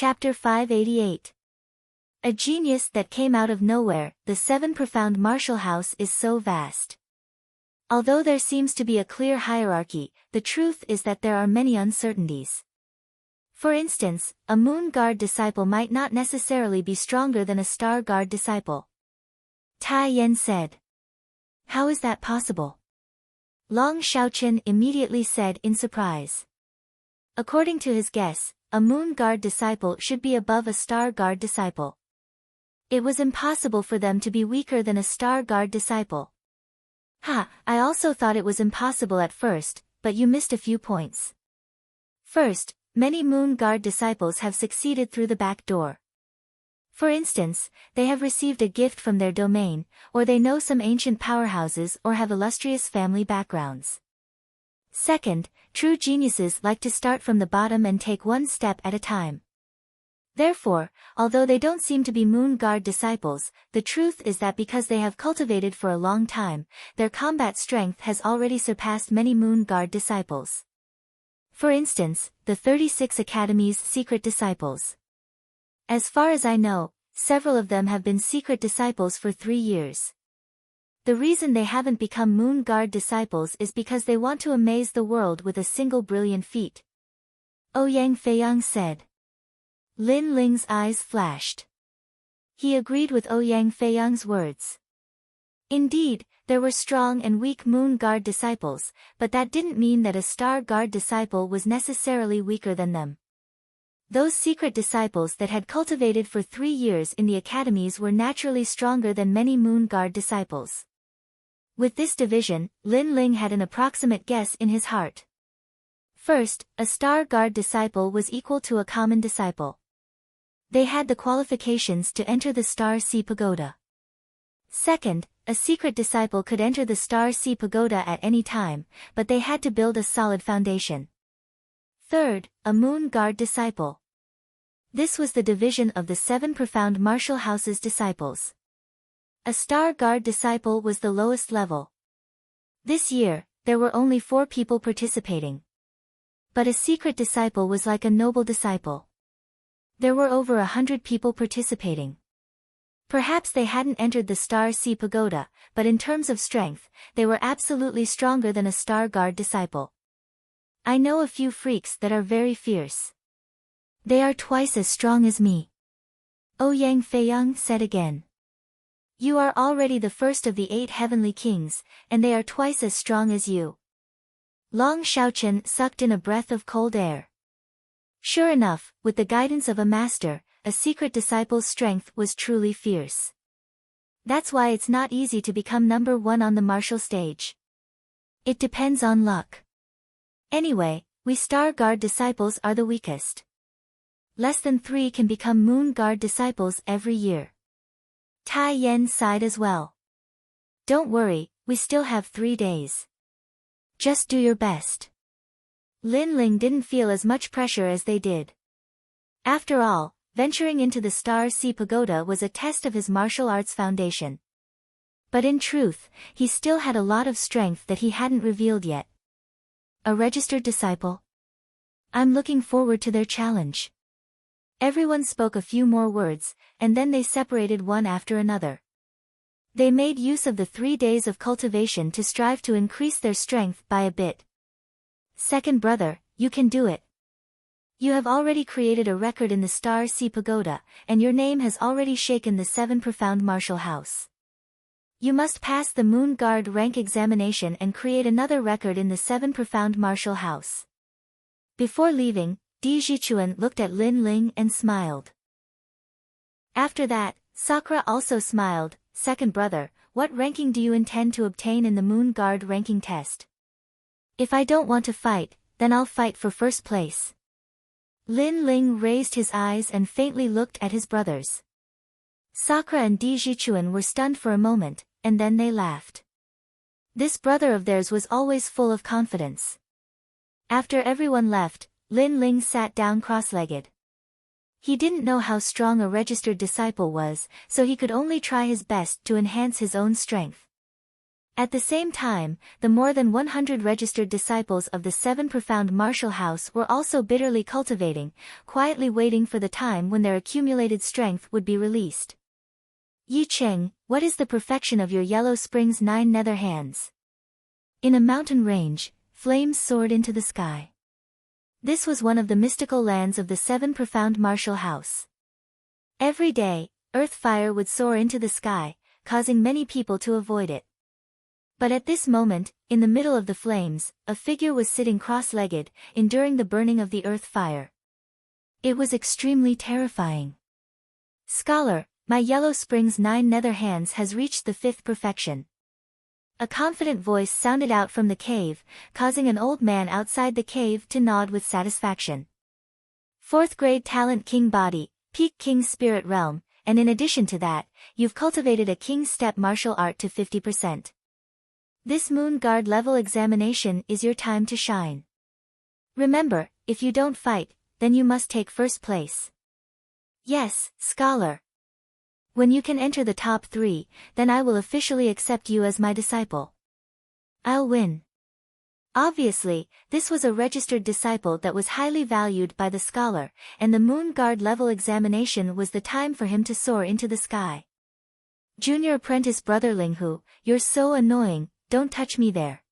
Chapter 588. A genius that came out of nowhere. The seven profound martial house is so vast. Although there seems to be a clear hierarchy, the truth is that there are many uncertainties. For instance, a moon guard disciple might not necessarily be stronger than a star guard disciple. Tai Yan said. How is that possible? Long Shaochen immediately said in surprise. According to his guess, a moon guard disciple should be above a star guard disciple. It was impossible for them to be weaker than a star guard disciple. I also thought it was impossible at first, but you missed a few points. First, many moon guard disciples have succeeded through the back door. For instance, they have received a gift from their domain, or they know some ancient powerhouses or have illustrious family backgrounds. Second, true geniuses like to start from the bottom and take one step at a time. Therefore, although they don't seem to be moon guard disciples, the truth is that because they have cultivated for a long time, their combat strength has already surpassed many moon guard disciples. For instance, the 36 Academy's secret disciples. As far as I know, several of them have been secret disciples for 3 years. The reason they haven't become moon guard disciples is because they want to amaze the world with a single brilliant feat. Ouyang Feiyang said. Lin Ling's eyes flashed. He agreed with Ouyang Feiyang's words. Indeed, there were strong and weak moon guard disciples, but that didn't mean that a star guard disciple was necessarily weaker than them. Those secret disciples that had cultivated for 3 years in the academies were naturally stronger than many moon guard disciples. With this division, Lin Ling had an approximate guess in his heart. First, a star guard disciple was equal to a common disciple. They had the qualifications to enter the Star Sea Pagoda. Second, a secret disciple could enter the Star Sea Pagoda at any time, but they had to build a solid foundation. Third, a moon guard disciple. This was the division of the 7 profound martial house's disciples. A star guard disciple was the lowest level. This year, there were only 4 people participating. But a secret disciple was like a noble disciple. There were over 100 people participating. Perhaps they hadn't entered the Star Sea Pagoda, but in terms of strength, they were absolutely stronger than a star guard disciple. I know a few freaks that are very fierce. They are twice as strong as me. Ouyang Feiyang said again. You are already the first of the 8 heavenly kings, and they are twice as strong as you. Long Shaochen sucked in a breath of cold air. Sure enough, with the guidance of a master, a secret disciple's strength was truly fierce. That's why it's not easy to become number 1 on the martial stage. It depends on luck. Anyway, we star guard disciples are the weakest. Less than 3 can become moon guard disciples every year. Tai Yan sighed as well. Don't worry, we still have 3 days. Just do your best. Lin Ling didn't feel as much pressure as they did. After all, venturing into the Star Sea Pagoda was a test of his martial arts foundation. But in truth, he still had a lot of strength that he hadn't revealed yet. A registered disciple? I'm looking forward to their challenge. Everyone spoke a few more words, and then they separated one after another. They made use of the 3 days of cultivation to strive to increase their strength by a bit. Second brother, you can do it. You have already created a record in the Star Sea Pagoda, and your name has already shaken the 7 profound martial house. You must pass the Moon Guard rank examination and create another record in the 7 profound martial house. Before leaving, Di Zhichuan looked at Lin Ling and smiled. After that, Sakura also smiled. Second brother, what ranking do you intend to obtain in the Moon Guard ranking test? If I don't want to fight, then I'll fight for first place. Lin Ling raised his eyes and faintly looked at his brothers. Sakura and Di Zhichuan were stunned for a moment, and then they laughed. This brother of theirs was always full of confidence. After everyone left, Lin Ling sat down cross-legged. He didn't know how strong a registered disciple was, so he could only try his best to enhance his own strength. At the same time, the more than 100 registered disciples of the seven profound martial house were also bitterly cultivating, quietly waiting for the time when their accumulated strength would be released. Yi Cheng, what is the perfection of your Yellow Spring's 9 nether hands? In a mountain range, flames soared into the sky. This was one of the mystical lands of the seven profound martial house. Every day, earth fire would soar into the sky, causing many people to avoid it. But at this moment, in the middle of the flames, a figure was sitting cross-legged, enduring the burning of the earth fire. It was extremely terrifying. Scholar, my Yellow Spring's 9 nether hands has reached the 5th perfection. A confident voice sounded out from the cave, causing an old man outside the cave to nod with satisfaction. 4th grade talent King Body, peak King Spirit Realm, and in addition to that, you've cultivated a King Step martial art to 50%. This Moon Guard level examination is your time to shine. Remember, if you don't fight, then you must take first place. Yes, Scholar. When you can enter the top 3, then I will officially accept you as my disciple. I'll win. Obviously, this was a registered disciple that was highly valued by the Scholar, and the Moon Guard level examination was the time for him to soar into the sky. Junior apprentice brother Linghu, you're so annoying, don't touch me there.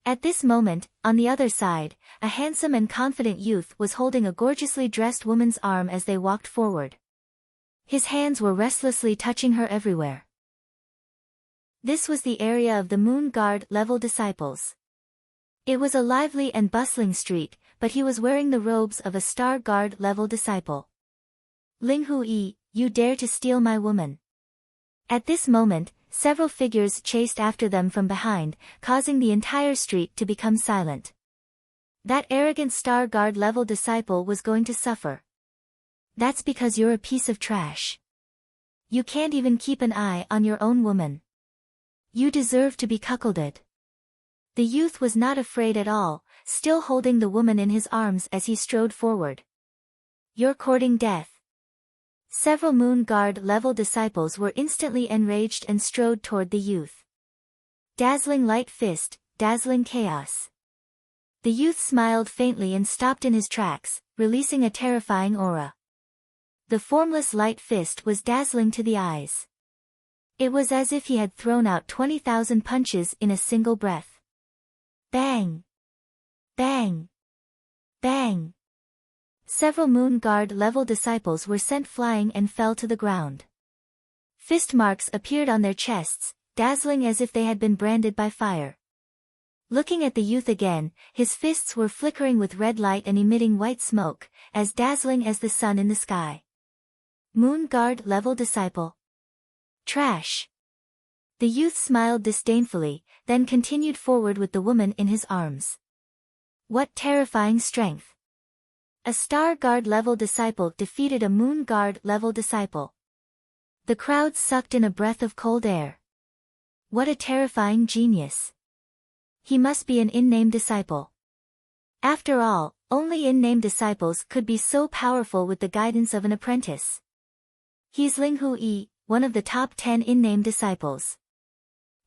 At this moment, on the other side, a handsome and confident youth was holding a gorgeously dressed woman's arm as they walked forward. His hands were restlessly touching her everywhere. This was the area of the Moon Guard level disciples. It was a lively and bustling street, but he was wearing the robes of a Star Guard level disciple. Linghu Yi, you dare to steal my woman. At this moment, several figures chased after them from behind, causing the entire street to become silent. That arrogant Star Guard level disciple was going to suffer. That's because you're a piece of trash. You can't even keep an eye on your own woman. You deserve to be cuckolded. The youth was not afraid at all, still holding the woman in his arms as he strode forward. You're courting death. Several Moon Guard level disciples were instantly enraged and strode toward the youth. Dazzling light fist, dazzling chaos. The youth smiled faintly and stopped in his tracks, releasing a terrifying aura. The formless light fist was dazzling to the eyes. It was as if he had thrown out 20,000 punches in a single breath. Bang! Bang! Bang! Several Moon Guard level disciples were sent flying and fell to the ground. Fist marks appeared on their chests, dazzling as if they had been branded by fire. Looking at the youth again, his fists were flickering with red light and emitting white smoke, as dazzling as the sun in the sky. Moon Guard level disciple. Trash. The youth smiled disdainfully, then continued forward with the woman in his arms. What terrifying strength! A Star Guard level disciple defeated a Moon Guard level disciple. The crowd sucked in a breath of cold air. What a terrifying genius! He must be an in-name disciple. After all, only in-name disciples could be so powerful with the guidance of an apprentice. He's Linghu Yi, one of the top 10 in-name disciples.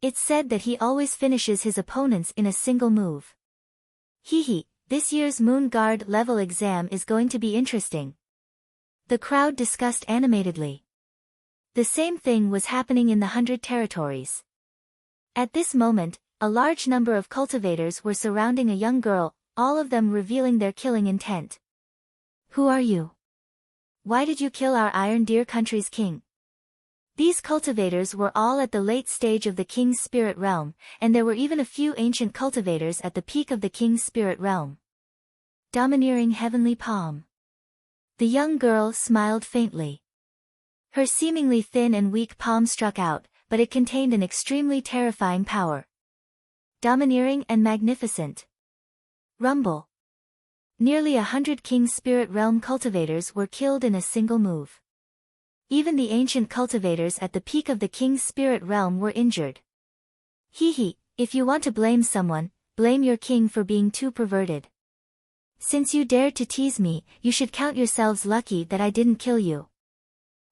It's said that he always finishes his opponents in a single move. Hee. This year's Moon Guard level exam is going to be interesting. The crowd discussed animatedly. The same thing was happening in the 100 territories. At this moment, a large number of cultivators were surrounding a young girl, all of them revealing their killing intent. Who are you? Why did you kill our Iron Deer country's king? These cultivators were all at the late stage of the King's Spirit Realm, and there were even a few ancient cultivators at the peak of the King's Spirit Realm. Domineering heavenly palm. The young girl smiled faintly. Her seemingly thin and weak palm struck out, but it contained an extremely terrifying power. Domineering and magnificent. Rumble. Nearly 100 King's Spirit Realm cultivators were killed in a single move. Even the ancient cultivators at the peak of the King's Spirit Realm were injured. Hee, if you want to blame someone, blame your king for being too perverted. Since you dared to tease me, you should count yourselves lucky that I didn't kill you.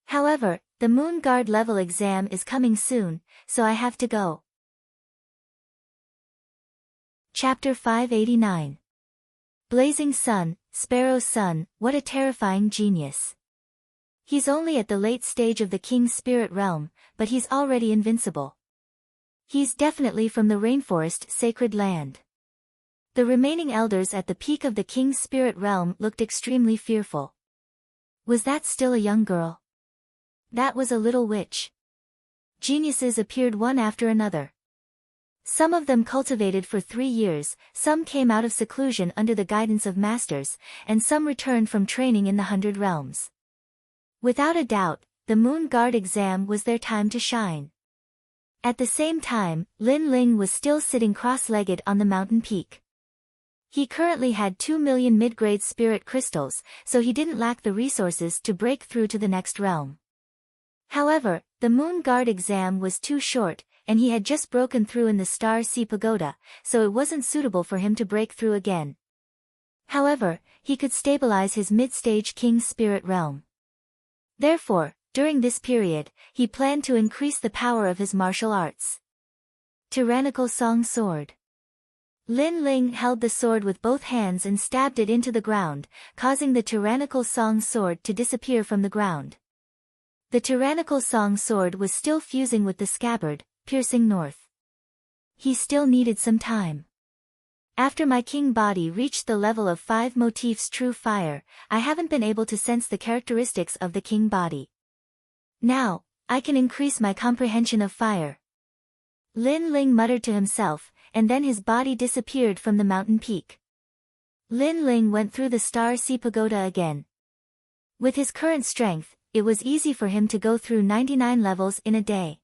However, the Moon Guard level exam is coming soon, so I have to go. Chapter 589. Blazing Sun, Sparrow's son, what a terrifying genius. He's only at the late stage of the king's spirit realm, but he's already invincible. He's definitely from the rainforest sacred land. The remaining elders at the peak of the king's spirit realm looked extremely fearful. Was that still a young girl? That was a little witch. Geniuses appeared one after another. Some of them cultivated for 3 years, some came out of seclusion under the guidance of masters, and some returned from training in the 100 realms. Without a doubt, the Moon Guard exam was their time to shine. At the same time, Lin Ling was still sitting cross-legged on the mountain peak. He currently had 2 million mid-grade spirit crystals, so he didn't lack the resources to break through to the next realm. However, the Moon Guard exam was too short, and he had just broken through in the Star Sea Pagoda, so it wasn't suitable for him to break through again. However, he could stabilize his mid-stage King's Spirit realm. Therefore, during this period, he planned to increase the power of his martial arts. Tyrannical Song Sword. Lin Ling held the sword with both hands and stabbed it into the ground, causing the Tyrannical Song Sword to disappear from the ground. The Tyrannical Song Sword was still fusing with the scabbard, piercing north. He still needed some time. After my king body reached the level of 5 motifs true fire, I haven't been able to sense the characteristics of the king body. Now, I can increase my comprehension of fire. Lin Ling muttered to himself, and then his body disappeared from the mountain peak. Lin Ling went through the Star Sea Pagoda again. With his current strength, it was easy for him to go through 99 levels in a day.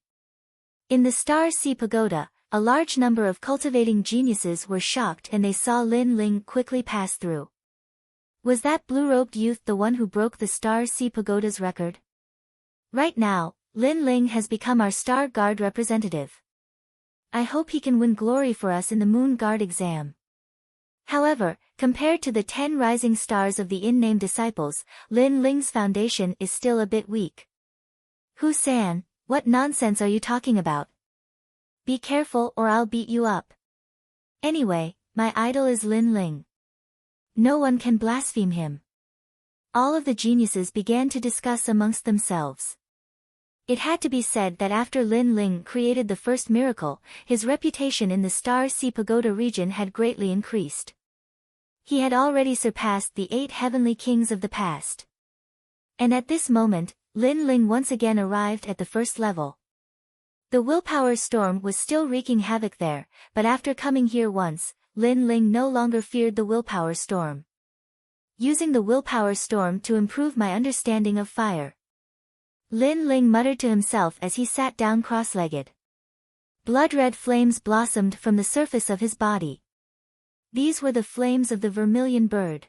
In the Star Sea Pagoda, a large number of cultivating geniuses were shocked and they saw Lin Ling quickly pass through. Was that blue-robed youth the one who broke the Star Sea Pagoda's record? Right now, Lin Ling has become our Star Guard representative. I hope he can win glory for us in the Moon Guard exam. However, compared to the 10 rising stars of the in-name disciples, Lin Ling's foundation is still a bit weak. Hu-san, what nonsense are you talking about? Be careful or I'll beat you up. Anyway, my idol is Lin Ling. No one can blaspheme him. All of the geniuses began to discuss amongst themselves. It had to be said that after Lin Ling created the first miracle, his reputation in the Star Sea Pagoda region had greatly increased. He had already surpassed the 8 heavenly kings of the past. And at this moment, Lin Ling once again arrived at the first level. The willpower storm was still wreaking havoc there, but after coming here once, Lin Ling no longer feared the willpower storm. Using the willpower storm to improve my understanding of fire. Lin Ling muttered to himself as he sat down cross-legged. Blood-red flames blossomed from the surface of his body. These were the flames of the vermilion bird.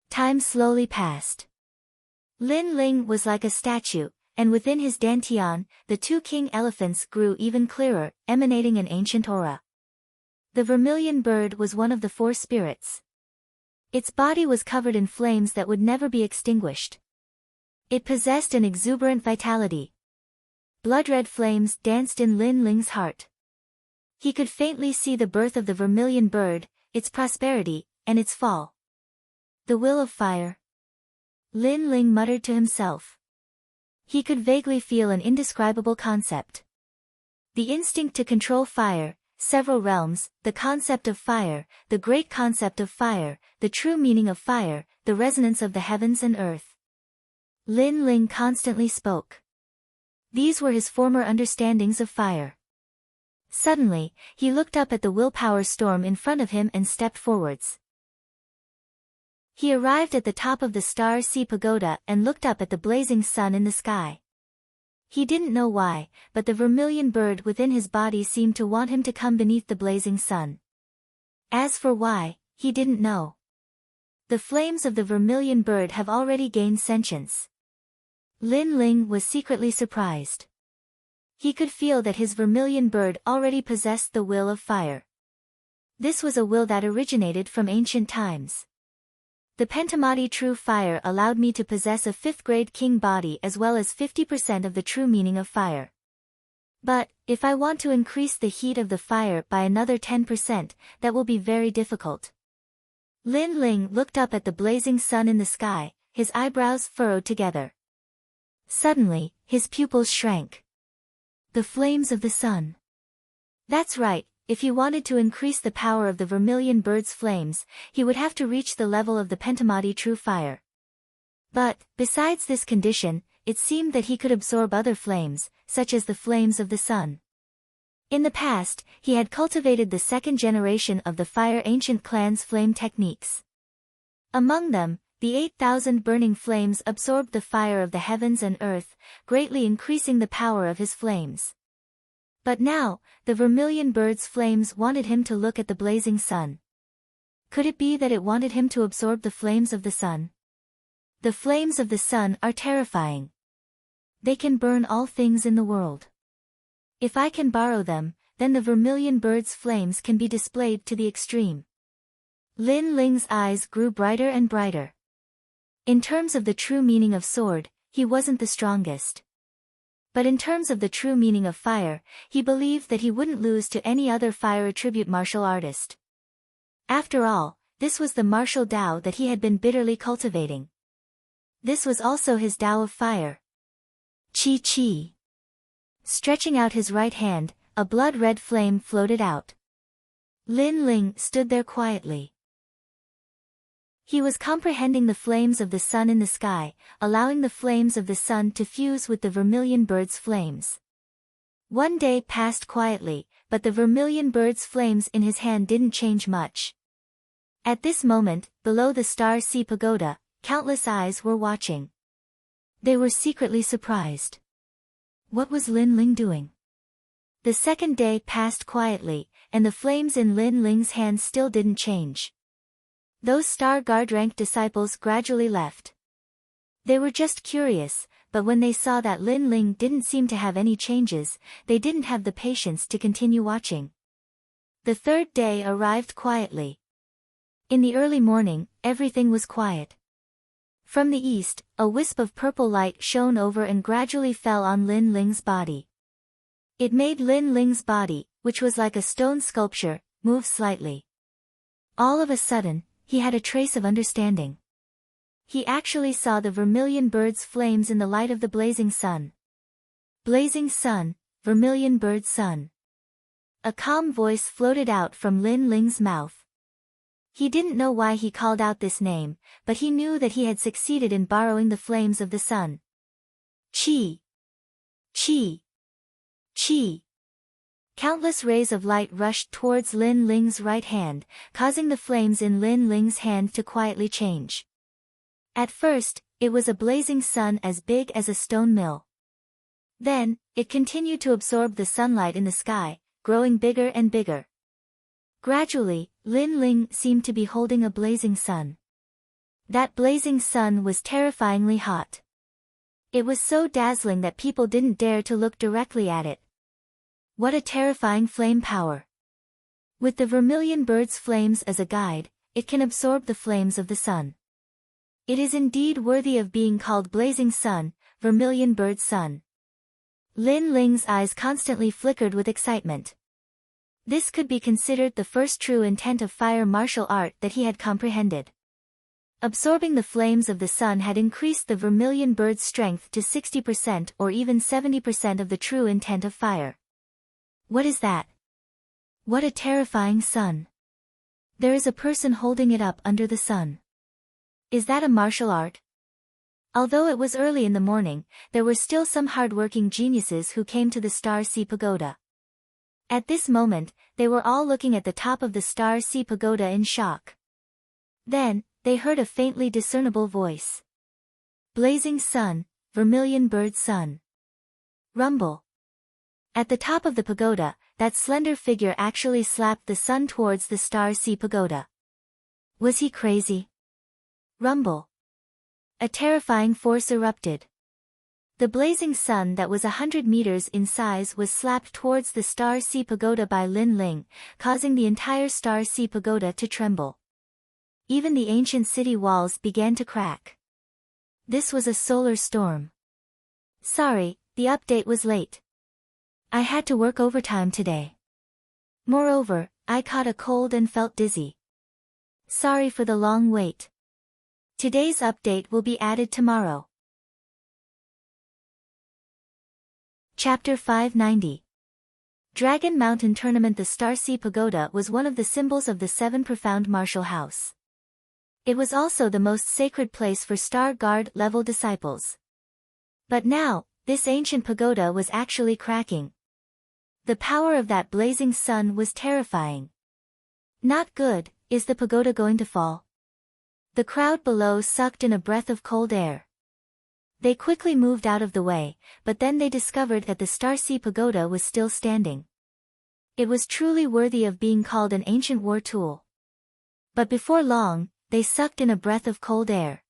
Time slowly passed. Lin Ling was like a statue, and within his dantian, the 2 king elephants grew even clearer, emanating an ancient aura. The vermilion bird was one of the 4 spirits. Its body was covered in flames that would never be extinguished. It possessed an exuberant vitality. Blood-red flames danced in Lin Ling's heart. He could faintly see the birth of the vermilion bird, its prosperity, and its fall. The will of fire. Lin Ling muttered to himself. He could vaguely feel an indescribable concept. The instinct to control fire, several realms, the concept of fire, the great concept of fire, the true meaning of fire, the resonance of the heavens and earth. Lin Ling constantly spoke. These were his former understandings of fire. Suddenly, he looked up at the willpower storm in front of him and stepped forwards. He arrived at the top of the Star Sea Pagoda and looked up at the blazing sun in the sky. He didn't know why, but the vermilion bird within his body seemed to want him to come beneath the blazing sun. As for why, he didn't know. The flames of the vermilion bird have already gained sentience. Lin Ling was secretly surprised. He could feel that his vermilion bird already possessed the will of fire. This was a will that originated from ancient times. The Pentamati true fire allowed me to possess a 5th grade king body as well as 50% of the true meaning of fire. But, if I want to increase the heat of the fire by another 10%, that will be very difficult. Lin Ling looked up at the blazing sun in the sky, his eyebrows furrowed together. Suddenly, his pupils shrank. The flames of the sun. That's right, if he wanted to increase the power of the vermilion bird's flames, he would have to reach the level of the pentamati true fire. But, besides this condition, it seemed that he could absorb other flames, such as the flames of the sun. In the past, he had cultivated the second generation of the Fire Ancient Clan's flame techniques. Among them, the 8,000 burning flames absorbed the fire of the heavens and earth, greatly increasing the power of his flames. But now, the vermilion bird's flames wanted him to look at the blazing sun. Could it be that it wanted him to absorb the flames of the sun? The flames of the sun are terrifying. They can burn all things in the world. If I can borrow them, then the vermilion bird's flames can be displayed to the extreme. Lin Ling's eyes grew brighter and brighter. In terms of the true meaning of sword, he wasn't the strongest. But in terms of the true meaning of fire, he believed that he wouldn't lose to any other fire attribute martial artist. After all, this was the martial Tao that he had been bitterly cultivating. This was also his Tao of fire. Chi Chi. Stretching out his right hand, a blood-red flame floated out. Lin Ling stood there quietly. He was comprehending the flames of the sun in the sky, allowing the flames of the sun to fuse with the vermilion bird's flames. One day passed quietly, but the vermilion bird's flames in his hand didn't change much. At this moment, below the Star Sea Pagoda, countless eyes were watching. They were secretly surprised. What was Lin Ling doing? The second day passed quietly, and the flames in Lin Ling's hand still didn't change. Those Star Guard rank disciples gradually left. They were just curious, but when they saw that Lin Ling didn't seem to have any changes, they didn't have the patience to continue watching. The third day arrived quietly. In the early morning, everything was quiet. From the east, a wisp of purple light shone over and gradually fell on Lin Ling's body. It made Lin Ling's body, which was like a stone sculpture, move slightly. All of a sudden, he had a trace of understanding. He actually saw the vermilion bird's flames in the light of the blazing sun. Blazing sun, vermilion bird sun. A calm voice floated out from Lin Ling's mouth. He didn't know why he called out this name, but he knew that he had succeeded in borrowing the flames of the sun. Chi! Chi! Chi! Countless rays of light rushed towards Lin Ling's right hand, causing the flames in Lin Ling's hand to quietly change. At first, it was a blazing sun as big as a stone mill. Then, it continued to absorb the sunlight in the sky, growing bigger and bigger. Gradually, Lin Ling seemed to be holding a blazing sun. That blazing sun was terrifyingly hot. It was so dazzling that people didn't dare to look directly at it. What a terrifying flame power! With the vermilion bird's flames as a guide, it can absorb the flames of the sun. It is indeed worthy of being called blazing sun, vermilion bird sun. Lin Ling's eyes constantly flickered with excitement. This could be considered the first true intent of fire martial art that he had comprehended. Absorbing the flames of the sun had increased the vermilion bird's strength to 60% or even 70% of the true intent of fire. What is that? What a terrifying sun! There is a person holding it up under the sun. Is that a martial art? Although it was early in the morning, there were still some hard-working geniuses who came to the Star Sea Pagoda. At this moment, they were all looking at the top of the Star Sea Pagoda in shock. Then, they heard a faintly discernible voice. Blazing sun, vermilion bird sun. Rumble. At the top of the pagoda, that slender figure actually slapped the sun towards the Star Sea Pagoda. Was he crazy? Rumble. A terrifying force erupted. The blazing sun that was 100 meters in size was slapped towards the Star Sea Pagoda by Lin Ling, causing the entire Star Sea Pagoda to tremble. Even the ancient city walls began to crack. This was a solar storm. Sorry, the update was late. I had to work overtime today. Moreover, I caught a cold and felt dizzy. Sorry for the long wait. Today's update will be added tomorrow. Chapter 590. Dragon Mountain Tournament. The Starseed Pagoda was one of the symbols of the Seven Profound Martial House. It was also the most sacred place for Star Guard level disciples. But now, this ancient pagoda was actually cracking. The power of that blazing sun was terrifying. Not good. Is the pagoda going to fall? The crowd below sucked in a breath of cold air. They quickly moved out of the way, but then they discovered that the Starseed Pagoda was still standing. It was truly worthy of being called an ancient war tool. But before long, they sucked in a breath of cold air.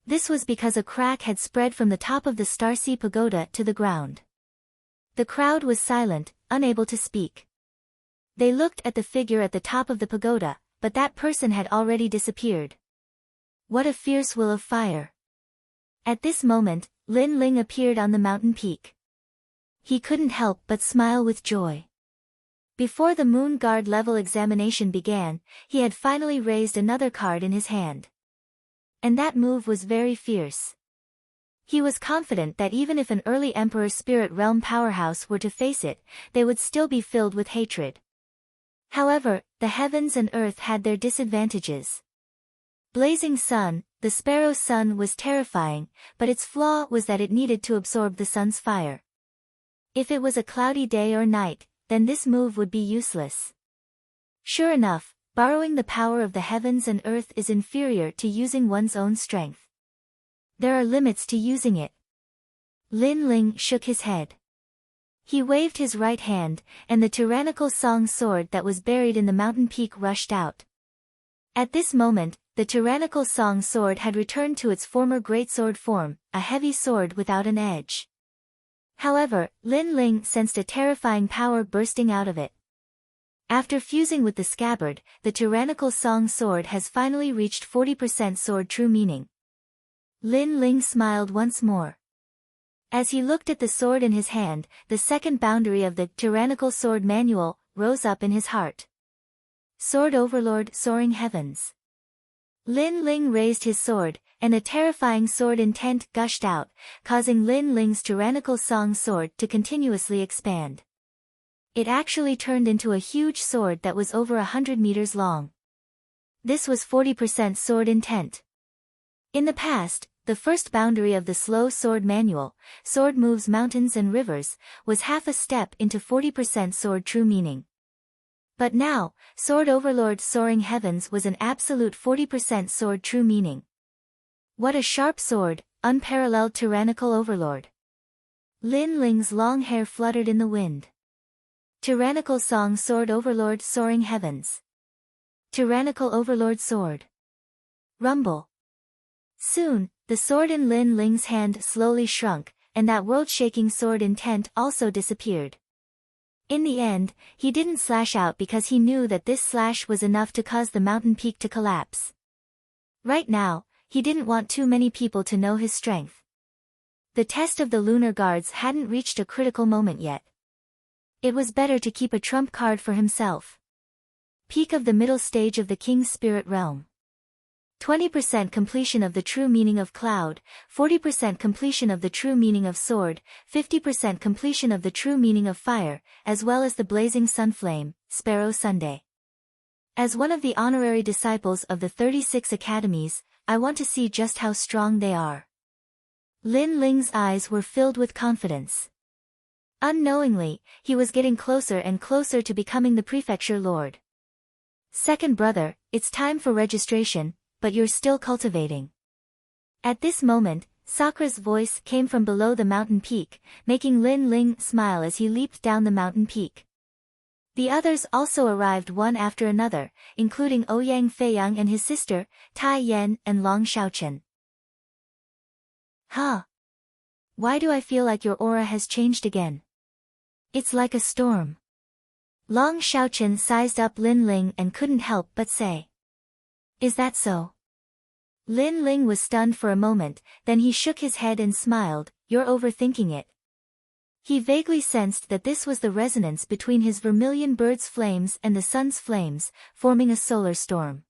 This was because a crack had spread from the top of the Starseed Pagoda to the ground. The crowd was silent, unable to speak. They looked at the figure at the top of the pagoda, but that person had already disappeared. What a fierce will of fire! At this moment, Lin Ling appeared on the mountain peak. He couldn't help but smile with joy. Before the Moon Guard level examination began, he had finally raised another card in his hand. And that move was very fierce. He was confident that even if an early Emperor Spirit Realm powerhouse were to face it, they would still be filled with hatred. However, the heavens and earth had their disadvantages. Blazing Sun, the Sparrow Sun was terrifying, but its flaw was that it needed to absorb the sun's fire. If it was a cloudy day or night, then this move would be useless. Sure enough, borrowing the power of the heavens and earth is inferior to using one's own strength. There are limits to using it. Lin Ling shook his head. He waved his right hand, and the tyrannical song sword that was buried in the mountain peak rushed out. At this moment, the tyrannical song sword had returned to its former greatsword form, a heavy sword without an edge. However, Lin Ling sensed a terrifying power bursting out of it. After fusing with the scabbard, the tyrannical song sword has finally reached 40% sword true meaning. Lin Ling smiled once more. As he looked at the sword in his hand, the second boundary of the tyrannical sword manual rose up in his heart. Sword Overlord Soaring Heavens. Lin Ling raised his sword, and a terrifying sword intent gushed out, causing Lin Ling's tyrannical song sword to continuously expand. It actually turned into a huge sword that was over 100 meters long. This was 40% sword intent. In the past, the first boundary of the slow sword manual, sword moves mountains and rivers, was half a step into 40% sword true meaning. But now, Sword Overlord Soaring Heavens was an absolute 40% sword true meaning. What a sharp sword, unparalleled tyrannical overlord. Lin Ling's long hair fluttered in the wind. Tyrannical song Sword Overlord Soaring Heavens. Tyrannical Overlord Sword. Rumble. Soon, the sword in Lin Ling's hand slowly shrunk, and that world-shaking sword intent also disappeared. In the end, he didn't slash out because he knew that this slash was enough to cause the mountain peak to collapse. Right now, he didn't want too many people to know his strength. The test of the lunar guards hadn't reached a critical moment yet. It was better to keep a trump card for himself. Peak of the middle stage of the King's Spirit Realm. 20% completion of the true meaning of cloud, 40% completion of the true meaning of sword, 50% completion of the true meaning of fire, as well as the blazing sun flame, Sparrow Sunday. As one of the honorary disciples of the 36 academies, I want to see just how strong they are. Lin Ling's eyes were filled with confidence. Unknowingly, he was getting closer and closer to becoming the prefecture lord. Second brother, it's time for registration, but you're still cultivating. At this moment, Sakra's voice came from below the mountain peak, making Lin Ling smile as he leaped down the mountain peak. The others also arrived one after another, including Ouyang Feiyang and his sister, Tai Yan and Long Xiaochen. Huh? Why do I feel like your aura has changed again? It's like a storm. Long Xiaochen sized up Lin Ling and couldn't help but say. Is that so? Lin Ling was stunned for a moment, then he shook his head and smiled, you're overthinking it. He vaguely sensed that this was the resonance between his vermilion bird's flames and the sun's flames, forming a solar storm.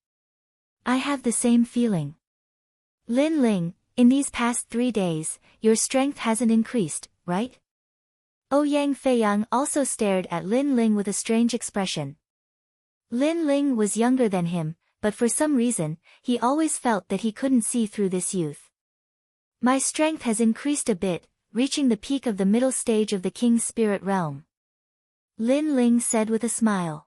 I have the same feeling. Lin Ling, in these past 3 days, your strength hasn't increased, right? Ouyang Feiyang also stared at Lin Ling with a strange expression. Lin Ling was younger than him, but for some reason, he always felt that he couldn't see through this youth. My strength has increased a bit, reaching the peak of the middle stage of the King's Spirit Realm. Lin Ling said with a smile.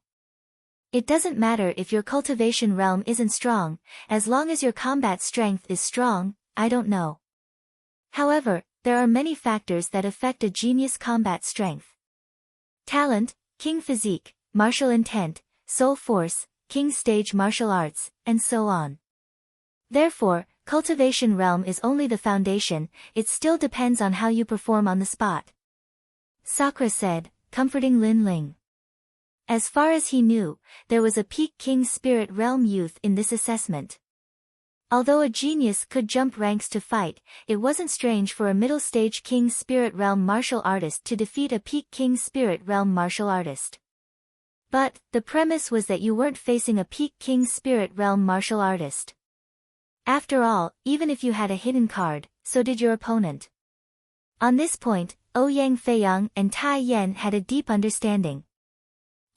It doesn't matter if your cultivation realm isn't strong, as long as your combat strength is strong, I don't know. However, there are many factors that affect a genius combat strength. Talent, king physique, martial intent, soul force, king stage martial arts, and so on. Therefore, cultivation realm is only the foundation, it still depends on how you perform on the spot. Sakura said, comforting Lin Ling. As far as he knew, there was a peak king spirit realm youth in this assessment. Although a genius could jump ranks to fight, it wasn't strange for a middle-stage king spirit realm martial artist to defeat a peak king spirit realm martial artist. But, the premise was that you weren't facing a peak king spirit realm martial artist. After all, even if you had a hidden card, so did your opponent. On this point, Ouyang Feiyang and Tai Yan had a deep understanding.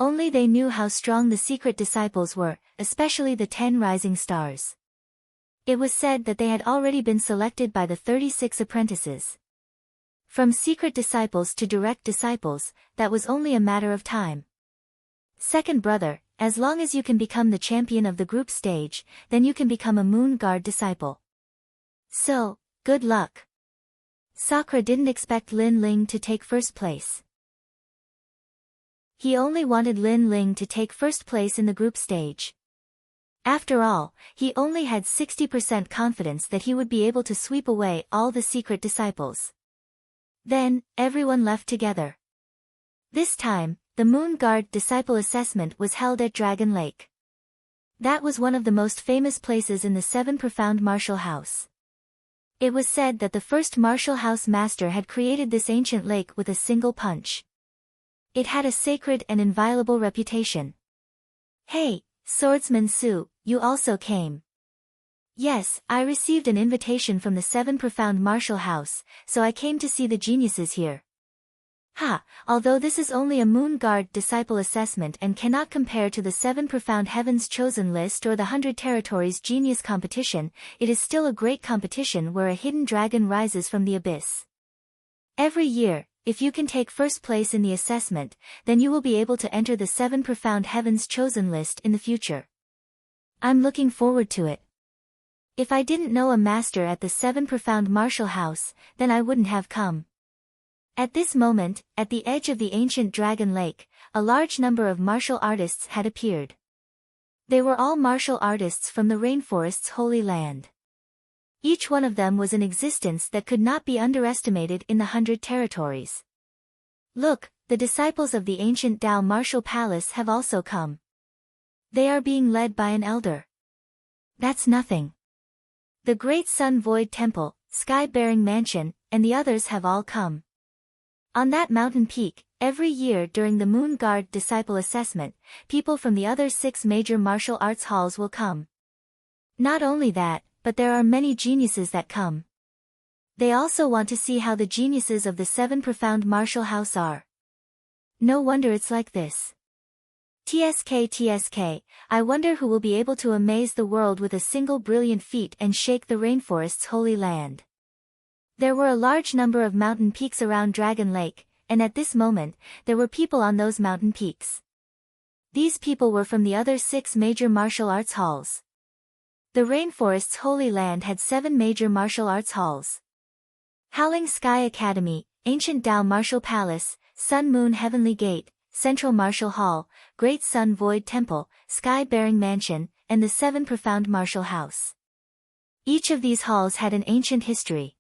Only they knew how strong the secret disciples were, especially the 10 rising stars. It was said that they had already been selected by the 36 apprentices. From secret disciples to direct disciples, that was only a matter of time. Second brother, as long as you can become the champion of the group stage, then you can become a Moon Guard disciple. So, good luck. Sakura didn't expect Lin Ling to take first place. He only wanted Lin Ling to take first place in the group stage. After all, he only had 60% confidence that he would be able to sweep away all the secret disciples. Then, everyone left together. This time, the Moon Guard disciple assessment was held at Dragon Lake. That was one of the most famous places in the 7 Profound Martial House. It was said that the first martial house master had created this ancient lake with a single punch. It had a sacred and inviolable reputation. Hey, Swordsman Su, you also came. Yes, I received an invitation from the 7 Profound Martial House, so I came to see the geniuses here. Although this is only a Moon Guard disciple assessment and cannot compare to the 7 Profound Heavens Chosen List or the 100 Territories Genius Competition, it is still a great competition where a hidden dragon rises from the abyss. Every year, if you can take first place in the assessment, then you will be able to enter the 7 Profound Heavens Chosen List in the future. I'm looking forward to it. If I didn't know a master at the 7 Profound Martial House, then I wouldn't have come. At this moment, at the edge of the ancient Dragon Lake, a large number of martial artists had appeared. They were all martial artists from the rainforest's holy land. Each one of them was an existence that could not be underestimated in the 100 territories. Look, the disciples of the ancient Tao Martial Palace have also come. They are being led by an elder. That's nothing. The Great Sun Void Temple, Sky-Bearing Mansion, and the others have all come. On that mountain peak, every year during the Moon Guard Disciple Assessment, people from the other 6 major martial arts halls will come. Not only that, but there are many geniuses that come. They also want to see how the geniuses of the 7 Profound Martial House are. No wonder it's like this. TSK, I wonder who will be able to amaze the world with a single brilliant feat and shake the rainforest's holy land. There were a large number of mountain peaks around Dragon Lake, and at this moment, there were people on those mountain peaks. These people were from the other 6 major martial arts halls. The rainforest's holy land had 7 major martial arts halls. Howling Sky Academy, Ancient Tao Martial Palace, Sun Moon Heavenly Gate, Central Martial Hall, Great Sun Void Temple, Sky-Bearing Mansion, and the 7 Profound Martial House. Each of these halls had an ancient history.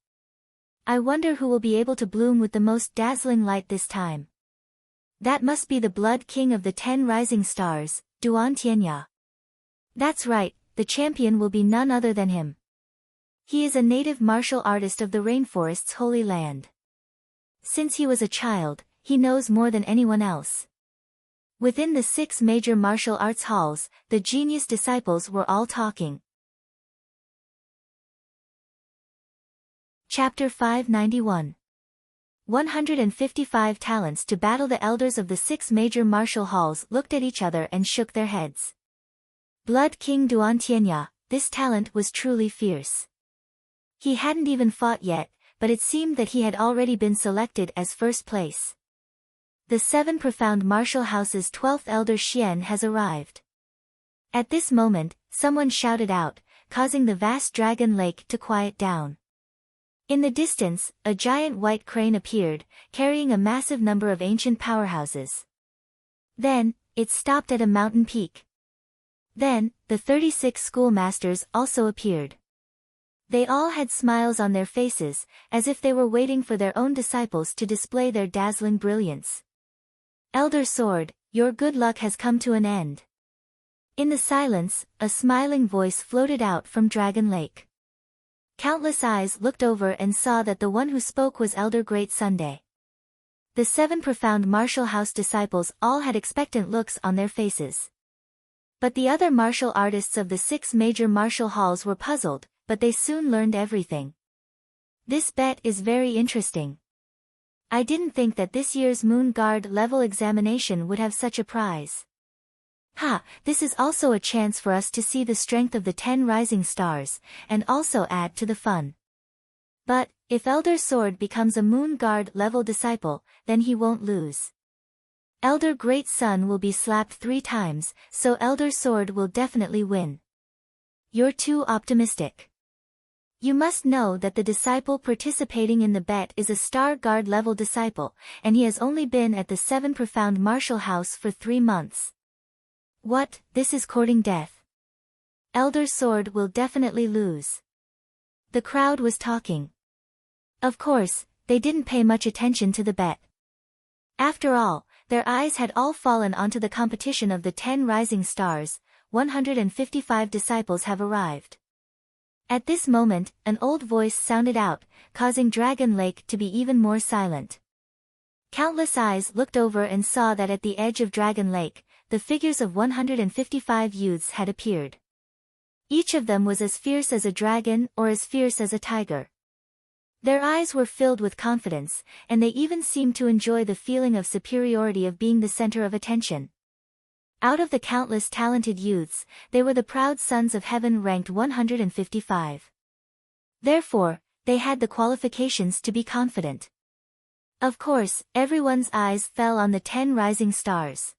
I wonder who will be able to bloom with the most dazzling light this time. That must be the Blood King of the 10 Rising Stars, Duan Tianya. That's right, the champion will be none other than him. He is a native martial artist of the rainforest's holy land. Since he was a child, he knows more than anyone else. Within the 6 major martial arts halls, the genius disciples were all talking. Chapter 591. 155 talents to battle. The elders of the 6 major martial halls looked at each other and shook their heads. Blood King Duantianya, this talent was truly fierce. He hadn't even fought yet, but it seemed that he had already been selected as first place. The 7 profound martial house's 12th elder Xian has arrived. At this moment, someone shouted out, causing the vast dragon lake to quiet down. In the distance, a giant white crane appeared, carrying a massive number of ancient powerhouses. Then, it stopped at a mountain peak. Then, the 36 schoolmasters also appeared. They all had smiles on their faces, as if they were waiting for their own disciples to display their dazzling brilliance. Elder Sword, your good luck has come to an end. In the silence, a smiling voice floated out from Dragon Lake. Countless eyes looked over and saw that the one who spoke was Elder Great Sunday. The 7 profound martial house disciples all had expectant looks on their faces. But the other martial artists of the 6 major martial halls were puzzled, but they soon learned everything. This bet is very interesting. I didn't think that this year's Moon Guard level examination would have such a prize. This is also a chance for us to see the strength of the 10 rising stars, and also add to the fun. But, if Elder Sword becomes a Moon Guard level disciple, then he won't lose. Elder Great Sun will be slapped 3 times, so Elder Sword will definitely win. You're too optimistic. You must know that the disciple participating in the bet is a Star Guard level disciple, and he has only been at the 7 profound martial house for 3 months. What, this is courting death. Elder Sword will definitely lose. The crowd was talking. Of course, they didn't pay much attention to the bet. After all, their eyes had all fallen onto the competition of the 10 rising stars. 155 disciples have arrived. At this moment, an old voice sounded out, causing Dragon Lake to be even more silent. Countless eyes looked over and saw that at the edge of Dragon Lake, the figures of 155 youths had appeared. Each of them was as fierce as a dragon or as fierce as a tiger. Their eyes were filled with confidence, and they even seemed to enjoy the feeling of superiority of being the center of attention. Out of the countless talented youths, they were the proud sons of heaven ranked 155. Therefore, they had the qualifications to be confident. Of course, everyone's eyes fell on the 10 rising stars.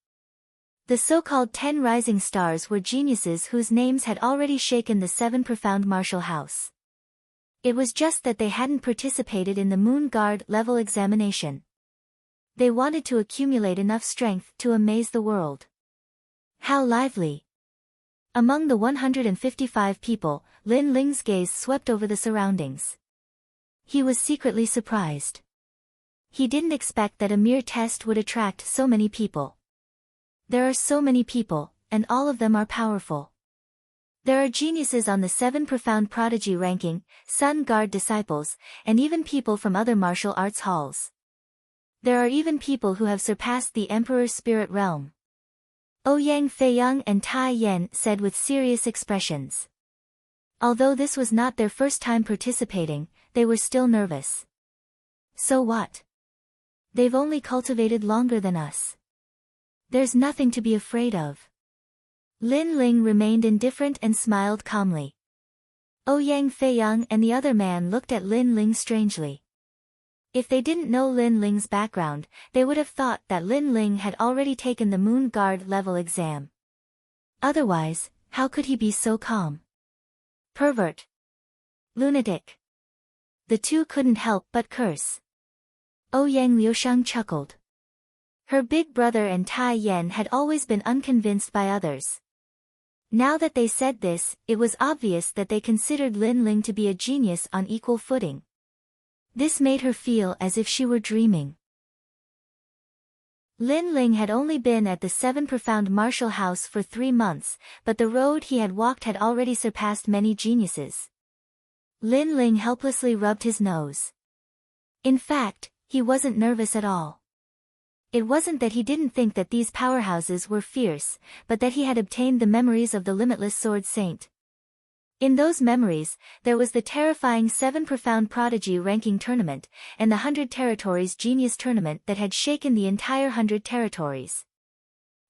The so-called 10 rising stars were geniuses whose names had already shaken the 7 profound martial house. It was just that they hadn't participated in the Moon Guard level examination. They wanted to accumulate enough strength to amaze the world. How lively! Among the 155 people, Lin Ling's gaze swept over the surroundings. He was secretly surprised. He didn't expect that a mere test would attract so many people. There are so many people, and all of them are powerful. There are geniuses on the 7 profound prodigy ranking, Sun Guard disciples, and even people from other martial arts halls. There are even people who have surpassed the Emperor's spirit realm. Ouyang Feiyang and Tai Yan said with serious expressions. Although this was not their first time participating, they were still nervous. So what? They've only cultivated longer than us. There's nothing to be afraid of. Lin Ling remained indifferent and smiled calmly. Ouyang Feiyang and the other man looked at Lin Ling strangely. If they didn't know Lin Ling's background, they would have thought that Lin Ling had already taken the Moon Guard level exam. Otherwise, how could he be so calm? Pervert. Lunatic. The two couldn't help but curse. Ouyang Liushang chuckled. Her big brother and Tai Yan had always been unconvinced by others. Now that they said this, it was obvious that they considered Lin Ling to be a genius on equal footing. This made her feel as if she were dreaming. Lin Ling had only been at the 7 profound martial house for 3 months, but the road he had walked had already surpassed many geniuses. Lin Ling helplessly rubbed his nose. In fact, he wasn't nervous at all. It wasn't that he didn't think that these powerhouses were fierce, but that he had obtained the memories of the limitless Sword Saint. In those memories, there was the terrifying 7 Profound Prodigy ranking tournament, and the 100 Territories Genius tournament that had shaken the entire 100 territories.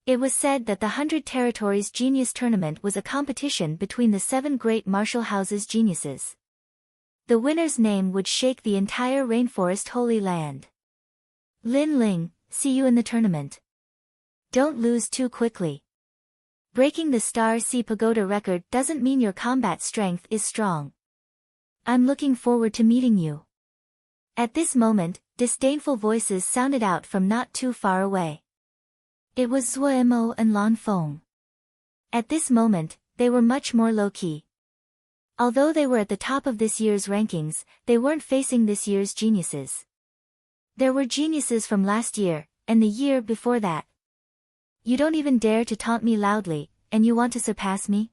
It was said that the 100 Territories Genius tournament was a competition between the 7 great martial houses' geniuses. The winner's name would shake the entire rainforest Holy Land. Lin Ling, see you in the tournament. Don't lose too quickly. Breaking the Star Sea Pagoda record doesn't mean your combat strength is strong. I'm looking forward to meeting you. At this moment, disdainful voices sounded out from not too far away. It was Zuo and Lan Feng. At this moment, they were much more low-key. Although they were at the top of this year's rankings, they weren't facing this year's geniuses. There were geniuses from last year, and the year before that. You don't even dare to taunt me loudly, and you want to surpass me?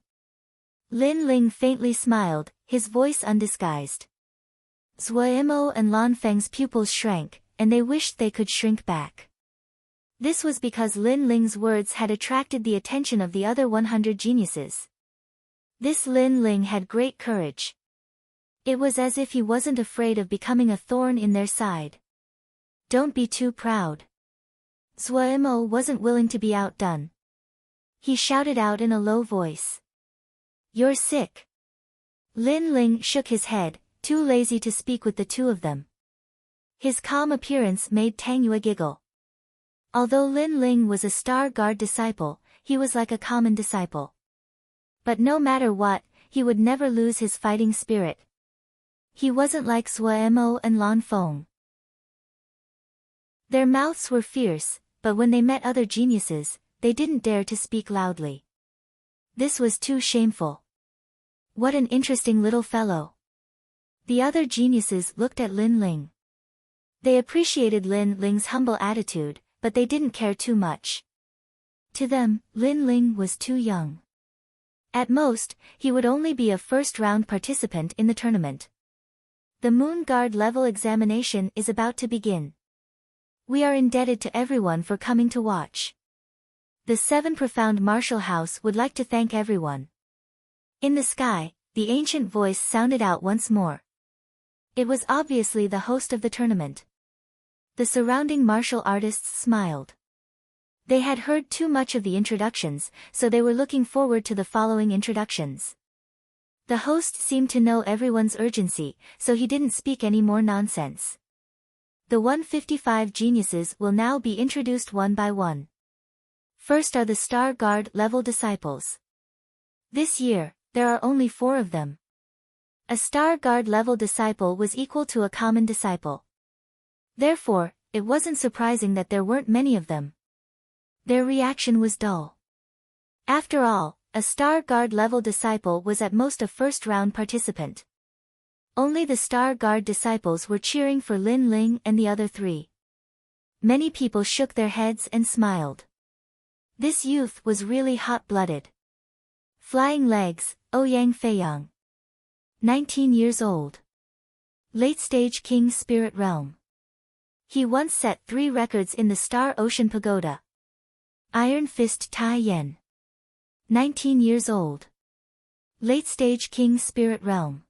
Lin Ling faintly smiled, his voice undisguised. Zuo and Lan Feng's pupils shrank, and they wished they could shrink back. This was because Lin Ling's words had attracted the attention of the other 100 geniuses. This Lin Ling had great courage. It was as if he wasn't afraid of becoming a thorn in their side. Don't be too proud. Zuo wasn't willing to be outdone. He shouted out in a low voice. You're sick. Lin Ling shook his head, too lazy to speak with the two of them. His calm appearance made Tang Yue giggle. Although Lin Ling was a Star Guard disciple, he was like a common disciple. But no matter what, he would never lose his fighting spirit. He wasn't like Zuo and Lan Feng. Their mouths were fierce, but when they met other geniuses, they didn't dare to speak loudly. This was too shameful. What an interesting little fellow. The other geniuses looked at Lin Ling. They appreciated Lin Ling's humble attitude, but they didn't care too much. To them, Lin Ling was too young. At most, he would only be a first-round participant in the tournament. The Moon Guard level examination is about to begin. We are indebted to everyone for coming to watch. The 7 Profound Martial House would like to thank everyone. In the sky, the ancient voice sounded out once more. It was obviously the host of the tournament. The surrounding martial artists smiled. They had heard too much of the introductions, so they were looking forward to the following introductions. The host seemed to know everyone's urgency, so he didn't speak any more nonsense. The 155 geniuses will now be introduced one by one. First are the Star Guard level disciples. This year, there are only 4 of them. A Star Guard level disciple was equal to a common disciple. Therefore, it wasn't surprising that there weren't many of them. Their reaction was dull. After all, a Star Guard level disciple was at most a first-round participant. Only the Star Guard disciples were cheering for Lin Ling and the other 3. Many people shook their heads and smiled. This youth was really hot-blooded. Flying Legs, Ouyang Feiyang. 19 years old. Late-stage King Spirit Realm. He once set 3 records in the Star Ocean Pagoda. Iron Fist Tai Yen. 19 years old. Late-stage King Spirit Realm.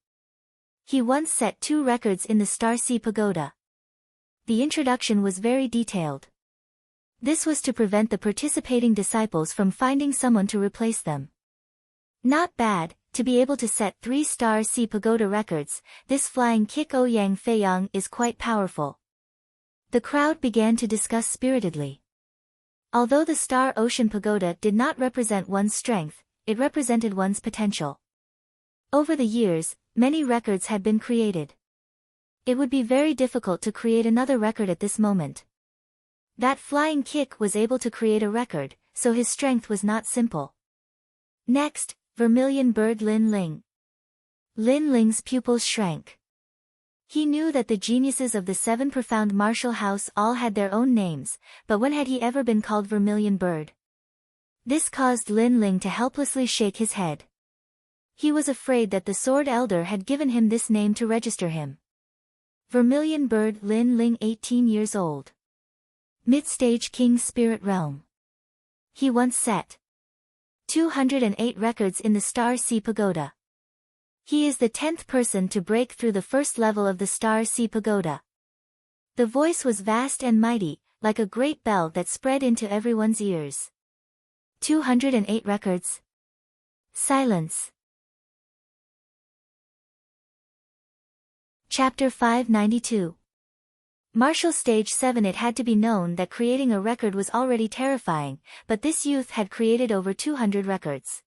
He once set 2 records in the Star Sea Pagoda. The introduction was very detailed. This was to prevent the participating disciples from finding someone to replace them. Not bad, to be able to set 3 Star Sea Pagoda records, this flying kick Ouyang Feiyang is quite powerful. The crowd began to discuss spiritedly. Although the Star Ocean Pagoda did not represent one's strength, it represented one's potential. Over the years, many records had been created. It would be very difficult to create another record at this moment. That flying kick was able to create a record, so his strength was not simple. Next, Vermilion Bird Lin Ling. Lin Ling's pupils shrank. He knew that the geniuses of the 7 Profound Martial House all had their own names, but when had he ever been called Vermilion Bird? This caused Lin Ling to helplessly shake his head. He was afraid that the Sword Elder had given him this name to register him. Vermilion Bird Lin Ling 18 years old. Mid-stage King Spirit Realm. He once set 208 records in the Star Sea Pagoda. He is the 10th person to break through the first level of the Star Sea Pagoda. The voice was vast and mighty, like a great bell that spread into everyone's ears. 208 records. Silence. Chapter 592. Martial Stage 7. It had to be known that creating a record was already terrifying, but this youth had created over 200 records.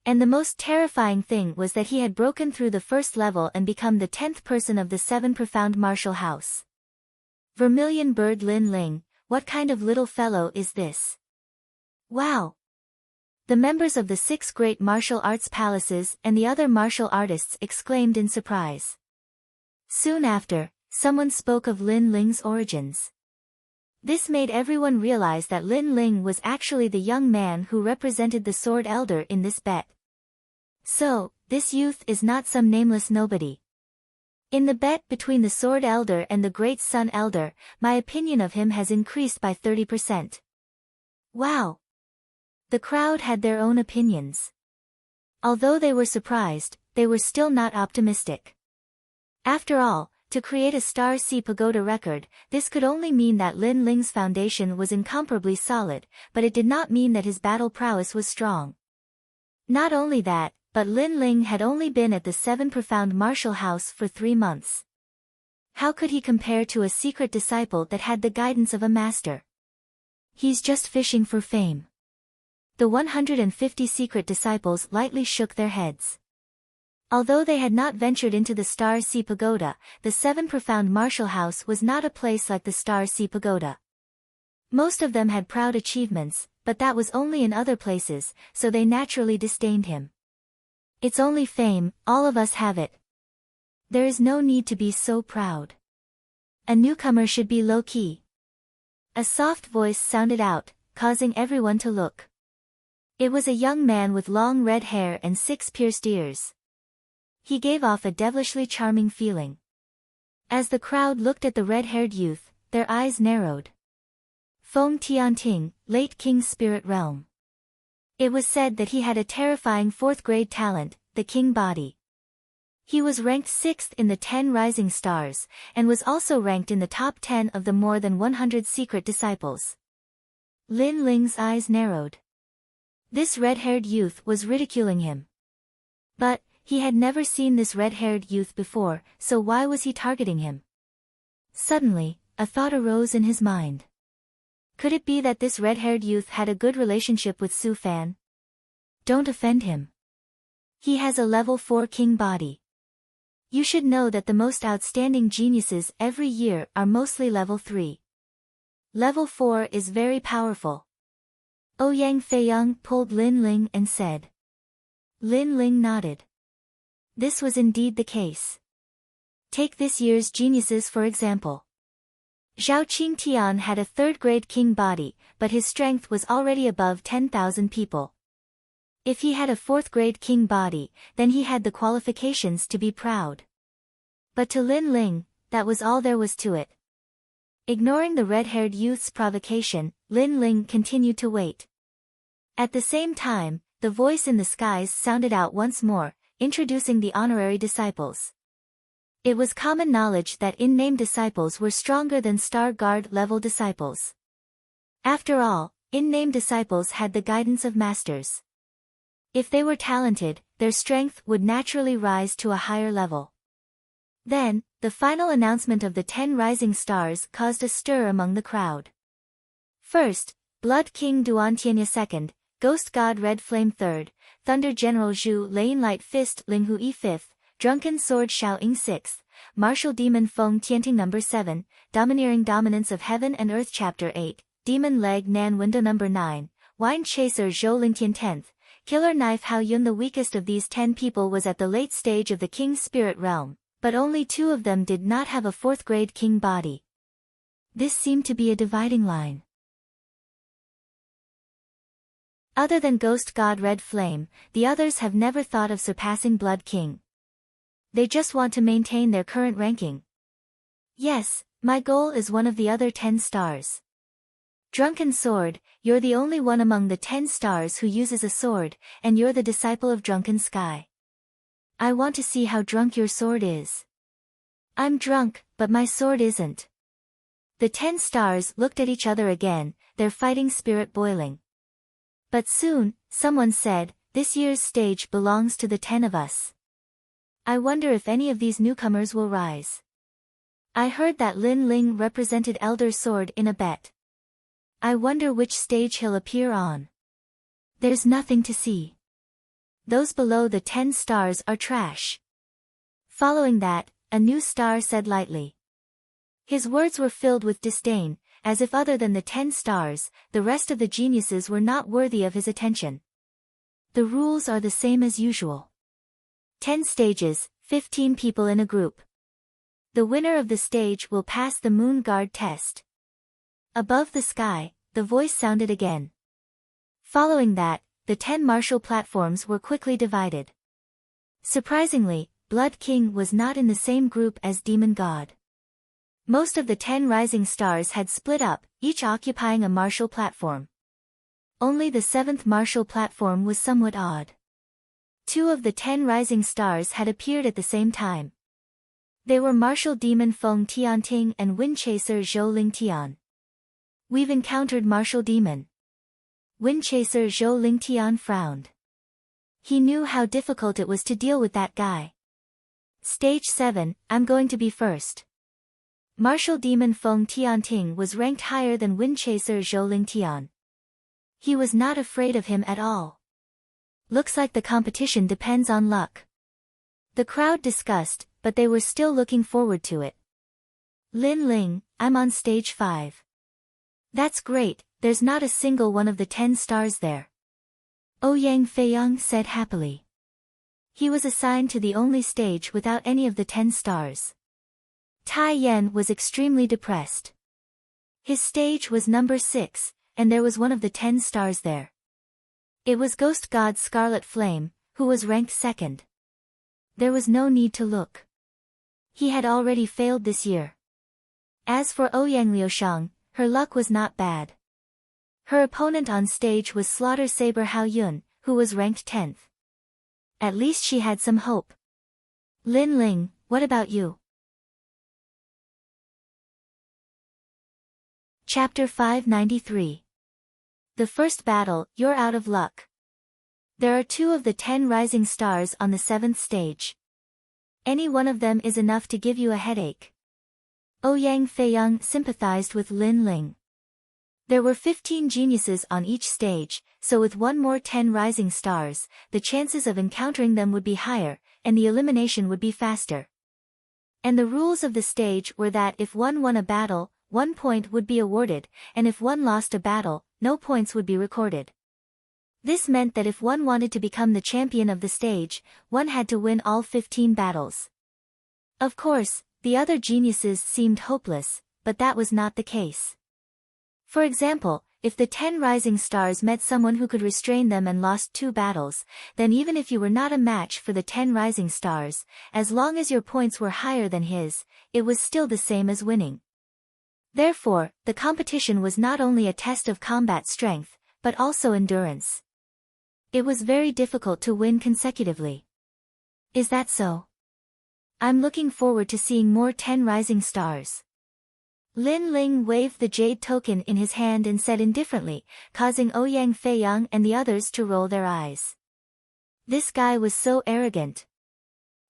And the most terrifying thing was that he had broken through the first level and become the 10th person of the 7 profound martial house. Vermilion Bird Lin Ling, what kind of little fellow is this? Wow! The members of the 6 great martial arts palaces and the other martial artists exclaimed in surprise. Soon after, someone spoke of Lin Ling's origins. This made everyone realize that Lin Ling was actually the young man who represented the Sword Elder in this bet. So, this youth is not some nameless nobody. In the bet between the Sword Elder and the Great Sun Elder, my opinion of him has increased by 30%. Wow! The crowd had their own opinions. Although they were surprised, they were still not optimistic. After all, to create a Star Sea Pagoda record, this could only mean that Lin Ling's foundation was incomparably solid, but it did not mean that his battle prowess was strong. Not only that, but Lin Ling had only been at the 7 profound martial house for 3 months. How could he compare to a secret disciple that had the guidance of a master? He's just fishing for fame. The 150 secret disciples lightly shook their heads. Although they had not ventured into the Star Sea Pagoda, the 7 profound martial house was not a place like the Star Sea Pagoda. Most of them had proud achievements, but that was only in other places, so they naturally disdained him. It's only fame, all of us have it. There is no need to be so proud. A newcomer should be low-key. A soft voice sounded out, causing everyone to look. It was a young man with long red hair and 6 pierced ears. He gave off a devilishly charming feeling. As the crowd looked at the red-haired youth, their eyes narrowed. Feng Tianting, late King Spirit Realm. It was said that he had a terrifying 4th-grade talent, the King Body. He was ranked 6th in the 10 Rising Stars, and was also ranked in the top 10 of the more than 100 secret disciples. Lin Ling's eyes narrowed. This red-haired youth was ridiculing him. But, he had never seen this red-haired youth before, so why was he targeting him? Suddenly, a thought arose in his mind. Could it be that this red-haired youth had a good relationship with Su Fan? Don't offend him. He has a level 4 king body. You should know that the most outstanding geniuses every year are mostly level 3. Level 4 is very powerful. Ouyang Feiyang pulled Lin Ling and said. Lin Ling nodded. This was indeed the case. Take this year's geniuses for example. Zhao Qingtian had a 3rd-grade king body, but his strength was already above 10,000 people. If he had a 4th-grade king body, then he had the qualifications to be proud. But to Lin Ling, that was all there was to it. Ignoring the red-haired youth's provocation, Lin Ling continued to wait. At the same time, the voice in the skies sounded out once more, introducing the honorary disciples. It was common knowledge that in-name disciples were stronger than Star Guard level disciples. After all, in-name disciples had the guidance of masters. If they were talented, their strength would naturally rise to a higher level. Then, the final announcement of the 10 rising stars caused a stir among the crowd. First, Blood King Duantianya 2nd, Ghost God Red Flame 3rd, Thunder General Zhu Lane Light Fist Linghui 5th, Drunken Sword Xiao Ying 6th, Martial Demon Feng Tianting No. 7, Domineering Dominance of Heaven and Earth Chapter 8, Demon Leg Nan Window No. 9, Wine Chaser Zhou Lingtian 10th, Killer Knife Hao Yun. The weakest of these 10 people was at the late stage of the King's Spirit Realm, but only 2 of them did not have a 4th-grade king body. This seemed to be a dividing line. Other than Ghost God Red Flame, the others have never thought of surpassing Blood King. They just want to maintain their current ranking. Yes, my goal is one of the other 10 stars. Drunken Sword, you're the only one among the 10 stars who uses a sword, and you're the disciple of Drunken Sky. I want to see how drunk your sword is. I'm drunk, but my sword isn't. The 10 stars looked at each other again, their fighting spirit boiling. But soon, someone said, this year's stage belongs to the 10 of us. I wonder if any of these newcomers will rise. I heard that Lin Ling represented Elder Sword in a bet. I wonder which stage he'll appear on. There's nothing to see. Those below the 10 stars are trash. Following that, a new star said lightly. His words were filled with disdain, as if other than the 10 stars, the rest of the geniuses were not worthy of his attention. The rules are the same as usual. 10 stages, 15 people in a group. The winner of the stage will pass the Moon Guard test. Above the sky, the voice sounded again. Following that, the 10 martial platforms were quickly divided. Surprisingly, Blood King was not in the same group as Demon God. Most of the 10 rising stars had split up, each occupying a martial platform. Only the 7th martial platform was somewhat odd. 2 of the 10 rising stars had appeared at the same time. They were Martial Demon Feng Tianting and Windchaser Zhou Ling Tian. We've encountered Martial Demon. Windchaser Zhou Ling Tian frowned. He knew how difficult it was to deal with that guy. Stage 7, I'm going to be first. Martial Demon Feng Tianting was ranked higher than Windchaser Zhou Ling Tian. He was not afraid of him at all. Looks like the competition depends on luck. The crowd discussed, but they were still looking forward to it. Lin Ling, I'm on stage 5. That's great, there's not a single one of the 10 stars there. Ouyang Feiyang said happily. He was assigned to the only stage without any of the 10 stars. Tai Yan was extremely depressed. His stage was number 6, and there was one of the 10 stars there. It was Ghost God Scarlet Flame, who was ranked 2nd. There was no need to look. He had already failed this year. As for Ouyang Liushang, her luck was not bad. Her opponent on stage was Slaughter Saber Hao Yun, who was ranked 10th. At least she had some hope. Lin Ling, what about you? Chapter 593. The first battle, you're out of luck. There are 2 of the 10 rising stars on the 7th stage. Any one of them is enough to give you a headache. Ouyang Feiyang sympathized with Lin Ling. There were 15 geniuses on each stage, so with one more 10 rising stars, the chances of encountering them would be higher, and the elimination would be faster. And the rules of the stage were that if one won a battle, 1 point would be awarded, and if one lost a battle, no points would be recorded. This meant that if one wanted to become the champion of the stage, one had to win all 15 battles. Of course, the other geniuses seemed hopeless, but that was not the case. For example, if the 10 rising stars met someone who could restrain them and lost 2 battles, then even if you were not a match for the 10 rising stars, as long as your points were higher than his, it was still the same as winning. Therefore, the competition was not only a test of combat strength, but also endurance. It was very difficult to win consecutively. Is that so? I'm looking forward to seeing more 10 rising stars. Lin Ling waved the jade token in his hand and said indifferently, causing Ouyang Feiyang and the others to roll their eyes. This guy was so arrogant.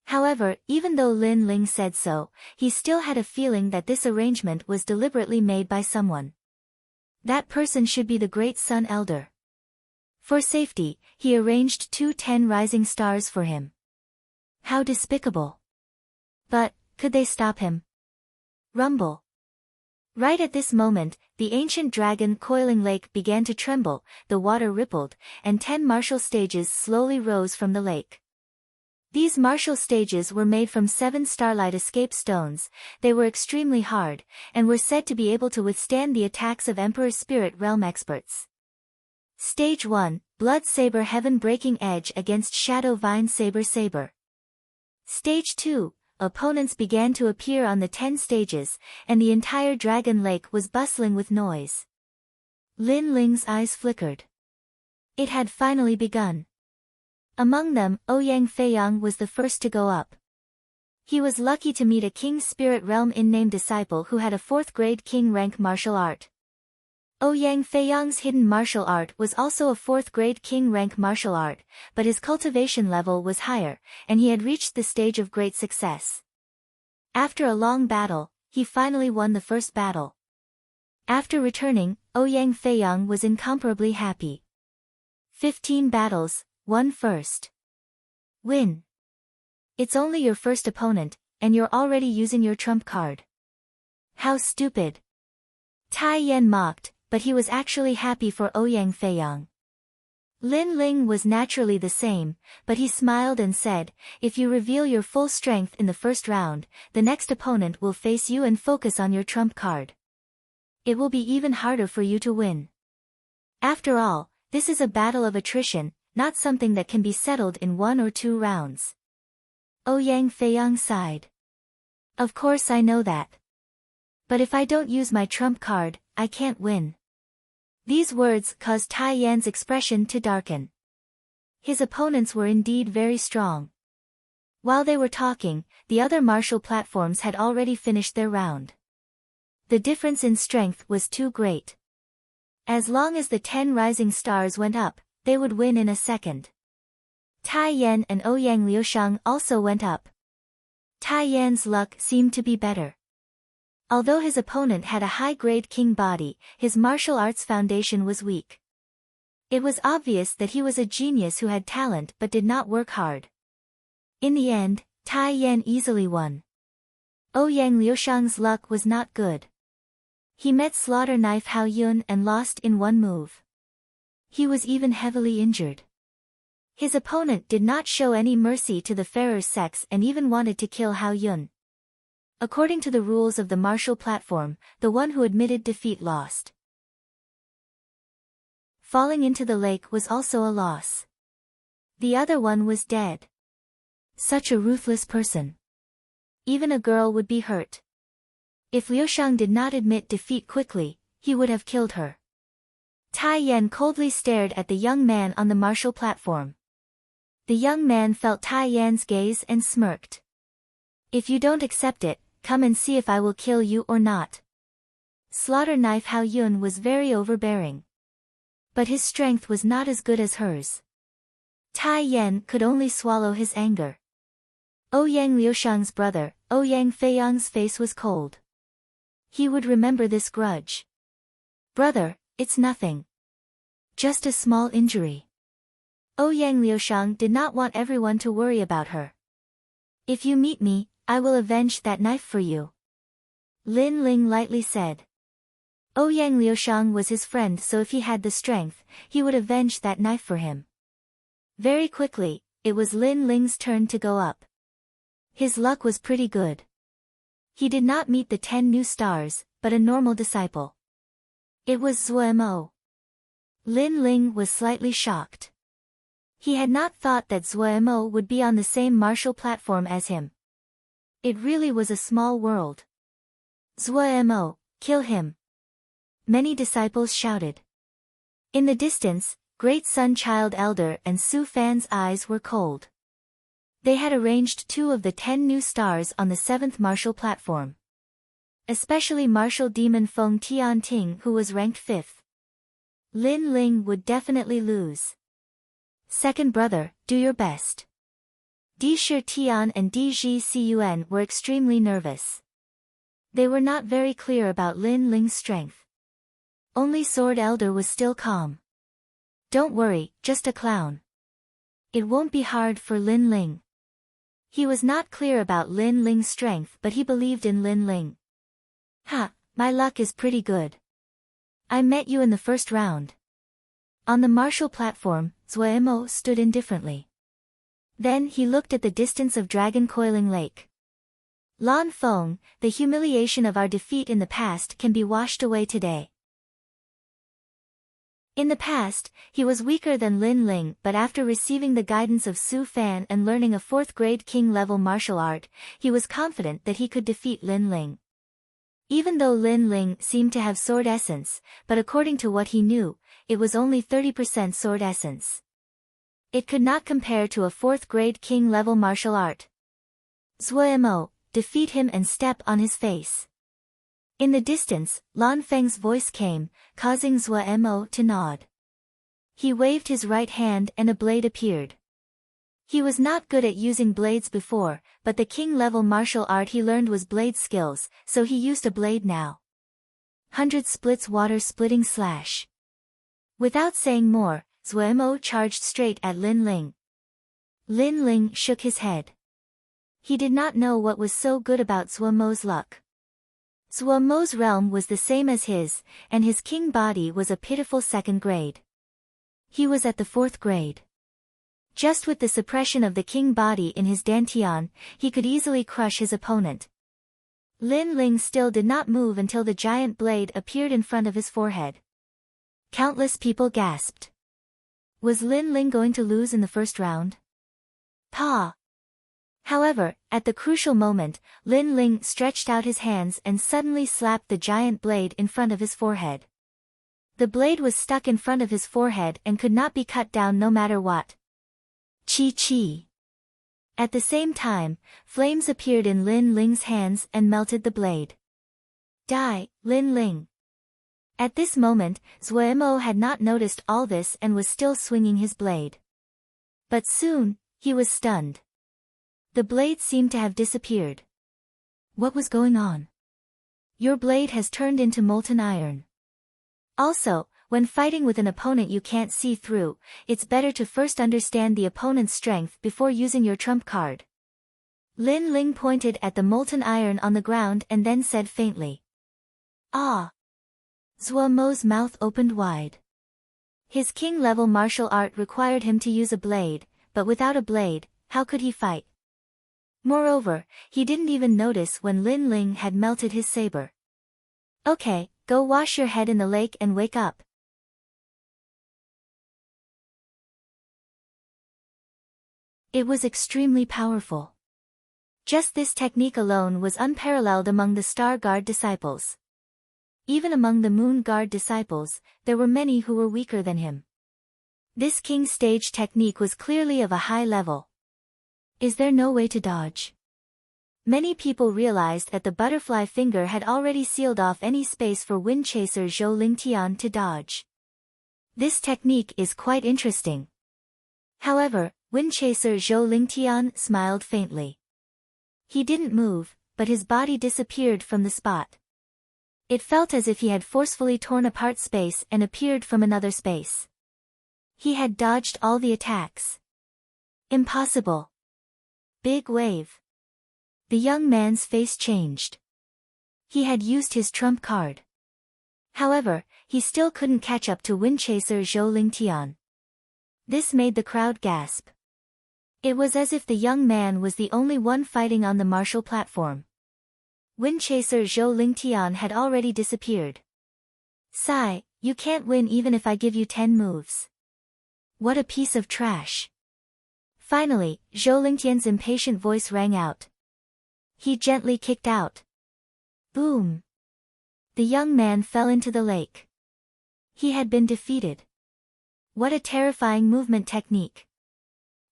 However, even though Lin Ling said so, he still had a feeling that this arrangement was deliberately made by someone. That person should be the Great Sun Elder. For safety, he arranged 2 10 rising stars for him. How despicable. But, could they stop him? Rumble. Right at this moment, the ancient dragon Coiling Lake began to tremble, the water rippled, and 10 martial stages slowly rose from the lake. These martial stages were made from 7 starlight escape stones. They were extremely hard, and were said to be able to withstand the attacks of Emperor Spirit Realm experts. Stage 1, Blood Saber Heaven Breaking Edge against Shadow Vine Saber Saber. Stage 2, opponents began to appear on the 10 stages, and the entire Dragon Lake was bustling with noise. Lin Ling's eyes flickered. It had finally begun. Among them, Ouyang Feiyang was the first to go up. He was lucky to meet a King's Spirit Realm in-name disciple who had a 4th grade King rank martial art. Ouyang Feiyang's hidden martial art was also a 4th grade King rank martial art, but his cultivation level was higher, and he had reached the stage of great success. After a long battle, he finally won the first battle. After returning, Ouyang Feiyang was incomparably happy. 15 battles, won first. Win. It's only your first opponent, and you're already using your trump card. How stupid. Tai Yan mocked, but he was actually happy for Ouyang Feiyang. Lin Ling was naturally the same, but he smiled and said, if you reveal your full strength in the first round, the next opponent will face you and focus on your trump card. It will be even harder for you to win. After all, this is a battle of attrition, not something that can be settled in 1 or 2 rounds. Ouyang Feiyang sighed. Of course I know that. But if I don't use my trump card, I can't win. These words caused Tai Yan's expression to darken. His opponents were indeed very strong. While they were talking, the other martial platforms had already finished their round. The difference in strength was too great. As long as the 10 rising stars went up, they would win in a second. Tai Yan and Ouyang Liusheng also went up. Tai Yan's luck seemed to be better. Although his opponent had a high-grade king body, his martial arts foundation was weak. It was obvious that he was a genius who had talent but did not work hard. In the end, Tai Yan easily won. Ouyang Liusheng's luck was not good. He met Slaughter Knife Hao Yun and lost in 1 move. He was even heavily injured. His opponent did not show any mercy to the fairer sex and even wanted to kill Hao Yun. According to the rules of the martial platform, the one who admitted defeat lost. Falling into the lake was also a loss. The other one was dead. Such a ruthless person. Even a girl would be hurt. If Liusheng did not admit defeat quickly, he would have killed her. Tai Yan coldly stared at the young man on the martial platform. The young man felt Tai Yan's gaze and smirked. If you don't accept it, come and see if I will kill you or not. Slaughter Knife Hao Yun was very overbearing. But his strength was not as good as hers. Tai Yan could only swallow his anger. Ouyang Liusheng's brother, Ouyang Feiyang's face was cold. He would remember this grudge. Brother, it's nothing. Just a small injury. Ouyang Liusheng did not want everyone to worry about her. If you meet me, I will avenge that knife for you. Lin Ling lightly said. Ouyang Liusheng was his friend, so if he had the strength, he would avenge that knife for him. Very quickly, it was Lin Ling's turn to go up. His luck was pretty good. He did not meet the 10 new stars, but a normal disciple. It was Zuo. Lin Ling was slightly shocked. He had not thought that Zuo would be on the same martial platform as him. It really was a small world. Zuo, kill him. Many disciples shouted. In the distance, Great Sun Child Elder and Su Fan's eyes were cold. They had arranged 2 of the 10 new stars on the 7th martial platform. Especially Martial Demon Feng Tianting, who was ranked 5th. Lin Ling would definitely lose. Second brother, do your best. Di Shi Tian and Di Ji Cun were extremely nervous. They were not very clear about Lin Ling's strength. Only Sword Elder was still calm. Don't worry, just a clown. It won't be hard for Lin Ling. He was not clear about Lin Ling's strength, but he believed in Lin Ling. My luck is pretty good. I met you in the first round. On the martial platform, Zuo stood indifferently. Then he looked at the distance of Dragon Coiling Lake. Lan Feng, the humiliation of our defeat in the past can be washed away today. In the past, he was weaker than Lin Ling, but after receiving the guidance of Su Fan and learning a 4th-grade king-level martial art, he was confident that he could defeat Lin Ling. Even though Lin Ling seemed to have sword essence, but according to what he knew, it was only 30% sword essence. It could not compare to a 4th-grade king-level martial art. Zuo, defeat him and step on his face. In the distance, Lan Feng's voice came, causing Zuo to nod. He waved his right hand and a blade appeared. He was not good at using blades before, but the king-level martial art he learned was blade skills, so he used a blade now. 100 splits water-splitting slash. Without saying more, Zuo charged straight at Lin Ling. Lin Ling shook his head. He did not know what was so good about Zuo's luck. Zuo's realm was the same as his, and his king body was a pitiful 2nd grade. He was at the 4th grade. Just with the suppression of the king body in his dantian, he could easily crush his opponent. Lin Ling still did not move until the giant blade appeared in front of his forehead. Countless people gasped. Was Lin Ling going to lose in the first round? Pa! However, at the crucial moment, Lin Ling stretched out his hands and suddenly slapped the giant blade in front of his forehead. The blade was stuck in front of his forehead and could not be cut down no matter what. Chi. At the same time, flames appeared in Lin Ling's hands and melted the blade. Die, Lin Ling. At this moment, Zuo had not noticed all this and was still swinging his blade. But soon, he was stunned. The blade seemed to have disappeared. What was going on? Your blade has turned into molten iron. Also, when fighting with an opponent you can't see through, it's better to first understand the opponent's strength before using your trump card. Lin Ling pointed at the molten iron on the ground and then said faintly. Ah! Zuo's mouth opened wide. His king-level martial art required him to use a blade, but without a blade, how could he fight? Moreover, he didn't even notice when Lin Ling had melted his saber. Okay, go wash your head in the lake and wake up. It was extremely powerful. Just this technique alone was unparalleled among the Star Guard disciples. Even among the Moon Guard disciples, there were many who were weaker than him. This King Stage technique was clearly of a high level. Is there no way to dodge? Many people realized that the butterfly finger had already sealed off any space for Wind Chaser Zhou Lingtian to dodge. This technique is quite interesting. However, Wind Chaser Zhou Lingtian smiled faintly. He didn't move, but his body disappeared from the spot. It felt as if he had forcefully torn apart space and appeared from another space. He had dodged all the attacks. Impossible. Big wave. The young man's face changed. He had used his trump card. However, he still couldn't catch up to Wind Chaser Zhou Lingtian. This made the crowd gasp. It was as if the young man was the only one fighting on the martial platform. Wind Chaser Zhou Lingtian had already disappeared. Sigh, you can't win even if I give you 10 moves. What a piece of trash. Finally, Zhou Lingtian's impatient voice rang out. He gently kicked out. Boom. The young man fell into the lake. He had been defeated. What a terrifying movement technique.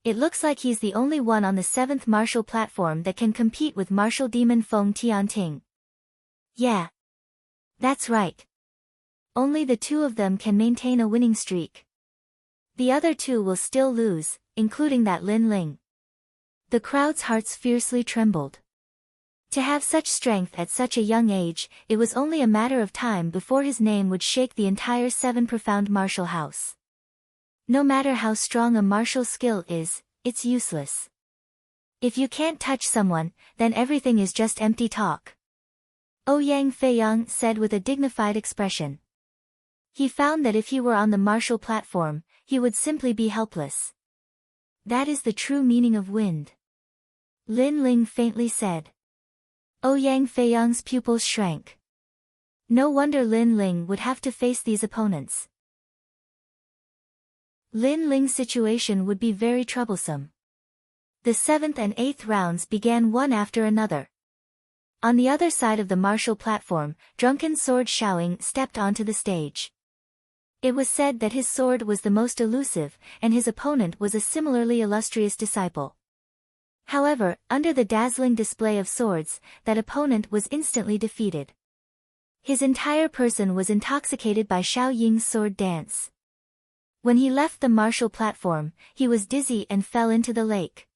It looks like he's the only one on the 7th martial platform that can compete with martial demon Feng Tianting. Yeah. That's right. Only the two of them can maintain a winning streak. The other two will still lose, including that Lin Ling. The crowd's hearts fiercely trembled. To have such strength at such a young age, it was only a matter of time before his name would shake the entire 7 profound martial house. No matter how strong a martial skill is, it's useless. If you can't touch someone, then everything is just empty talk. Ouyang Feiyang said with a dignified expression. He found that if he were on the martial platform, he would simply be helpless. That is the true meaning of wind. Lin Ling faintly said. Ouyang Feiyang's pupils shrank. No wonder Lin Ling would have to face these opponents. Lin Ling's situation would be very troublesome. The 7th and 8th rounds began one after another. On the other side of the martial platform, drunken sword Xiaoying stepped onto the stage. It was said that his sword was the most elusive, and his opponent was a similarly illustrious disciple. However, under the dazzling display of swords, that opponent was instantly defeated. His entire person was intoxicated by Xiaoying's sword dance. When he left the martial platform, he was dizzy and fell into the lake.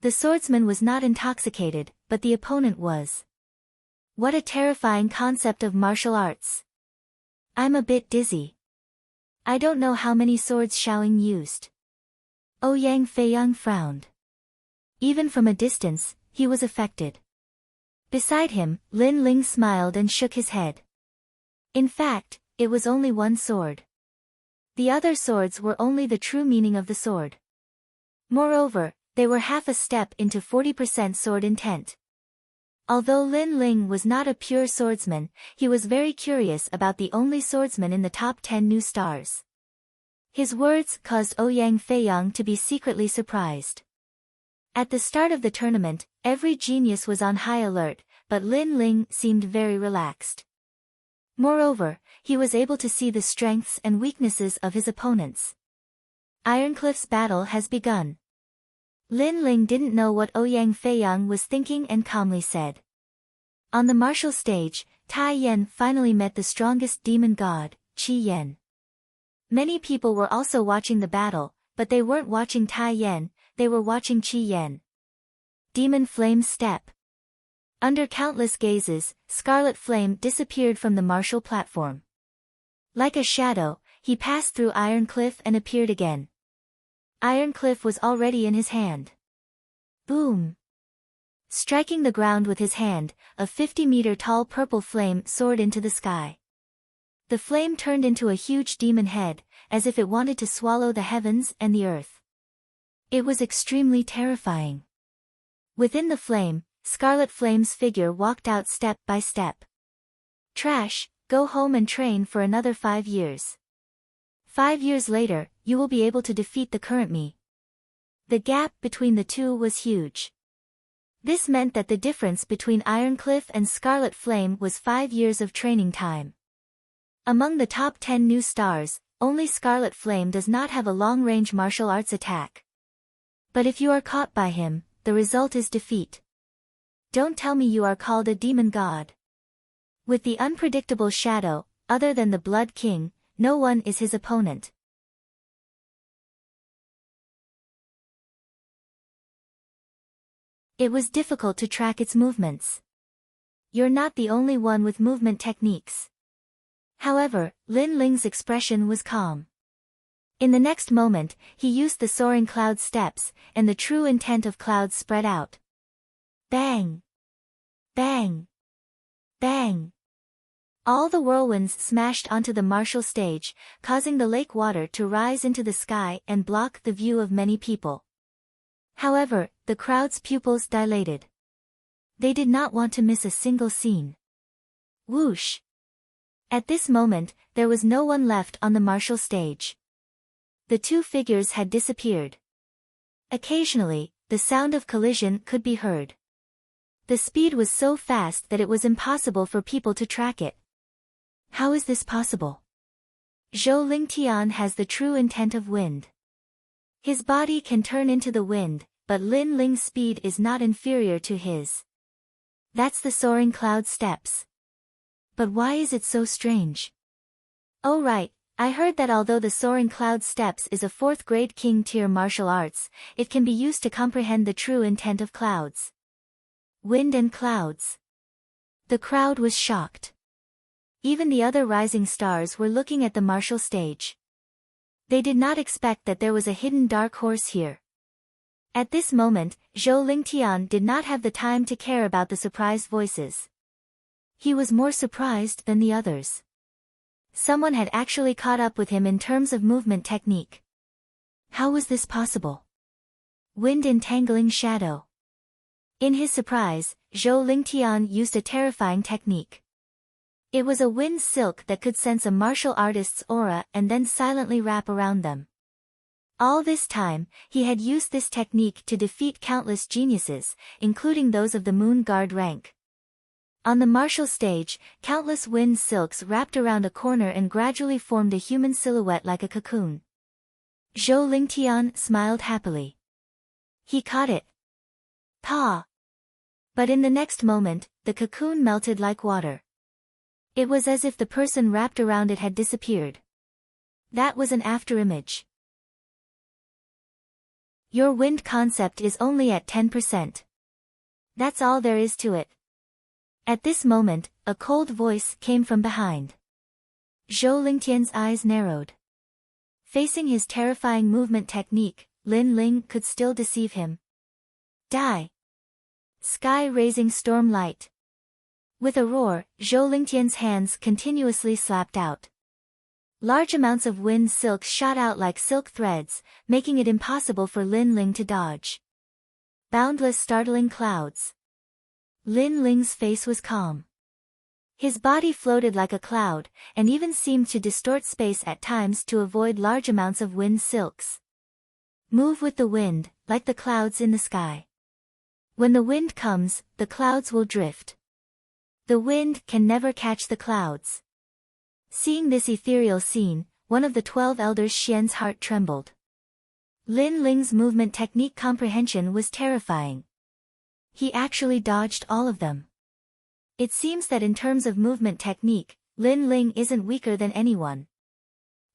The swordsman was not intoxicated, but the opponent was. What a terrifying concept of martial arts. I'm a bit dizzy. I don't know how many swords Xiaoying used. Ouyang Feiyang frowned. Even from a distance, he was affected. Beside him, Lin Ling smiled and shook his head. In fact, it was only one sword. The other swords were only the true meaning of the sword. Moreover, they were half a step into 40% sword intent. Although Lin Ling was not a pure swordsman, he was very curious about the only swordsman in the top 10 new stars. His words caused Ouyang Feiyang to be secretly surprised. At the start of the tournament, every genius was on high alert, but Lin Ling seemed very relaxed. Moreover, he was able to see the strengths and weaknesses of his opponents. Ironcliff's battle has begun. Lin Ling didn't know what Ouyang Feiyang was thinking and calmly said. On the martial stage, Tai Yan finally met the strongest demon god, Qi Yan. Many people were also watching the battle, but they weren't watching Tai Yan, they were watching Qi Yan. Demon Flame Step. Under countless gazes, Scarlet Flame disappeared from the martial platform. Like a shadow, he passed through Iron Cliff and appeared again. Iron Cliff was already in his hand. Boom! Striking the ground with his hand, a 50-meter-tall purple flame soared into the sky. The flame turned into a huge demon head, as if it wanted to swallow the heavens and the earth. It was extremely terrifying. Within the flame, Scarlet Flame's figure walked out step by step. Trash, go home and train for another 5 years. 5 years later, you will be able to defeat the current me. The gap between the two was huge. This meant that the difference between Iron Cliff and Scarlet Flame was 5 years of training time. Among the top 10 new stars, only Scarlet Flame does not have a long-range martial arts attack. But if you are caught by him, the result is defeat. Don't tell me you are called a demon god. With the unpredictable shadow, other than the Blood King, no one is his opponent. It was difficult to track its movements. You're not the only one with movement techniques. However, Lin Ling's expression was calm. In the next moment, he used the soaring cloud steps, and the true intent of clouds spread out. Bang! Bang! Bang! All the whirlwinds smashed onto the martial stage, causing the lake water to rise into the sky and block the view of many people. However, the crowd's pupils dilated. They did not want to miss a single scene. Whoosh! At this moment, there was no one left on the martial stage. The two figures had disappeared. Occasionally, the sound of collision could be heard. The speed was so fast that it was impossible for people to track it. How is this possible? Zhou Lingtian has the true intent of wind. His body can turn into the wind, but Lin Ling's speed is not inferior to his. That's the soaring cloud steps. But why is it so strange? Oh right, I heard that although the soaring cloud steps is a 4th grade king tier martial arts, it can be used to comprehend the true intent of clouds. Wind and clouds. The crowd was shocked. Even the other rising stars were looking at the martial stage. They did not expect that there was a hidden dark horse here. At this moment, Zhou Lingtian did not have the time to care about the surprised voices. He was more surprised than the others. Someone had actually caught up with him in terms of movement technique. How was this possible? Wind entangling shadow. In his surprise, Zhou Lingtian used a terrifying technique. It was a wind silk that could sense a martial artist's aura and then silently wrap around them. All this time, he had used this technique to defeat countless geniuses, including those of the Moon Guard rank. On the martial stage, countless wind silks wrapped around a corner and gradually formed a human silhouette like a cocoon. Zhou Lingtian smiled happily. He caught it. Pa! But in the next moment, the cocoon melted like water. It was as if the person wrapped around it had disappeared. That was an afterimage. Your wind concept is only at 10%. That's all there is to it. At this moment, a cold voice came from behind. Zhou Lingtian's eyes narrowed. Facing his terrifying movement technique, Lin Ling could still deceive him. Die! Sky-raising storm light. With a roar, Zhou Lingtian's hands continuously slapped out. Large amounts of wind silk shot out like silk threads, making it impossible for Lin Ling to dodge. Boundless startling clouds. Lin Ling's face was calm. His body floated like a cloud, and even seemed to distort space at times to avoid large amounts of wind silks. Move with the wind, like the clouds in the sky. When the wind comes, the clouds will drift. The wind can never catch the clouds. Seeing this ethereal scene, one of the 12 elders Xian's heart trembled. Lin Ling's movement technique comprehension was terrifying. He actually dodged all of them. It seems that in terms of movement technique, Lin Ling isn't weaker than anyone.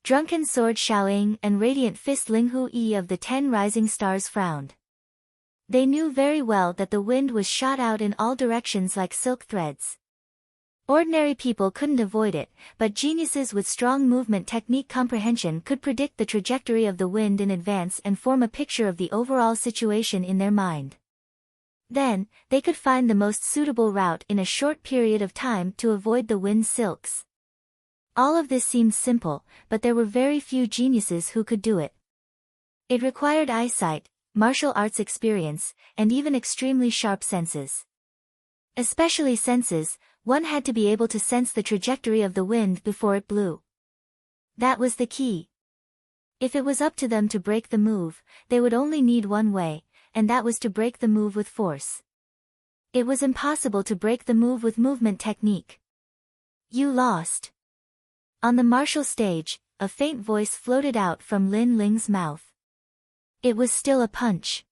Drunken Sword Xiaoying and Radiant Fist Linghu Yi of the 10 Rising Stars frowned. They knew very well that the wind was shot out in all directions like silk threads. Ordinary people couldn't avoid it, but geniuses with strong movement technique comprehension could predict the trajectory of the wind in advance and form a picture of the overall situation in their mind. Then, they could find the most suitable route in a short period of time to avoid the wind silks. All of this seemed simple, but there were very few geniuses who could do it. It required eyesight, martial arts experience, and even extremely sharp senses. Especially senses, one had to be able to sense the trajectory of the wind before it blew. That was the key. If it was up to them to break the move, they would only need one way, and that was to break the move with force. It was impossible to break the move with movement technique. You lost. On the martial stage, a faint voice floated out from Lin Ling's mouth. It was still a punch.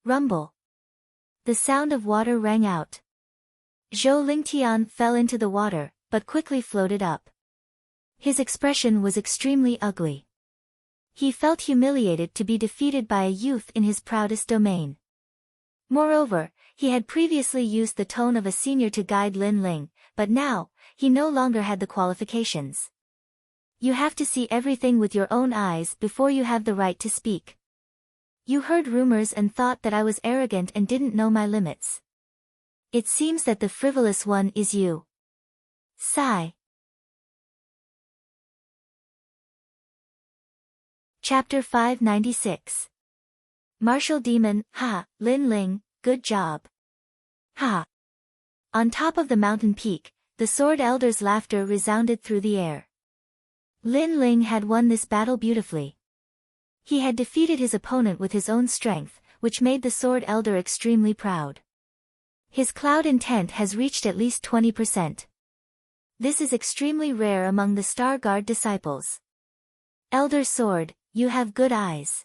Rumble. The sound of water rang out. Zhou Lingtian fell into the water, but quickly floated up. His expression was extremely ugly. He felt humiliated to be defeated by a youth in his proudest domain. Moreover, he had previously used the tone of a senior to guide Lin Ling, but now, he no longer had the qualifications. You have to see everything with your own eyes before you have the right to speak. You heard rumors and thought that I was arrogant and didn't know my limits. It seems that the frivolous one is you. Sigh. Chapter 596. Martial Demon, ha, Lin Ling, good job. Ha. On top of the mountain peak, the Sword Elder's laughter resounded through the air. Lin Ling had won this battle beautifully. He had defeated his opponent with his own strength, which made the Sword Elder extremely proud. His cloud intent has reached at least 20%. This is extremely rare among the Star Guard disciples. Elder Sword, you have good eyes.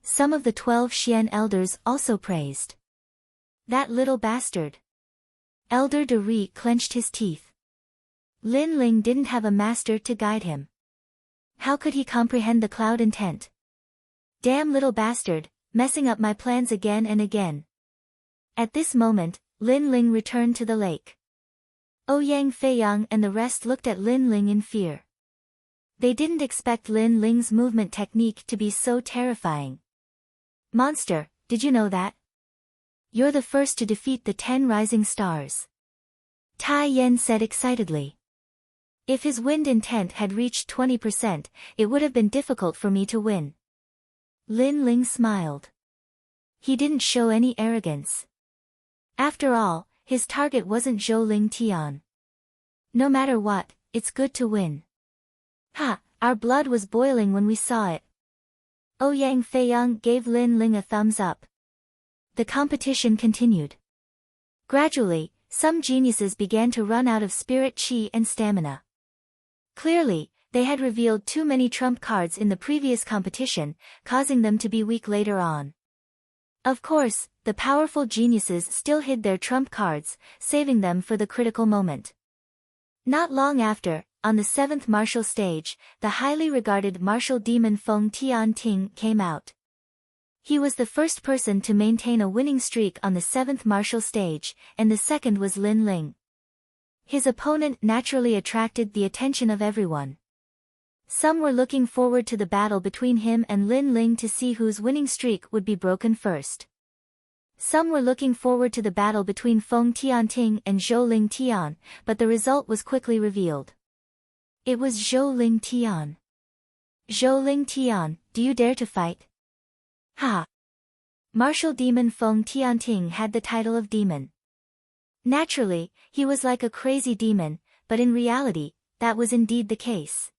Some of the 12 Xian elders also praised. That little bastard. Elder De Ri clenched his teeth. Lin Ling didn't have a master to guide him. How could he comprehend the cloud intent? Damn little bastard, messing up my plans again and again. At this moment, Lin Ling returned to the lake. Ouyang Feiyang and the rest looked at Lin Ling in fear. They didn't expect Lin Ling's movement technique to be so terrifying. Monster, did you know that? You're the first to defeat the 10 rising stars. Tai Yan said excitedly. If his wind intent had reached 20%, it would have been difficult for me to win. Lin Ling smiled. He didn't show any arrogance. After all, his target wasn't Zhou Lingtian. No matter what, it's good to win. Ha, our blood was boiling when we saw it. Ouyang Feiyang gave Lin Ling a thumbs up. The competition continued. Gradually, some geniuses began to run out of spirit chi and stamina. Clearly, they had revealed too many trump cards in the previous competition, causing them to be weak later on. Of course, the powerful geniuses still hid their trump cards, saving them for the critical moment. Not long after, on the 7th martial stage, the highly regarded martial demon Feng Tianting came out. He was the first person to maintain a winning streak on the 7th martial stage, and the second was Lin Ling. His opponent naturally attracted the attention of everyone. Some were looking forward to the battle between him and Lin Ling to see whose winning streak would be broken first. Some were looking forward to the battle between Feng Tianting and Zhou Ling Tian, but the result was quickly revealed. It was Zhou Ling Tian. Zhou Ling Tian, do you dare to fight? Ha! Martial demon Feng Tianting had the title of demon. Naturally, he was like a crazy demon, but in reality, that was indeed the case.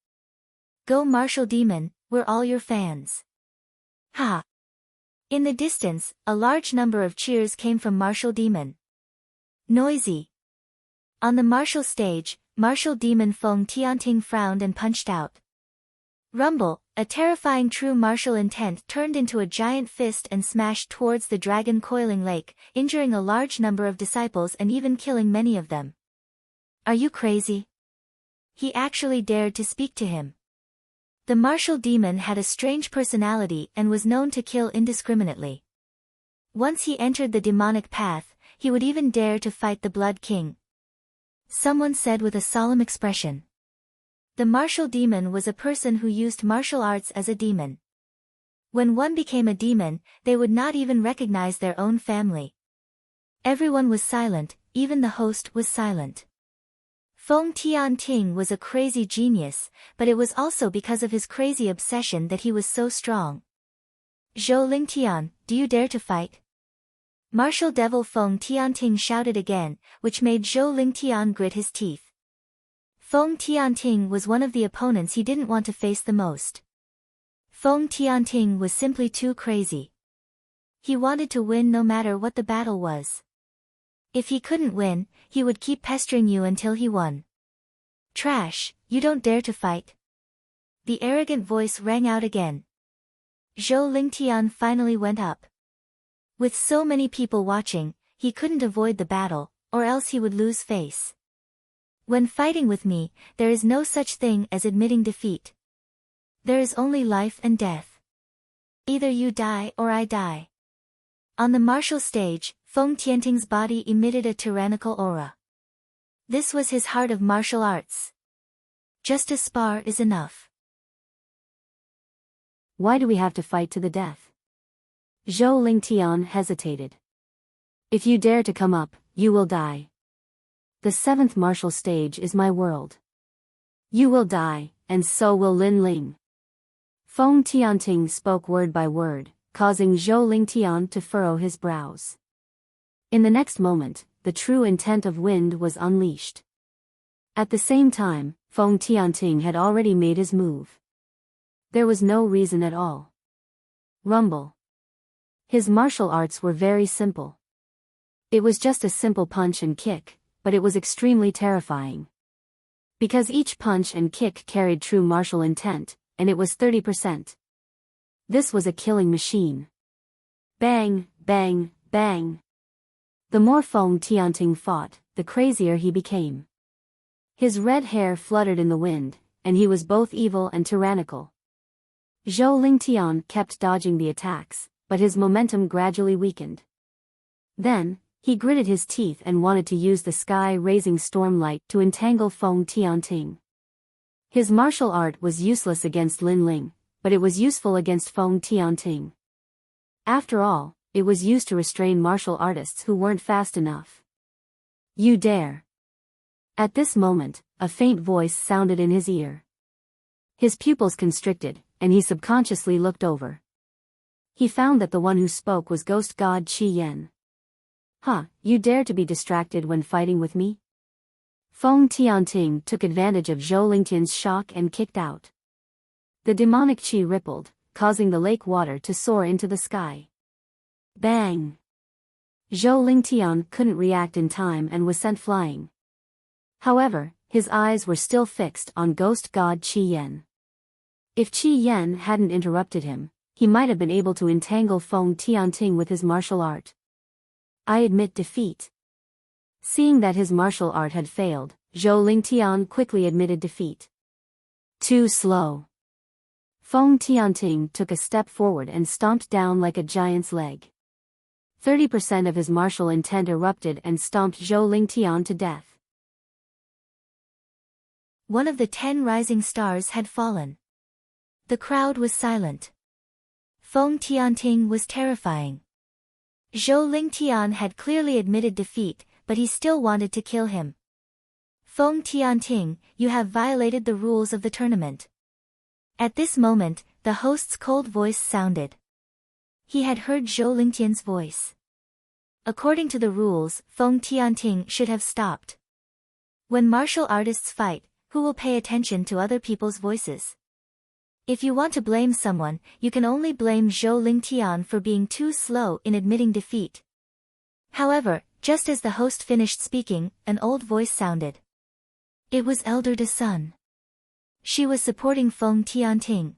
Go martial demon, we're all your fans. Ha! In the distance, a large number of cheers came from martial demon. Noisy. On the martial stage, martial demon Feng Tianting frowned and punched out. Rumble, a terrifying true martial intent turned into a giant fist and smashed towards the dragon coiling lake, injuring a large number of disciples and even killing many of them. Are you crazy? He actually dared to speak to him. The martial demon had a strange personality and was known to kill indiscriminately. Once he entered the demonic path, he would even dare to fight the Blood King. Someone said with a solemn expression. The martial demon was a person who used martial arts as a demon. When one became a demon, they would not even recognize their own family. Everyone was silent, even the host was silent. Feng Tianting was a crazy genius, but it was also because of his crazy obsession that he was so strong. Zhou Ling Tian, do you dare to fight? Martial devil Feng Tianting shouted again, which made Zhou Ling Tian grit his teeth. Feng Tianting was one of the opponents he didn't want to face the most. Feng Tianting was simply too crazy. He wanted to win no matter what the battle was. If he couldn't win, he would keep pestering you until he won. Trash, you don't dare to fight. The arrogant voice rang out again. Zhou Ling Tian finally went up. With so many people watching, he couldn't avoid the battle, or else he would lose face. When fighting with me, there is no such thing as admitting defeat. There is only life and death. Either you die or I die. On the martial stage, Feng Tianting's body emitted a tyrannical aura. This was his heart of martial arts. Just a spar is enough. Why do we have to fight to the death? Zhou Ling Tian hesitated. If you dare to come up, you will die. The 7th martial stage is my world. You will die, and so will Lin Ling. Feng Tianting spoke word by word, causing Zhou Ling Tian to furrow his brows. In the next moment, the true intent of wind was unleashed. At the same time, Feng Tianting had already made his move. There was no reason at all. Rumble. His martial arts were very simple. It was just a simple punch and kick, but it was extremely terrifying. Because each punch and kick carried true martial intent, and it was 30%. This was a killing machine. Bang, bang, bang. The more Feng Tianting fought, the crazier he became. His red hair fluttered in the wind, and he was both evil and tyrannical. Zhou Ling Tian kept dodging the attacks, but his momentum gradually weakened. Then, he gritted his teeth and wanted to use the sky-raising stormlight to entangle Feng Tianting. His martial art was useless against Lin Ling, but it was useful against Feng Tianting. After all, it was used to restrain martial artists who weren't fast enough. You dare. At this moment, a faint voice sounded in his ear. His pupils constricted, and he subconsciously looked over. He found that the one who spoke was ghost god Qi Yan. Huh, you dare to be distracted when fighting with me? Feng Tianting took advantage of Zhou Lingtian's shock and kicked out. The demonic qi rippled, causing the lake water to soar into the sky. Bang! Zhou Lingtian couldn't react in time and was sent flying. However, his eyes were still fixed on ghost god Qi Yan. If Qi Yan hadn't interrupted him, he might have been able to entangle Feng Tianting with his martial art. I admit defeat. Seeing that his martial art had failed, Zhou Lingtian quickly admitted defeat. Too slow. Feng Tianting took a step forward and stomped down like a giant's leg. 30% of his martial intent erupted and stomped Zhou Lingtian to death. One of the 10 rising stars had fallen. The crowd was silent. Feng Tianting was terrifying. Zhou Lingtian had clearly admitted defeat, but he still wanted to kill him. Feng Tianting, you have violated the rules of the tournament. At this moment, the host's cold voice sounded. He had heard Zhou Lingtian's voice. According to the rules, Feng Tianting should have stopped. When martial artists fight, who will pay attention to other people's voices? If you want to blame someone, you can only blame Zhou Lingtian for being too slow in admitting defeat. However, just as the host finished speaking, an old voice sounded. It was Elder De Sun. She was supporting Feng Tianting.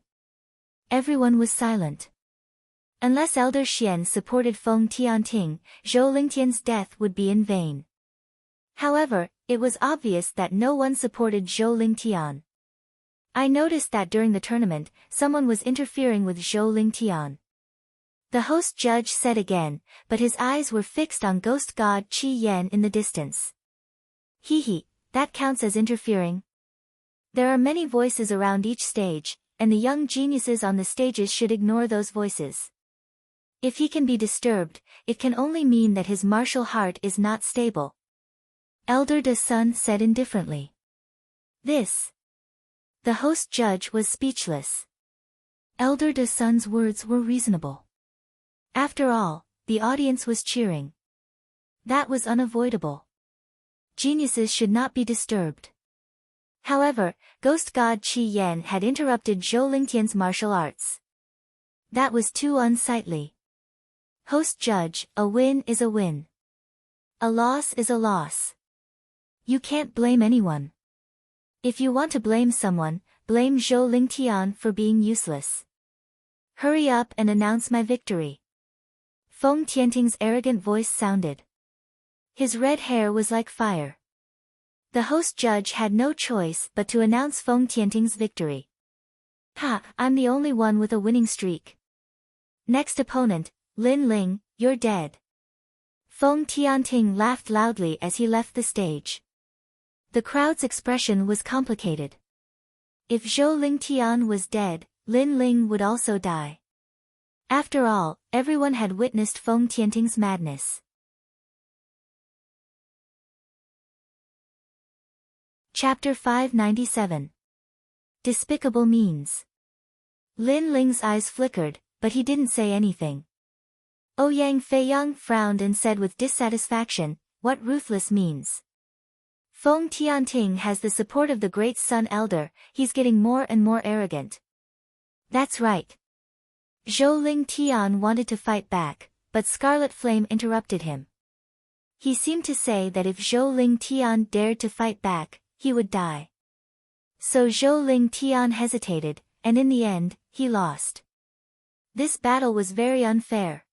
Everyone was silent. Unless Elder Xian supported Feng Tianting, Zhou Lingtian's death would be in vain. However, it was obvious that no one supported Zhou Lingtian. I noticed that during the tournament, someone was interfering with Zhou Lingtian. The host judge said again, but his eyes were fixed on ghost god Qi Yan in the distance. Hee, that counts as interfering. There are many voices around each stage, and the young geniuses on the stages should ignore those voices. If he can be disturbed, it can only mean that his martial heart is not stable. Elder De Sun said indifferently. This. The host judge was speechless. Elder De Sun's words were reasonable. After all, the audience was cheering. That was unavoidable. Geniuses should not be disturbed. However, ghost god Qi Yan had interrupted Zhou Lingtian's martial arts. That was too unsightly. Host judge, a win is a win. A loss is a loss. You can't blame anyone. If you want to blame someone, blame Zhou Lingtian for being useless. Hurry up and announce my victory. Feng Tianting's arrogant voice sounded. His red hair was like fire. The host judge had no choice but to announce Feng Tianting's victory. Ha, I'm the only one with a winning streak. Next opponent, Lin Ling, you're dead. Feng Tianting laughed loudly as he left the stage. The crowd's expression was complicated. If Zhou Lingtian was dead, Lin Ling would also die. After all, everyone had witnessed Feng Tianting's madness. Chapter 597. Despicable Means. Lin Ling's eyes flickered, but he didn't say anything. Ouyang Feiyang frowned and said with dissatisfaction, what ruthless means. Feng Tianting has the support of the great Sun Elder, he's getting more and more arrogant. That's right. Zhou Lingtian wanted to fight back, but Scarlet Flame interrupted him. He seemed to say that if Zhou Lingtian dared to fight back, he would die. So Zhou Lingtian hesitated, and in the end, he lost. This battle was very unfair.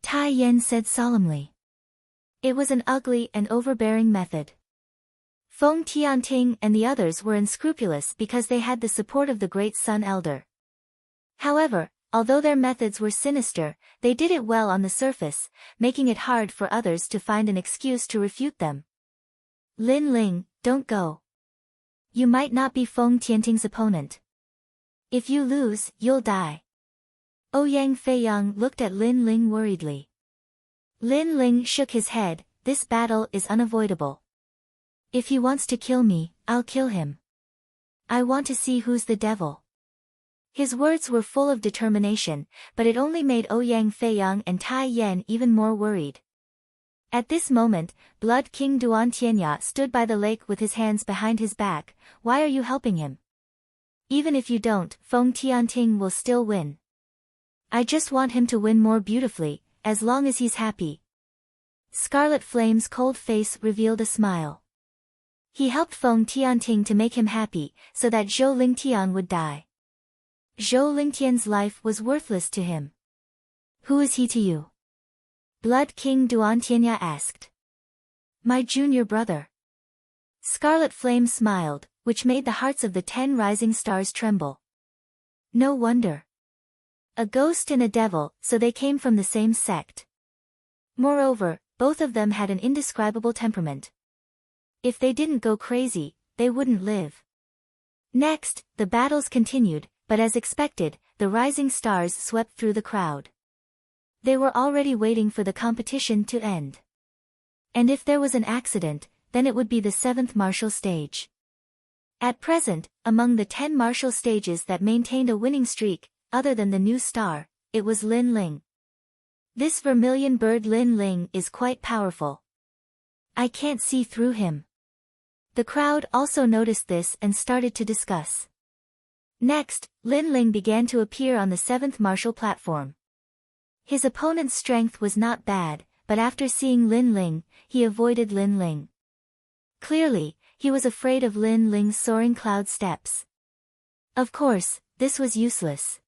Tai Yan said solemnly. It was an ugly and overbearing method. Feng Tianting and the others were unscrupulous because they had the support of the great Sun Elder. However, although their methods were sinister, they did it well on the surface, making it hard for others to find an excuse to refute them. Lin Ling, don't go. You might not be Feng Tianting's opponent. If you lose, you'll die. Ouyang Feiyang looked at Lin Ling worriedly. Lin Ling shook his head, this battle is unavoidable. If he wants to kill me, I'll kill him. I want to see who's the devil. His words were full of determination, but it only made Ouyang Feiyang and Tai Yan even more worried. At this moment, Blood King Duan Tianya stood by the lake with his hands behind his back. Why are you helping him? Even if you don't, Feng Tianting will still win. I just want him to win more beautifully, as long as he's happy. Scarlet Flame's cold face revealed a smile. He helped Feng Tianting to make him happy, so that Zhou Lingtian would die. Zhou Lingtian's life was worthless to him. Who is he to you? Blood King Duan Tianya asked. My junior brother. Scarlet Flame smiled, which made the hearts of the 10 rising stars tremble. No wonder. A ghost and a devil, so they came from the same sect. Moreover, both of them had an indescribable temperament. If they didn't go crazy, they wouldn't live. Next, the battles continued, but as expected, the rising stars swept through the crowd. They were already waiting for the competition to end. And if there was an accident, then it would be the 7th martial stage. At present, among the 10 martial stages that maintained a winning streak, other than the new star, it was Lin Ling. This vermilion bird Lin Ling is quite powerful. I can't see through him. The crowd also noticed this and started to discuss. Next, Lin Ling began to appear on the 7th martial platform. His opponent's strength was not bad, but after seeing Lin Ling, he avoided Lin Ling. Clearly, he was afraid of Lin Ling's soaring cloud steps. Of course, this was useless.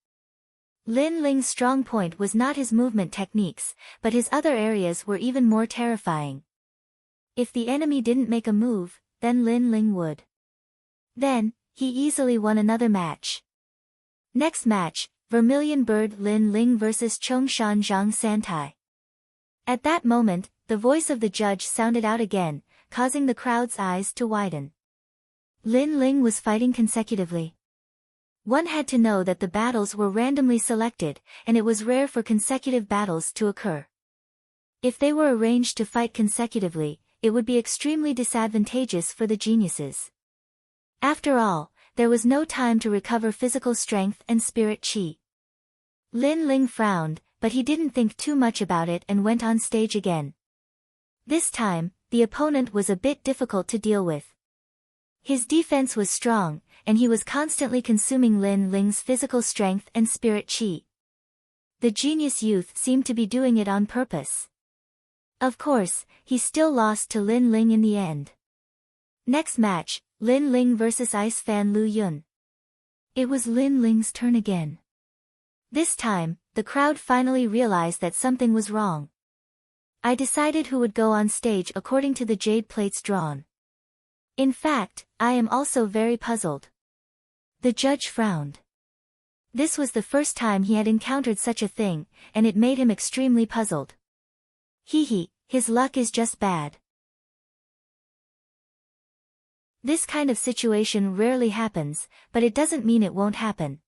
Lin Ling's strong point was not his movement techniques, but his other areas were even more terrifying. If the enemy didn't make a move, then Lin Ling would. Then, he easily won another match. Next match, Vermilion Bird Lin Ling vs Chongshan Zhang Santai. At that moment, the voice of the judge sounded out again, causing the crowd's eyes to widen. Lin Ling was fighting consecutively. One had to know that the battles were randomly selected, and it was rare for consecutive battles to occur. If they were arranged to fight consecutively, it would be extremely disadvantageous for the geniuses. After all, there was no time to recover physical strength and spirit chi. Lin Ling frowned, but he didn't think too much about it and went on stage again. This time, the opponent was a bit difficult to deal with. His defense was strong, and he was constantly consuming Lin Ling's physical strength and spirit chi. The genius youth seemed to be doing it on purpose. Of course, he still lost to Lin Ling in the end. Next match, Lin Ling vs Ice Fan Lu Yun. It was Lin Ling's turn again. This time, the crowd finally realized that something was wrong. I decided who would go on stage according to the jade plates drawn. In fact, I am also very puzzled. The judge frowned. This was the first time he had encountered such a thing, and it made him extremely puzzled. His luck is just bad. This kind of situation rarely happens, but it doesn't mean it won't happen.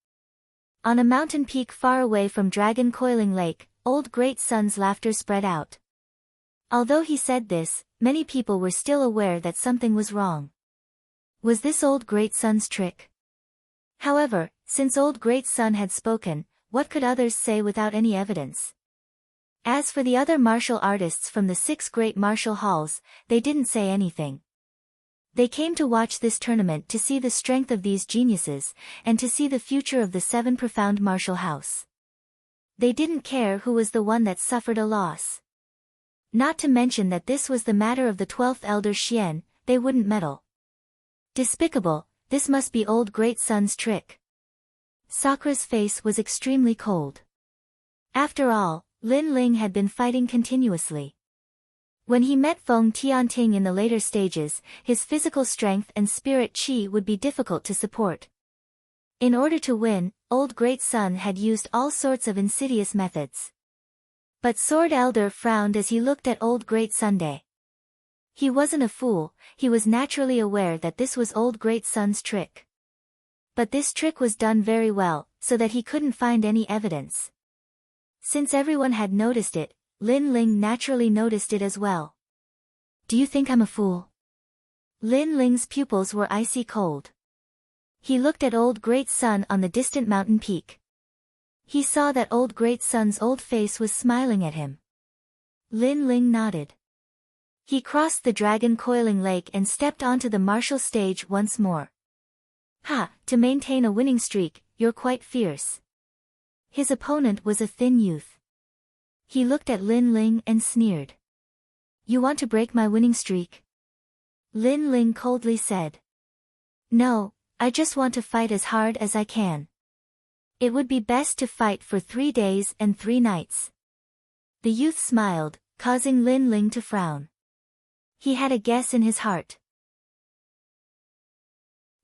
On a mountain peak far away from Dragon Coiling Lake, Old Great Sun's laughter spread out. Although he said this, many people were still aware that something was wrong. Was this Old Great Sun's trick? However, since Old Great Sun had spoken, what could others say without any evidence? As for the other martial artists from the 6 great martial halls, they didn't say anything. They came to watch this tournament to see the strength of these geniuses, and to see the future of the 7 profound martial house. They didn't care who was the one that suffered a loss. Not to mention that this was the matter of the 12th elder Xian, they wouldn't meddle. Despicable, this must be Old Great Sun's trick. Sakura's face was extremely cold. After all, Lin Ling had been fighting continuously. When he met Feng Tianting in the later stages, his physical strength and spirit chi would be difficult to support. In order to win, Old Great Sun had used all sorts of insidious methods. But Sword Elder frowned as he looked at Old Great Sunday. He wasn't a fool, he was naturally aware that this was Old Great Sun's trick. But this trick was done very well, so that he couldn't find any evidence. Since everyone had noticed it, Lin Ling naturally noticed it as well. Do you think I'm a fool? Lin Ling's pupils were icy cold. He looked at Old Great Sun on the distant mountain peak. He saw that Old Great Sun's old face was smiling at him. Lin Ling nodded. He crossed the Dragon Coiling Lake and stepped onto the martial stage once more. Ha, to maintain a winning streak, you're quite fierce. His opponent was a thin youth. He looked at Lin Ling and sneered. You want to break my winning streak? Lin Ling coldly said. No, I just want to fight as hard as I can. It would be best to fight for 3 days and 3 nights. The youth smiled, causing Lin Ling to frown. He had a guess in his heart.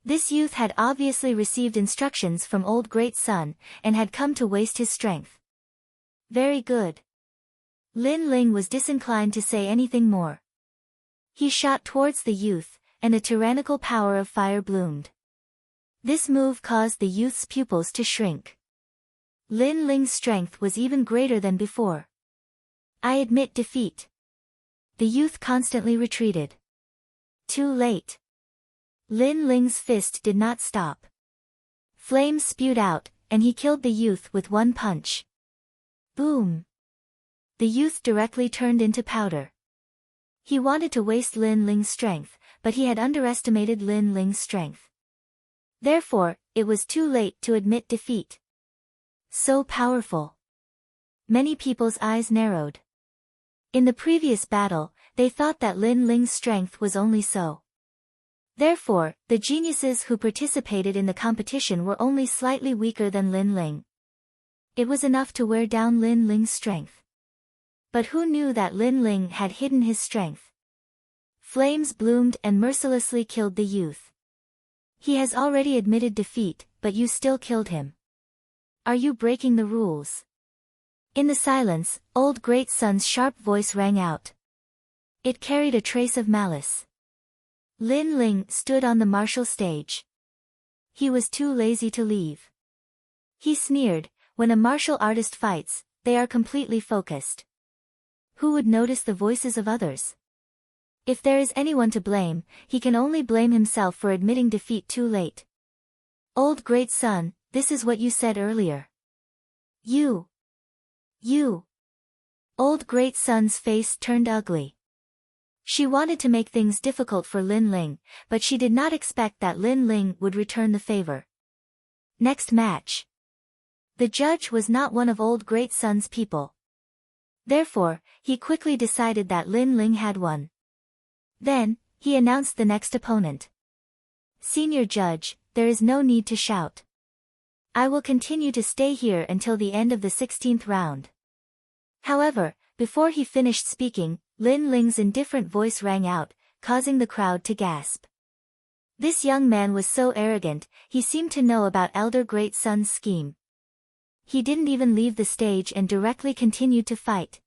This youth had obviously received instructions from Old Great Sun, and had come to waste his strength. Very good. Lin Ling was disinclined to say anything more. He shot towards the youth, and a tyrannical power of fire bloomed. This move caused the youth's pupils to shrink. Lin Ling's strength was even greater than before. I admit defeat. The youth constantly retreated. Too late. Lin Ling's fist did not stop. Flames spewed out, and he killed the youth with one punch. Boom! The youth directly turned into powder. He wanted to waste Lin Ling's strength, but he had underestimated Lin Ling's strength. Therefore, it was too late to admit defeat. So powerful. Many people's eyes narrowed. In the previous battle, they thought that Lin Ling's strength was only so. Therefore, the geniuses who participated in the competition were only slightly weaker than Lin Ling. It was enough to wear down Lin Ling's strength. But who knew that Lin Ling had hidden his strength? Flames bloomed and mercilessly killed the youth. He has already admitted defeat, but you still killed him. Are you breaking the rules? In the silence, Old Great Sun's sharp voice rang out. It carried a trace of malice. Lin Ling stood on the martial stage. He was too lazy to leave. He sneered, when a martial artist fights, they are completely focused. Who would notice the voices of others? If there is anyone to blame, he can only blame himself for admitting defeat too late. Old Great Sun, this is what you said earlier. You. Old Great Sun's face turned ugly. She wanted to make things difficult for Lin Ling, but she did not expect that Lin Ling would return the favor. Next match. The judge was not one of Old Great Sun's people. Therefore, he quickly decided that Lin Ling had won. Then, he announced the next opponent. Senior Judge, there is no need to shout. I will continue to stay here until the end of the 16th round. However, before he finished speaking, Lin Ling's indifferent voice rang out, causing the crowd to gasp. This young man was so arrogant, he seemed to know about Elder Great Sun's scheme. He didn't even leave the stage and directly continued to fight.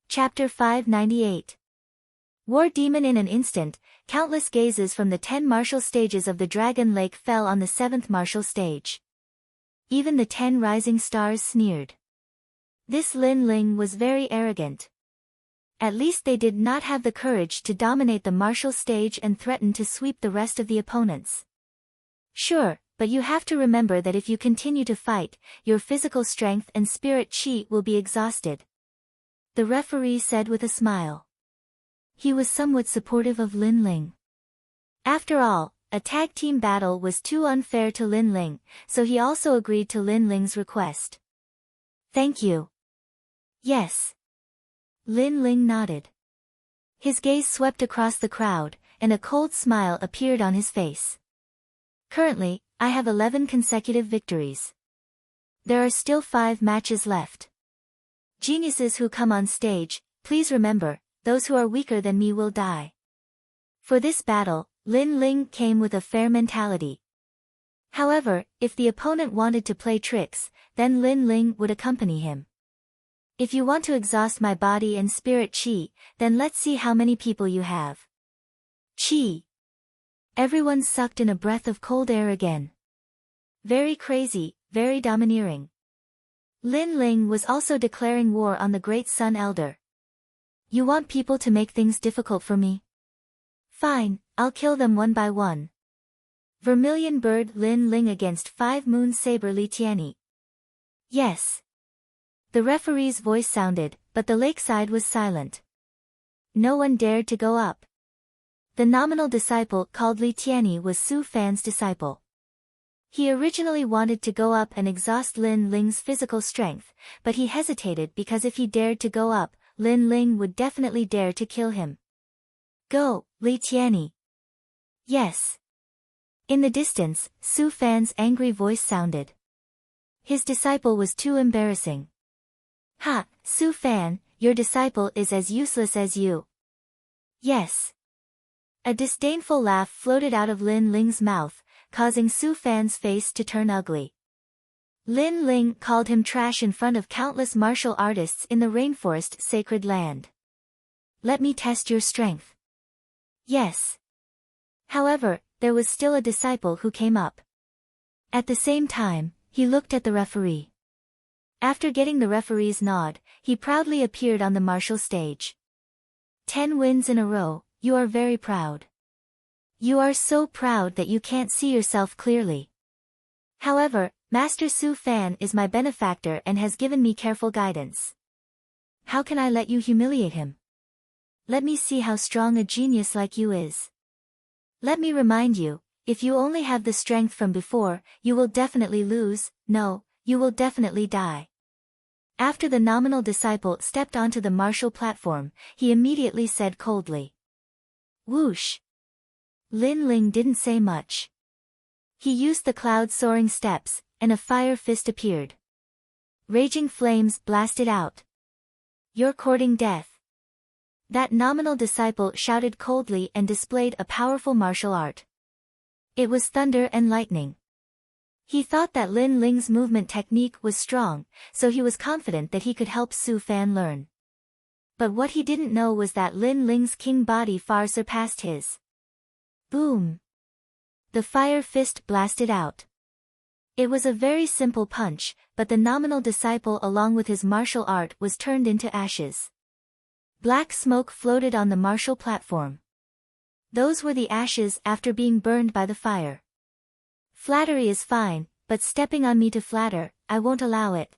Chapter 598. War Demon. In an instant, countless gazes from the 10 martial stages of the Dragon Lake fell on the 7th martial stage. Even the 10 rising stars sneered. This Lin Ling was very arrogant. At least they did not have the courage to dominate the martial stage and threaten to sweep the rest of the opponents. Sure, but you have to remember that if you continue to fight, your physical strength and spirit chi will be exhausted. The referee said with a smile. He was somewhat supportive of Lin Ling. After all, a tag team battle was too unfair to Lin Ling, so he also agreed to Lin Ling's request. Thank you. Yes. Lin Ling nodded. His gaze swept across the crowd, and a cold smile appeared on his face. Currently, I have 11 consecutive victories. There are still 5 matches left. Geniuses who come on stage, please remember, those who are weaker than me will die. For this battle, Lin Ling came with a fair mentality. However, if the opponent wanted to play tricks, then Lin Ling would accompany him. If you want to exhaust my body and spirit chi, then let's see how many people you have. Chi. Everyone sucked in a breath of cold air again. Very crazy, very domineering. Lin Ling was also declaring war on the Great Sun Elder. You want people to make things difficult for me? Fine, I'll kill them one by one. Vermilion Bird Lin Ling against 5 Moon Saber Li Tianyi. Yes. The referee's voice sounded, but the lakeside was silent. No one dared to go up. The nominal disciple called Li Tianyi was Su Fan's disciple. He originally wanted to go up and exhaust Lin Ling's physical strength, but he hesitated because if he dared to go up, Lin Ling would definitely dare to kill him. Go, Li Tianyi. Yes. In the distance, Su Fan's angry voice sounded. His disciple was too embarrassing. Ha, Su Fan, your disciple is as useless as you. Yes. A disdainful laugh floated out of Lin Ling's mouth, causing Su Fan's face to turn ugly. Lin Ling called him trash in front of countless martial artists in the rainforest sacred land. Let me test your strength. Yes. However, there was still a disciple who came up. At the same time, he looked at the referee. After getting the referee's nod, he proudly appeared on the martial stage. 10 wins in a row, you are very proud. You are so proud that you can't see yourself clearly. However, Master Su Fan is my benefactor and has given me careful guidance. How can I let you humiliate him? Let me see how strong a genius like you is. Let me remind you, if you only have the strength from before, you will definitely lose, no, you will definitely die. After the nominal disciple stepped onto the martial platform, he immediately said coldly. Whoosh! Lin Ling didn't say much. He used the cloud-soaring steps, and a fire fist appeared. Raging flames blasted out. You're courting death. That nominal disciple shouted coldly and displayed a powerful martial art. It was thunder and lightning. He thought that Lin Ling's movement technique was strong, so he was confident that he could help Su Fan learn. But what he didn't know was that Lin Ling's king body far surpassed his. Boom! The fire fist blasted out. It was a very simple punch, but the nominal disciple along with his martial art was turned into ashes. Black smoke floated on the martial platform. Those were the ashes after being burned by the fire. Flattery is fine, but stepping on me to flatter, I won't allow it.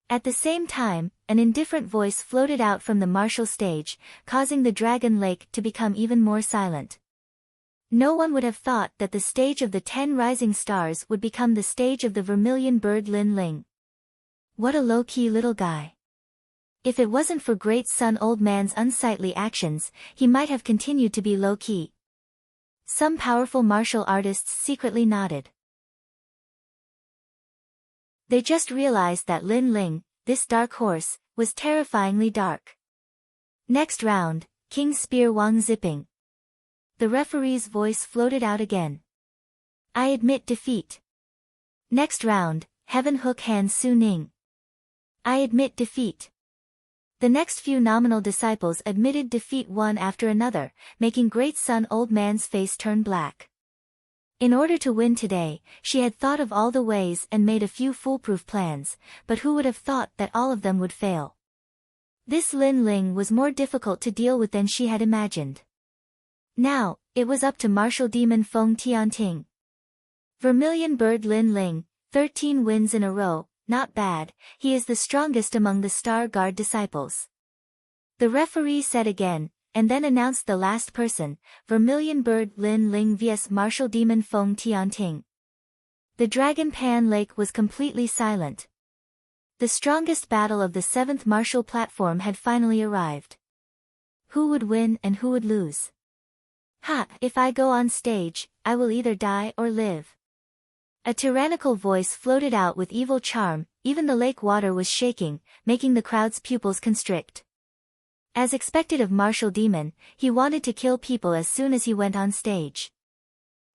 At the same time, an indifferent voice floated out from the martial stage, causing the Dragon Lake to become even more silent. No one would have thought that the stage of the 10 rising stars would become the stage of the vermilion bird Lin Ling. What a low-key little guy. If it wasn't for Great Sun Old Man's unsightly actions, he might have continued to be low-key. Some powerful martial artists secretly nodded. They just realized that Lin Ling, this dark horse, was terrifyingly dark. Next round, King Spear Wang Zipping. The referee's voice floated out again. I admit defeat. Next round, Heaven Hook Hand Su Ning. I admit defeat. The next few nominal disciples admitted defeat one after another, making Great Sun Old Man's face turn black. In order to win today, she had thought of all the ways and made a few foolproof plans, but who would have thought that all of them would fail? This Lin Ling was more difficult to deal with than she had imagined. Now, it was up to martial demon Feng Tianting. Vermilion bird Lin Ling, 13 wins in a row. Not bad, he is the strongest among the Star Guard disciples. The referee said again, and then announced the last person, Vermilion Bird Lin Ling vs Martial Demon Feng Tianting. The Dragon Pan Lake was completely silent. The strongest battle of the 7th martial platform had finally arrived. Who would win and who would lose? Ha! If I go on stage, I will either die or live. A tyrannical voice floated out with evil charm, even the lake water was shaking, making the crowd's pupils constrict. As expected of Martial Demon, he wanted to kill people as soon as he went on stage.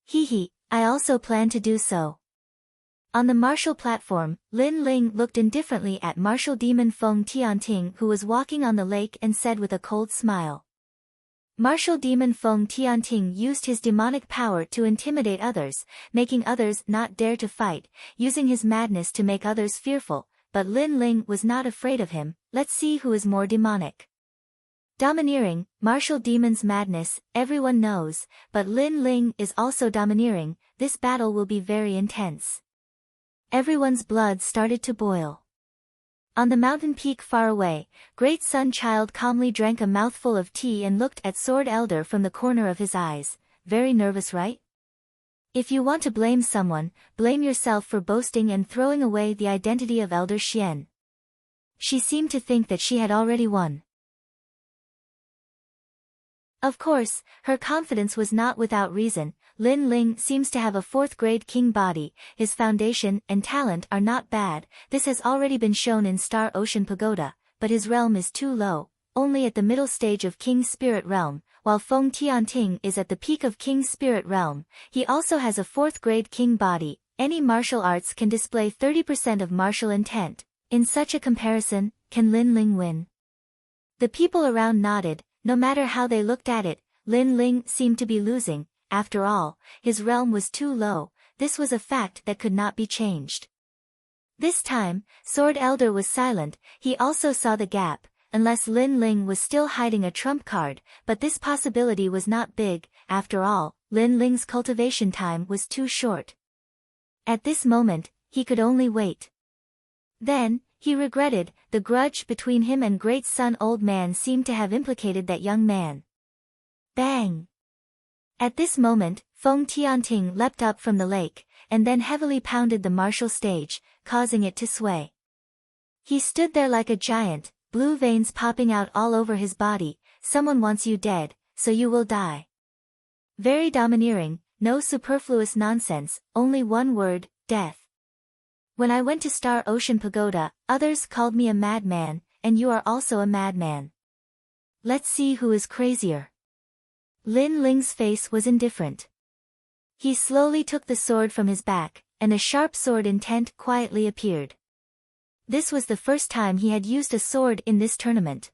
Hee, I also plan to do so. On the martial platform, Lin Ling looked indifferently at Martial Demon Feng Tianting who was walking on the lake and said with a cold smile. Martial demon Feng Tianting used his demonic power to intimidate others, making others not dare to fight, using his madness to make others fearful, but Lin Ling was not afraid of him. Let's see who is more demonic. Domineering, martial demon's madness, everyone knows, but Lin Ling is also domineering. This battle will be very intense. Everyone's blood started to boil. On the mountain peak far away, Great Sun Child calmly drank a mouthful of tea and looked at Sword Elder from the corner of his eyes. Very nervous, right? If you want to blame someone, blame yourself for boasting and throwing away the identity of Elder Xian. She seemed to think that she had already won. Of course, her confidence was not without reason. Lin Ling seems to have a 4th grade king body, his foundation and talent are not bad, this has already been shown in Star Ocean Pagoda, but his realm is too low, only at the middle stage of King Spirit Realm, while Feng Tianting is at the peak of King Spirit Realm. He also has a 4th grade king body. Any martial arts can display 30% of martial intent. In such a comparison, can Lin Ling win? The people around nodded. No matter how they looked at it, Lin Ling seemed to be losing. After all, his realm was too low. This was a fact that could not be changed. This time, Sword Elder was silent. He also saw the gap, unless Lin Ling was still hiding a trump card, but this possibility was not big. After all, Lin Ling's cultivation time was too short. At this moment, he could only wait. Then, he regretted, the grudge between him and Great Sun Old Man seemed to have implicated that young man. Bang! At this moment, Feng Tianting leapt up from the lake, and then heavily pounded the martial stage, causing it to sway. He stood there like a giant, blue veins popping out all over his body. Someone wants you dead, so you will die. Very domineering, no superfluous nonsense, only one word, death. When I went to Star Ocean Pagoda, others called me a madman, and you are also a madman. Let's see who is crazier. Lin Ling's face was indifferent. He slowly took the sword from his back, and a sharp sword intent quietly appeared. This was the first time he had used a sword in this tournament.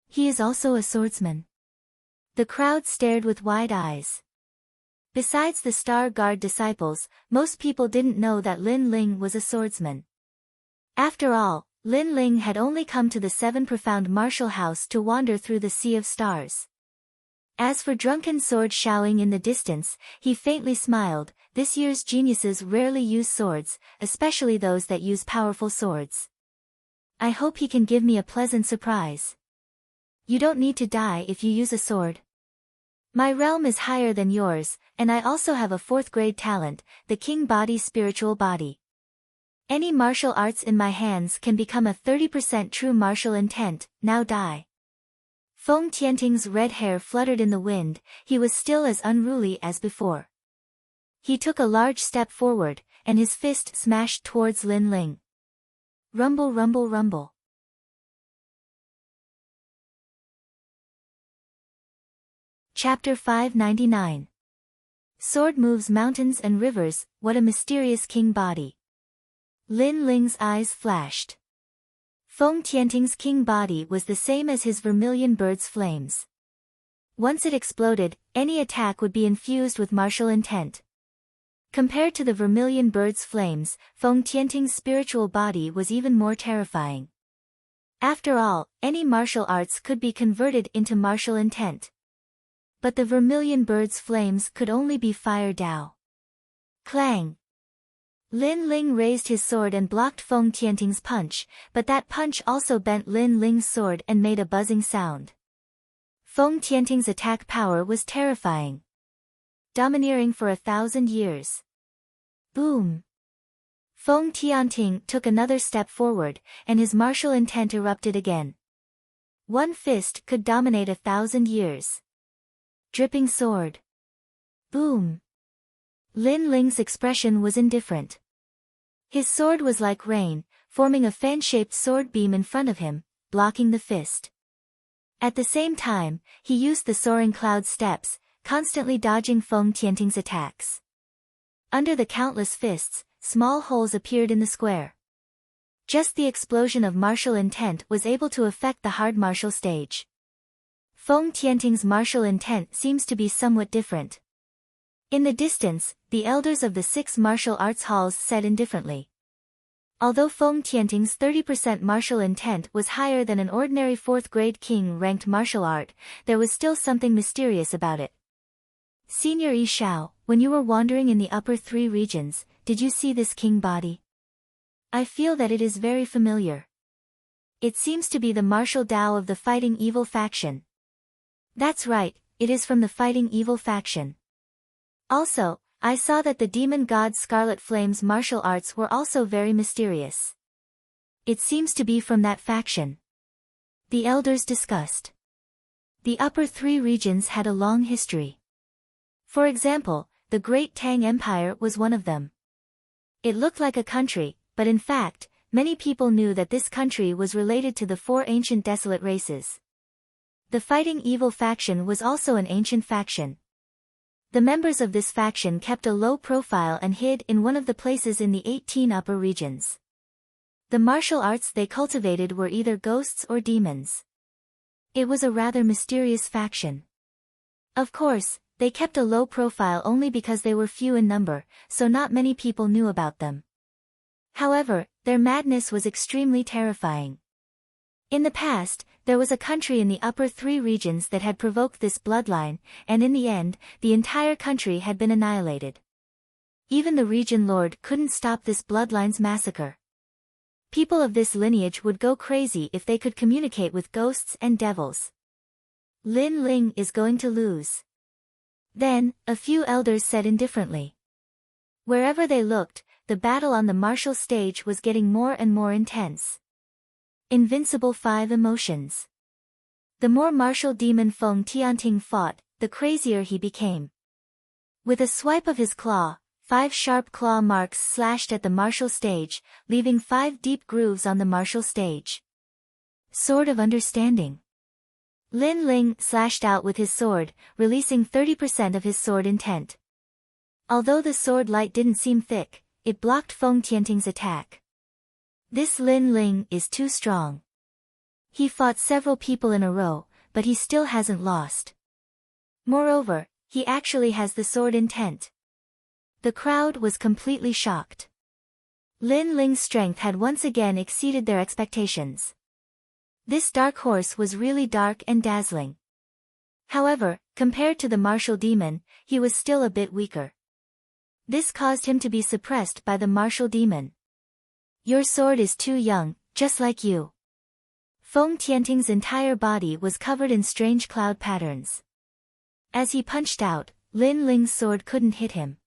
He is also a swordsman. The crowd stared with wide eyes. Besides the Star Guard disciples, most people didn't know that Lin Ling was a swordsman. After all, Lin Ling had only come to the 7 Profound Martial House to wander through the Sea of Stars. As for drunken sword shouting in the distance, he faintly smiled. This year's geniuses rarely use swords, especially those that use powerful swords. I hope he can give me a pleasant surprise. You don't need to die if you use a sword. My realm is higher than yours, and I also have a 4th grade talent, the king body spiritual body. Any martial arts in my hands can become a 30% true martial intent. Now die. Feng Tianting's red hair fluttered in the wind. He was still as unruly as before. He took a large step forward, and his fist smashed towards Lin Ling. Rumble, rumble, rumble. Chapter 599. Sword moves mountains and rivers. What a mysterious king body. Lin Ling's eyes flashed. Feng Tianting's king body was the same as his vermilion bird's flames. Once it exploded, any attack would be infused with martial intent. Compared to the vermilion bird's flames, Feng Tianting's spiritual body was even more terrifying. After all, any martial arts could be converted into martial intent. But the vermilion bird's flames could only be fire Dao. Clang! Lin Ling raised his sword and blocked Feng Tianting's punch, but that punch also bent Lin Ling's sword and made a buzzing sound. Feng Tianting's attack power was terrifying. Domineering for 1,000 years. Boom! Feng Tianting took another step forward, and his martial intent erupted again. One fist could dominate 1,000 years. Dripping sword. Boom! Lin Ling's expression was indifferent. His sword was like rain, forming a fan-shaped sword beam in front of him, blocking the fist. At the same time, he used the soaring cloud steps, constantly dodging Feng Tianting's attacks. Under the countless fists, small holes appeared in the square. Just the explosion of martial intent was able to affect the hard martial stage. Feng Tianting's martial intent seems to be somewhat different. In the distance, the elders of the 6 martial arts halls said indifferently. Although Feng Tianting's 30% martial intent was higher than an ordinary 4th grade king-ranked martial art, there was still something mysterious about it. Senior Yi Shao, when you were wandering in the upper 3 regions, did you see this king body? I feel that it is very familiar. It seems to be the martial Tao of the Fighting Evil faction. That's right, it is from the Fighting Evil faction. Also, I saw that the demon god Scarlet Flame's martial arts were also very mysterious. It seems to be from that faction. The elders discussed. The upper three regions had a long history. For example, the Great Tang Empire was one of them. It looked like a country, but in fact, many people knew that this country was related to the four ancient desolate races. The Fighting Evil faction was also an ancient faction. The members of this faction kept a low profile and hid in one of the places in the 18 upper regions. The martial arts they cultivated were either ghosts or demons. It was a rather mysterious faction. Of course, they kept a low profile only because they were few in number, so not many people knew about them. However, their madness was extremely terrifying. In the past, there was a country in the upper three regions that had provoked this bloodline, and in the end, the entire country had been annihilated. Even the region lord couldn't stop this bloodline's massacre. People of this lineage would go crazy if they could communicate with ghosts and devils. Lin Ling is going to lose. Then, a few elders said indifferently. Wherever they looked, the battle on the martial stage was getting more and more intense. Invincible 5 emotions. The more martial demon Feng Tianting fought, the crazier he became. With a swipe of his claw, 5 sharp claw marks slashed at the martial stage, leaving 5 deep grooves on the martial stage. Sword of Understanding. Lin Ling slashed out with his sword, releasing 30% of his sword intent. Although the sword light didn't seem thick, it blocked Feng Tianting's attack. This Lin Ling is too strong. He fought several people in a row, but he still hasn't lost. Moreover, he actually has the sword intent. The crowd was completely shocked. Lin Ling's strength had once again exceeded their expectations. This dark horse was really dark and dazzling. However, compared to the martial demon, he was still a bit weaker. This caused him to be suppressed by the martial demon. Your sword is too young, just like you. Feng Tianting's entire body was covered in strange cloud patterns. As he punched out, Lin Ling's sword couldn't hit him.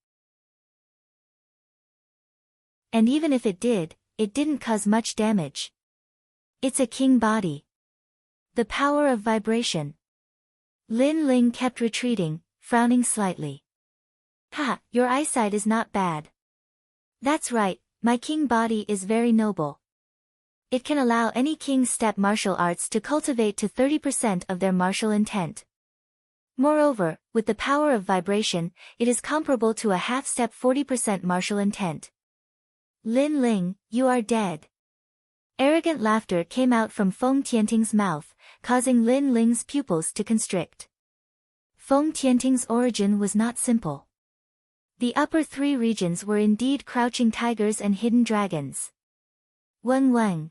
And even if it didn't cause much damage. It's a king body. The power of vibration. Lin Ling kept retreating, frowning slightly. Ha, your eyesight is not bad. That's right, my king body is very noble. It can allow any king's step martial arts to cultivate to 30% of their martial intent. Moreover, with the power of vibration, it is comparable to a half-step 40% martial intent. Lin Ling, you are dead. Arrogant laughter came out from Feng Tianting's mouth, causing Lin Ling's pupils to constrict. Feng Tianting's origin was not simple. The upper three regions were indeed crouching tigers and hidden dragons. Weng Weng.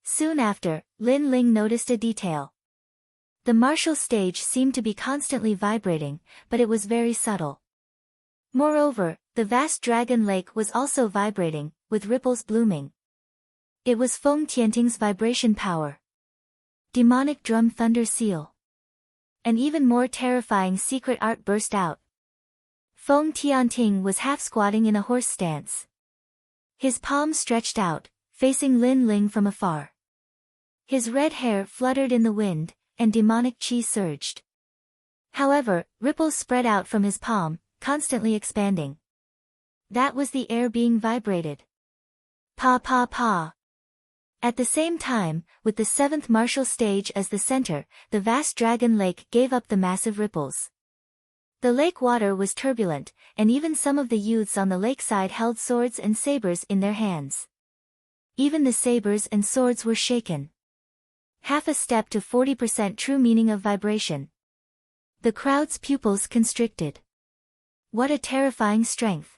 Soon after, Lin Ling noticed a detail. The martial stage seemed to be constantly vibrating, but it was very subtle. Moreover, the vast dragon lake was also vibrating, with ripples blooming. It was Feng Tianting's vibration power. Demonic drum thunder seal. An even more terrifying secret art burst out. Feng Tianting was half-squatting in a horse stance. His palms stretched out, facing Lin Ling from afar. His red hair fluttered in the wind, and demonic qi surged. However, ripples spread out from his palm, constantly expanding. That was the air being vibrated. Pa pa pa. At the same time, with the 7th martial stage as the center, the vast dragon lake gave up the massive ripples. The lake water was turbulent, and even some of the youths on the lakeside held swords and sabers in their hands. Even the sabers and swords were shaken. Half a step to 40% true meaning of vibration. The crowd's pupils constricted. What a terrifying strength.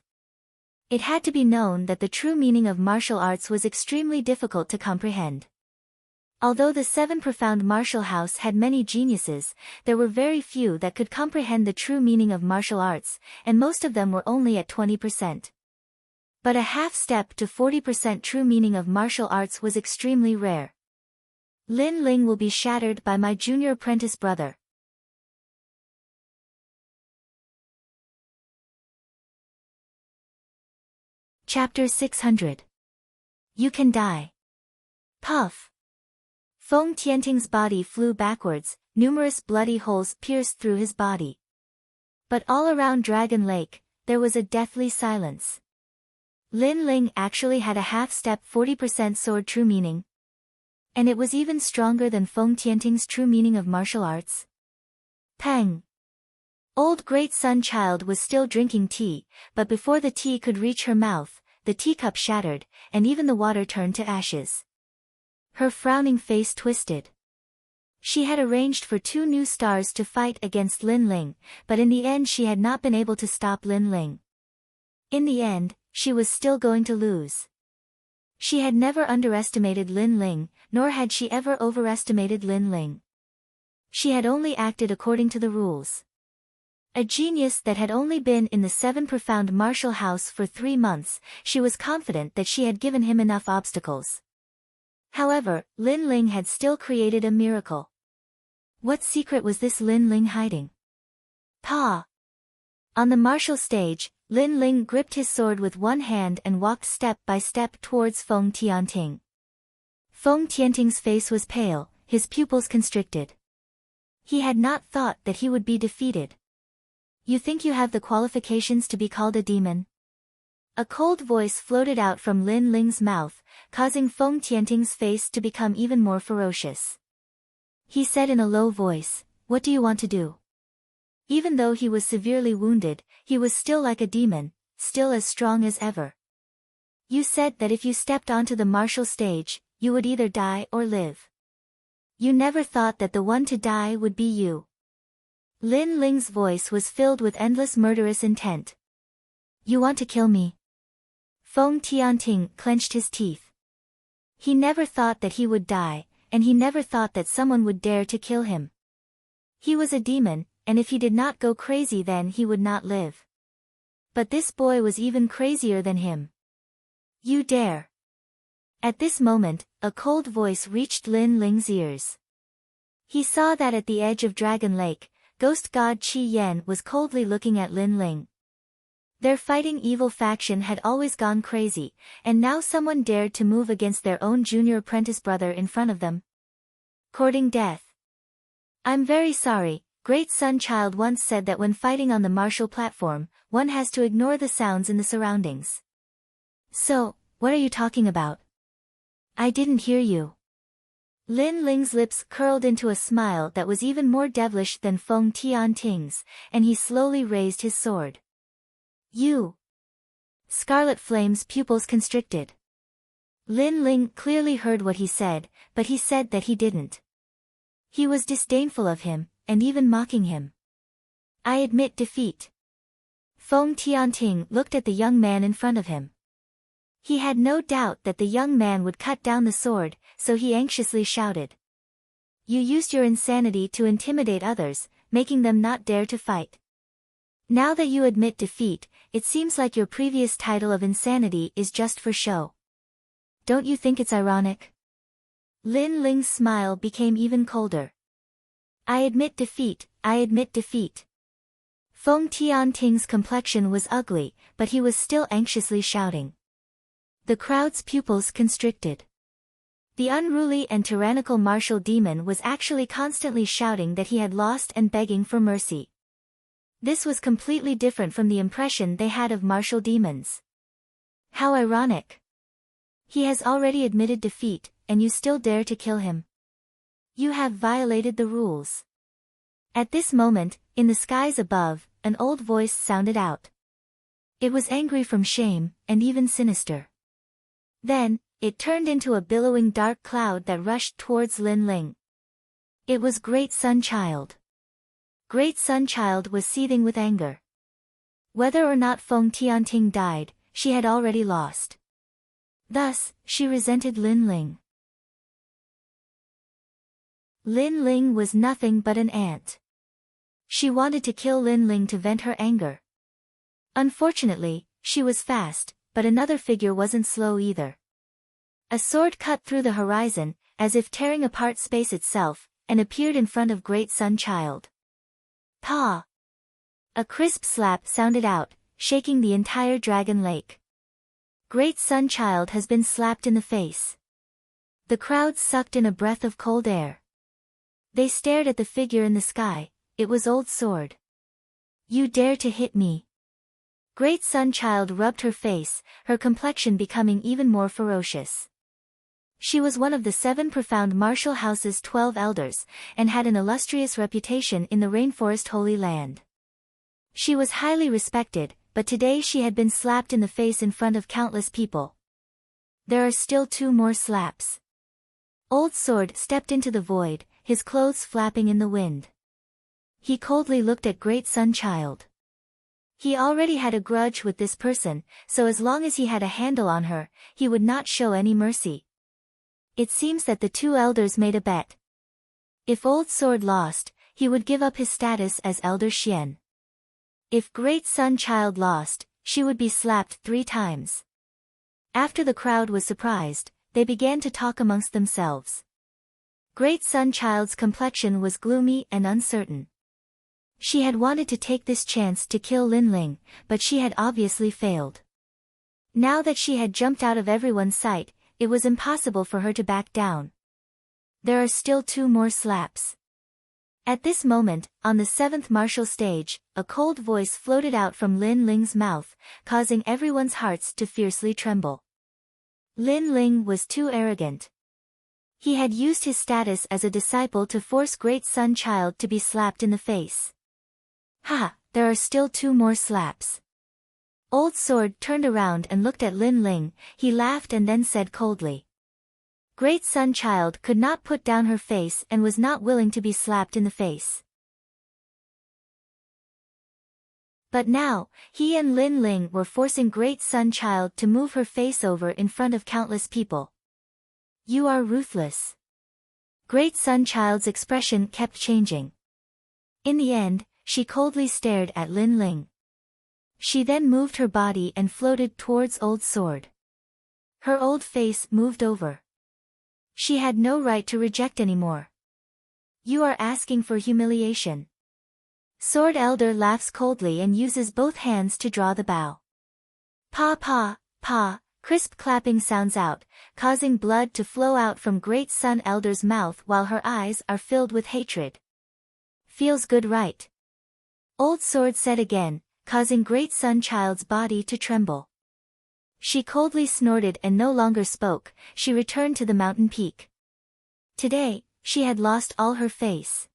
It had to be known that the true meaning of martial arts was extremely difficult to comprehend. Although the 7 profound martial house had many geniuses, there were very few that could comprehend the true meaning of martial arts, and most of them were only at 20%. But a half step to 40% true meaning of martial arts was extremely rare. Lin Ling will be shattered by my junior apprentice brother. Chapter 600. You can die. Puff. Feng Tianting's body flew backwards, numerous bloody holes pierced through his body. But all around Dragon Lake, there was a deathly silence. Lin Ling actually had a half-step 40% sword true meaning. And it was even stronger than Feng Tianting's true meaning of martial arts. Peng. Old Great Sun Child was still drinking tea, but before the tea could reach her mouth, the teacup shattered, and even the water turned to ashes. Her frowning face twisted. She had arranged for 2 new stars to fight against Lin Ling, but in the end she had not been able to stop Lin Ling. In the end, she was still going to lose. She had never underestimated Lin Ling, nor had she ever overestimated Lin Ling. She had only acted according to the rules. A genius that had only been in the 7 profound martial house for 3 months, she was confident that she had given him enough obstacles. However, Lin Ling had still created a miracle. What secret was this Lin Ling hiding? Pa! On the martial stage, Lin Ling gripped his sword with one hand and walked step by step towards Feng Tianting. Feng Tianting's face was pale, his pupils constricted. He had not thought that he would be defeated. You think you have the qualifications to be called a demon? A cold voice floated out from Lin Ling's mouth, causing Feng Tianting's face to become even more ferocious. He said in a low voice, "What do you want to do?" Even though he was severely wounded, he was still like a demon, still as strong as ever. You said that if you stepped onto the martial stage, you would either die or live. You never thought that the one to die would be you. Lin Ling's voice was filled with endless murderous intent. You want to kill me? Feng Tianting clenched his teeth. He never thought that he would die, and he never thought that someone would dare to kill him. He was a demon, and if he did not go crazy then he would not live. But this boy was even crazier than him. You dare. At this moment, a cold voice reached Lin Ling's ears. He saw that at the edge of Dragon Lake, Ghost God Qi Yan was coldly looking at Lin Ling. Their fighting evil faction had always gone crazy, and now someone dared to move against their own junior apprentice brother in front of them. Courting death. I'm very sorry, Great Sun Child once said that when fighting on the martial platform, one has to ignore the sounds in the surroundings. So, what are you talking about? I didn't hear you. Lin Ling's lips curled into a smile that was even more devilish than Feng Tianting's, and he slowly raised his sword. You! Scarlet Flame's pupils constricted. Lin Ling clearly heard what he said, but he said that he didn't. He was disdainful of him, and even mocking him. I admit defeat. Feng Tianting looked at the young man in front of him. He had no doubt that the young man would cut down the sword, so he anxiously shouted. You used your insanity to intimidate others, making them not dare to fight. Now that you admit defeat, it seems like your previous title of insanity is just for show. Don't you think it's ironic? Lin Ling's smile became even colder. I admit defeat, I admit defeat. Feng Tianting's complexion was ugly, but he was still anxiously shouting. The crowd's pupils constricted. The unruly and tyrannical martial demon was actually constantly shouting that he had lost and begging for mercy. This was completely different from the impression they had of martial demons. How ironic. He has already admitted defeat, and you still dare to kill him. You have violated the rules. At this moment, in the skies above, an old voice sounded out. It was angry from shame, and even sinister. Then, it turned into a billowing dark cloud that rushed towards Lin Ling. It was Great Sun Child. Great Sun Child was seething with anger. Whether or not Feng Tianting died, she had already lost. Thus, she resented Lin Ling. Lin Ling was nothing but an ant. She wanted to kill Lin Ling to vent her anger. Unfortunately, she was fast, but another figure wasn't slow either. A sword cut through the horizon, as if tearing apart space itself, and appeared in front of Great Sun Child. Paw! A crisp slap sounded out, shaking the entire dragon lake. Great Sun Child has been slapped in the face. The crowd sucked in a breath of cold air. They stared at the figure in the sky. It was Old Sword. You dare to hit me? Great Sun Child rubbed her face, her complexion becoming even more ferocious. She was one of the 7 profound martial house's 12 elders, and had an illustrious reputation in the rainforest Holy Land. She was highly respected, but today she had been slapped in the face in front of countless people. There are still 2 more slaps. Old Sword stepped into the void, his clothes flapping in the wind. He coldly looked at Great Sun Child. He already had a grudge with this person, so as long as he had a handle on her, he would not show any mercy. It seems that the 2 elders made a bet. If Old Sword lost, he would give up his status as Elder Xian. If Great Sun Child lost, she would be slapped 3 times. After the crowd was surprised, they began to talk amongst themselves. Great Sun Child's complexion was gloomy and uncertain. She had wanted to take this chance to kill Lin Ling, but she had obviously failed. Now that she had jumped out of everyone's sight, it was impossible for her to back down. There are still 2 more slaps. At this moment, on the 7th martial stage, a cold voice floated out from Lin Ling's mouth, causing everyone's hearts to fiercely tremble. Lin Ling was too arrogant. He had used his status as a disciple to force Great Sun Child to be slapped in the face. Ha, there are still 2 more slaps. Old Sword turned around and looked at Lin Ling. He laughed and then said coldly. Great Sun Child could not put down her face and was not willing to be slapped in the face. But now, he and Lin Ling were forcing Great Sun Child to move her face over in front of countless people. You are ruthless. Great Sun Child's expression kept changing. In the end, she coldly stared at Lin Ling. She then moved her body and floated towards Old Sword. Her old face moved over. She had no right to reject anymore. You are asking for humiliation. Sword Elder laughs coldly and uses both hands to draw the bow. Pa pa, pa, crisp clapping sounds out, causing blood to flow out from Great Sun Elder's mouth while her eyes are filled with hatred. Feels good, right? Old Sword said again, causing Great Sun Child's body to tremble. She coldly snorted and no longer spoke. She returned to the mountain peak. Today, she had lost all her face.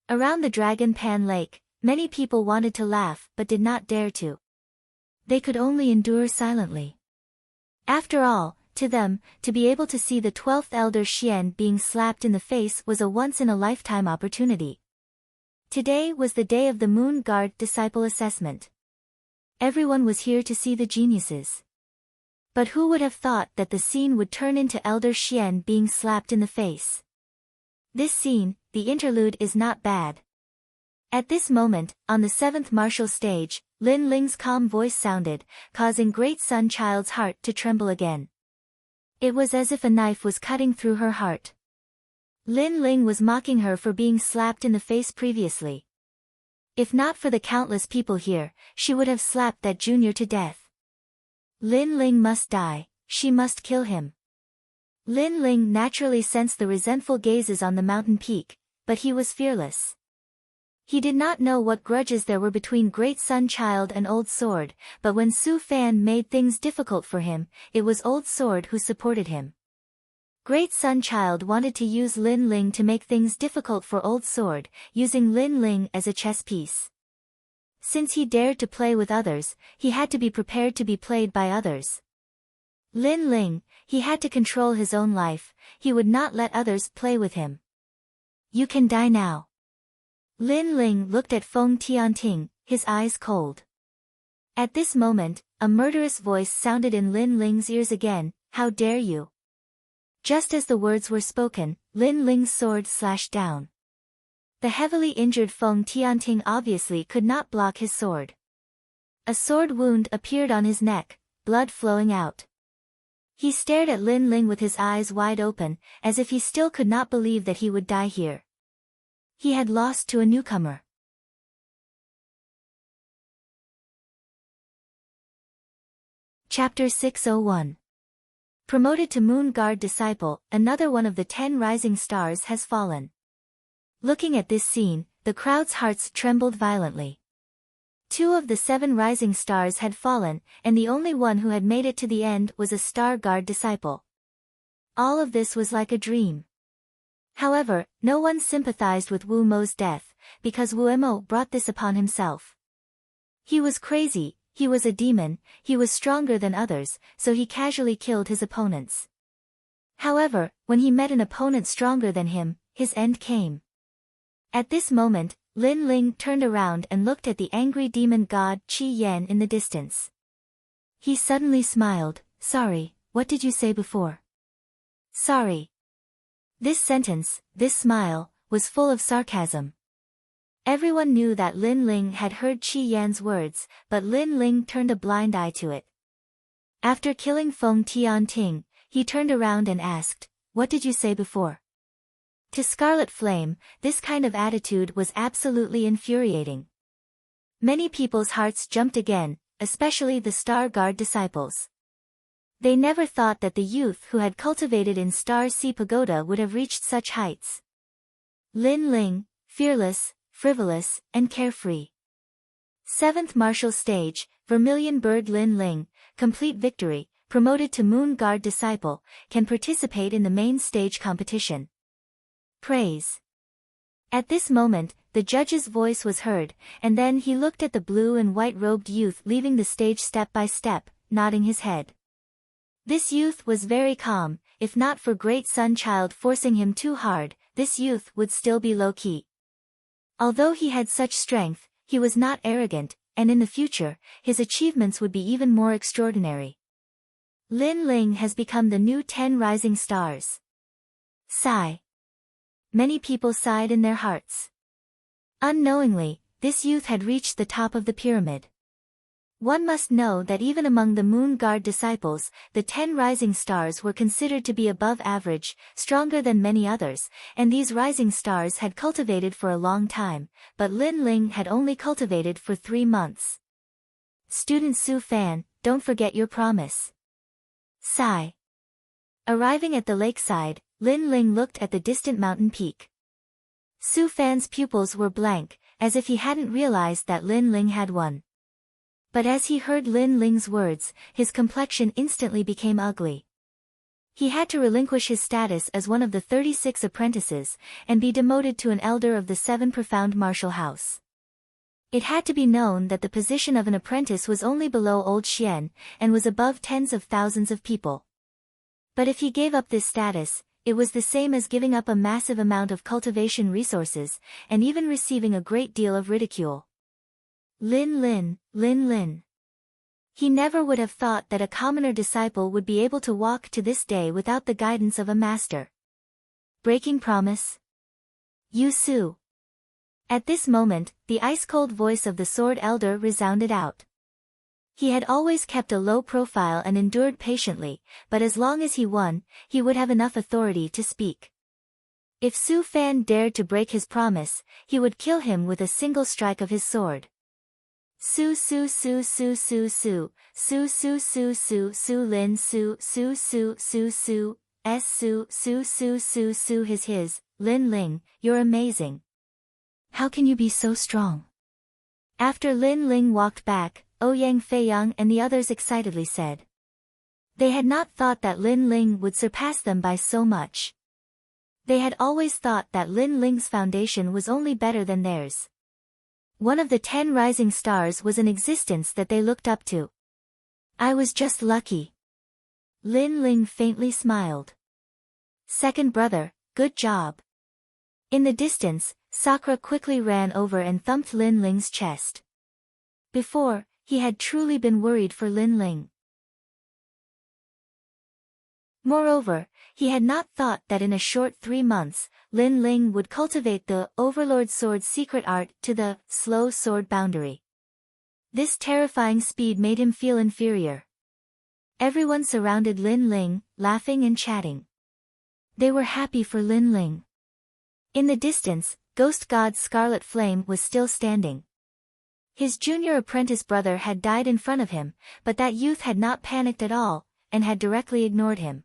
Around the Dragon Pan Lake, many people wanted to laugh but did not dare to. They could only endure silently. After all, to them, to be able to see the 12th Elder Xian being slapped in the face was a once-in-a-lifetime opportunity. Today was the day of the Moon Guard Disciple Assessment. Everyone was here to see the geniuses. But who would have thought that the scene would turn into Elder Xian being slapped in the face? This scene, the interlude, is not bad. At this moment, on the 7th martial stage, Lin Ling's calm voice sounded, causing Great Sun Child's heart to tremble again. It was as if a knife was cutting through her heart. Lin Ling was mocking her for being slapped in the face previously. If not for the countless people here, she would have slapped that junior to death. Lin Ling must die, she must kill him. Lin Ling naturally sensed the resentful gazes on the mountain peak, but he was fearless. He did not know what grudges there were between Great Sun Child and Old Sword, but when Su Fan made things difficult for him, it was Old Sword who supported him. Great Sun Child wanted to use Lin Ling to make things difficult for Old Sword, using Lin Ling as a chess piece. Since he dared to play with others, he had to be prepared to be played by others. Lin Ling, he had to control his own life, he would not let others play with him. You can die now. Lin Ling looked at Feng Tianting, his eyes cold. At this moment, a murderous voice sounded in Lin Ling's ears again, how dare you? Just as the words were spoken, Lin Ling's sword slashed down. The heavily injured Feng Tianting obviously could not block his sword. A sword wound appeared on his neck, blood flowing out. He stared at Lin Ling with his eyes wide open, as if he still could not believe that he would die here. He had lost to a newcomer. Chapter 601. Promoted to Moon Guard Disciple, another one of the 10 rising stars has fallen. Looking at this scene, the crowd's hearts trembled violently. 2 of the 7 rising stars had fallen, and the only one who had made it to the end was a Star Guard disciple. All of this was like a dream. However, no one sympathized with Wu Mo's death, because Wu Mo brought this upon himself. He was crazy, he was a demon, he was stronger than others, so he casually killed his opponents. However, when he met an opponent stronger than him, his end came. At this moment, Lin Ling turned around and looked at the angry demon god Qi Yan in the distance. He suddenly smiled. Sorry, what did you say before? Sorry. This sentence, this smile, was full of sarcasm. Everyone knew that Lin Ling had heard Qi Yan's words, but Lin Ling turned a blind eye to it. After killing Feng Tianting, he turned around and asked, "What did you say before?" To Scarlet Flame, this kind of attitude was absolutely infuriating. Many people's hearts jumped again, especially the Star Guard disciples. They never thought that the youth who had cultivated in Star Sea Pagoda would have reached such heights. Lin Ling, fearless, frivolous, and carefree. 7th Martial Stage, Vermilion Bird Lin Ling, complete victory, promoted to Moon Guard Disciple, can participate in the main stage competition. Praise. At this moment, the judge's voice was heard, and then he looked at the blue and white-robed youth leaving the stage step by step, nodding his head. This youth was very calm. If not for Great Sun Child forcing him too hard, this youth would still be low-key. Although he had such strength, he was not arrogant, and in the future, his achievements would be even more extraordinary. Lin Ling has become the new 10 rising stars. Sigh. Many people sighed in their hearts. Unknowingly, this youth had reached the top of the pyramid. One must know that even among the Moon Guard disciples, the 10 rising stars were considered to be above average, stronger than many others, and these rising stars had cultivated for a long time, but Lin Ling had only cultivated for 3 months. Student Su Fan, don't forget your promise. Sigh. Arriving at the lakeside, Lin Ling looked at the distant mountain peak. Su Fan's pupils were blank, as if he hadn't realized that Lin Ling had won. But as he heard Lin Ling's words, his complexion instantly became ugly. He had to relinquish his status as one of the 36 apprentices, and be demoted to an elder of the 7 profound martial house. It had to be known that the position of an apprentice was only below Old Xian, and was above tens of thousands of people. But if he gave up this status, it was the same as giving up a massive amount of cultivation resources, and even receiving a great deal of ridicule. Lin Lin. He never would have thought that a commoner disciple would be able to walk to this day without the guidance of a master. Breaking promise? Yu Su. At this moment, the ice-cold voice of the Sword Elder resounded out. He had always kept a low profile and endured patiently, but as long as he won, he would have enough authority to speak. If Su Fan dared to break his promise, he would kill him with a single strike of his sword. Su Lin Su his, Lin Ling, you're amazing. How can you be so strong? After Lin Ling walked back, Ouyang Feiyang and the others excitedly said. They had not thought that Lin Ling would surpass them by so much. They had always thought that Lin Ling's foundation was only better than theirs. One of the 10 rising stars was an existence that they looked up to. I was just lucky. Lin Ling faintly smiled. Second brother, good job. In the distance, Sakura quickly ran over and thumped Lin Ling's chest. Before, he had truly been worried for Lin Ling. Moreover, he had not thought that in a short 3 months, Lin Ling would cultivate the Overlord Sword's secret art to the slow sword boundary. This terrifying speed made him feel inferior. Everyone surrounded Lin Ling, laughing and chatting. They were happy for Lin Ling. In the distance, Ghost God Scarlet Flame was still standing. His junior apprentice brother had died in front of him, but that youth had not panicked at all, and had directly ignored him.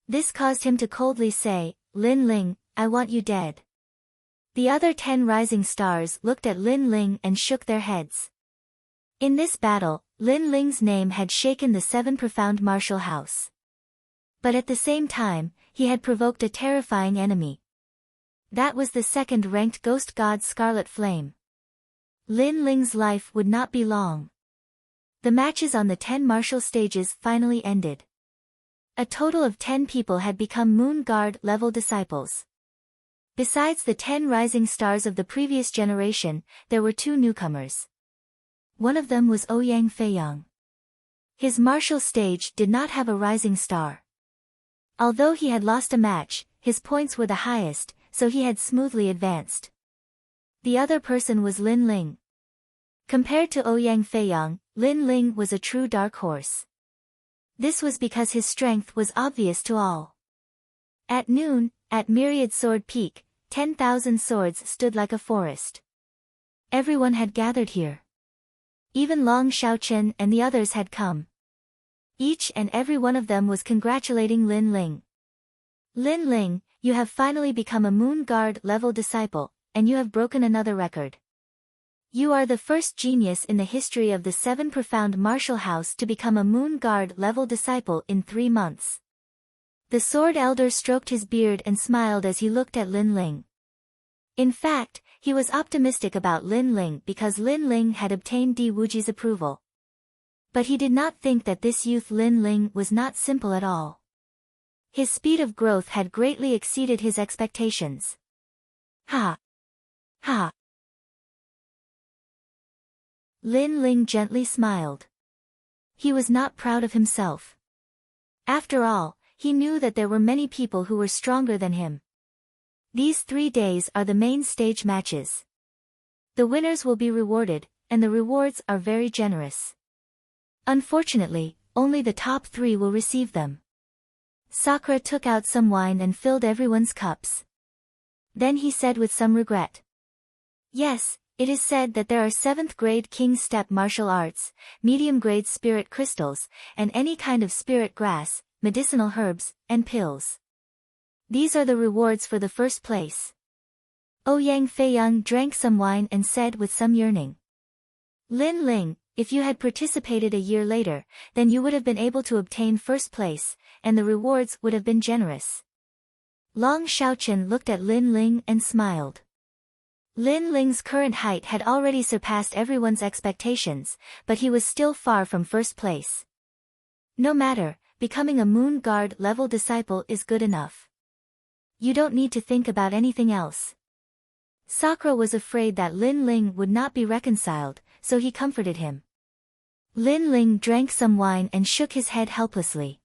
This caused him to coldly say, "Lin Ling, I want you dead." The other 10 rising stars looked at Lin Ling and shook their heads. In this battle, Lin Ling's name had shaken the 7 profound martial house. But at the same time, he had provoked a terrifying enemy. That was the second-ranked ghost god Scarlet Flame. Lin Ling's life would not be long. The matches on the 10 martial stages finally ended. A total of 10 people had become Moon Guard level disciples. Besides the 10 rising stars of the previous generation, there were 2 newcomers. One of them was Ouyang Feiyang. His martial stage did not have a rising star. Although he had lost a match, his points were the highest, so he had smoothly advanced. The other person was Lin Ling. Compared to Ouyang Feiyang, Lin Ling was a true dark horse. This was because his strength was obvious to all. At noon, at Myriad Sword Peak, 10,000 swords stood like a forest. Everyone had gathered here. Even Long Xiaochen and the others had come. Each and every one of them was congratulating Lin Ling. "Lin Ling, you have finally become a Moon Guard level disciple, and you have broken another record. You are the first genius in the history of the 7 profound martial house to become a Moon Guard level disciple in 3 months." The Sword Elder stroked his beard and smiled as he looked at Lin Ling. In fact, he was optimistic about Lin Ling because Lin Ling had obtained Di Wuji's approval. But he did not think that this youth Lin Ling was not simple at all. His speed of growth had greatly exceeded his expectations. Ha! Ha! Lin Ling gently smiled. He was not proud of himself. After all, he knew that there were many people who were stronger than him. These 3 days are the main stage matches. The winners will be rewarded, and the rewards are very generous. Unfortunately, only the top 3 will receive them. Sakura took out some wine and filled everyone's cups. Then he said with some regret. "Yes, it is said that there are 7th grade King Step martial arts, medium grade spirit crystals, and any kind of spirit grass, medicinal herbs, and pills. These are the rewards for the first place." Ouyang Feiyang drank some wine and said with some yearning. "Lin Ling, if you had participated a year later, then you would have been able to obtain first place, and the rewards would have been generous." Long Xiaochen looked at Lin Ling and smiled. Lin Ling's current height had already surpassed everyone's expectations, but he was still far from first place. No matter, becoming a Moon Guard level disciple is good enough. You don't need to think about anything else. Sakura was afraid that Lin Ling would not be reconciled, so he comforted him. Lin Ling drank some wine and shook his head helplessly.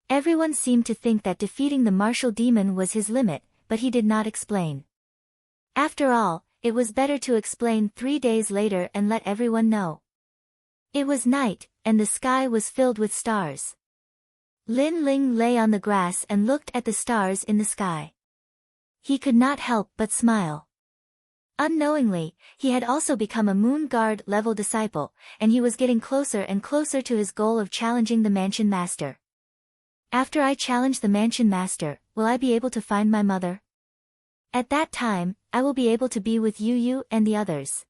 Everyone seemed to think that defeating the martial demon was his limit, but he did not explain. After all, it was better to explain 3 days later and let everyone know. It was night, and the sky was filled with stars. Lin Ling lay on the grass and looked at the stars in the sky. He could not help but smile. Unknowingly, he had also become a Moon Guard level disciple, and he was getting closer and closer to his goal of challenging the Mansion Master. "After I challenge the Mansion Master, will I be able to find my mother? At that time, I will be able to be with Yu and the others.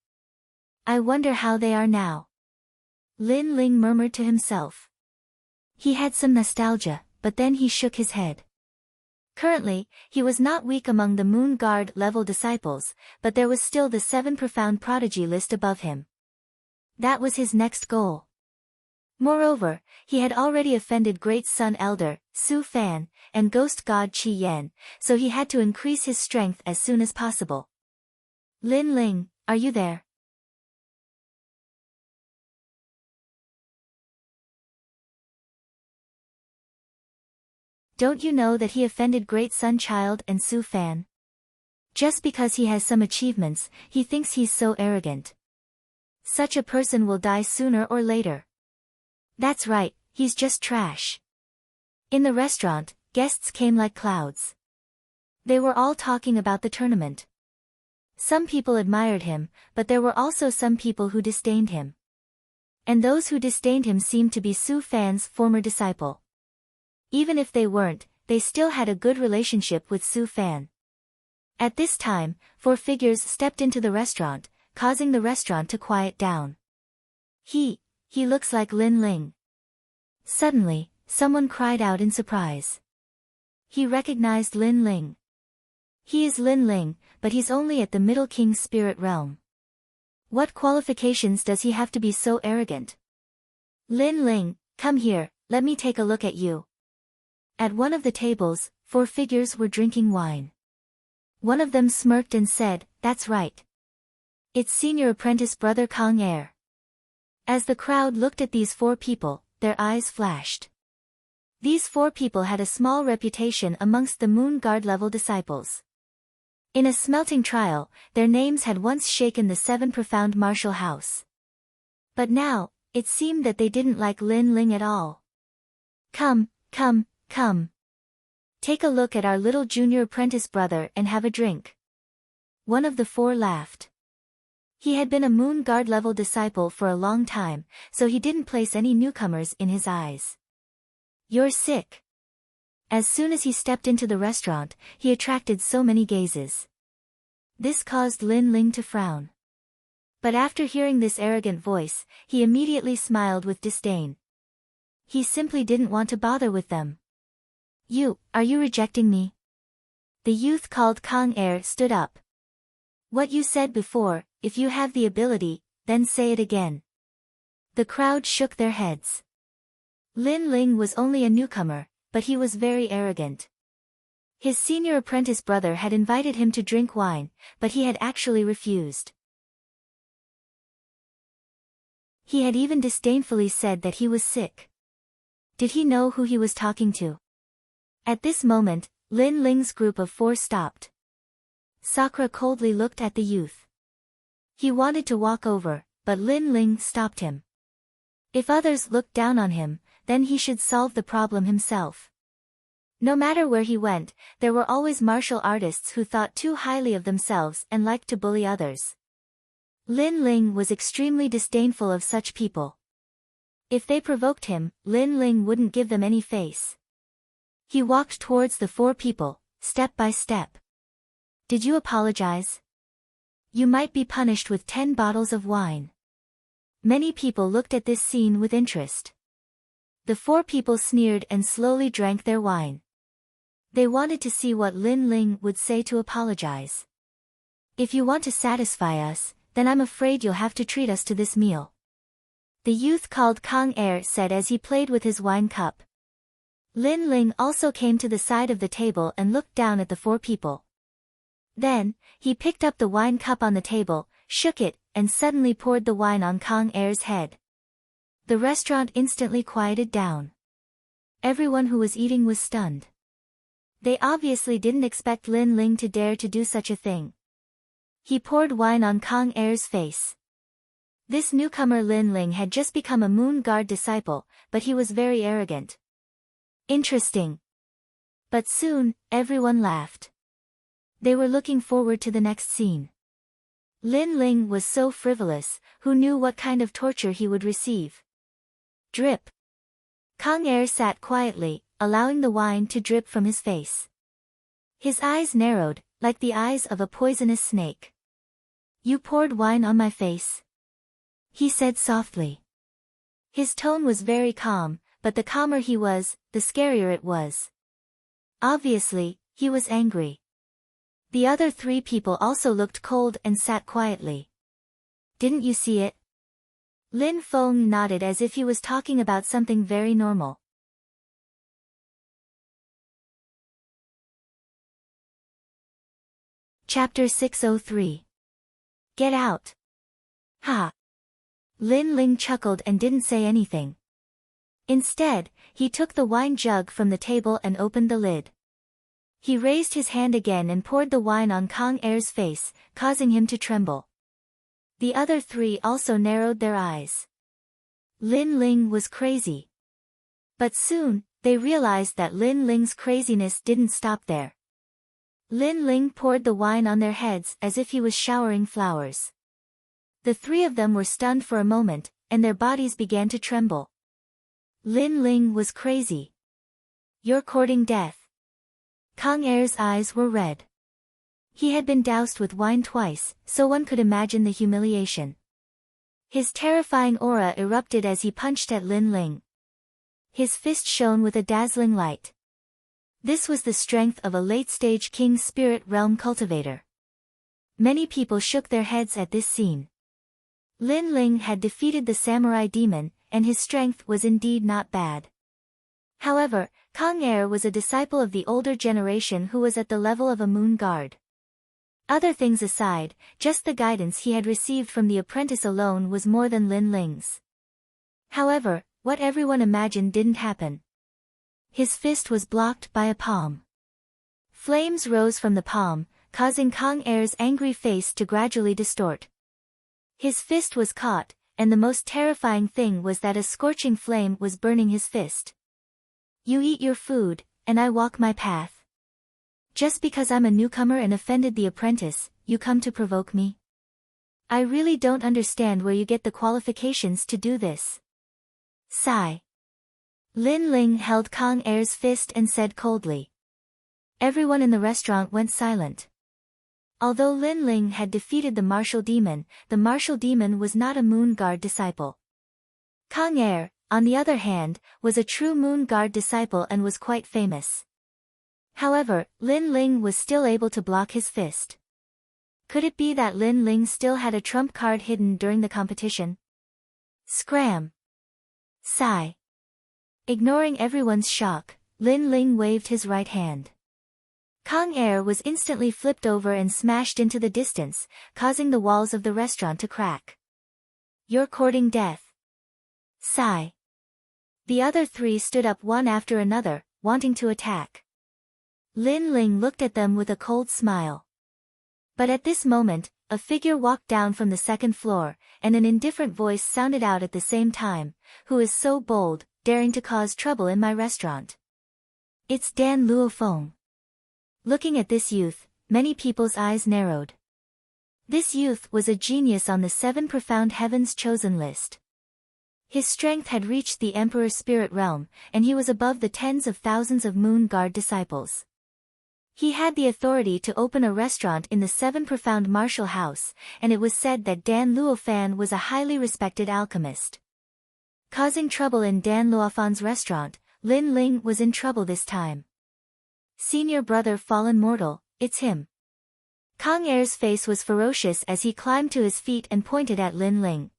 I wonder how they are now." Lin Ling murmured to himself. He had some nostalgia, but then he shook his head. Currently, he was not weak among the Moon Guard level disciples, but there was still the 7 profound prodigy list above him. That was his next goal. Moreover, he had already offended Great Sun Elder, Su Fan, and Ghost God Qi Yan, so he had to increase his strength as soon as possible. "Lin Ling, are you there?" Don't you know that he offended Great Sun Child and Su Fan? Just because he has some achievements, he thinks he's so arrogant. Such a person will die sooner or later. That's right, He's just trash. In the restaurant, guests came like clouds. They were all talking about the tournament. Some people admired him, but there were also some people who disdained him. And those who disdained him seemed to be Su Fan's former disciple. Even if they weren't, they still had a good relationship with Su Fan. At this time, 4 figures stepped into the restaurant, causing the restaurant to quiet down. He looks like Lin Ling. Suddenly, someone cried out in surprise. He recognized Lin Ling. He is Lin Ling, but he's only at the Middle King's spirit realm. What qualifications does he have to be so arrogant? Lin Ling, come here, let me take a look at you. At one of the tables, 4 figures were drinking wine. One of them smirked and said, "That's right. It's senior apprentice brother Kang Er." As the crowd looked at these 4 people, their eyes flashed. These 4 people had a small reputation amongst the Moon Guard level disciples. In a smelting trial, their names had once shaken the 7 profound martial house. But now, it seemed that they didn't like Lin Ling at all. Come. Take a look at our little junior apprentice brother and have a drink." One of the 4 laughed. He had been a Moon Guard level disciple for a long time, so he didn't place any newcomers in his eyes. "You're sick." As soon as he stepped into the restaurant, he attracted so many gazes. This caused Lin Ling to frown. But after hearing this arrogant voice, he immediately smiled with disdain. He simply didn't want to bother with them. Are you rejecting me?" The youth called Kang Er stood up. "What you said before, if you have the ability, then say it again." The crowd shook their heads. Lin Ling was only a newcomer, but he was very arrogant. His senior apprentice brother had invited him to drink wine, but he had actually refused. He had even disdainfully said that he was sick. Did he know who he was talking to? At this moment, Lin Ling's group of 4 stopped. Sakura coldly looked at the youth. He wanted to walk over, but Lin Ling stopped him. If others looked down on him, then he should solve the problem himself. No matter where he went, there were always martial artists who thought too highly of themselves and liked to bully others. Lin Ling was extremely disdainful of such people. If they provoked him, Lin Ling wouldn't give them any face. He walked towards the 4 people, step by step. "Did you apologize? You might be punished with 10 bottles of wine." Many people looked at this scene with interest. The 4 people sneered and slowly drank their wine. They wanted to see what Lin Ling would say to apologize. "If you want to satisfy us, then I'm afraid you'll have to treat us to this meal," the youth called Kang Er said as he played with his wine cup. Lin Ling also came to the side of the table and looked down at the 4 people. Then, he picked up the wine cup on the table, shook it, and suddenly poured the wine on Kang Er's head. The restaurant instantly quieted down. Everyone who was eating was stunned. They obviously didn't expect Lin Ling to dare to do such a thing. He poured wine on Kang Er's face. This newcomer Lin Ling had just become a Moon Guard disciple, but he was very arrogant. Interesting. But soon, everyone laughed. They were looking forward to the next scene. Lin Ling was so frivolous, who knew what kind of torture he would receive? Drip. Kang Er sat quietly, allowing the wine to drip from his face. His eyes narrowed, like the eyes of a poisonous snake. "You poured wine on my face?" he said softly. His tone was very calm, but the calmer he was, the scarier it was. Obviously, he was angry. The other 3 people also looked cold and sat quietly. "Didn't you see it?" Lin Feng nodded as if he was talking about something very normal. Chapter 603. Get out. Ha! Lin Ling chuckled and didn't say anything. Instead, he took the wine jug from the table and opened the lid. He raised his hand again and poured the wine on Kang Er's face, causing him to tremble. The other 3 also narrowed their eyes. Lin Ling was crazy. But soon, they realized that Lin Ling's craziness didn't stop there. Lin Ling poured the wine on their heads as if he was showering flowers. The three of them were stunned for a moment, and their bodies began to tremble. Lin Ling was crazy. You're courting death. Kang Er's eyes were red. He had been doused with wine twice, so one could imagine the humiliation. His terrifying aura erupted as he punched at Lin Ling. His fist shone with a dazzling light. This was the strength of a late-stage King Spirit Realm cultivator. Many people shook their heads at this scene. Lin Ling had defeated the samurai demon, and his strength was indeed not bad. However, Kang Er was a disciple of the older generation who was at the level of a moon guard. Other things aside, just the guidance he had received from the apprentice alone was more than Lin Ling's. However, what everyone imagined didn't happen. His fist was blocked by a palm. Flames rose from the palm, causing Kang Er's angry face to gradually distort. His fist was caught, and the most terrifying thing was that a scorching flame was burning his fist. You eat your food, and I walk my path. Just because I'm a newcomer and offended the apprentice, you come to provoke me? I really don't understand where you get the qualifications to do this. Sigh. Lin Ling held Kang Er's fist and said coldly. Everyone in the restaurant went silent. Although Lin Ling had defeated the martial demon was not a moon guard disciple. Kang Er, on the other hand, was a true moon guard disciple and was quite famous. However, Lin Ling was still able to block his fist. Could it be that Lin Ling still had a trump card hidden during the competition? Scram. Sigh. Ignoring everyone's shock, Lin Ling waved his right hand. Kang Er was instantly flipped over and smashed into the distance, causing the walls of the restaurant to crack. You're courting death. Sigh. The other three stood up one after another, wanting to attack. Lin Ling looked at them with a cold smile. But at this moment, a figure walked down from the second floor, and an indifferent voice sounded out at the same time, "Who is so bold, daring to cause trouble in my restaurant?" It's Dan Luofeng. Looking at this youth, many people's eyes narrowed. This youth was a genius on the 7 Profound Heavens chosen list. His strength had reached the Emperor's spirit realm, and he was above the tens of thousands of Moon Guard disciples. He had the authority to open a restaurant in the 7 Profound Martial House, and it was said that Dan Luofan was a highly respected alchemist. Causing trouble in Dan Luofan's restaurant, Lin Ling was in trouble this time. Senior brother fallen mortal, it's him. Kang Er's face was ferocious as he climbed to his feet and pointed at Lin Ling.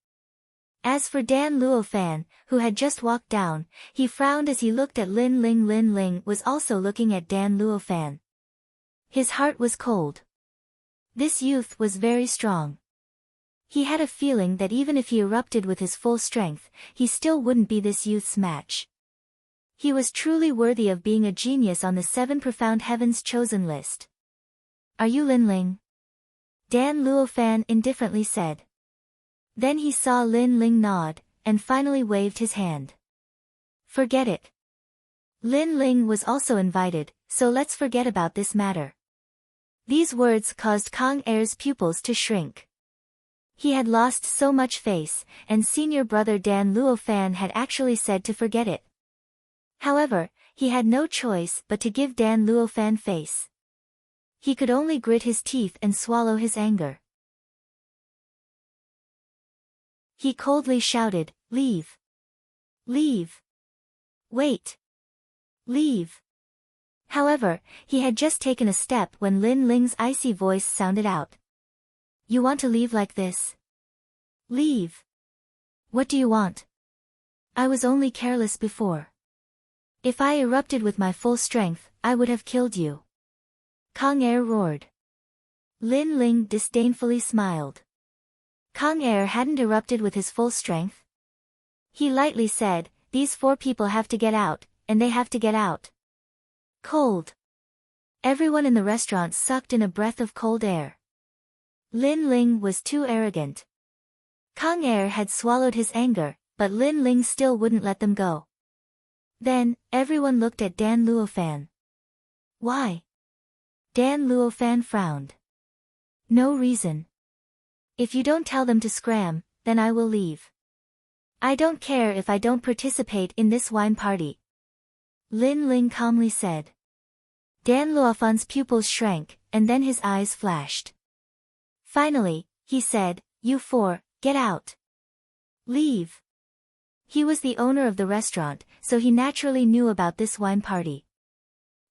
As for Dan Luofan, who had just walked down, he frowned as he looked at Lin Ling. Lin Ling was also looking at Dan Luofan. His heart was cold. This youth was very strong. He had a feeling that even if he erupted with his full strength, he still wouldn't be this youth's match. He was truly worthy of being a genius on the 7 Profound Heavens chosen list. Are you Lin Ling? Dan Luofan indifferently said. Then he saw Lin Ling nod, and finally waved his hand. Forget it. Lin Ling was also invited, so let's forget about this matter. These words caused Kang Er's pupils to shrink. He had lost so much face, and senior brother Dan Luofan had actually said to forget it. However, he had no choice but to give Dan Luofan face. He could only grit his teeth and swallow his anger. He coldly shouted, "Leave! Leave! Wait! Leave!" However, he had just taken a step when Lin Ling's icy voice sounded out. You want to leave like this? Leave! What do you want? I was only careless before. If I erupted with my full strength, I would have killed you. Kang Er roared. Lin Ling disdainfully smiled. Kang Er hadn't erupted with his full strength. He lightly said, these 4 people have to get out, and they have to get out. Cold. Everyone in the restaurant sucked in a breath of cold air. Lin Ling was too arrogant. Kang Er had swallowed his anger, but Lin Ling still wouldn't let them go. Then, everyone looked at Dan Luofan. Why? Dan Luofan frowned. No reason. If you don't tell them to scram, then I will leave. I don't care if I don't participate in this wine party. Lin Ling calmly said. Dan Luofan's pupils shrank, and then his eyes flashed. Finally, he said, "You four, get out. Leave." He was the owner of the restaurant, so he naturally knew about this wine party.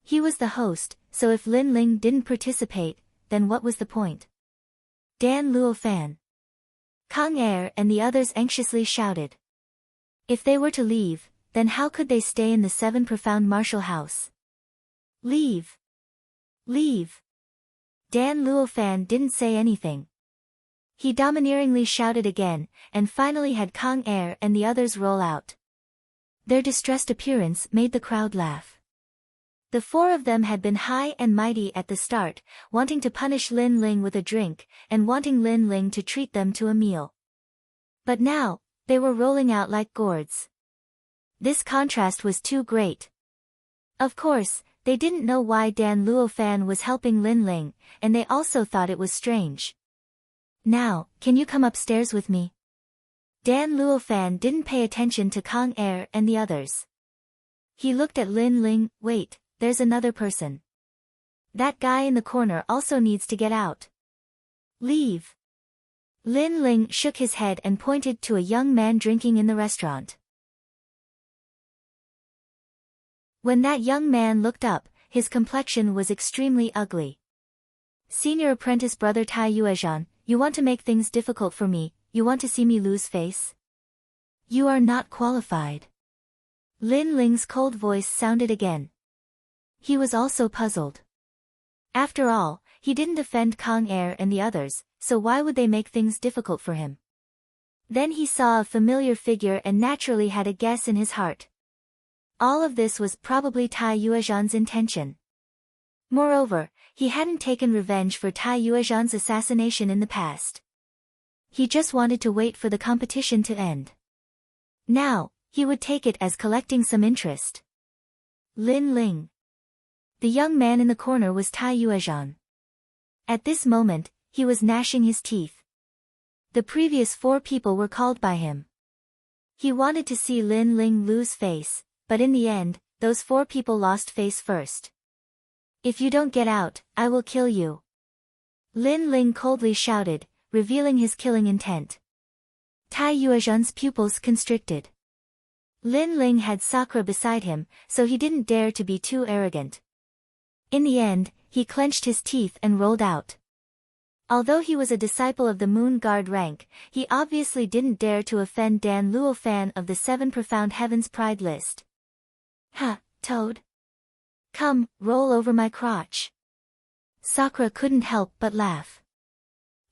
He was the host, so if Lin Ling didn't participate, then what was the point? Dan Luofan, Kang Er and the others anxiously shouted. If they were to leave, then how could they stay in the 7 Profound Martial House? Leave! Leave! Dan Luofan didn't say anything. He domineeringly shouted again, and finally had Kang Er and the others roll out. Their distressed appearance made the crowd laugh. The 4 of them had been high and mighty at the start, wanting to punish Lin Ling with a drink, and wanting Lin Ling to treat them to a meal. But now, they were rolling out like gourds. This contrast was too great. Of course, they didn't know why Dan Luofan was helping Lin Ling, and they also thought it was strange. Now, can you come upstairs with me? Dan Luofan didn't pay attention to Kang Er and the others. He looked at Lin Ling. Wait, there's another person. That guy in the corner also needs to get out. Leave. Lin Ling shook his head and pointed to a young man drinking in the restaurant. When that young man looked up, his complexion was extremely ugly. Senior apprentice brother Tai Yuezhan, you want to make things difficult for me, you want to see me lose face? You are not qualified. Lin Ling's cold voice sounded again. He was also puzzled. After all, he didn't offend Kang Er and the others, so why would they make things difficult for him? Then he saw a familiar figure and naturally had a guess in his heart. All of this was probably Tai Yuezhan's intention. Moreover, he hadn't taken revenge for Tai Yuezhan's assassination in the past. He just wanted to wait for the competition to end. Now, he would take it as collecting some interest. Lin Ling. The young man in the corner was Tai Yuezhan. At this moment, he was gnashing his teeth. The previous 4 people were called by him. He wanted to see Lin Ling lose face, but in the end, those 4 people lost face first. If you don't get out, I will kill you. Lin Ling coldly shouted, revealing his killing intent. Tai Yuezhan's pupils constricted. Lin Ling had Sakura beside him, so he didn't dare to be too arrogant. In the end, he clenched his teeth and rolled out. Although he was a disciple of the Moon Guard rank, he obviously didn't dare to offend Dan Luofan of the 7 Profound Heavens Pride list. Ha, Toad. Come, roll over my crotch. Sakura couldn't help but laugh.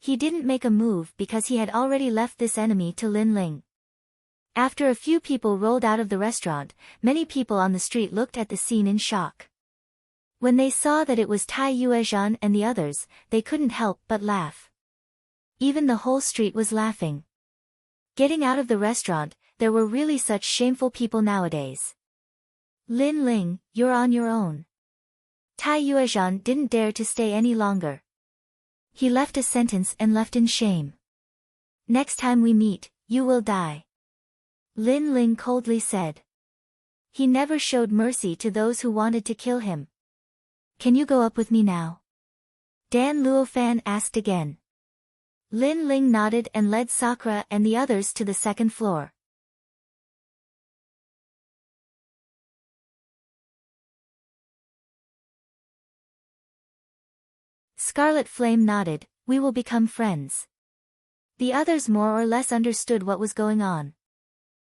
He didn't make a move because he had already left this enemy to Lin Ling. After a few people rolled out of the restaurant, many people on the street looked at the scene in shock. When they saw that it was Tai Yuezhan and the others, they couldn't help but laugh. Even the whole street was laughing. Getting out of the restaurant, there were really such shameful people nowadays. Lin Ling, you're on your own. Tai Yuezhan didn't dare to stay any longer. He left a sentence and left in shame. Next time we meet, you will die. Lin Ling coldly said. He never showed mercy to those who wanted to kill him. Can you go up with me now? Dan Luofan asked again. Lin Ling nodded and led Sakura and the others to the 2nd floor. Scarlet Flame nodded, we will become friends. The others more or less understood what was going on.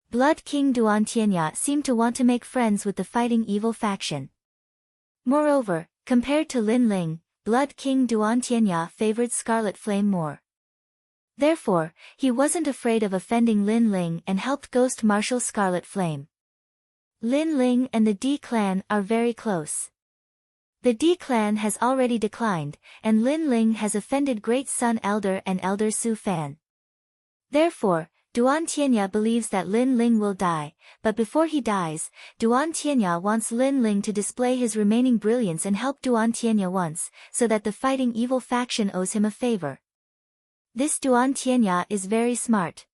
Blood King Duan Tianya seemed to want to make friends with the fighting evil faction. Moreover, compared to Lin Ling, Blood King Duan Tianya favored Scarlet Flame more. Therefore, he wasn't afraid of offending Lin Ling and helped Ghost Marshal Scarlet Flame. Lin Ling and the D clan are very close. The D clan has already declined, and Lin Ling has offended Great Sun Elder and Elder Su Fan. Therefore, Duan Tianya believes that Lin Ling will die, but before he dies, Duan Tianya wants Lin Ling to display his remaining brilliance and help Duan Tianya once, so that the fighting evil faction owes him a favor. This Duan Tianya is very smart.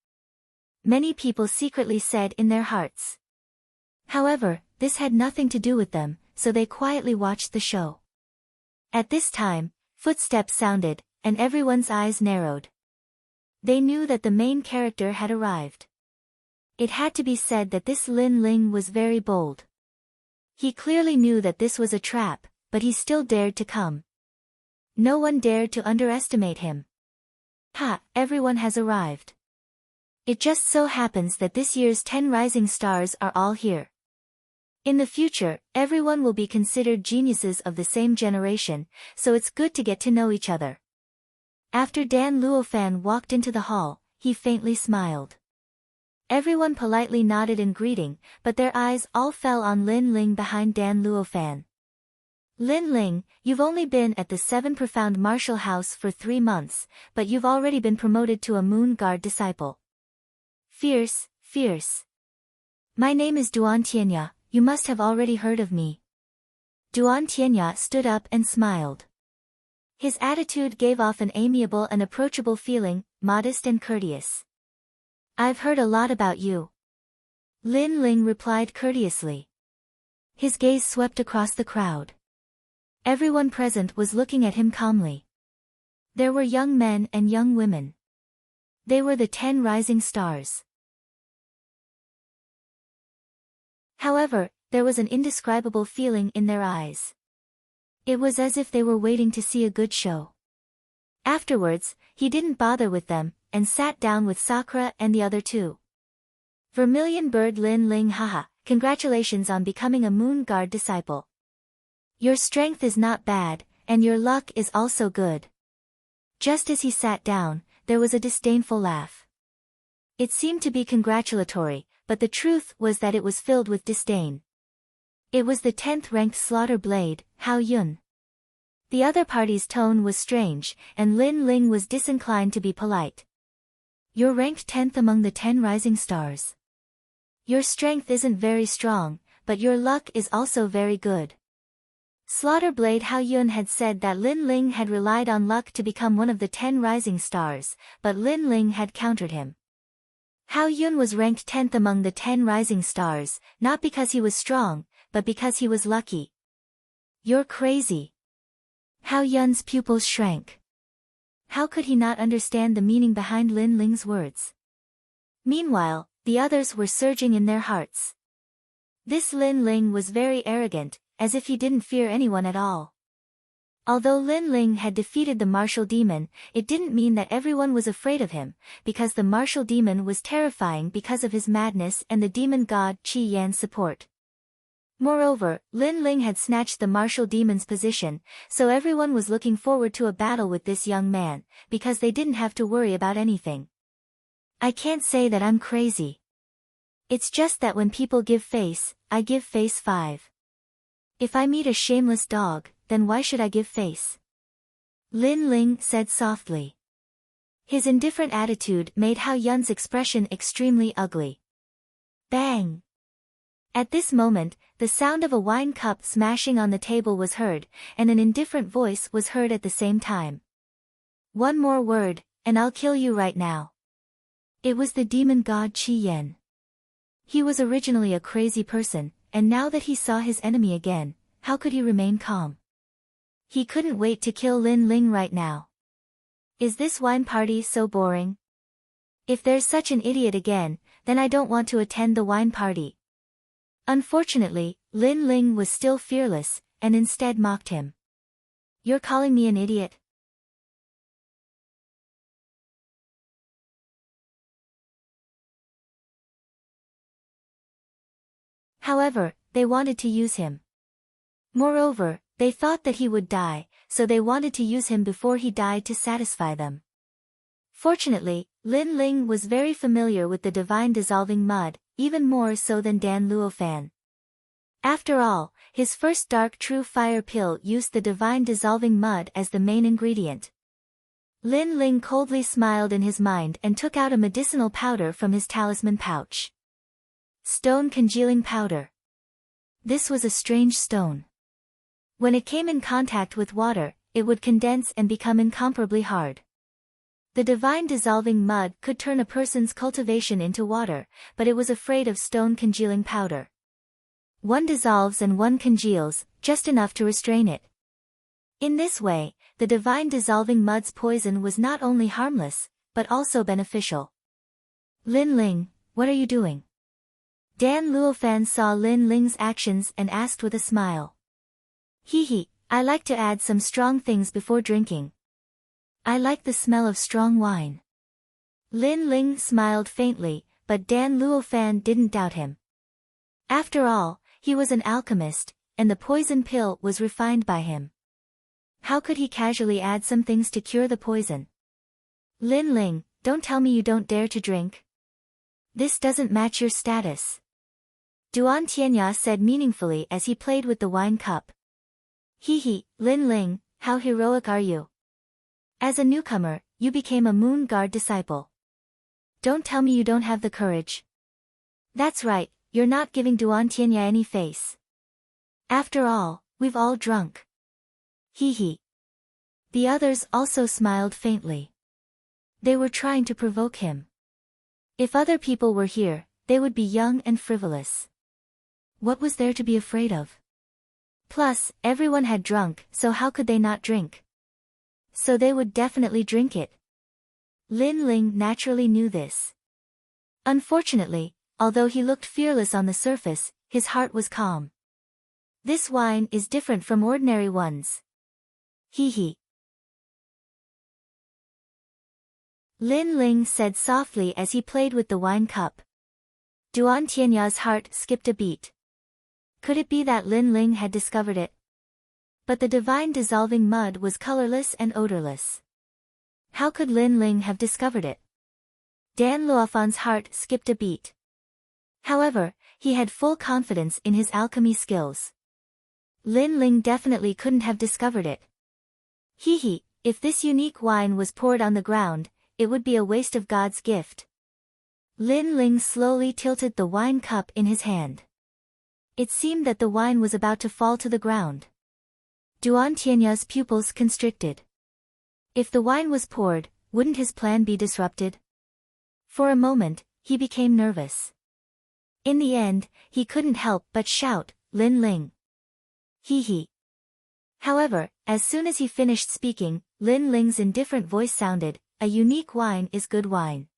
Many people secretly said in their hearts. However, this had nothing to do with them, so they quietly watched the show. At this time, footsteps sounded, and everyone's eyes narrowed. They knew that the main character had arrived. It had to be said that this Lin Ling was very bold. He clearly knew that this was a trap, but he still dared to come. No one dared to underestimate him. Ha, everyone has arrived. It just so happens that this year's 10 rising stars are all here. In the future, everyone will be considered geniuses of the same generation, so it's good to get to know each other. After Dan Luofan walked into the hall, he faintly smiled. Everyone politely nodded in greeting, but their eyes all fell on Lin Ling behind Dan Luofan. Lin Ling, you've only been at the 7 Profound Martial House for 3 months, but you've already been promoted to a Moon Guard disciple. Fierce, fierce. My name is Duan Tianya, you must have already heard of me. Duan Tianya stood up and smiled. His attitude gave off an amiable and approachable feeling, modest and courteous. I've heard a lot about you. Lin Ling replied courteously. His gaze swept across the crowd. Everyone present was looking at him calmly. There were young men and young women. They were the 10 rising stars. However, there was an indescribable feeling in their eyes. It was as if they were waiting to see a good show. Afterwards, he didn't bother with them, and sat down with Sakura and the other 2. Vermilion Bird Lin Ling, haha, congratulations on becoming a Moon Guard disciple. Your strength is not bad, and your luck is also good. Just as he sat down, there was a disdainful laugh. It seemed to be congratulatory, but the truth was that it was filled with disdain. It was the 10th ranked Slaughter Blade, Hao Yun. The other party's tone was strange, and Lin Ling was disinclined to be polite. You're ranked 10th among the 10 rising stars. Your strength isn't very strong, but your luck is also very good. Slaughter Blade Hao Yun had said that Lin Ling had relied on luck to become one of the 10 rising stars, but Lin Ling had countered him. Hao Yun was ranked 10th among the 10 rising stars, not because he was strong, but because he was lucky. You're crazy. Hao Yun's pupils shrank. How could he not understand the meaning behind Lin Ling's words? Meanwhile, the others were surging in their hearts. This Lin Ling was very arrogant, as if he didn't fear anyone at all. Although Lin Ling had defeated the martial demon, it didn't mean that everyone was afraid of him, because the martial demon was terrifying because of his madness and the demon god Qi Yan's support. Moreover, Lin Ling had snatched the martial demon's position, so everyone was looking forward to a battle with this young man, because they didn't have to worry about anything. I can't say that I'm crazy. It's just that when people give face, I give face 5. If I meet a shameless dog, then why should I give face? Lin Ling said softly. His indifferent attitude made Hao Yun's expression extremely ugly. Bang! At this moment, the sound of a wine cup smashing on the table was heard, and an indifferent voice was heard at the same time. One more word, and I'll kill you right now. It was the demon god Qi Yan. He was originally a crazy person, and now that he saw his enemy again, how could he remain calm? He couldn't wait to kill Lin Ling right now. Is this wine party so boring? If there's such an idiot again, then I don't want to attend the wine party. Unfortunately, Lin Ling was still fearless, and instead mocked him. You're calling me an idiot? However, they wanted to use him. Moreover, they thought that he would die, so they wanted to use him before he died to satisfy them. Fortunately, Lin Ling was very familiar with the divine dissolving mud, even more so than Dan Luofan. After all, his first dark true fire pill used the divine dissolving mud as the main ingredient. Lin Ling coldly smiled in his mind and took out a medicinal powder from his talisman pouch. Stone congealing powder. This was a strange stone. When it came in contact with water, it would condense and become incomparably hard. The divine dissolving mud could turn a person's cultivation into water, but it was afraid of stone congealing powder. One dissolves and one congeals, just enough to restrain it. In this way, the divine dissolving mud's poison was not only harmless, but also beneficial. Lin Ling, what are you doing? Dan Luofan saw Lin Ling's actions and asked with a smile. Hee, I like to add some strong things before drinking. I like the smell of strong wine. Lin Ling smiled faintly, but Dan Luofan didn't doubt him. After all, he was an alchemist, and the poison pill was refined by him. How could he casually add some things to cure the poison? Lin Ling, don't tell me you don't dare to drink. This doesn't match your status. Duan Tianya said meaningfully as he played with the wine cup. Lin Ling, how heroic are you? As a newcomer, you became a Moon Guard disciple. Don't tell me you don't have the courage. That's right, you're not giving Duan Tianya any face. After all, we've all drunk. The others also smiled faintly. They were trying to provoke him. If other people were here, they would be young and frivolous. What was there to be afraid of? Plus, everyone had drunk, so how could they not drink? So they would definitely drink it. Lin Ling naturally knew this. Unfortunately, although he looked fearless on the surface, his heart was calm. This wine is different from ordinary ones. Lin Ling said softly as he played with the wine cup. Duan Tianya's heart skipped a beat. Could it be that Lin Ling had discovered it? But the divine dissolving mud was colorless and odorless. How could Lin Ling have discovered it? Dan Luofan's heart skipped a beat. However, he had full confidence in his alchemy skills. Lin Ling definitely couldn't have discovered it. If this unique wine was poured on the ground, it would be a waste of God's gift. Lin Ling slowly tilted the wine cup in his hand. It seemed that the wine was about to fall to the ground. Duan Tianya's pupils constricted. If the wine was poured, wouldn't his plan be disrupted? For a moment, he became nervous. In the end, he couldn't help but shout, Lin Ling. However, as soon as he finished speaking, Lin Ling's indifferent voice sounded, a unique wine is good wine.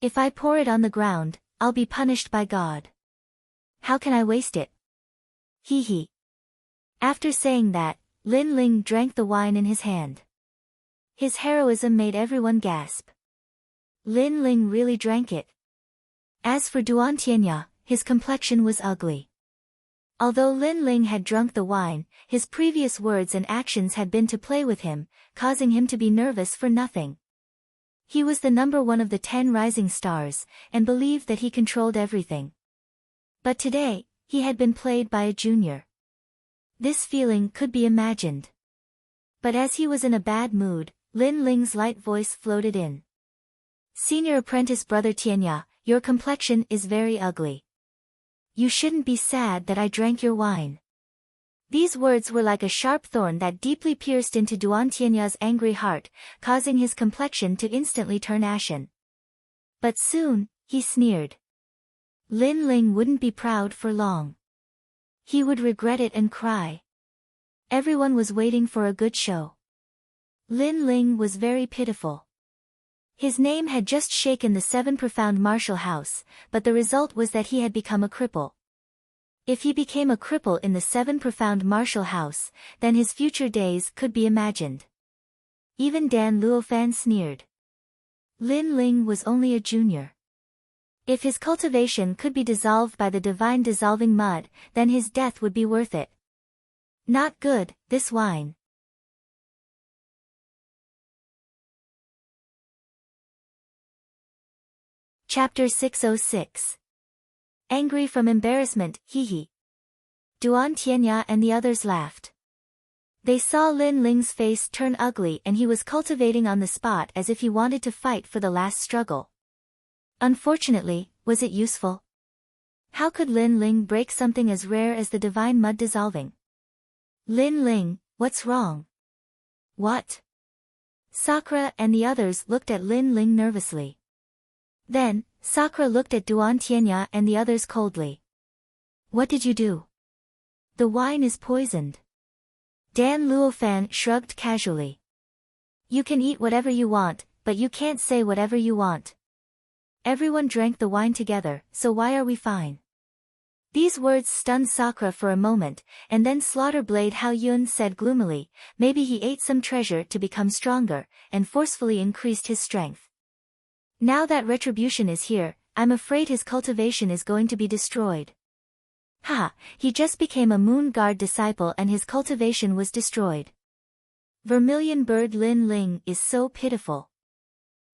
If I pour it on the ground, I'll be punished by God. How can I waste it? After saying that, Lin Ling drank the wine in his hand. His heroism made everyone gasp. Lin Ling really drank it. As for Duan Tianya, his complexion was ugly. Although Lin Ling had drunk the wine, his previous words and actions had been to play with him, causing him to be nervous for nothing. He was the number one of the 10 rising stars, and believed that he controlled everything. But today, he had been played by a junior. This feeling could be imagined. But as he was in a bad mood, Lin Ling's light voice floated in. Senior apprentice brother Tianya, your complexion is very ugly. You shouldn't be sad that I drank your wine. These words were like a sharp thorn that deeply pierced into Duan Tianya's angry heart, causing his complexion to instantly turn ashen. But soon, he sneered. Lin Ling wouldn't be proud for long. He would regret it and cry. Everyone was waiting for a good show. Lin Ling was very pitiful. His name had just shaken the 7 profound martial house, but the result was that he had become a cripple. If he became a cripple in the 7 profound martial house, then his future days could be imagined. Even Dan Luofan sneered. Lin Ling was only a junior. If his cultivation could be dissolved by the divine dissolving mud, then his death would be worth it. Not good, this wine. Chapter 606. Angry from embarrassment, Duan Tianya and the others laughed. They saw Lin Ling's face turn ugly and he was cultivating on the spot as if he wanted to fight for the last struggle. Unfortunately, was it useful? How could Lin Ling break something as rare as the divine mud dissolving? Lin Ling, what's wrong? What? Sakura and the others looked at Lin Ling nervously. Then, Sakura looked at Duan Tianya and the others coldly. What did you do? The wine is poisoned. Dan Luofan shrugged casually. You can eat whatever you want, but you can't say whatever you want. Everyone drank the wine together, so why are we fine? These words stunned Sakura for a moment, and then Slaughter Blade Hao Yun said gloomily, maybe he ate some treasure to become stronger, and forcefully increased his strength. Now that retribution is here, I'm afraid his cultivation is going to be destroyed. Ha, he just became a Moon Guard disciple and his cultivation was destroyed. Vermilion Bird Lin Ling is so pitiful.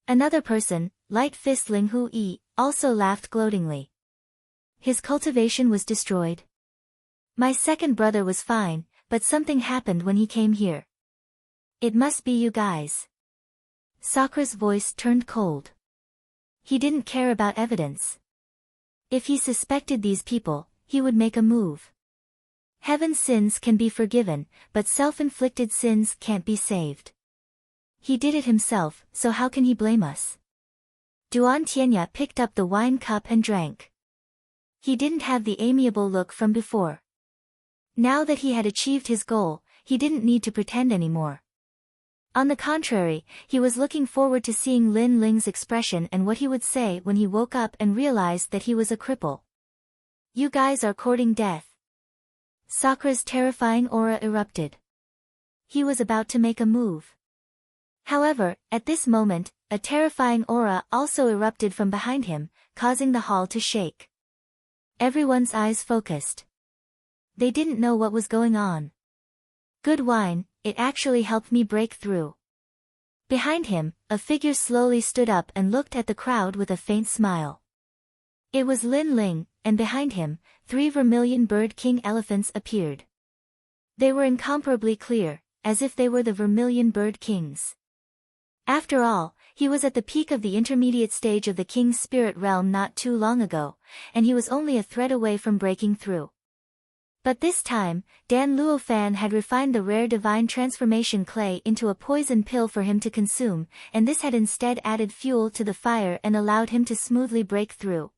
Another person, Light Fist Ling Hu Yi, also laughed gloatingly. His cultivation was destroyed. My second brother was fine, but something happened when he came here. It must be you guys. Sakura's voice turned cold. He didn't care about evidence. If he suspected these people, he would make a move. Heaven's sins can be forgiven, but self-inflicted sins can't be saved. He did it himself, so how can he blame us? Duan Tianya picked up the wine cup and drank. He didn't have the amiable look from before. Now that he had achieved his goal, he didn't need to pretend anymore. On the contrary, he was looking forward to seeing Lin Ling's expression and what he would say when he woke up and realized that he was a cripple. You guys are courting death. Sakura's terrifying aura erupted. He was about to make a move. However, at this moment, a terrifying aura also erupted from behind him, causing the hall to shake. Everyone's eyes focused. They didn't know what was going on. Good wine, it actually helped me break through. Behind him, a figure slowly stood up and looked at the crowd with a faint smile. It was Lin Ling, and behind him, 3 Vermilion Bird King elephants appeared. They were incomparably clear, as if they were the Vermilion Bird Kings. After all, he was at the peak of the intermediate stage of the King's spirit realm not too long ago, and he was only a thread away from breaking through. But this time, Dan Luofan had refined the rare divine transformation clay into a poison pill for him to consume, and this had instead added fuel to the fire and allowed him to smoothly break through.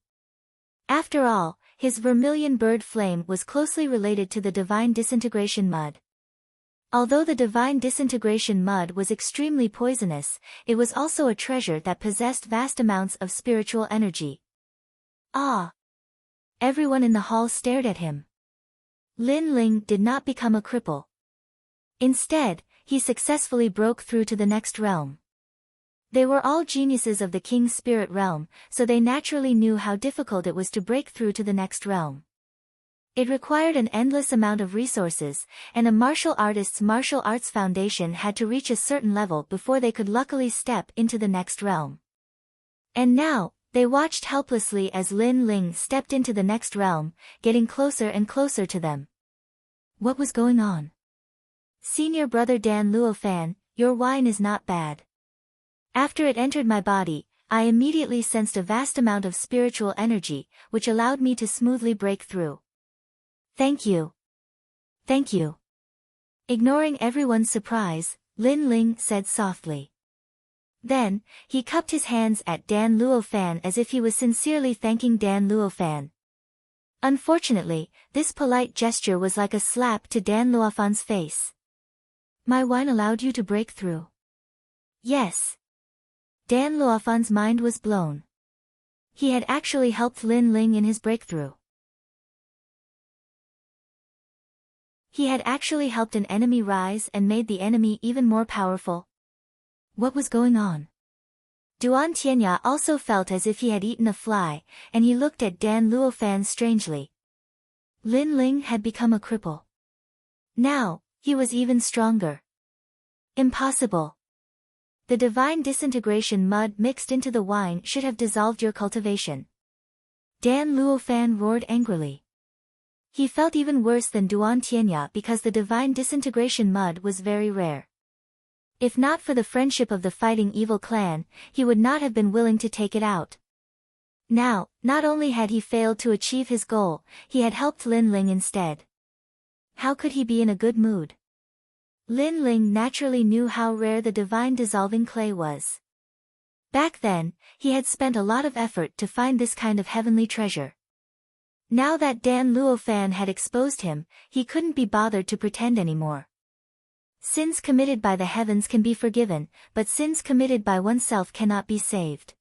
After all, his Vermilion Bird Flame was closely related to the divine disintegration mud. Although the divine disintegration mud was extremely poisonous, it was also a treasure that possessed vast amounts of spiritual energy. Ah! Everyone in the hall stared at him. Lin Ling did not become a cripple. Instead, he successfully broke through to the next realm. They were all geniuses of the King's spirit realm, so they naturally knew how difficult it was to break through to the next realm. It required an endless amount of resources, and a martial artist's martial arts foundation had to reach a certain level before they could luckily step into the next realm. And now, they watched helplessly as Lin Ling stepped into the next realm, getting closer and closer to them. What was going on? Senior brother Dan Luofan, your wine is not bad. After it entered my body, I immediately sensed a vast amount of spiritual energy, which allowed me to smoothly break through. Thank you. Thank you. Ignoring everyone's surprise, Lin Ling said softly. Then, he cupped his hands at Dan Luofan as if he was sincerely thanking Dan Luofan. Unfortunately, this polite gesture was like a slap to Dan Luofan's face. My wine allowed you to break through. Yes. Dan Luofan's mind was blown. He had actually helped Lin Ling in his breakthrough. He had actually helped an enemy rise and made the enemy even more powerful. What was going on? Duan Tianya also felt as if he had eaten a fly, and he looked at Dan Luofan strangely. Lin Ling had become a cripple. Now, he was even stronger. Impossible. The divine disintegration mud mixed into the wine should have dissolved your cultivation. Dan Luofan roared angrily. He felt even worse than Duan Tianya because the divine disintegration mud was very rare. If not for the friendship of the fighting evil clan, he would not have been willing to take it out. Now, not only had he failed to achieve his goal, he had helped Lin Ling instead. How could he be in a good mood? Lin Ling naturally knew how rare the divine dissolving clay was. Back then, he had spent a lot of effort to find this kind of heavenly treasure. Now that Dan Luofan had exposed him, he couldn't be bothered to pretend anymore. Sins committed by the heavens can be forgiven, but sins committed by oneself cannot be saved.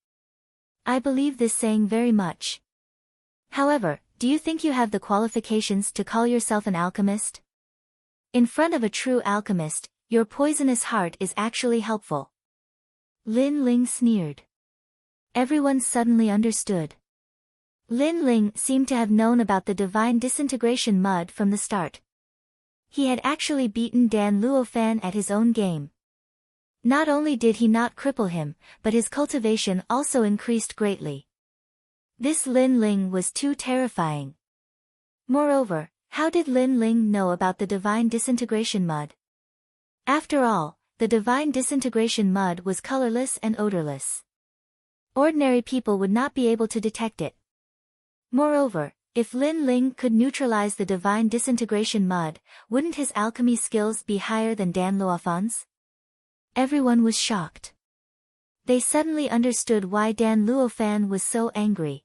I believe this saying very much. However, do you think you have the qualifications to call yourself an alchemist? In front of a true alchemist, your poisonous heart is actually helpful. Lin Ling sneered. Everyone suddenly understood. Lin Ling seemed to have known about the divine disintegration mud from the start. He had actually beaten Dan Luofan at his own game. Not only did he not cripple him, but his cultivation also increased greatly. This Lin Ling was too terrifying. Moreover, how did Lin Ling know about the divine disintegration mud? After all, the divine disintegration mud was colorless and odorless. Ordinary people would not be able to detect it. Moreover, if Lin Ling could neutralize the divine disintegration mud, wouldn't his alchemy skills be higher than Dan Luofan's? Everyone was shocked. They suddenly understood why Dan Luofan was so angry.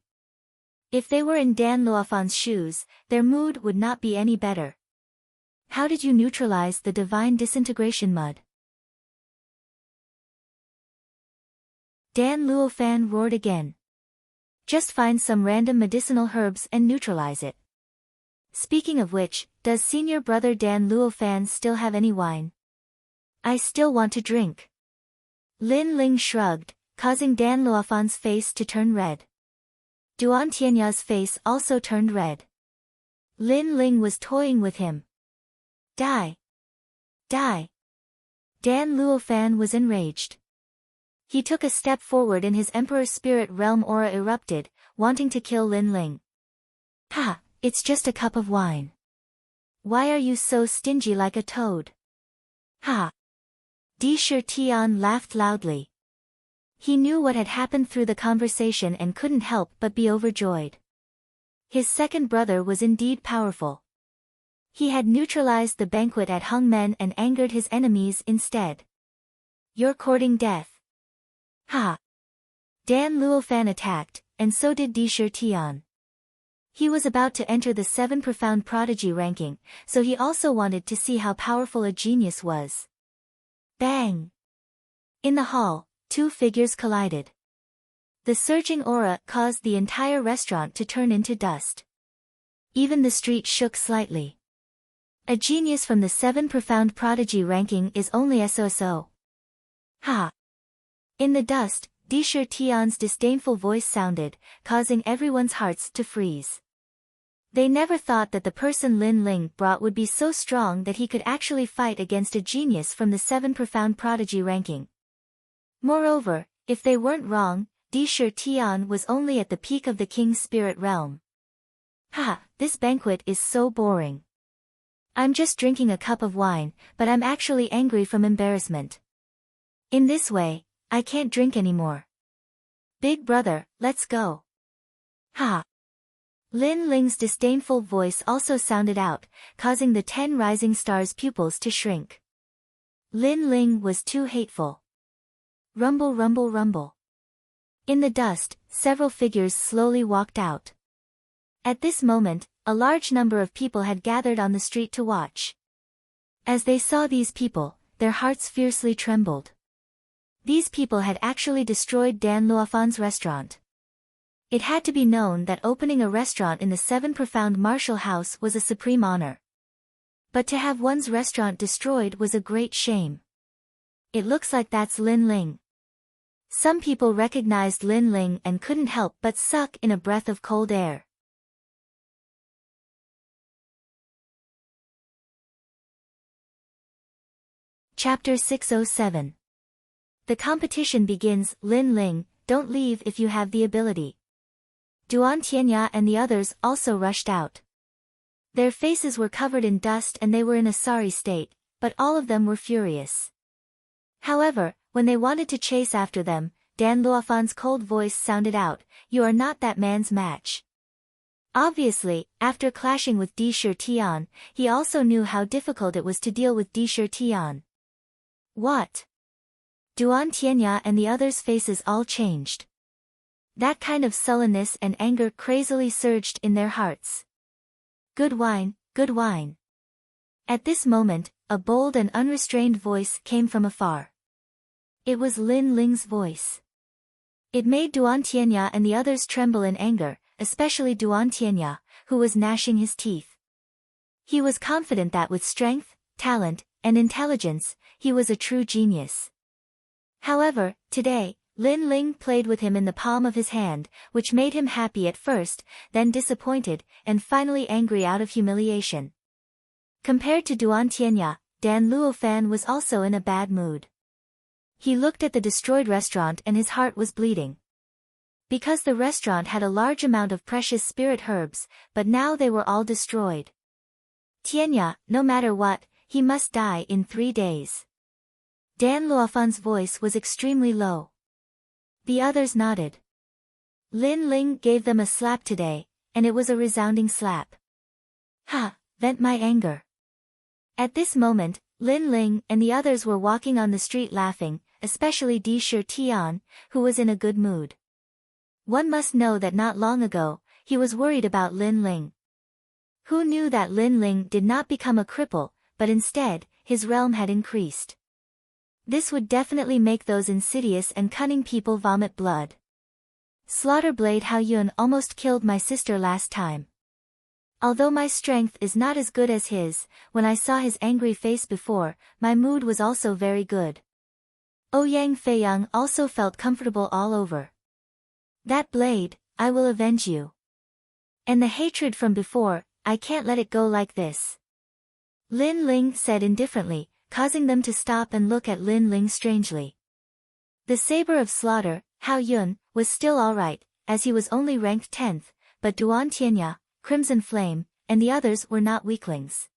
If they were in Dan Luofan's shoes, their mood would not be any better. How did you neutralize the divine disintegration mud? Dan Luofan roared again. Just find some random medicinal herbs and neutralize it. Speaking of which, does senior brother Dan Luofan still have any wine? I still want to drink. Lin Ling shrugged, causing Dan Luofan's face to turn red. Duan Tianya's face also turned red. Lin Ling was toying with him. Die! Die! Dan Luofan was enraged. He took a step forward and his Emperor Spirit Realm aura erupted, wanting to kill Lin Ling. Ha! It's just a cup of wine. Why are you so stingy like a toad? Ha! Di Shi Tian laughed loudly. He knew what had happened through the conversation and couldn't help but be overjoyed. His second brother was indeed powerful. He had neutralized the banquet at Hungmen and angered his enemies instead. You're courting death. Ha! Dan Luofan attacked, and so did Di Shi Tian. He was about to enter the 7 profound prodigy ranking, so he also wanted to see how powerful a genius was. Bang! In the hall, 2 figures collided. The surging aura caused the entire restaurant to turn into dust. Even the street shook slightly. A genius from the 7 profound prodigy ranking is only SOSO. Ha! In the dust, Di Shi Tian's disdainful voice sounded, causing everyone's hearts to freeze. They never thought that the person Lin Ling brought would be so strong that he could actually fight against a genius from the 7 profound prodigy ranking. Moreover, if they weren't wrong, Di Shi Tian was only at the peak of the king's spirit realm. Ha! This banquet is so boring. I'm just drinking a cup of wine, but I'm actually angry from embarrassment. In this way, I can't drink anymore. Big brother, let's go. Ha! Lin Ling's disdainful voice also sounded out, causing the 10 rising stars' pupils to shrink. Lin Ling was too hateful. Rumble, rumble, rumble. In the dust, several figures slowly walked out. At this moment, a large number of people had gathered on the street to watch. As they saw these people, their hearts fiercely trembled. These people had actually destroyed Dan Luofan's restaurant. It had to be known that opening a restaurant in the 7 profound martial house was a supreme honor. But to have one's restaurant destroyed was a great shame. It looks like that's Lin Ling. Some people recognized Lin Ling and couldn't help but suck in a breath of cold air. Chapter 607. The competition begins. Lin Ling, don't leave if you have the ability. Duan Tianya and the others also rushed out. Their faces were covered in dust and they were in a sorry state, but all of them were furious. However, when they wanted to chase after them, Dan Luofan's cold voice sounded out, "You are not that man's match." Obviously, after clashing with Di Shi Tian, he also knew how difficult it was to deal with Di Shi Tian. What? Duan Tianya and the others' faces all changed. That kind of sullenness and anger crazily surged in their hearts. Good wine, good wine. At this moment, a bold and unrestrained voice came from afar. It was Lin Ling's voice. It made Duan Tianya and the others tremble in anger, especially Duan Tianya, who was gnashing his teeth. He was confident that with strength, talent, and intelligence, he was a true genius. However, today, Lin Ling played with him in the palm of his hand, which made him happy at first, then disappointed, and finally angry out of humiliation. Compared to Duan Tianya, Dan Luofan was also in a bad mood. He looked at the destroyed restaurant and his heart was bleeding. Because the restaurant had a large amount of precious spirit herbs, but now they were all destroyed. Tianya, no matter what, he must die in 3 days. Dan Luofan's voice was extremely low. The others nodded. Lin Ling gave them a slap today, and it was a resounding slap. Ha! Vent my anger. At this moment, Lin Ling and the others were walking on the street laughing, especially Di Shi Tian, who was in a good mood. One must know that not long ago, he was worried about Lin Ling. Who knew that Lin Ling did not become a cripple, but instead, his realm had increased. This would definitely make those insidious and cunning people vomit blood. Slaughter Blade Hao Yun almost killed my sister last time. Although my strength is not as good as his, when I saw his angry face before, my mood was also very good. Ouyang Feiyang also felt comfortable all over. That blade, I will avenge you. And the hatred from before, I can't let it go like this. Lin Ling said indifferently, causing them to stop and look at Lin Ling strangely. The Saber of Slaughter, Hao Yun, was still alright, as he was only ranked 10th, but Duan Tianya, Crimson Flame, and the others were not weaklings.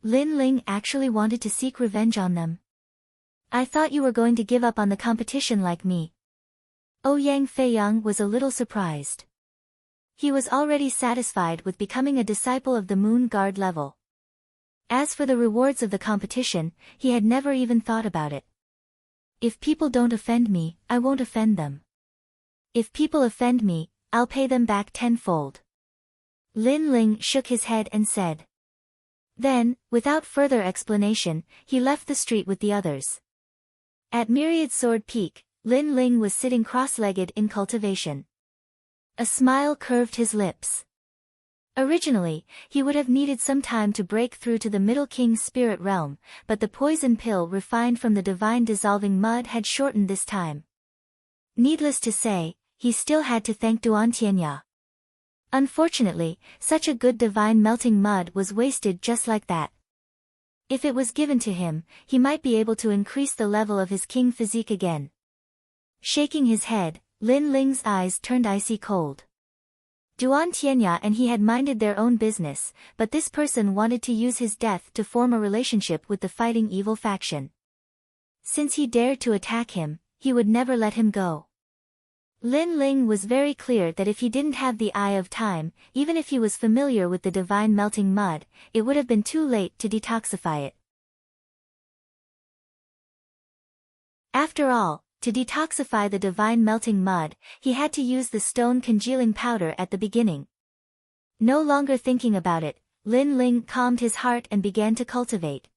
Lin Ling actually wanted to seek revenge on them. I thought you were going to give up on the competition like me. Ouyang Feiyang was a little surprised. He was already satisfied with becoming a disciple of the Moon Guard level. As for the rewards of the competition, he had never even thought about it. If people don't offend me, I won't offend them. If people offend me, I'll pay them back tenfold. Lin Ling shook his head and said. Then, without further explanation, he left the street with the others. At Myriad Sword Peak, Lin Ling was sitting cross-legged in cultivation. A smile curved his lips. Originally, he would have needed some time to break through to the Middle King's spirit realm, but the poison pill refined from the divine dissolving mud had shortened this time. Needless to say, he still had to thank Duan Tianya. Unfortunately, such a good divine melting mud was wasted just like that. If it was given to him, he might be able to increase the level of his king physique again. Shaking his head, Lin Ling's eyes turned icy cold. Duan Tianya and he had minded their own business, but this person wanted to use his death to form a relationship with the fighting evil faction. Since he dared to attack him, he would never let him go. Lin Ling was very clear that if he didn't have the Eye of Time, even if he was familiar with the divine melting mud, it would have been too late to detoxify it. After all, to detoxify the divine melting mud, he had to use the stone congealing powder at the beginning. No longer thinking about it, Lin Ling calmed his heart and began to cultivate.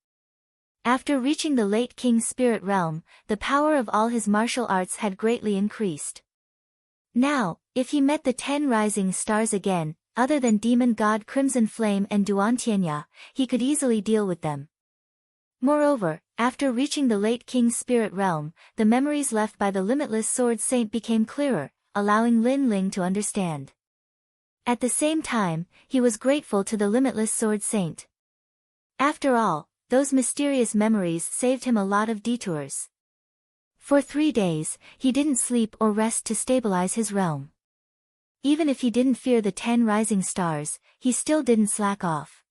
After reaching the late king's spirit realm, the power of all his martial arts had greatly increased. Now, if he met the 10 rising stars again, other than demon god Crimson Flame and Duan Tianya, he could easily deal with them. Moreover, after reaching the late king's spirit realm, the memories left by the limitless sword saint became clearer, allowing Lin Ling to understand. At the same time, he was grateful to the limitless sword saint. After all, those mysterious memories saved him a lot of detours. For 3 days, he didn't sleep or rest to stabilize his realm. Even if he didn't fear the 10 rising stars, he still didn't slack off.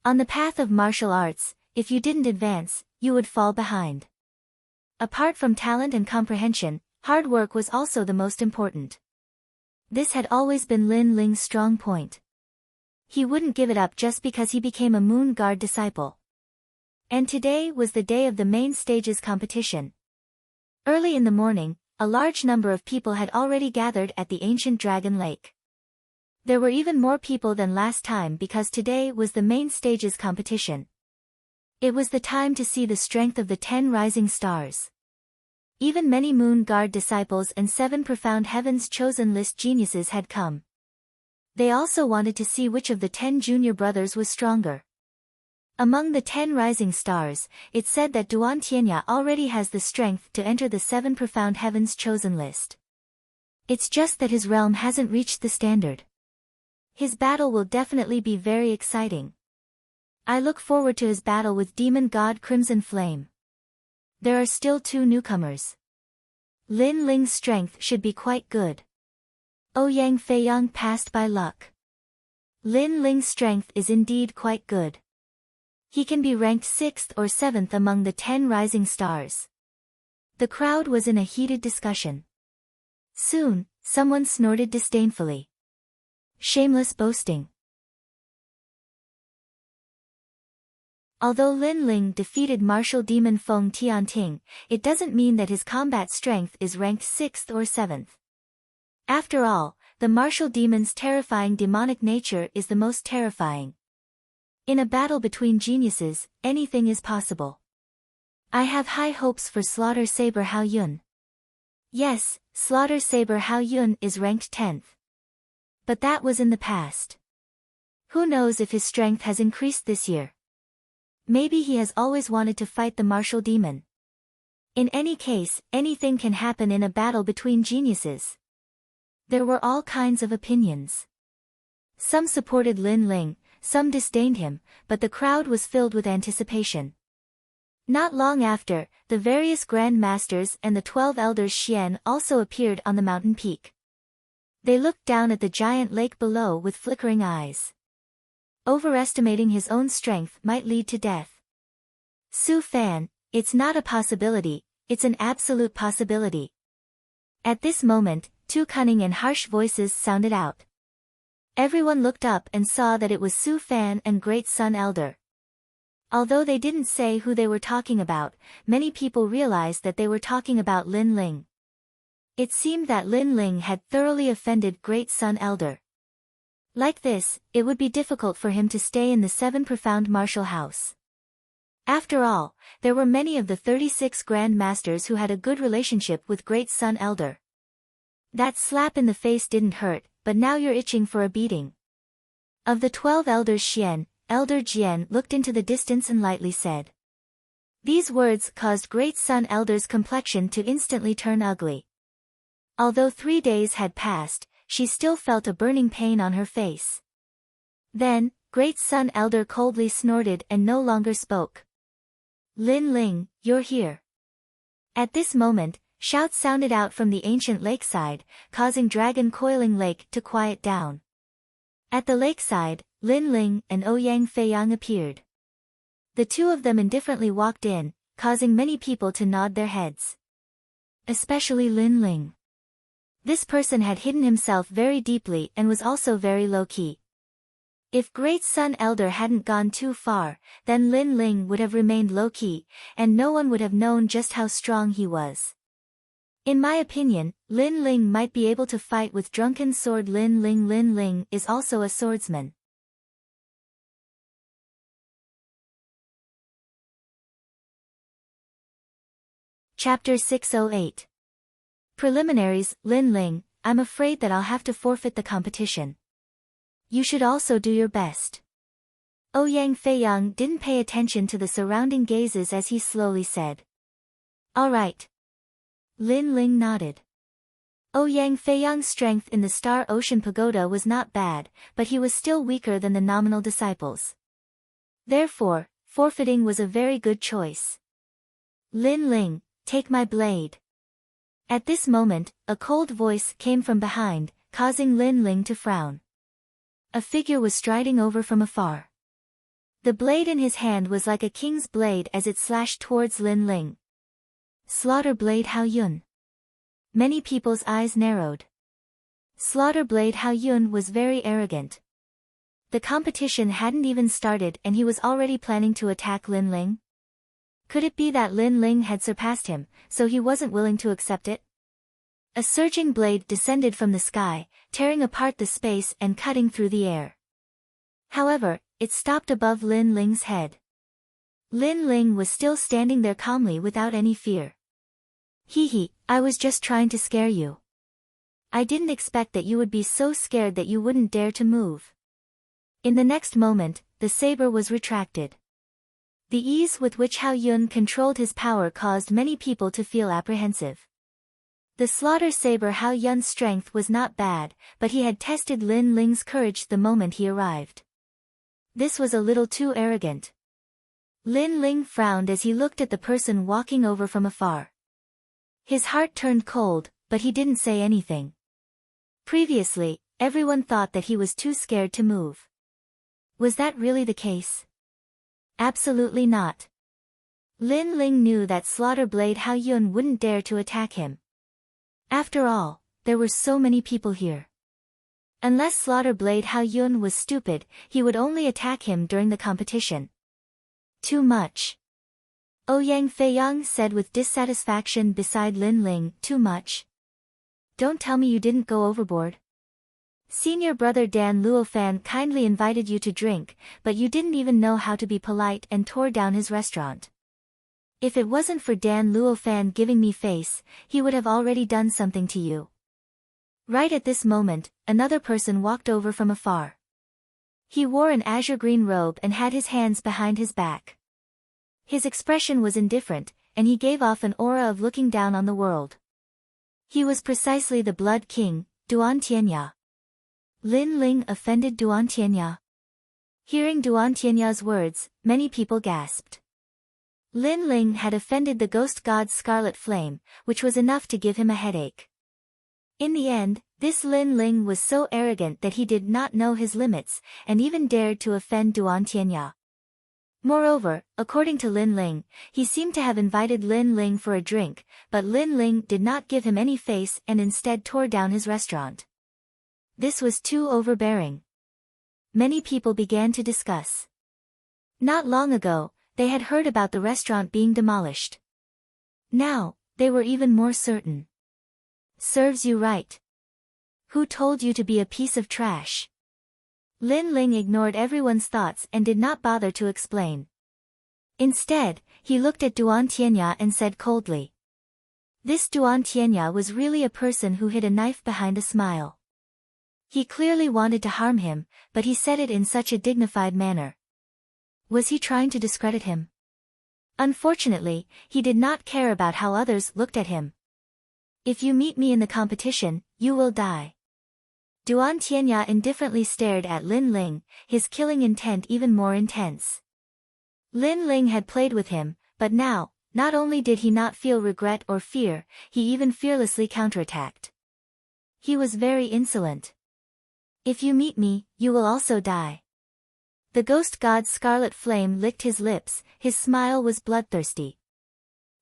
On the path of martial arts, if you didn't advance, you would fall behind. Apart from talent and comprehension, hard work was also the most important. This had always been Lin Ling's strong point. He wouldn't give it up just because he became a Moon Guard disciple. And today was the day of the main stage's competition. Early in the morning, a large number of people had already gathered at the ancient Dragon Lake. There were even more people than last time because today was the main stage's competition. It was the time to see the strength of the 10 rising stars. Even many Moon Guard disciples and 7 profound heavens chosen list geniuses had come. They also wanted to see which of the 10 junior brothers was stronger. Among the 10 rising stars, it said that Duan Tianya already has the strength to enter the 7 profound heavens chosen list. It's just that his realm hasn't reached the standard. His battle will definitely be very exciting. I look forward to his battle with demon god Crimson Flame. There are still 2 newcomers. Lin Ling's strength should be quite good. Ouyang Feiyang passed by luck. Lin Ling's strength is indeed quite good. He can be ranked 6th or 7th among the 10 rising stars. The crowd was in a heated discussion. Soon, someone snorted disdainfully. Shameless boasting. Although Lin Ling defeated martial demon Feng Tianting, it doesn't mean that his combat strength is ranked 6th or 7th. After all, the martial demon's terrifying demonic nature is the most terrifying. In a battle between geniuses, anything is possible. I have high hopes for Slaughter Saber Hao Yun. Yes, Slaughter Saber Hao Yun is ranked 10th. But that was in the past. Who knows if his strength has increased this year? Maybe he has always wanted to fight the martial demon. In any case, anything can happen in a battle between geniuses. There were all kinds of opinions. Some supported Lin Ling, some disdained him, but the crowd was filled with anticipation. Not long after, the various Grand Masters and the 12 Elders Xian also appeared on the mountain peak. They looked down at the giant lake below with flickering eyes. Overestimating his own strength might lead to death. Su Fan, it's not a possibility, it's an absolute possibility. At this moment, 2 cunning and harsh voices sounded out. Everyone looked up and saw that it was Su Fan and Great Sun Elder. Although they didn't say who they were talking about, many people realized that they were talking about Lin Ling. It seemed that Lin Ling had thoroughly offended Great Sun Elder. Like this, it would be difficult for him to stay in the 7 profound martial house. After all, there were many of the 36 Grand Masters who had a good relationship with Great Sun Elder. That slap in the face didn't hurt, but now you're itching for a beating. Of the 12 Elders Xian, Elder Jian looked into the distance and lightly said. These words caused Great Sun Elder's complexion to instantly turn ugly. Although 3 days had passed, she still felt a burning pain on her face. Then, Great Sun Elder coldly snorted and no longer spoke. Lin Ling, you're here. At this moment, shouts sounded out from the ancient lakeside, causing Dragon Coiling Lake to quiet down. At the lakeside, Lin Ling and Ouyang Feiyang appeared. The 2 of them indifferently walked in, causing many people to nod their heads. Especially Lin Ling. This person had hidden himself very deeply and was also very low-key. If Great Sun Elder hadn't gone too far, then Lin Ling would have remained low-key, and no one would have known just how strong he was. In my opinion, Lin Ling might be able to fight with Drunken Sword Lin Ling. Lin Ling is also a swordsman. Chapter 608. Preliminaries. Lin Ling, I'm afraid that I'll have to forfeit the competition. You should also do your best. Ouyang Feiyang didn't pay attention to the surrounding gazes as he slowly said. All right. Lin Ling nodded. Ouyang Feiyang's strength in the Star Ocean Pagoda was not bad, but he was still weaker than the nominal disciples. Therefore, forfeiting was a very good choice. Lin Ling, take my blade. At this moment, a cold voice came from behind, causing Lin Ling to frown. A figure was striding over from afar. The blade in his hand was like a king's blade as it slashed towards Lin Ling. Slaughter Blade Hao Yun. Many people's eyes narrowed. Slaughter Blade Hao Yun was very arrogant. The competition hadn't even started and he was already planning to attack Lin Ling? Could it be that Lin Ling had surpassed him, so he wasn't willing to accept it? A surging blade descended from the sky, tearing apart the space and cutting through the air. However, it stopped above Lin Ling's head. Lin Ling was still standing there calmly without any fear. Hee, I was just trying to scare you. I didn't expect that you would be so scared that you wouldn't dare to move. In the next moment, the saber was retracted. The ease with which Hao Yun controlled his power caused many people to feel apprehensive. The slaughter saber Hao Yun's strength was not bad, but he had tested Lin Ling's courage the moment he arrived. This was a little too arrogant. Lin Ling frowned as he looked at the person walking over from afar. His heart turned cold, but he didn't say anything. Previously, everyone thought that he was too scared to move. Was that really the case? Absolutely not. Lin Ling knew that Slaughter Blade Hao Yun wouldn't dare to attack him. After all, there were so many people here. Unless Slaughter Blade Hao Yun was stupid, he would only attack him during the competition. Too much. Ouyang Feiyang said with dissatisfaction beside Lin Ling, too much? Don't tell me you didn't go overboard. Senior brother Dan Luofan kindly invited you to drink, but you didn't even know how to be polite and tore down his restaurant. If it wasn't for Dan Luofan giving me face, he would have already done something to you. Right at this moment, another person walked over from afar. He wore an azure green robe and had his hands behind his back. His expression was indifferent, and he gave off an aura of looking down on the world. He was precisely the Blood King, Duan Tianya. Lin Ling offended Duan Tianya. Hearing Duan Tianya's words, many people gasped. Lin Ling had offended the ghost god's scarlet flame, which was enough to give him a headache. In the end, this Lin Ling was so arrogant that he did not know his limits, and even dared to offend Duan Tianya. Moreover, according to Lin Ling, he seemed to have invited Lin Ling for a drink, but Lin Ling did not give him any face and instead tore down his restaurant. This was too overbearing. Many people began to discuss. Not long ago, they had heard about the restaurant being demolished. Now, they were even more certain. Serves you right. Who told you to be a piece of trash? Lin Ling ignored everyone's thoughts and did not bother to explain. Instead, he looked at Duan Tianya and said coldly. This Duan Tianya was really a person who hid a knife behind a smile. He clearly wanted to harm him, but he said it in such a dignified manner. Was he trying to discredit him? Unfortunately, he did not care about how others looked at him. If you meet me in the competition, you will die. Duan Tianya indifferently stared at Lin Ling, his killing intent even more intense. Lin Ling had played with him, but now, not only did he not feel regret or fear, he even fearlessly counterattacked. He was very insolent. If you meet me, you will also die. The ghost god's scarlet flame licked his lips, his smile was bloodthirsty.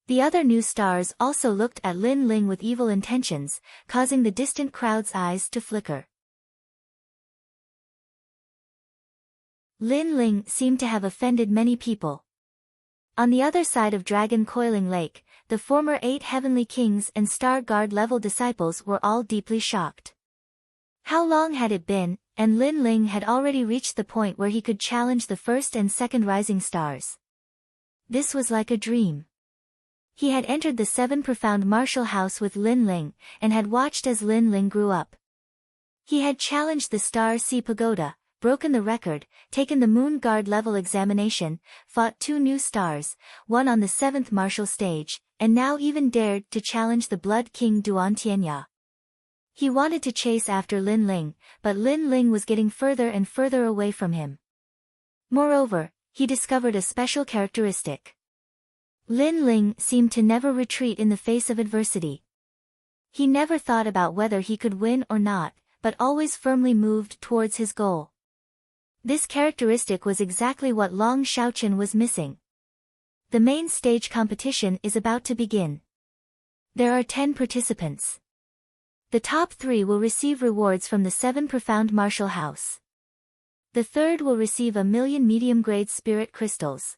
The other new stars also looked at Lin Ling with evil intentions, causing the distant crowd's eyes to flicker. Lin Ling seemed to have offended many people. On the other side of Dragon Coiling Lake, the former 8 heavenly kings and Star Guard level disciples were all deeply shocked. How long had it been, and Lin Ling had already reached the point where he could challenge the first and second rising stars. This was like a dream. He had entered the 7 profound martial house with Lin Ling, and had watched as Lin Ling grew up. He had challenged the Star Sea Pagoda, broken the record, taken the Moon Guard level examination, fought 2 new stars, one on the 7th martial stage, and now even dared to challenge the Blood King Duan Tianya. He wanted to chase after Lin Ling, but Lin Ling was getting further and further away from him. Moreover, he discovered a special characteristic. Lin Ling seemed to never retreat in the face of adversity. He never thought about whether he could win or not, but always firmly moved towards his goal. This characteristic was exactly what Long Xiaochen was missing. The main stage competition is about to begin. There are 10 participants. The top 3 will receive rewards from the 7 profound martial house. The third will receive 1,000,000 medium-grade spirit crystals.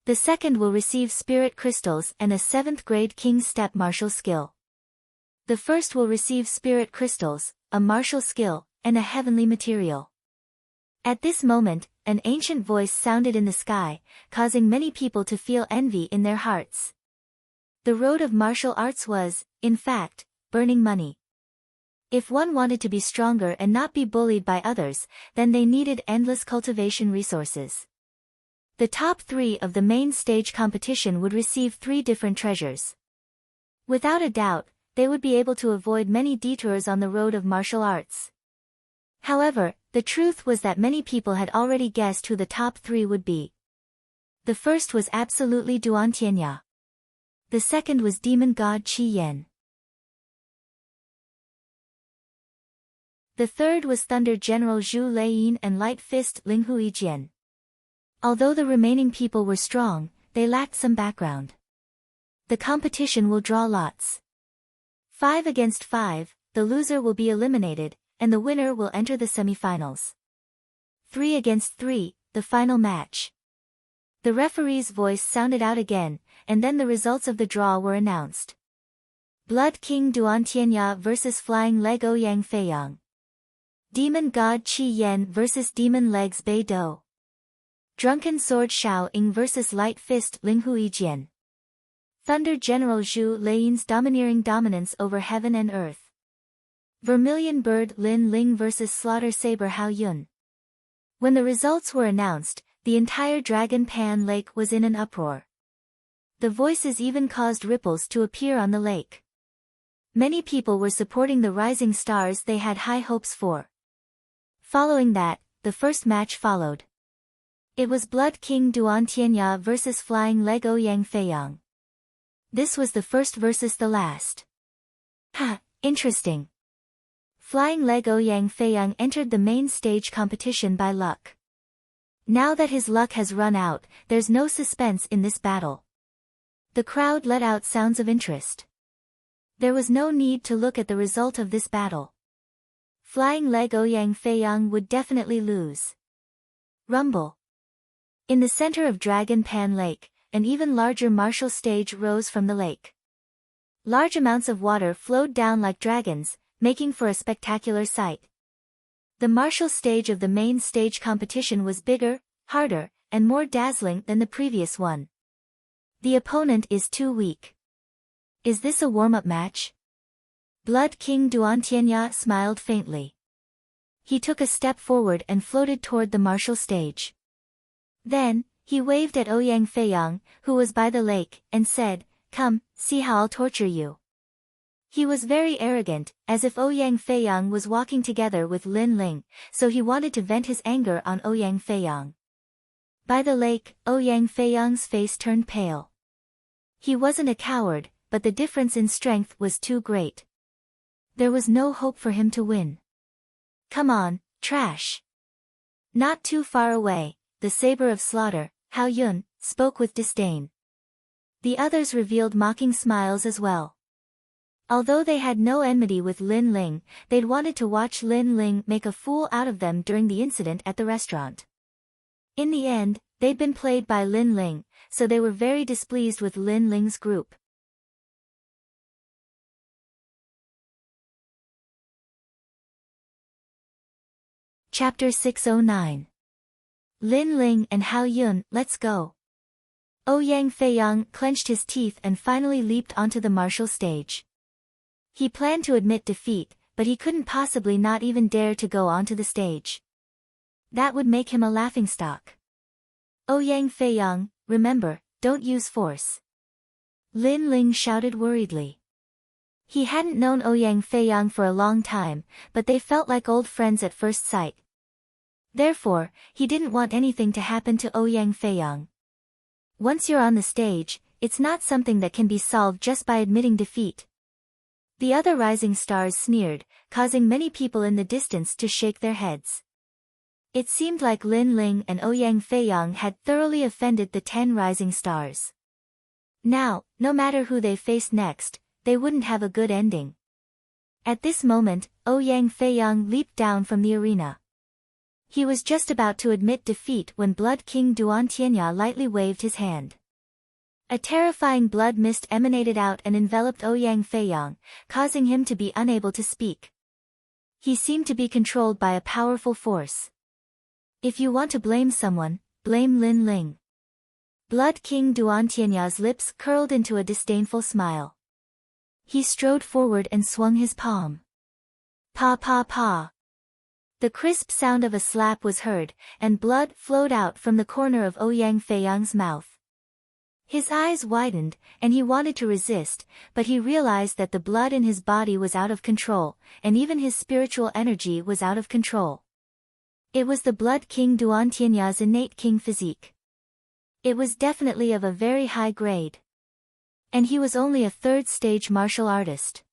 The second will receive spirit crystals and a 7th-grade king's step martial skill. The first will receive spirit crystals, a martial skill, and a heavenly material. At this moment, an ancient voice sounded in the sky, causing many people to feel envy in their hearts. The road of martial arts was, in fact, burning money. If one wanted to be stronger and not be bullied by others, then they needed endless cultivation resources. The top 3 of the main stage competition would receive 3 different treasures. Without a doubt, they would be able to avoid many detours on the road of martial arts. However, the truth was that many people had already guessed who the top 3 would be. The first was absolutely Duan Tianya. The second was demon god Qi Yan. The third was Thunder General Zhu Leiyin and Light Fist Ling Huijian. Although the remaining people were strong, they lacked some background. The competition will draw lots. 5 against 5, the loser will be eliminated, and the winner will enter the semifinals. 3 against 3, the final match. The referee's voice sounded out again, and then the results of the draw were announced. Blood King Duan Tianya vs Flying Leg Ouyang Feiyang. Demon God Qi Yan vs Demon Legs Bei Do. Drunken Sword Shao Ying vs Light Fist Ling Huijian. Thunder General Zhu Leiyin's domineering dominance over heaven and earth. Vermilion Bird Lin Ling vs Slaughter Saber Hao Yun. When the results were announced, the entire Dragon Pan Lake was in an uproar. The voices even caused ripples to appear on the lake. Many people were supporting the rising stars they had high hopes for. Following that, the first match followed. It was Blood King Duan Tianya vs Flying Leg Ouyang Feiyang. This was the first versus the last. Ha, interesting. Flying Leg Ouyang Feiyang entered the main stage competition by luck. Now that his luck has run out, there's no suspense in this battle. The crowd let out sounds of interest. There was no need to look at the result of this battle. Flying Leg Ouyang Feiyang would definitely lose. Rumble. In the center of Dragon Pan Lake, an even larger martial stage rose from the lake. Large amounts of water flowed down like dragons, making for a spectacular sight. The martial stage of the main stage competition was bigger, harder, and more dazzling than the previous one. The opponent is too weak. Is this a warm-up match? Blood King Duan Tianya smiled faintly. He took a step forward and floated toward the martial stage. Then, he waved at Ouyang Feiyang, who was by the lake, and said, "Come, see how I'll torture you." He was very arrogant, as if Ouyang Feiyang was walking together with Lin Ling, so he wanted to vent his anger on Ouyang Feiyang. By the lake, Ouyang Feiyang's face turned pale. He wasn't a coward, but the difference in strength was too great. There was no hope for him to win. "Come on, trash." Not too far away, the saber of slaughter, Hao Yun, spoke with disdain. The others revealed mocking smiles as well. Although they had no enmity with Lin Ling, they'd wanted to watch Lin Ling make a fool out of them during the incident at the restaurant. In the end, they'd been played by Lin Ling, so they were very displeased with Lin Ling's group. Chapter 609. Lin Ling and Hao Yun, let's go. Ouyang Feiyang clenched his teeth and finally leaped onto the martial stage. He planned to admit defeat, but he couldn't possibly not even dare to go onto the stage. That would make him a laughingstock. Ouyang Feiyang, remember, don't use force. Lin Ling shouted worriedly. He hadn't known Ouyang Feiyang for a long time, but they felt like old friends at first sight. Therefore, he didn't want anything to happen to Ouyang Feiyang. Once you're on the stage, it's not something that can be solved just by admitting defeat. The other rising stars sneered, causing many people in the distance to shake their heads. It seemed like Lin Ling and Ouyang Feiyang had thoroughly offended the 10 rising stars. Now, no matter who they faced next, they wouldn't have a good ending. At this moment, Ouyang Feiyang leaped down from the arena. He was just about to admit defeat when Blood King Duan Tianya lightly waved his hand. A terrifying blood mist emanated out and enveloped Ouyang Feiyang, causing him to be unable to speak. He seemed to be controlled by a powerful force. If you want to blame someone, blame Lin Ling. Blood King Duan Tianya's lips curled into a disdainful smile. He strode forward and swung his palm. Pa pa pa. The crisp sound of a slap was heard, and blood flowed out from the corner of Ouyang Feiyang's mouth. His eyes widened, and he wanted to resist, but he realized that the blood in his body was out of control, and even his spiritual energy was out of control. It was the Blood King Duan Tianya's innate king physique. It was definitely of a very high grade. And he was only a third-stage martial artist.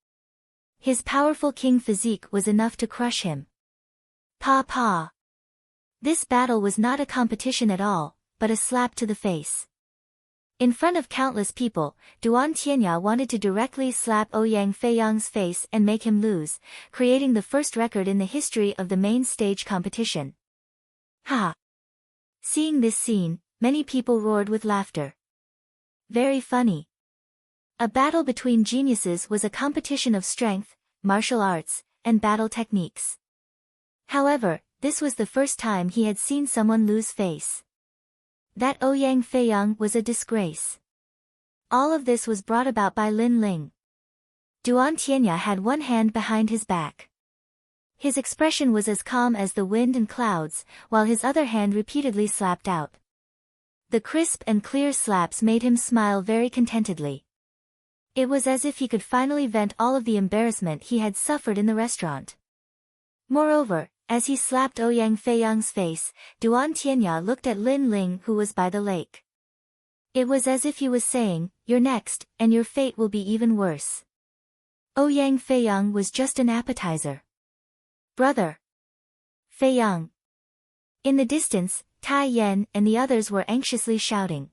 His powerful king physique was enough to crush him. Pa pa. This battle was not a competition at all, but a slap to the face. In front of countless people, Duan Tianya wanted to directly slap Ouyang Feiyang's face and make him lose, creating the first record in the history of the main stage competition. Ha! Seeing this scene, many people roared with laughter. Very funny. A battle between geniuses was a competition of strength, martial arts, and battle techniques. However, this was the first time he had seen someone lose face. That Ouyang Feiyang was a disgrace. All of this was brought about by Lin Ling. Duan Tianya had one hand behind his back. His expression was as calm as the wind and clouds, while his other hand repeatedly slapped out. The crisp and clear slaps made him smile very contentedly. It was as if he could finally vent all of the embarrassment he had suffered in the restaurant. Moreover, as he slapped Ouyang Feiyang's face, Duan Tianya looked at Lin Ling, who was by the lake. It was as if he was saying, "You're next, and your fate will be even worse." Ouyang Feiyang was just an appetizer. Brother! Feiyang! In the distance, Tai Yan and the others were anxiously shouting.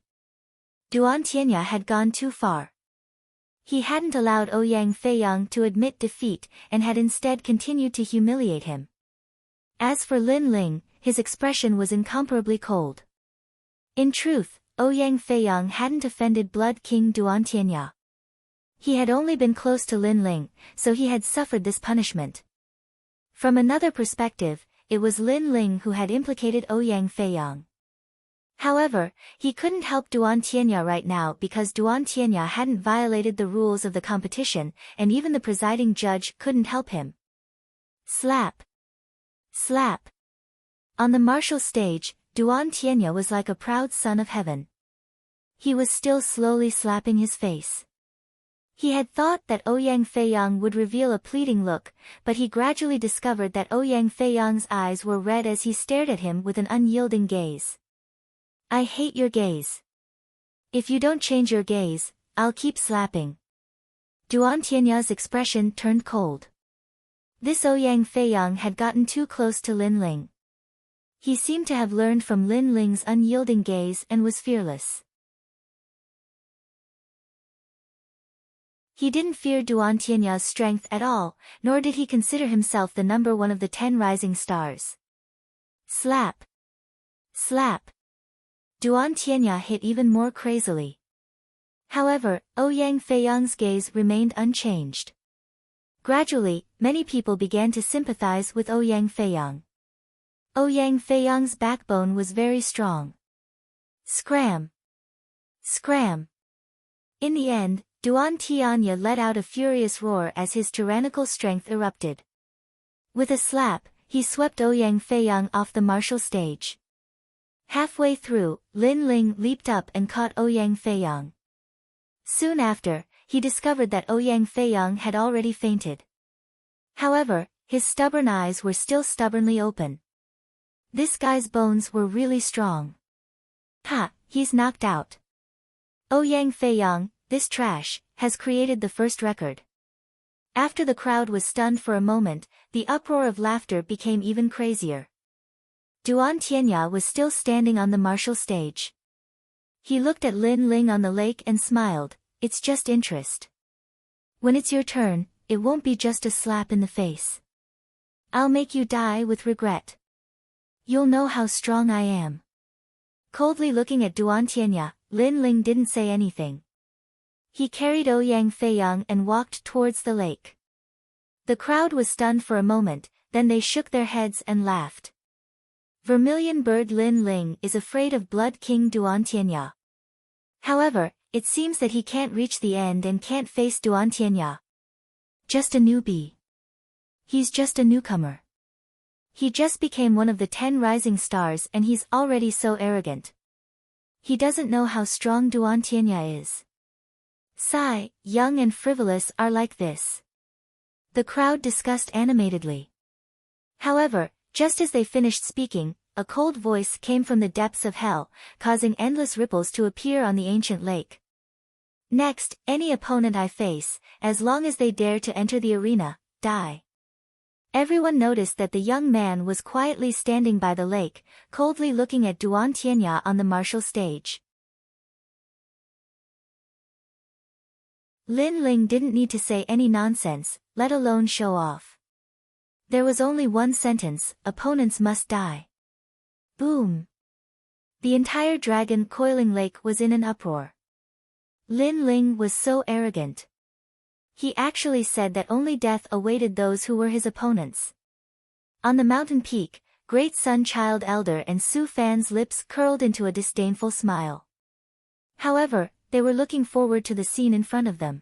Duan Tianya had gone too far. He hadn't allowed Ouyang Feiyang to admit defeat and had instead continued to humiliate him. As for Lin Ling, his expression was incomparably cold. In truth, Ouyang Feiyang hadn't offended Blood King Duan Tianya. He had only been close to Lin Ling, so he had suffered this punishment. From another perspective, it was Lin Ling who had implicated Ouyang Feiyang. However, he couldn't help Duan Tianya right now because Duan Tianya hadn't violated the rules of the competition, and even the presiding judge couldn't help him. Slap! Slap! On the martial stage, Duan Tianya was like a proud son of heaven. He was still slowly slapping his face. He had thought that Ouyang Feiyang would reveal a pleading look, but he gradually discovered that Ouyang Feiyang's eyes were red as he stared at him with an unyielding gaze. I hate your gaze. If you don't change your gaze, I'll keep slapping. Duan Tianya's expression turned cold. This Ouyang Feiyang had gotten too close to Lin Ling. He seemed to have learned from Lin Ling's unyielding gaze and was fearless. He didn't fear Duan Tianya's strength at all, nor did he consider himself the number one of the 10 rising stars. Slap! Slap! Duan Tianya hit even more crazily. However, Ouyang Feiyang's gaze remained unchanged. Gradually, many people began to sympathize with Ouyang Feiyang. Ouyang Feiyang's backbone was very strong. Scram! Scram! In the end, Duan Tianya let out a furious roar as his tyrannical strength erupted. With a slap, he swept Ouyang Feiyang off the martial stage. Halfway through, Lin Ling leaped up and caught Ouyang Feiyang. Soon after, he discovered that Ouyang Feiyang had already fainted. However, his stubborn eyes were still stubbornly open. This guy's bones were really strong. Ha, he's knocked out. Ouyang Feiyang, this trash, has created the first record. After the crowd was stunned for a moment, the uproar of laughter became even crazier. Duan Tianya was still standing on the martial stage. He looked at Lin Ling on the lake and smiled. It's just interest. When it's your turn, it won't be just a slap in the face. I'll make you die with regret. You'll know how strong I am. Coldly looking at Duan Tianya, Lin Ling didn't say anything. He carried Ouyang Feiyang and walked towards the lake. The crowd was stunned for a moment, then they shook their heads and laughed. Vermilion bird Lin Ling is afraid of Blood King Duan Tianya. However, it seems that he can't reach the end and can't face Duan Tianya. Just a newbie. He's just a newcomer. He just became one of the 10 rising stars and he's already so arrogant. He doesn't know how strong Duan Tianya is. Sigh, young and frivolous are like this. The crowd discussed animatedly. However, just as they finished speaking, a cold voice came from the depths of hell, causing endless ripples to appear on the ancient lake. Next, any opponent I face, as long as they dare to enter the arena, die. Everyone noticed that the young man was quietly standing by the lake, coldly looking at Duan Tianya on the martial stage. Lin Ling didn't need to say any nonsense, let alone show off. There was only one sentence, opponents must die. Boom! The entire dragon coiling lake was in an uproar. Lin Ling was so arrogant. He actually said that only death awaited those who were his opponents. On the mountain peak, Great Sun Child Elder and Su Fan's lips curled into a disdainful smile. However, they were looking forward to the scene in front of them.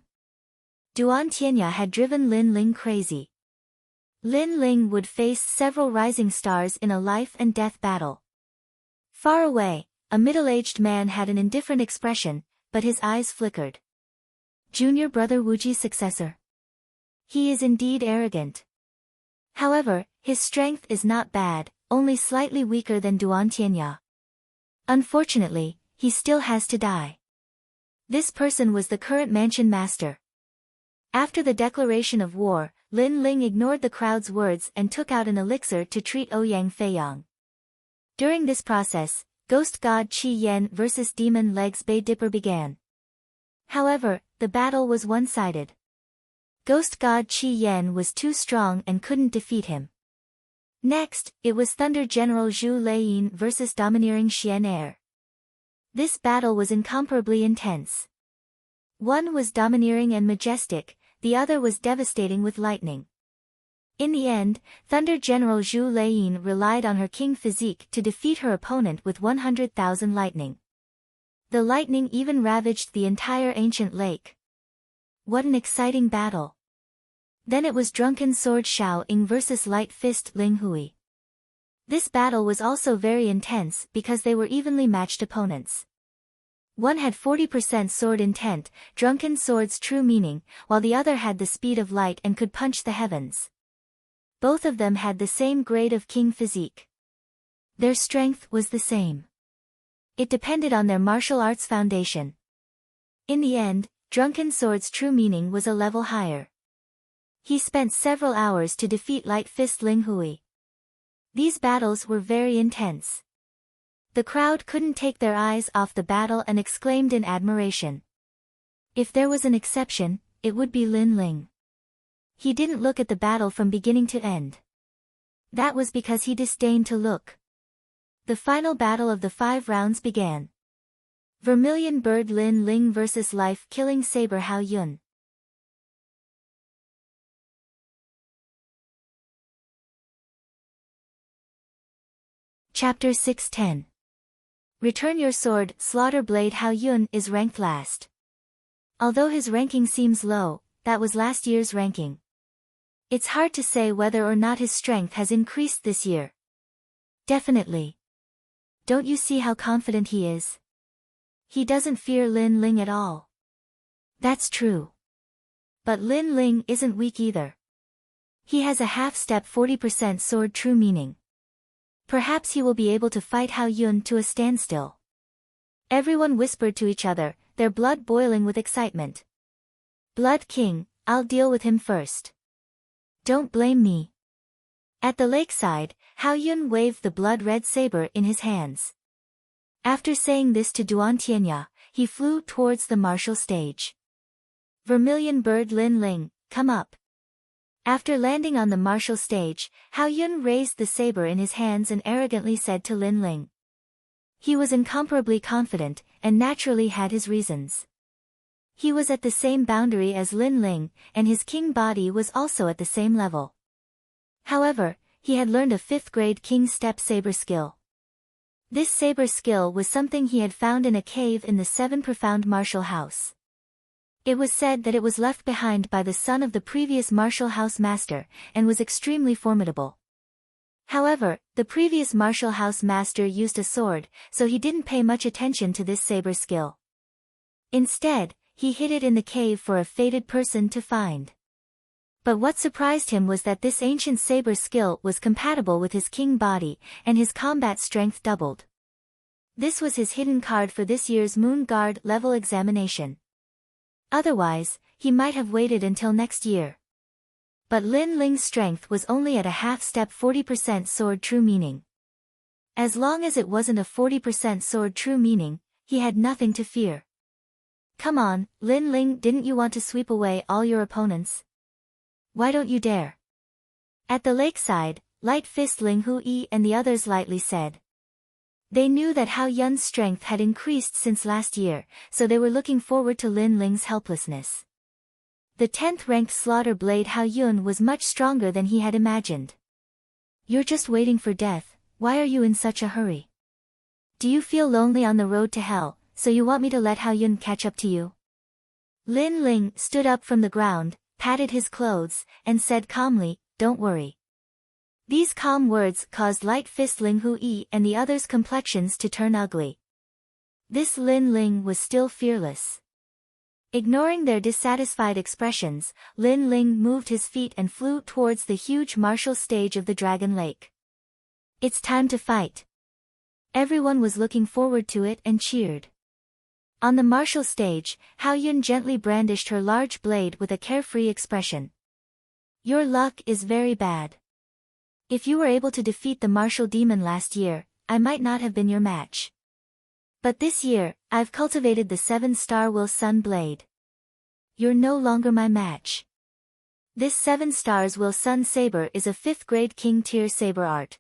Duan Tianya had driven Lin Ling crazy. Lin Ling would face several rising stars in a life and death battle. Far away, a middle-aged man had an indifferent expression, but his eyes flickered. Junior brother Wuji's successor. He is indeed arrogant. However, his strength is not bad, only slightly weaker than Duan Tianya. Unfortunately, he still has to die. This person was the current mansion master. After the declaration of war, Lin Ling ignored the crowd's words and took out an elixir to treat Ouyang Feiyang. During this process, Ghost God Qi Yen vs Demon Legs Bay Dipper began. However, the battle was one-sided. Ghost God Qi Yen was too strong and couldn't defeat him. Next, it was Thunder General Zhu Leiyin vs Domineering Xian Air. This battle was incomparably intense. One was domineering and majestic, the other was devastating with lightning. In the end, Thunder General Zhu Leiyin relied on her king physique to defeat her opponent with 100,000 lightning. The lightning even ravaged the entire ancient lake. What an exciting battle. Then it was Drunken Sword Shao Ying vs Light Fist Ling Hui. This battle was also very intense because they were evenly matched opponents. One had 40% sword intent, Drunken Sword's true meaning, while the other had the speed of light and could punch the heavens. Both of them had the same grade of king physique. Their strength was the same. It depended on their martial arts foundation. In the end, Drunken Sword's true meaning was a level higher. He spent several hours to defeat Light Fist Ling Hui. These battles were very intense. The crowd couldn't take their eyes off the battle and exclaimed in admiration. If there was an exception, it would be Lin Ling. He didn't look at the battle from beginning to end. That was because he disdained to look. The final battle of the 5 rounds began. Vermilion Bird Lin Ling vs Life-Killing Saber Hao Yun. Chapter 610. Return Your Sword. Slaughter Blade Hao Yun is ranked last. Although his ranking seems low, that was last year's ranking. It's hard to say whether or not his strength has increased this year. Definitely. Don't you see how confident he is? He doesn't fear Lin Ling at all. That's true. But Lin Ling isn't weak either. He has a half-step 40% sword true meaning. Perhaps he will be able to fight Hao Yun to a standstill. Everyone whispered to each other, their blood boiling with excitement. Blood King, I'll deal with him first. Don't blame me. At the lakeside, Hao Yun waved the blood-red saber in his hands. After saying this to Duan Tianya, he flew towards the martial stage. Vermilion bird Lin Ling, come up. After landing on the martial stage, Hao Yun raised the saber in his hands and arrogantly said to Lin Ling. He was incomparably confident, and naturally had his reasons. He was at the same boundary as Lin Ling, and his king body was also at the same level. However, he had learned a 5th-grade king step saber skill. This saber skill was something he had found in a cave in the 7 profound martial house. It was said that it was left behind by the son of the previous martial house master, and was extremely formidable. However, the previous martial house master used a sword, so he didn't pay much attention to this saber skill. Instead, he hid it in the cave for a fated person to find. But what surprised him was that this ancient saber skill was compatible with his king body, and his combat strength doubled. This was his hidden card for this year's Moon Guard level examination. Otherwise, he might have waited until next year. But Lin Ling's strength was only at a half-step 40% sword true meaning. As long as it wasn't a 40% sword true meaning, he had nothing to fear. Come on, Lin Ling, didn't you want to sweep away all your opponents? Why don't you dare? At the lakeside, Light Fist Ling Hui and the others lightly said. They knew that Hao Yun's strength had increased since last year, so they were looking forward to Lin Ling's helplessness. The 10th-ranked Slaughter Blade Hao Yun was much stronger than he had imagined. You're just waiting for death, why are you in such a hurry? Do you feel lonely on the road to hell, so you want me to let Hao Yun catch up to you? Lin Ling stood up from the ground, patted his clothes, and said calmly, don't worry. These calm words caused Light Fist Ling Hui and the others' complexions to turn ugly. This Lin Ling was still fearless. Ignoring their dissatisfied expressions, Lin Ling moved his feet and flew towards the huge martial stage of the Dragon Lake. It's time to fight. Everyone was looking forward to it and cheered. On the martial stage, Hao Yun gently brandished her large blade with a carefree expression. Your luck is very bad. If you were able to defeat the martial demon last year, I might not have been your match. But this year, I've cultivated the 7-star Will Sun blade. You're no longer my match. This 7 stars Will Sun saber is a 5th-grade king tier saber art.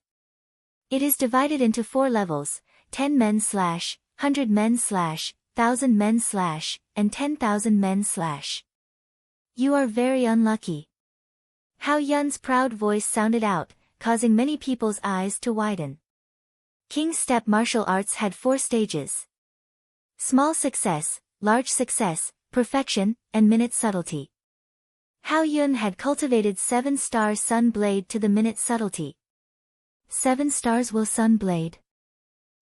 It is divided into 4 levels, 10 men slash, 100 men slash, 1000 men slash, and 10,000 men slash. You are very unlucky. Hao Yun's proud voice sounded out, causing many people's eyes to widen. King Step martial arts had 4 stages. Small success, large success, perfection, and minute subtlety. Hao Yun had cultivated 7-star Sun Blade to the minute subtlety. 7 stars Will Sun Blade.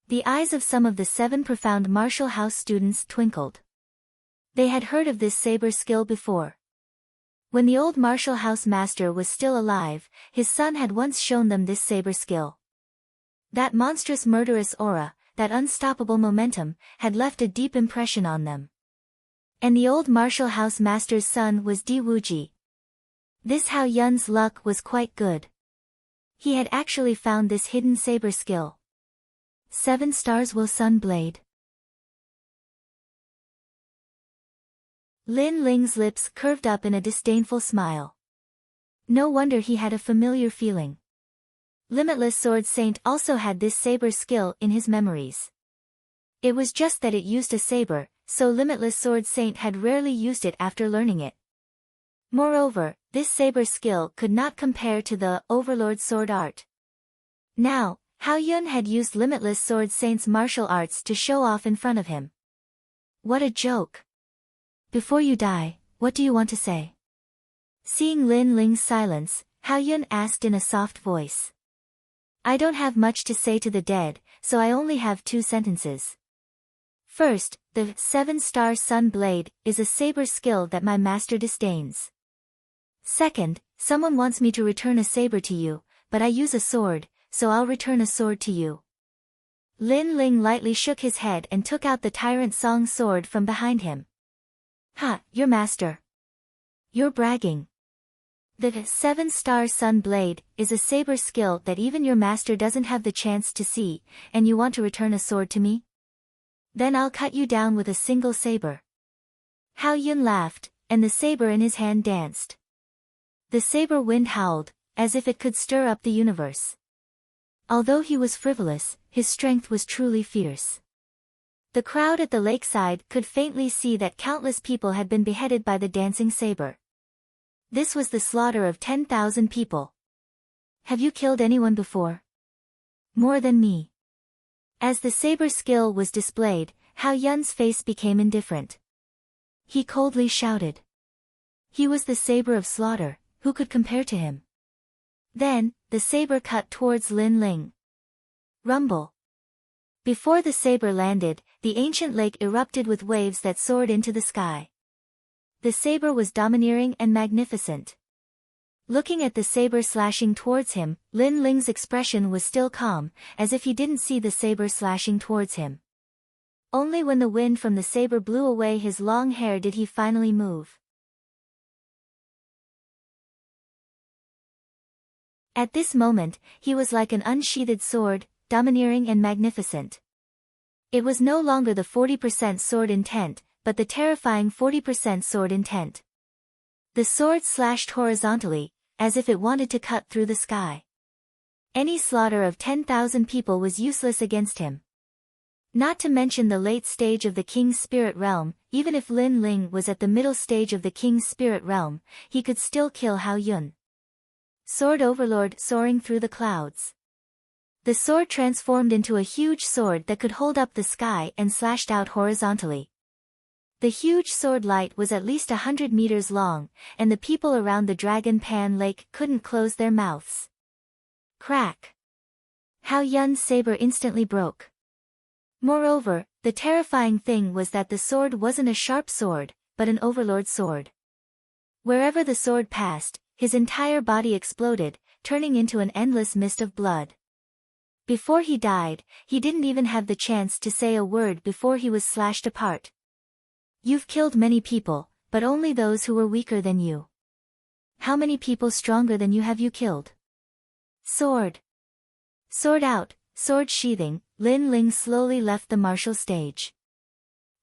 The eyes of some of the 7 profound martial house students twinkled. They had heard of this saber skill before. When the old martial house master was still alive, his son had once shown them this saber skill. That monstrous murderous aura, that unstoppable momentum, had left a deep impression on them. And the old martial house master's son was Di Wuji. This Hao Yun's luck was quite good. He had actually found this hidden saber skill. 7 stars Will Sun Blade. Lin Ling's lips curved up in a disdainful smile. No wonder he had a familiar feeling. Limitless Sword Saint also had this saber skill in his memories. It was just that it used a saber, so Limitless Sword Saint had rarely used it after learning it. Moreover, this saber skill could not compare to the Overlord Sword Art. Now, Hao Yun had used Limitless Sword Saint's martial arts to show off in front of him. What a joke! Before you die, what do you want to say? Seeing Lin Ling's silence, Hao Yun asked in a soft voice. I don't have much to say to the dead, so I only have 2 sentences. First, the 7-star Sun Blade is a saber skill that my master disdains. Second, someone wants me to return a saber to you, but I use a sword, so I'll return a sword to you. Lin Ling lightly shook his head and took out the Tyrant Song sword from behind him. Ha, your master. You're bragging. The 7-star sun blade is a saber skill that even your master doesn't have the chance to see, and you want to return a sword to me? Then I'll cut you down with a single saber. Hao Yun laughed, and the saber in his hand danced. The saber wind howled, as if it could stir up the universe. Although he was frivolous, his strength was truly fierce. The crowd at the lakeside could faintly see that countless people had been beheaded by the dancing saber. This was the slaughter of 10,000 people. Have you killed anyone before? More than me. As the saber skill was displayed, Hao Yun's face became indifferent. He coldly shouted. He was the saber of slaughter, who could compare to him? Then, the saber cut towards Lin Ling. Rumble. Before the saber landed, the ancient lake erupted with waves that soared into the sky. The saber was domineering and magnificent. Looking at the saber slashing towards him, Lin Ling's expression was still calm, as if he didn't see the saber slashing towards him. Only when the wind from the saber blew away his long hair did he finally move. At this moment, he was like an unsheathed sword, domineering and magnificent. It was no longer the 40% sword intent, but the terrifying 40% sword intent. The sword slashed horizontally, as if it wanted to cut through the sky. Any slaughter of 10,000 people was useless against him. Not to mention the late stage of the king's spirit realm, even if Lin Ling was at the middle stage of the king's spirit realm, he could still kill Hao Yun. Sword Overlord soaring through the clouds. The sword transformed into a huge sword that could hold up the sky and slashed out horizontally. The huge sword light was at least 100 meters long, and the people around the Dragon Pan Lake couldn't close their mouths. Crack! Hao Yun's saber instantly broke. Moreover, the terrifying thing was that the sword wasn't a sharp sword, but an overlord sword. Wherever the sword passed, his entire body exploded, turning into an endless mist of blood. Before he died, he didn't even have the chance to say a word before he was slashed apart. You've killed many people, but only those who were weaker than you. How many people stronger than you have you killed? Sword. Sword out, sword sheathing, Lin Ling slowly left the martial stage.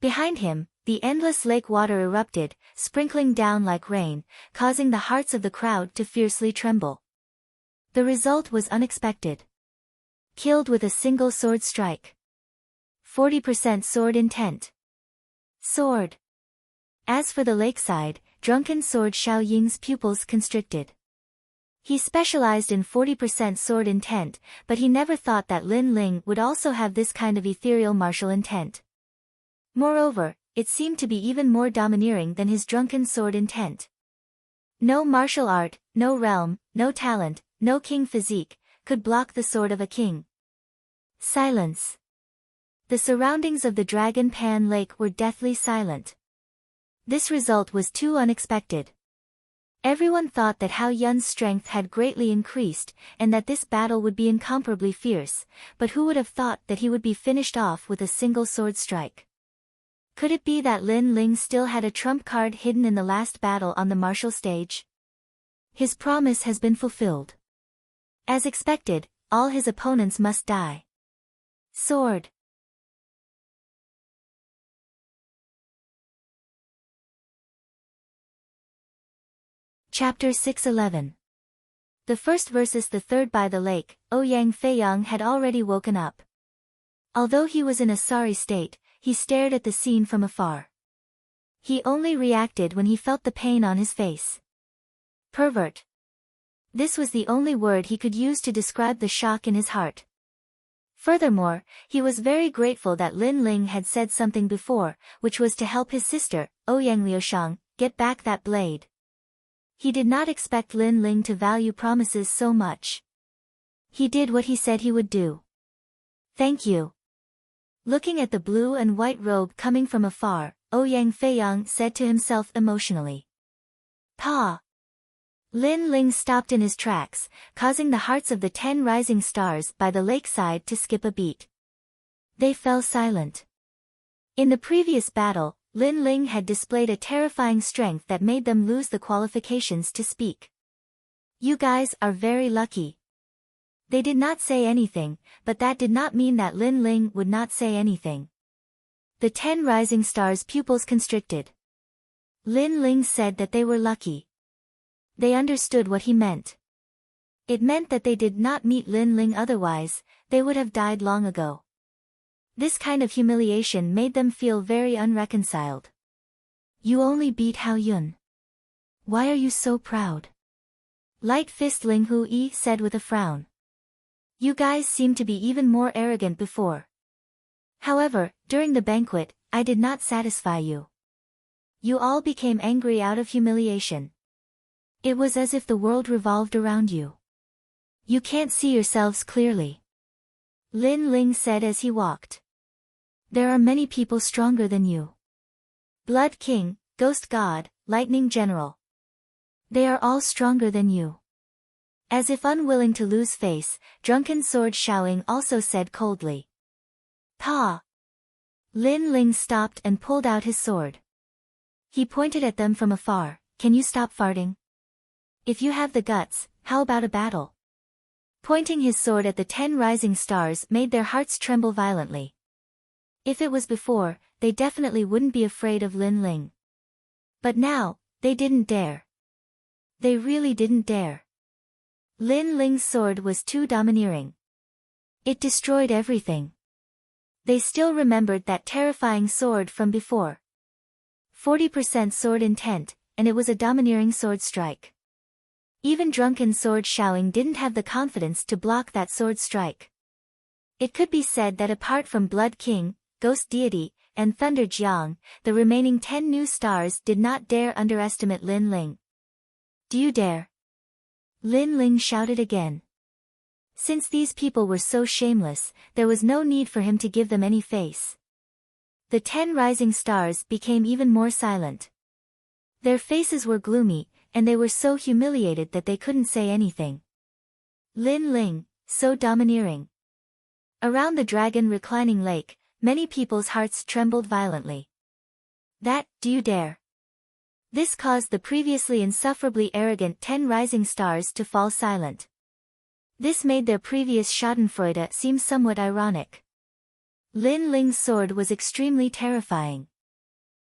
Behind him, the endless lake water erupted, sprinkling down like rain, causing the hearts of the crowd to fiercely tremble. The result was unexpected. Killed with a single sword strike. 40% sword intent. Sword. As for the lakeside, drunken sword Xiao Ying's pupils constricted. He specialized in 40% sword intent, but he never thought that Lin Ling would also have this kind of ethereal martial intent. Moreover, it seemed to be even more domineering than his drunken sword intent. No martial art, no realm, no talent, no king physique, could block the sword of a king. Silence. The surroundings of the Dragon Pan Lake were deathly silent. This result was too unexpected. Everyone thought that Hao Yun's strength had greatly increased, and that this battle would be incomparably fierce, but who would have thought that he would be finished off with a single sword strike? Could it be that Lin Ling still had a trump card hidden in the last battle on the martial stage? His promise has been fulfilled. As expected, all his opponents must die. Sword. Chapter 611. The first versus the third. By the lake, Ouyang Feiyang had already woken up. Although he was in a sorry state, he stared at the scene from afar. He only reacted when he felt the pain on his face. Pervert. This was the only word he could use to describe the shock in his heart. Furthermore, he was very grateful that Lin Ling had said something before, which was to help his sister, Ouyang Liushang, get back that blade. He did not expect Lin Ling to value promises so much. He did what he said he would do. Thank you. Looking at the blue and white robe coming from afar, Ouyang Feiyang said to himself emotionally. Pa! Lin Ling stopped in his tracks, causing the hearts of the 10 rising stars by the lakeside to skip a beat. They fell silent. In the previous battle, Lin Ling had displayed a terrifying strength that made them lose the qualifications to speak. You guys are very lucky. They did not say anything, but that did not mean that Lin Ling would not say anything. The 10 rising stars' pupils constricted. Lin Ling said that they were lucky. They understood what he meant. It meant that they did not meet Lin Ling, otherwise, they would have died long ago. This kind of humiliation made them feel very unreconciled. You only beat Hao Yun. Why are you so proud? Light Fist Ling Hui said with a frown. You guys seemed to be even more arrogant before. However, during the banquet, I did not satisfy you. You all became angry out of humiliation. It was as if the world revolved around you. You can't see yourselves clearly. Lin Ling said as he walked. There are many people stronger than you. Blood King, Ghost God, Lightning General. They are all stronger than you. As if unwilling to lose face, Drunken Sword Xiaoying also said coldly. Pa! Lin Ling stopped and pulled out his sword. He pointed at them from afar. Can you stop farting? If you have the guts, how about a battle? Pointing his sword at the 10 rising stars made their hearts tremble violently. If it was before, they definitely wouldn't be afraid of Lin Ling. But now, they didn't dare. They really didn't dare. Lin Ling's sword was too domineering. It destroyed everything. They still remembered that terrifying sword from before. 40% sword intent, and it was a domineering sword strike. Even Drunken Sword Xiaoying didn't have the confidence to block that sword strike. It could be said that apart from Blood King, Ghost Deity, and Thunder Jiang, the remaining 10 new stars did not dare underestimate Lin Ling. Do you dare? Lin Ling shouted again. Since these people were so shameless, there was no need for him to give them any face. The 10 rising stars became even more silent. Their faces were gloomy, and they were so humiliated that they couldn't say anything. Lin Ling, so domineering. Around the dragon reclining lake, many people's hearts trembled violently. Do you dare? This caused the previously insufferably arrogant 10 rising stars to fall silent. This made their previous schadenfreude seem somewhat ironic. Lin Ling's sword was extremely terrifying.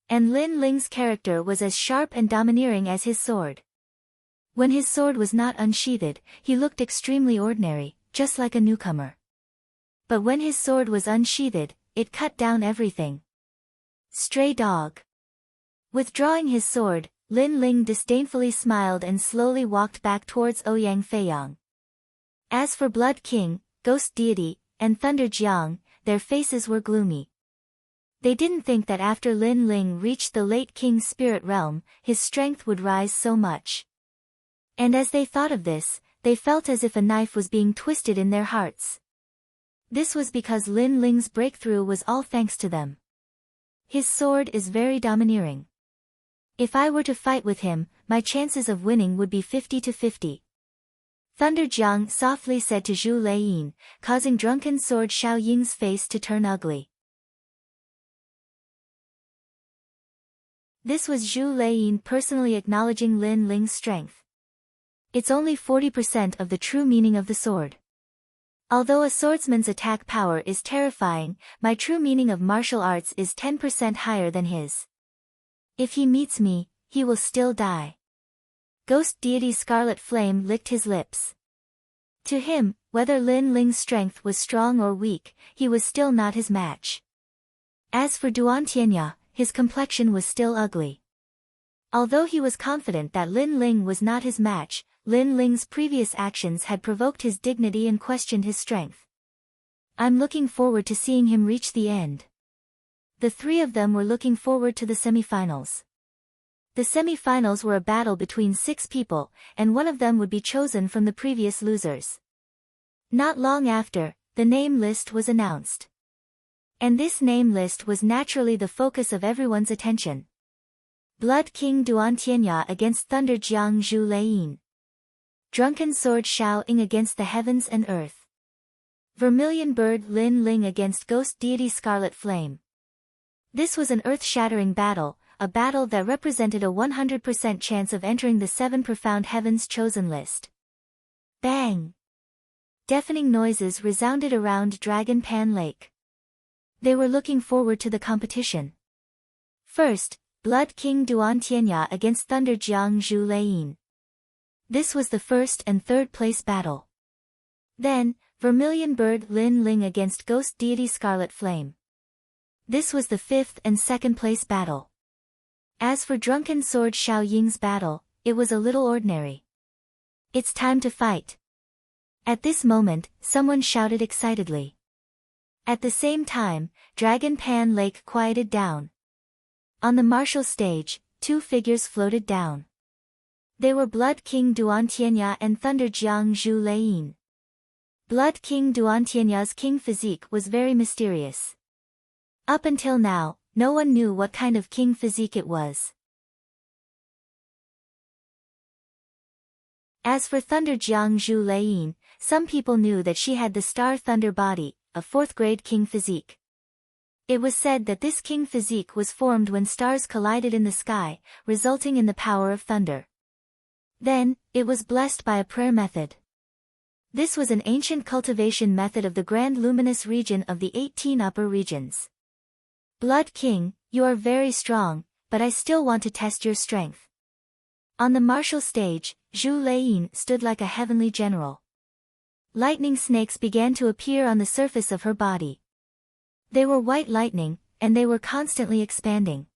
And Lin Ling's character was as sharp and domineering as his sword. When his sword was not unsheathed, he looked extremely ordinary, just like a newcomer. But when his sword was unsheathed, it cut down everything. Stray dog. Withdrawing his sword, Lin Ling disdainfully smiled and slowly walked back towards Ouyang Feiyang. As for Blood King, Ghost Deity, and Thunder Jiang, their faces were gloomy. They didn't think that after Lin Ling reached the late King's spirit realm, his strength would rise so much. And as they thought of this, they felt as if a knife was being twisted in their hearts. This was because Lin Ling's breakthrough was all thanks to them. His sword is very domineering. If I were to fight with him, my chances of winning would be 50-50. Thunder Jiang softly said to Zhu Leiyin, causing Drunken Sword Xiaoying's face to turn ugly. This was Zhu Leiyin personally acknowledging Lin Ling's strength. It's only 40% of the true meaning of the sword. Although a swordsman's attack power is terrifying, my true meaning of martial arts is 10% higher than his. If he meets me, he will still die. Ghost Deity Scarlet Flame licked his lips. To him, whether Lin Ling's strength was strong or weak, he was still not his match. As for Duan Tianya, his complexion was still ugly. Although he was confident that Lin Ling was not his match, Lin Ling's previous actions had provoked his dignity and questioned his strength. I'm looking forward to seeing him reach the end. The three of them were looking forward to the semifinals. The semifinals were a battle between 6 people, and one of them would be chosen from the previous losers. Not long after, the name list was announced. And this name list was naturally the focus of everyone's attention. Blood King Duan Tianya against Thunder Jiang Zhu Leiyin. Drunken Sword Xiaoying against the heavens and earth. Vermilion Bird Lin Ling against Ghost Deity Scarlet Flame. This was an earth-shattering battle, a battle that represented a 100% chance of entering the 7 profound heavens chosen list. Bang! Deafening noises resounded around Dragon Pan Lake. They were looking forward to the competition. First, Blood King Duan Tianya against Thunder Jiang Zhu Leiyin. This was the first and third place battle. Then, Vermilion Bird Lin Ling against Ghost Deity Scarlet Flame. This was the fifth and second place battle. As for Drunken Sword Xiao Ying's battle, it was a little ordinary. It's time to fight. At this moment, someone shouted excitedly. At the same time, Dragon Pan Lake quieted down. On the martial stage, 2 figures floated down. They were Blood King Duan Tianya and Thunder Jiang Zhu Leiyin. Blood King Duan Tianya's king physique was very mysterious. Up until now, no one knew what kind of king physique it was. As for Thunder Jiang Zhu Leiyin, some people knew that she had the Star Thunder body, a 4th-grade king physique. It was said that this king physique was formed when stars collided in the sky, resulting in the power of thunder. Then, it was blessed by a prayer method. This was an ancient cultivation method of the Grand Luminous region of the 18 upper regions. Blood King, you are very strong, but I still want to test your strength. On the martial stage, Zhu Leiyin stood like a heavenly general. Lightning snakes began to appear on the surface of her body. They were white lightning, and they were constantly expanding.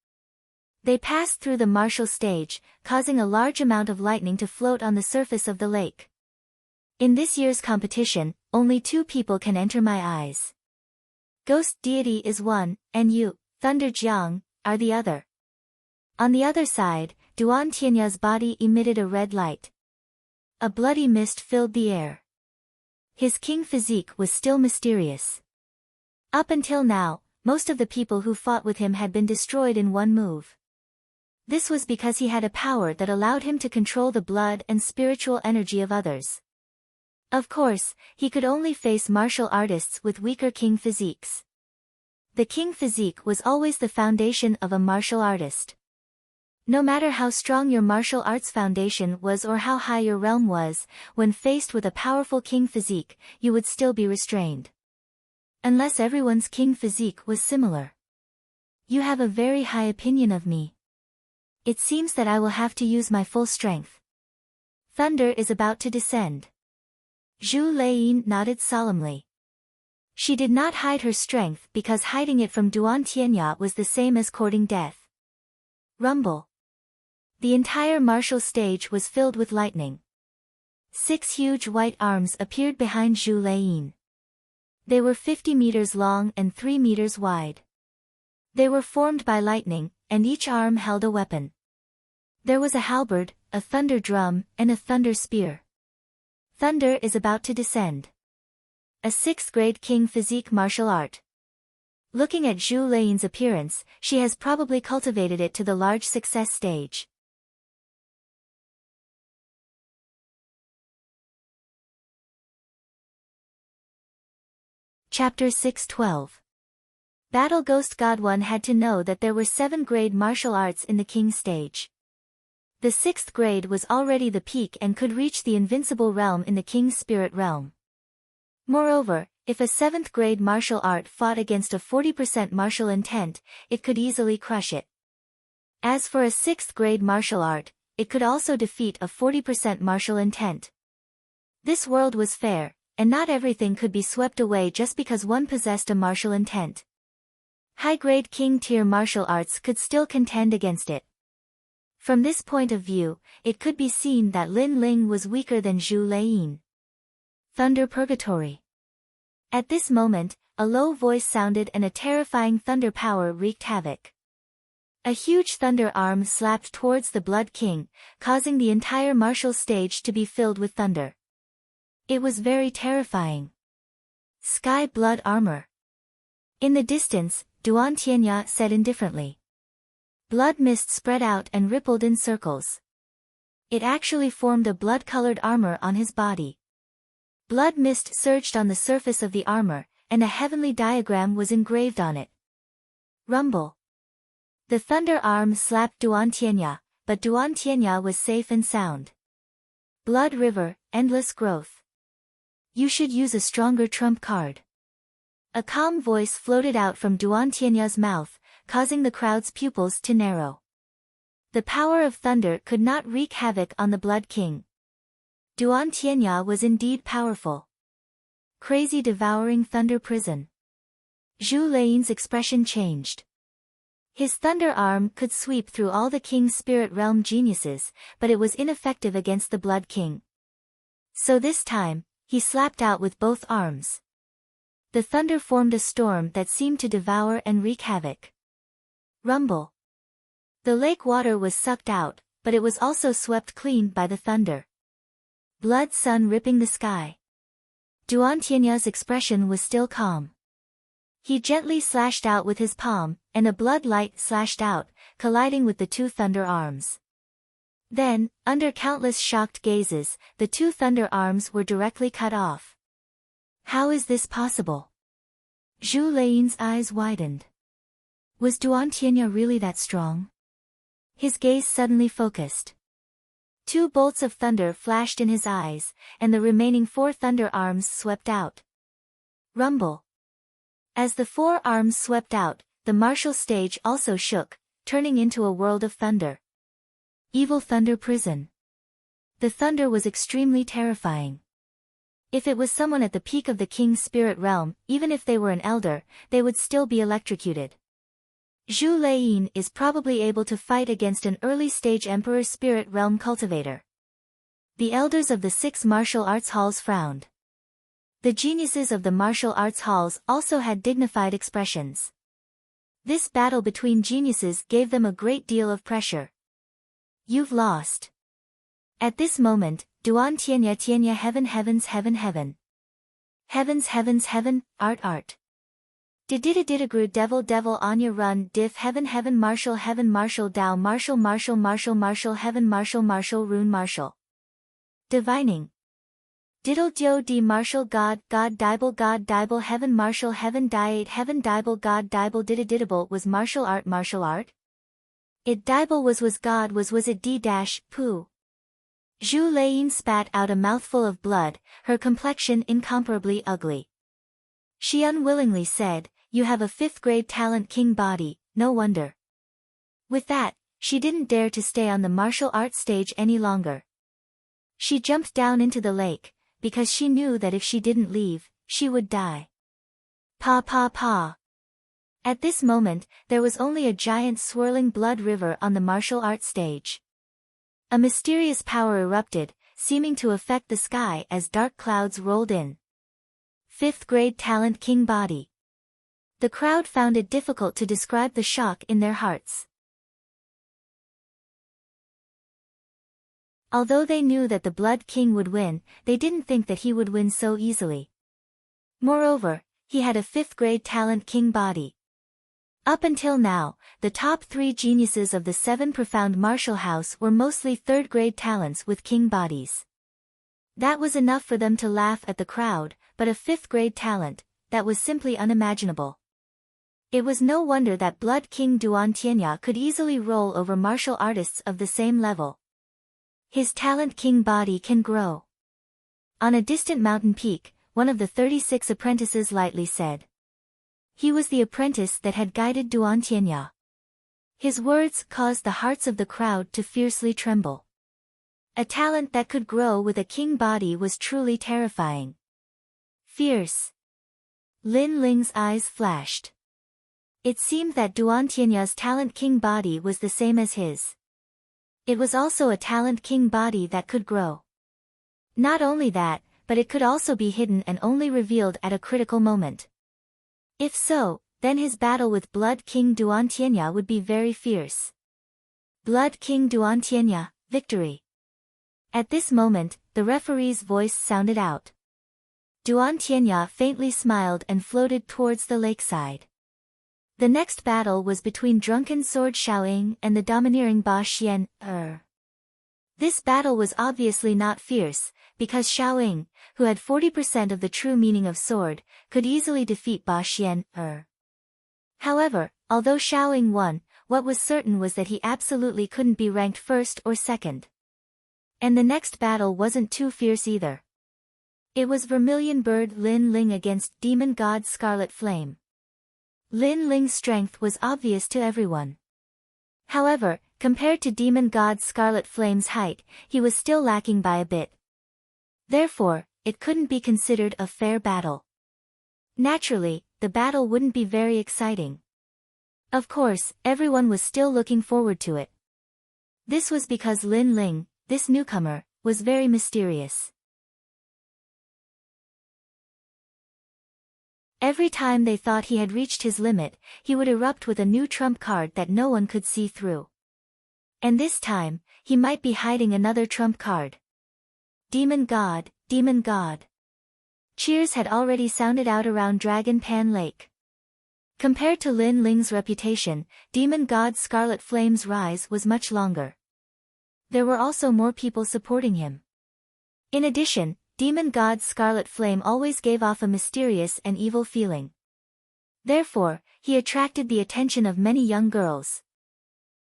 They passed through the martial stage, causing a large amount of lightning to float on the surface of the lake. In this year's competition, only 2 people can enter my eyes. Ghost Deity is one, and you, Thunder Jiang, are the other. On the other side, Duan Tianya's body emitted a red light. A bloody mist filled the air. His king physique was still mysterious. Up until now, most of the people who fought with him had been destroyed in one move. This was because he had a power that allowed him to control the blood and spiritual energy of others. Of course, he could only face martial artists with weaker king physiques. The king physique was always the foundation of a martial artist. No matter how strong your martial arts foundation was or how high your realm was, when faced with a powerful king physique, you would still be restrained. Unless everyone's king physique was similar. You have a very high opinion of me. It seems that I will have to use my full strength. Thunder is about to descend. Zhu Leiyin nodded solemnly. She did not hide her strength because hiding it from Duan Tianya was the same as courting death. Rumble. The entire martial stage was filled with lightning. 6 huge white arms appeared behind Zhu Leiyin. They were 50 meters long and 3 meters wide. They were formed by lightning, and each arm held a weapon. There was a halberd, a thunder drum, and a thunder spear. Thunder is about to descend. A 6th-grade king physique martial art. Looking at Zhu Leiyin's appearance, she has probably cultivated it to the large success stage. Chapter 6:12. Battle Ghost God 1 had to know that there were 7th-grade martial arts in the king stage. The 6th grade was already the peak and could reach the invincible realm in the king's spirit realm. Moreover, if a 7th-grade martial art fought against a 40% martial intent, it could easily crush it. As for a 6th-grade martial art, it could also defeat a 40% martial intent. This world was fair, and not everything could be swept away just because one possessed a martial intent. High-grade king-tier martial arts could still contend against it. From this point of view, it could be seen that Lin Ling was weaker than Zhu Leiyin. Thunder Purgatory. At this moment, a low voice sounded and a terrifying thunder power wreaked havoc. A huge thunder arm slapped towards the Blood King, causing the entire martial stage to be filled with thunder. It was very terrifying. Sky Blood Armor. In the distance, Duan Tianya said indifferently. Blood mist spread out and rippled in circles. It actually formed a blood-colored armor on his body. Blood mist surged on the surface of the armor, and a heavenly diagram was engraved on it. Rumble. The thunder arm slapped Duantianya, but Duantianya was safe and sound. Blood river, endless growth. You should use a stronger trump card. A calm voice floated out from Duantianya's mouth, causing the crowd's pupils to narrow. The power of thunder could not wreak havoc on the Blood King. Duantianya was indeed powerful. Crazy devouring thunder prison. Zhu Lein's expression changed. His thunder arm could sweep through all the king's spirit realm geniuses, but it was ineffective against the Blood King. So this time, he slapped out with both arms. The thunder formed a storm that seemed to devour and wreak havoc. Rumble. The lake water was sucked out, but it was also swept clean by the thunder. Blood sun ripping the sky. Duantianya's expression was still calm. He gently slashed out with his palm, and a blood light slashed out, colliding with the two thunder arms. Then, under countless shocked gazes, the two thunder arms were directly cut off. How is this possible? Zhu Lein's eyes widened. Was Duantianya really that strong? His gaze suddenly focused. Two bolts of thunder flashed in his eyes, and the remaining four thunder arms swept out. Rumble. As the four arms swept out, the martial stage also shook, turning into a world of thunder. Evil thunder prison. The thunder was extremely terrifying. If it was someone at the peak of the king's spirit realm, even if they were an elder, they would still be electrocuted. Zhu Lein is probably able to fight against an early-stage Emperor Spirit Realm cultivator. The elders of the 6 martial arts halls frowned. The geniuses of the martial arts halls also had dignified expressions. This battle between geniuses gave them a great deal of pressure. You've lost. At this moment, Duantianya heaven heavens heaven heaven. Heavens heavens heaven, art art. Dididididagru devil devil Anya run diff heaven heaven martial Dao martial martial martial martial heaven martial martial rune martial. Divining. Diddle dio d martial God dibble heaven martial heaven diate heaven dibble God dibble didididable was martial art. It dibble was God was it d dash poo. Zhu Lein spat out a mouthful of blood, her complexion incomparably ugly. She unwillingly said, "You have a 5th grade talent king body, no wonder." With that, she didn't dare to stay on the martial arts stage any longer. She jumped down into the lake, because she knew that if she didn't leave, she would die. Pa pa pa. At this moment, there was only a giant swirling blood river on the martial arts stage. A mysterious power erupted, seeming to affect the sky as dark clouds rolled in. 5th grade talent king body. The crowd found it difficult to describe the shock in their hearts. Although they knew that the Blood King would win, they didn't think that he would win so easily. Moreover, he had a 5th grade talent king body. Up until now, the top 3 geniuses of the 7 profound martial house were mostly 3rd grade talents with king bodies. That was enough for them to laugh at the crowd, but a 5th grade talent, that was simply unimaginable. It was no wonder that Blood King Duantianya could easily roll over martial artists of the same level. His talent king body can grow. On a distant mountain peak, one of the 36 apprentices lightly said. He was the apprentice that had guided Duantianya. His words caused the hearts of the crowd to fiercely tremble. A talent that could grow with a king body was truly terrifying. Fierce. Lin Ling's eyes flashed. It seemed that Duantianya's talent king body was the same as his. It was also a talent king body that could grow. Not only that, but it could also be hidden and only revealed at a critical moment. If so, then his battle with Blood King Duantianya would be very fierce. Blood King Duantianya, victory. At this moment, the referee's voice sounded out. Duantianya faintly smiled and floated towards the lakeside. The next battle was between drunken sword Xiaoying and the domineering Ba Xian. This battle was obviously not fierce, because Xiaoying, who had 40% of the true meaning of sword, could easily defeat Ba Xian. However, although Xiaoying won, what was certain was that he absolutely couldn't be ranked first or second. And the next battle wasn't too fierce either. It was Vermilion Bird Lin Ling against Demon God Scarlet Flame. Lin Ling's strength was obvious to everyone. However, compared to Demon God Scarlet Flame's height, he was still lacking by a bit. Therefore, it couldn't be considered a fair battle. Naturally, the battle wouldn't be very exciting. Of course, everyone was still looking forward to it. This was because Lin Ling, this newcomer, was very mysterious. Every time they thought he had reached his limit, he would erupt with a new trump card that no one could see through. And this time, he might be hiding another trump card. Demon God, Demon God. Cheers had already sounded out around Dragon Pan Lake. Compared to Lin Ling's reputation, Demon God Scarlet Flame's rise was much longer. There were also more people supporting him. In addition, Demon God Scarlet Flame always gave off a mysterious and evil feeling. Therefore, he attracted the attention of many young girls.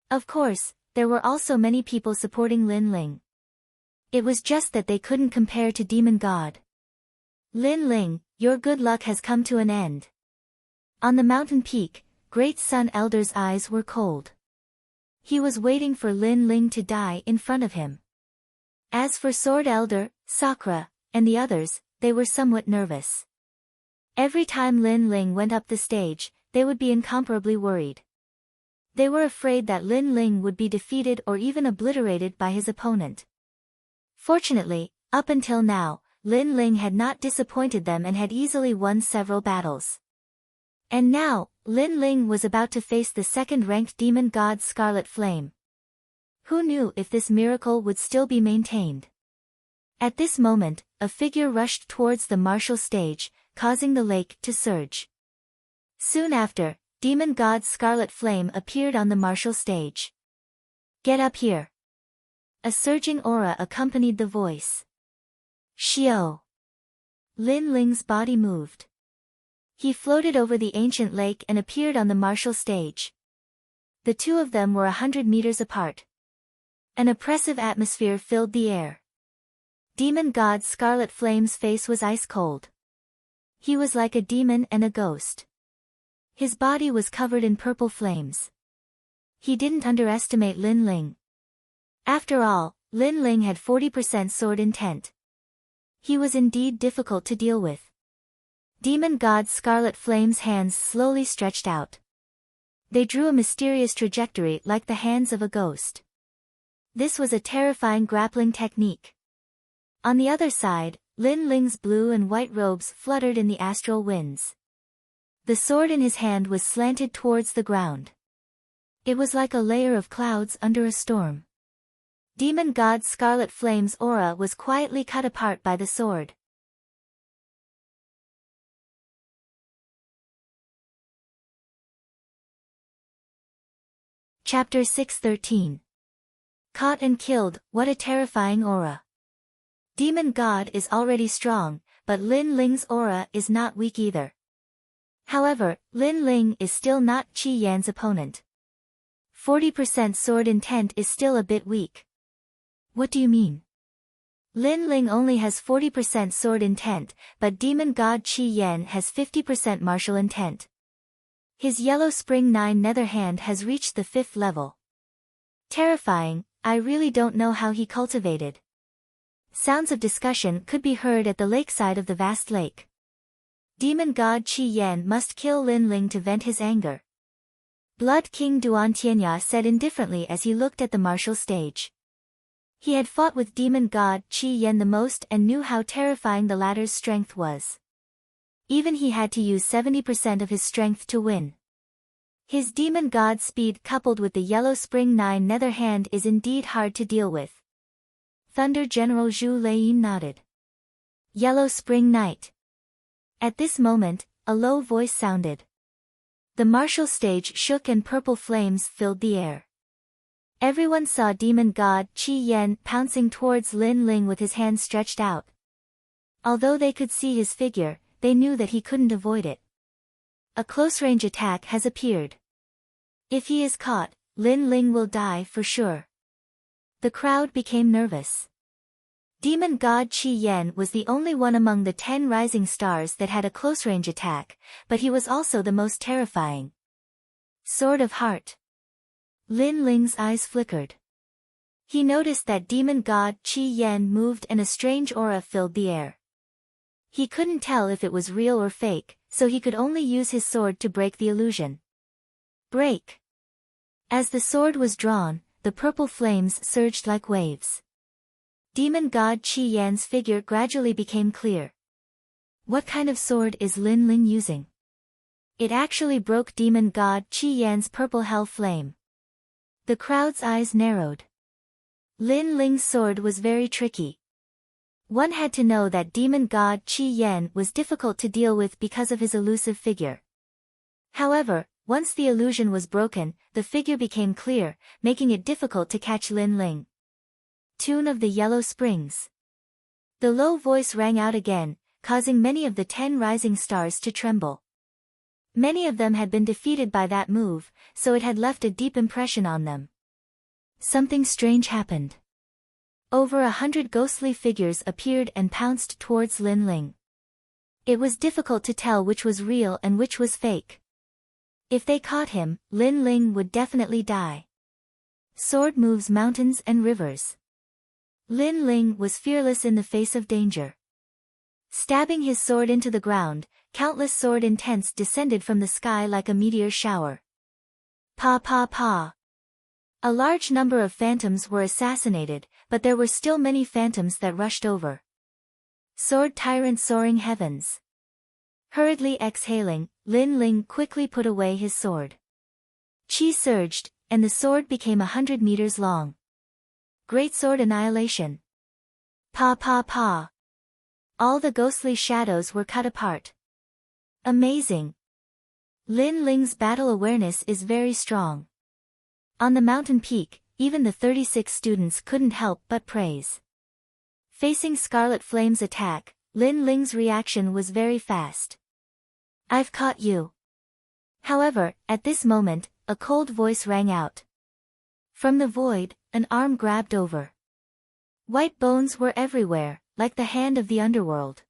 Of course, there were also many people supporting Lin Ling. It was just that they couldn't compare to Demon God. Lin Ling, your good luck has come to an end. On the mountain peak, Great Sun Elder's eyes were cold. He was waiting for Lin Ling to die in front of him. As for Sword Elder, Sakura, and the others, they were somewhat nervous. Every time Lin Ling went up the stage, they would be incomparably worried. They were afraid that Lin Ling would be defeated or even obliterated by his opponent. Fortunately, up until now, Lin Ling had not disappointed them and had easily won several battles. And now, Lin Ling was about to face the second-ranked Demon God Scarlet Flame. Who knew if this miracle would still be maintained? At this moment, a figure rushed towards the martial stage, causing the lake to surge. Soon after, Demon God Scarlet Flame appeared on the martial stage. Get up here. A surging aura accompanied the voice. Xiao. Lin Ling's body moved. He floated over the ancient lake and appeared on the martial stage. The two of them were 100 meters apart. An oppressive atmosphere filled the air. Demon God Scarlet Flame's face was ice cold. He was like a demon and a ghost. His body was covered in purple flames. He didn't underestimate Lin Ling. After all, Lin Ling had 40% sword intent. He was indeed difficult to deal with. Demon God Scarlet Flame's hands slowly stretched out. They drew a mysterious trajectory like the hands of a ghost. This was a terrifying grappling technique. On the other side, Lin Ling's blue and white robes fluttered in the astral winds. The sword in his hand was slanted towards the ground. It was like a layer of clouds under a storm. Demon God Scarlet Flame's aura was quietly cut apart by the sword. Chapter 613. Caught and killed, what a terrifying aura. Demon God is already strong, but Lin Ling's aura is not weak either. However, Lin Ling is still not Qi Yan's opponent. 40% sword intent is still a bit weak. What do you mean? Lin Ling only has 40% sword intent, but Demon God Qi Yan has 50% martial intent. His Yellow Spring 9 Nether Hand has reached the 5th level. Terrifying, I really don't know how he cultivated. Sounds of discussion could be heard at the lakeside of the vast lake. Demon God Qi Yan must kill Lin Ling to vent his anger. Blood King Duan Tianya said indifferently as he looked at the martial stage. He had fought with Demon God Qi Yan the most and knew how terrifying the latter's strength was. Even he had to use 70% of his strength to win. His Demon God speed coupled with the Yellow Spring 9 Nether Hand is indeed hard to deal with. Thunder General Zhu Lei nodded. Yellow Spring Knight. At this moment, a low voice sounded. The martial stage shook and purple flames filled the air. Everyone saw Demon God Qi Yan pouncing towards Lin Ling with his hand stretched out. Although they could see his figure, they knew that he couldn't avoid it. A close-range attack has appeared. If he is caught, Lin Ling will die for sure. The crowd became nervous. Demon god Qi Yan was the only one among the 10 rising stars that had a close-range attack, but he was also the most terrifying. Sword of Heart. Lin Ling's eyes flickered. He noticed that demon god Qi Yan moved and a strange aura filled the air. He couldn't tell if it was real or fake, so he could only use his sword to break the illusion. Break. As the sword was drawn, the purple flames surged like waves. Demon god Qi Yan's figure gradually became clear. What kind of sword is Lin Ling using? It actually broke demon god Qi Yan's purple hell flame. The crowd's eyes narrowed. Lin Ling's sword was very tricky. One had to know that demon god Qi Yan was difficult to deal with because of his elusive figure. However, once the illusion was broken, the figure became clear, making it difficult to catch Lin Ling. Tune of the Yellow Springs. The low voice rang out again, causing many of the 10 rising stars to tremble. Many of them had been defeated by that move, so it had left a deep impression on them. Something strange happened. Over 100 ghostly figures appeared and pounced towards Lin Ling. It was difficult to tell which was real and which was fake. If they caught him, Lin Ling would definitely die. Sword moves mountains and rivers. Lin Ling was fearless in the face of danger. Stabbing his sword into the ground, countless sword intents descended from the sky like a meteor shower. Pa pa pa. A large number of phantoms were assassinated, but there were still many phantoms that rushed over. Sword tyrant soaring heavens. Hurriedly exhaling, Lin Ling quickly put away his sword. Qi surged, and the sword became 100 meters long. Great sword annihilation. Pa pa pa. All the ghostly shadows were cut apart. Amazing. Lin Ling's battle awareness is very strong. On the mountain peak, even the 36 students couldn't help but praise. Facing Scarlet Flame's attack, Lin Ling's reaction was very fast. I've caught you. However, at this moment, a cold voice rang out. From the void, an arm grabbed over. White bones were everywhere, like the hand of the underworld.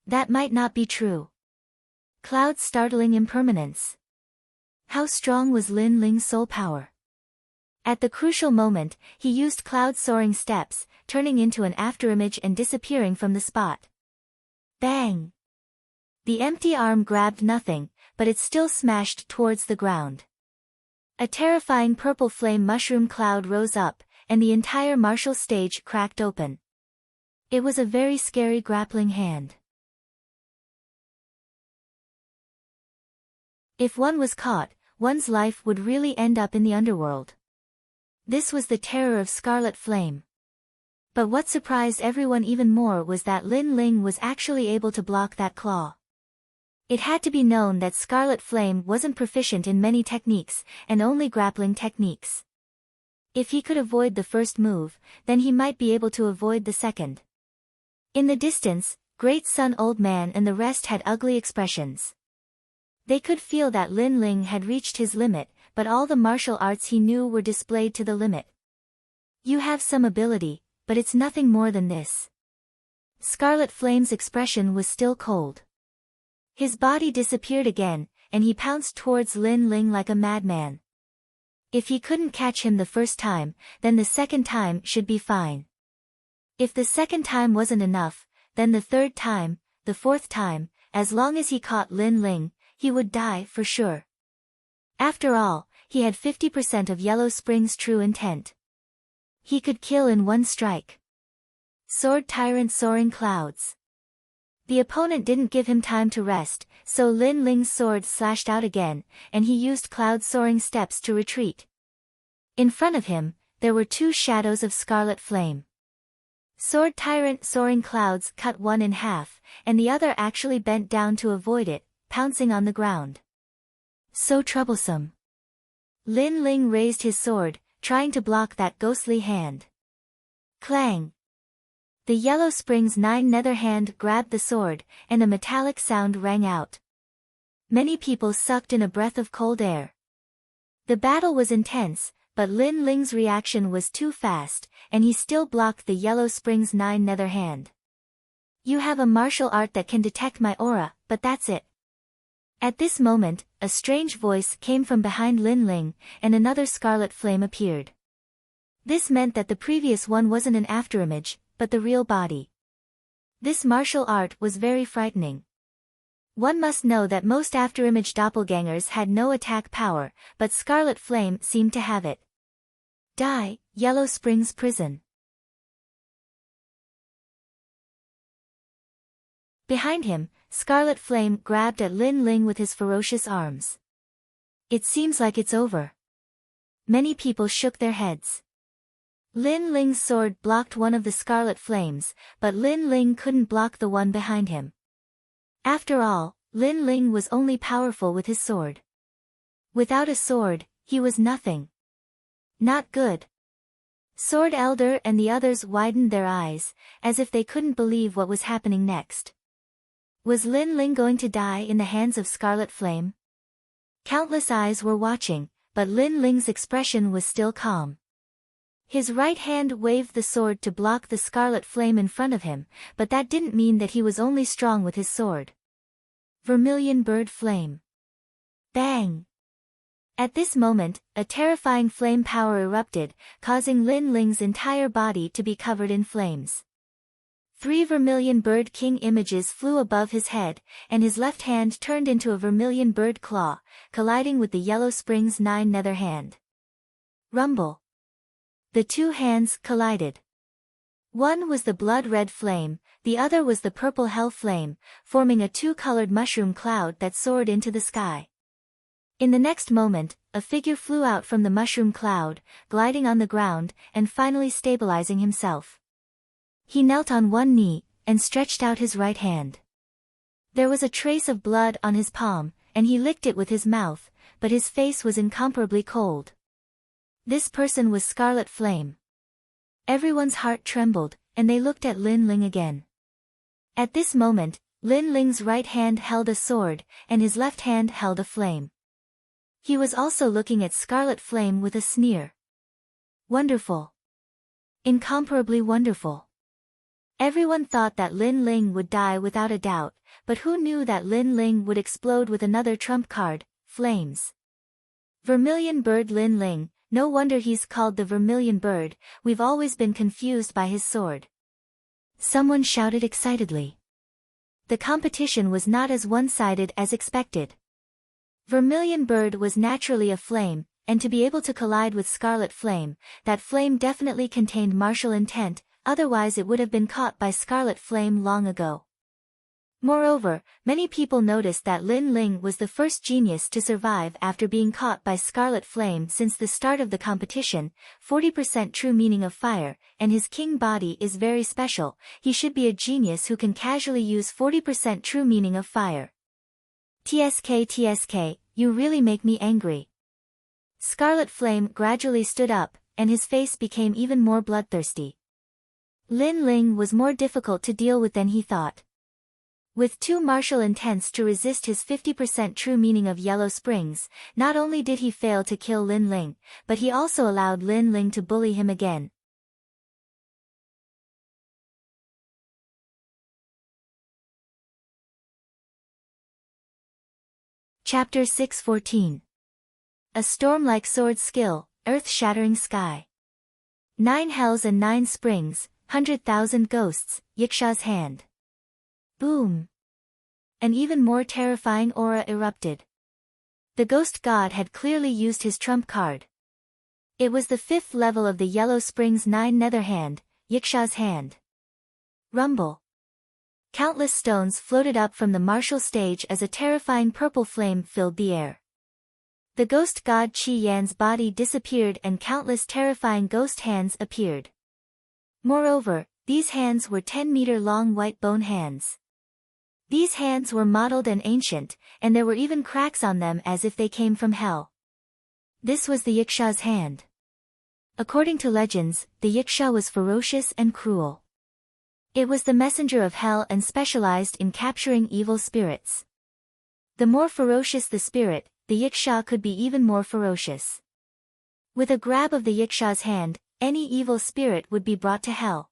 That might not be true. Cloud's startling impermanence. How strong was Lin Ling's soul power? At the crucial moment, he used Cloud's soaring steps, turning into an afterimage and disappearing from the spot. Bang! The empty arm grabbed nothing, but it still smashed towards the ground. A terrifying purple flame mushroom cloud rose up, and the entire martial stage cracked open. It was a very scary grappling hand. If one was caught, one's life would really end up in the underworld. This was the terror of Scarlet Flame. But what surprised everyone even more was that Lin Ling was actually able to block that claw. It had to be known that Scarlet Flame wasn't proficient in many techniques, and only grappling techniques. If he could avoid the first move, then he might be able to avoid the second. In the distance, Great Sun Old Man and the rest had ugly expressions. They could feel that Lin Ling had reached his limit, but all the martial arts he knew were displayed to the limit. You have some ability, but it's nothing more than this. Scarlet Flame's expression was still cold. His body disappeared again, and he pounced towards Lin Ling like a madman. If he couldn't catch him the first time, then the second time should be fine. If the second time wasn't enough, then the third time, the fourth time, as long as he caught Lin Ling, he would die for sure. After all, he had 50% of Yellow Spring's true intent. He could kill in one strike. Sword Tyrant Soaring Clouds. The opponent didn't give him time to rest, so Lin Ling's sword slashed out again, and he used Cloud Soaring Steps to retreat. In front of him, there were two shadows of Scarlet Flame. Sword Tyrant Soaring Clouds cut one in half, and the other actually bent down to avoid it, pouncing on the ground. So troublesome. Lin Ling raised his sword, trying to block that ghostly hand. Clang! The Yellow Spring's 9 nether hand grabbed the sword, and a metallic sound rang out. Many people sucked in a breath of cold air. The battle was intense, but Lin Ling's reaction was too fast, and he still blocked the Yellow Spring's 9 nether hand. You have a martial art that can detect my aura, but that's it. At this moment, a strange voice came from behind Lin Ling, and another scarlet flame appeared. This meant that the previous one wasn't an afterimage, but the real body. This martial art was very frightening. One must know that most afterimage doppelgangers had no attack power, but Scarlet Flame seemed to have it. Die, Yellow Spring's prison. Behind him, Scarlet Flame grabbed at Lin Ling with his ferocious arms. It seems like it's over. Many people shook their heads. Lin Ling's sword blocked one of the Scarlet Flames, but Lin Ling couldn't block the one behind him. After all, Lin Ling was only powerful with his sword. Without a sword, he was nothing. Not good. Sword Elder and the others widened their eyes, as if they couldn't believe what was happening next. Was Lin Ling going to die in the hands of Scarlet Flame? Countless eyes were watching, but Lin Ling's expression was still calm. His right hand waved the sword to block the Scarlet Flame in front of him, but that didn't mean that he was only strong with his sword. Vermilion Bird Flame. Bang! At this moment, a terrifying flame power erupted, causing Lin Ling's entire body to be covered in flames. 3 Vermilion Bird King images flew above his head, and his left hand turned into a Vermilion Bird Claw, colliding with the Yellow Spring's 9 nether hand. Rumble. The two hands collided. One was the blood-red flame, the other was the purple hell flame, forming a 2-colored mushroom cloud that soared into the sky. In the next moment, a figure flew out from the mushroom cloud, gliding on the ground, and finally stabilizing himself. He knelt on one knee, and stretched out his right hand. There was a trace of blood on his palm, and he licked it with his mouth, but his face was incomparably cold. This person was Scarlet Flame. Everyone's heart trembled, and they looked at Lin Ling again. At this moment, Lin Ling's right hand held a sword, and his left hand held a flame. He was also looking at Scarlet Flame with a sneer. Wonderful. Incomparably wonderful. Everyone thought that Lin Ling would die without a doubt, but who knew that Lin Ling would explode with another trump card, flames. Vermilion Bird Lin Ling, no wonder he's called the Vermilion Bird, we've always been confused by his sword. Someone shouted excitedly. The competition was not as one-sided as expected. Vermilion Bird was naturally a flame, and to be able to collide with Scarlet Flame, that flame definitely contained martial intent, otherwise it would have been caught by Scarlet Flame long ago. Moreover, many people noticed that Lin Ling was the first genius to survive after being caught by Scarlet Flame since the start of the competition, 40% true meaning of fire, and his king body is very special, he should be a genius who can casually use 40% true meaning of fire. TSK, you really make me angry. Scarlet Flame gradually stood up, and his face became even more bloodthirsty. Lin Ling was more difficult to deal with than he thought. With 2 martial intents to resist his 50% true meaning of Yellow Springs, not only did he fail to kill Lin Ling, but he also allowed Lin Ling to bully him again. Chapter 614. A storm-like sword skill, earth-shattering sky. 9 hells and 9 springs, 100,000 ghosts, Yiksha's hand. Boom! An even more terrifying aura erupted. The ghost god had clearly used his trump card. It was the 5th level of the Yellow Springs 9 nether hand, Yiksha's hand. Rumble. Countless stones floated up from the martial stage as a terrifying purple flame filled the air. The ghost god Qi Yan's body disappeared and countless terrifying ghost hands appeared. Moreover, these hands were 10-meter-long white bone hands. These hands were mottled and ancient, and there were even cracks on them as if they came from hell. This was the Yiksha's hand. According to legends, the Yiksha was ferocious and cruel. It was the messenger of hell and specialized in capturing evil spirits. The more ferocious the spirit, the Yiksha could be even more ferocious. With a grab of the Yiksha's hand, any evil spirit would be brought to hell.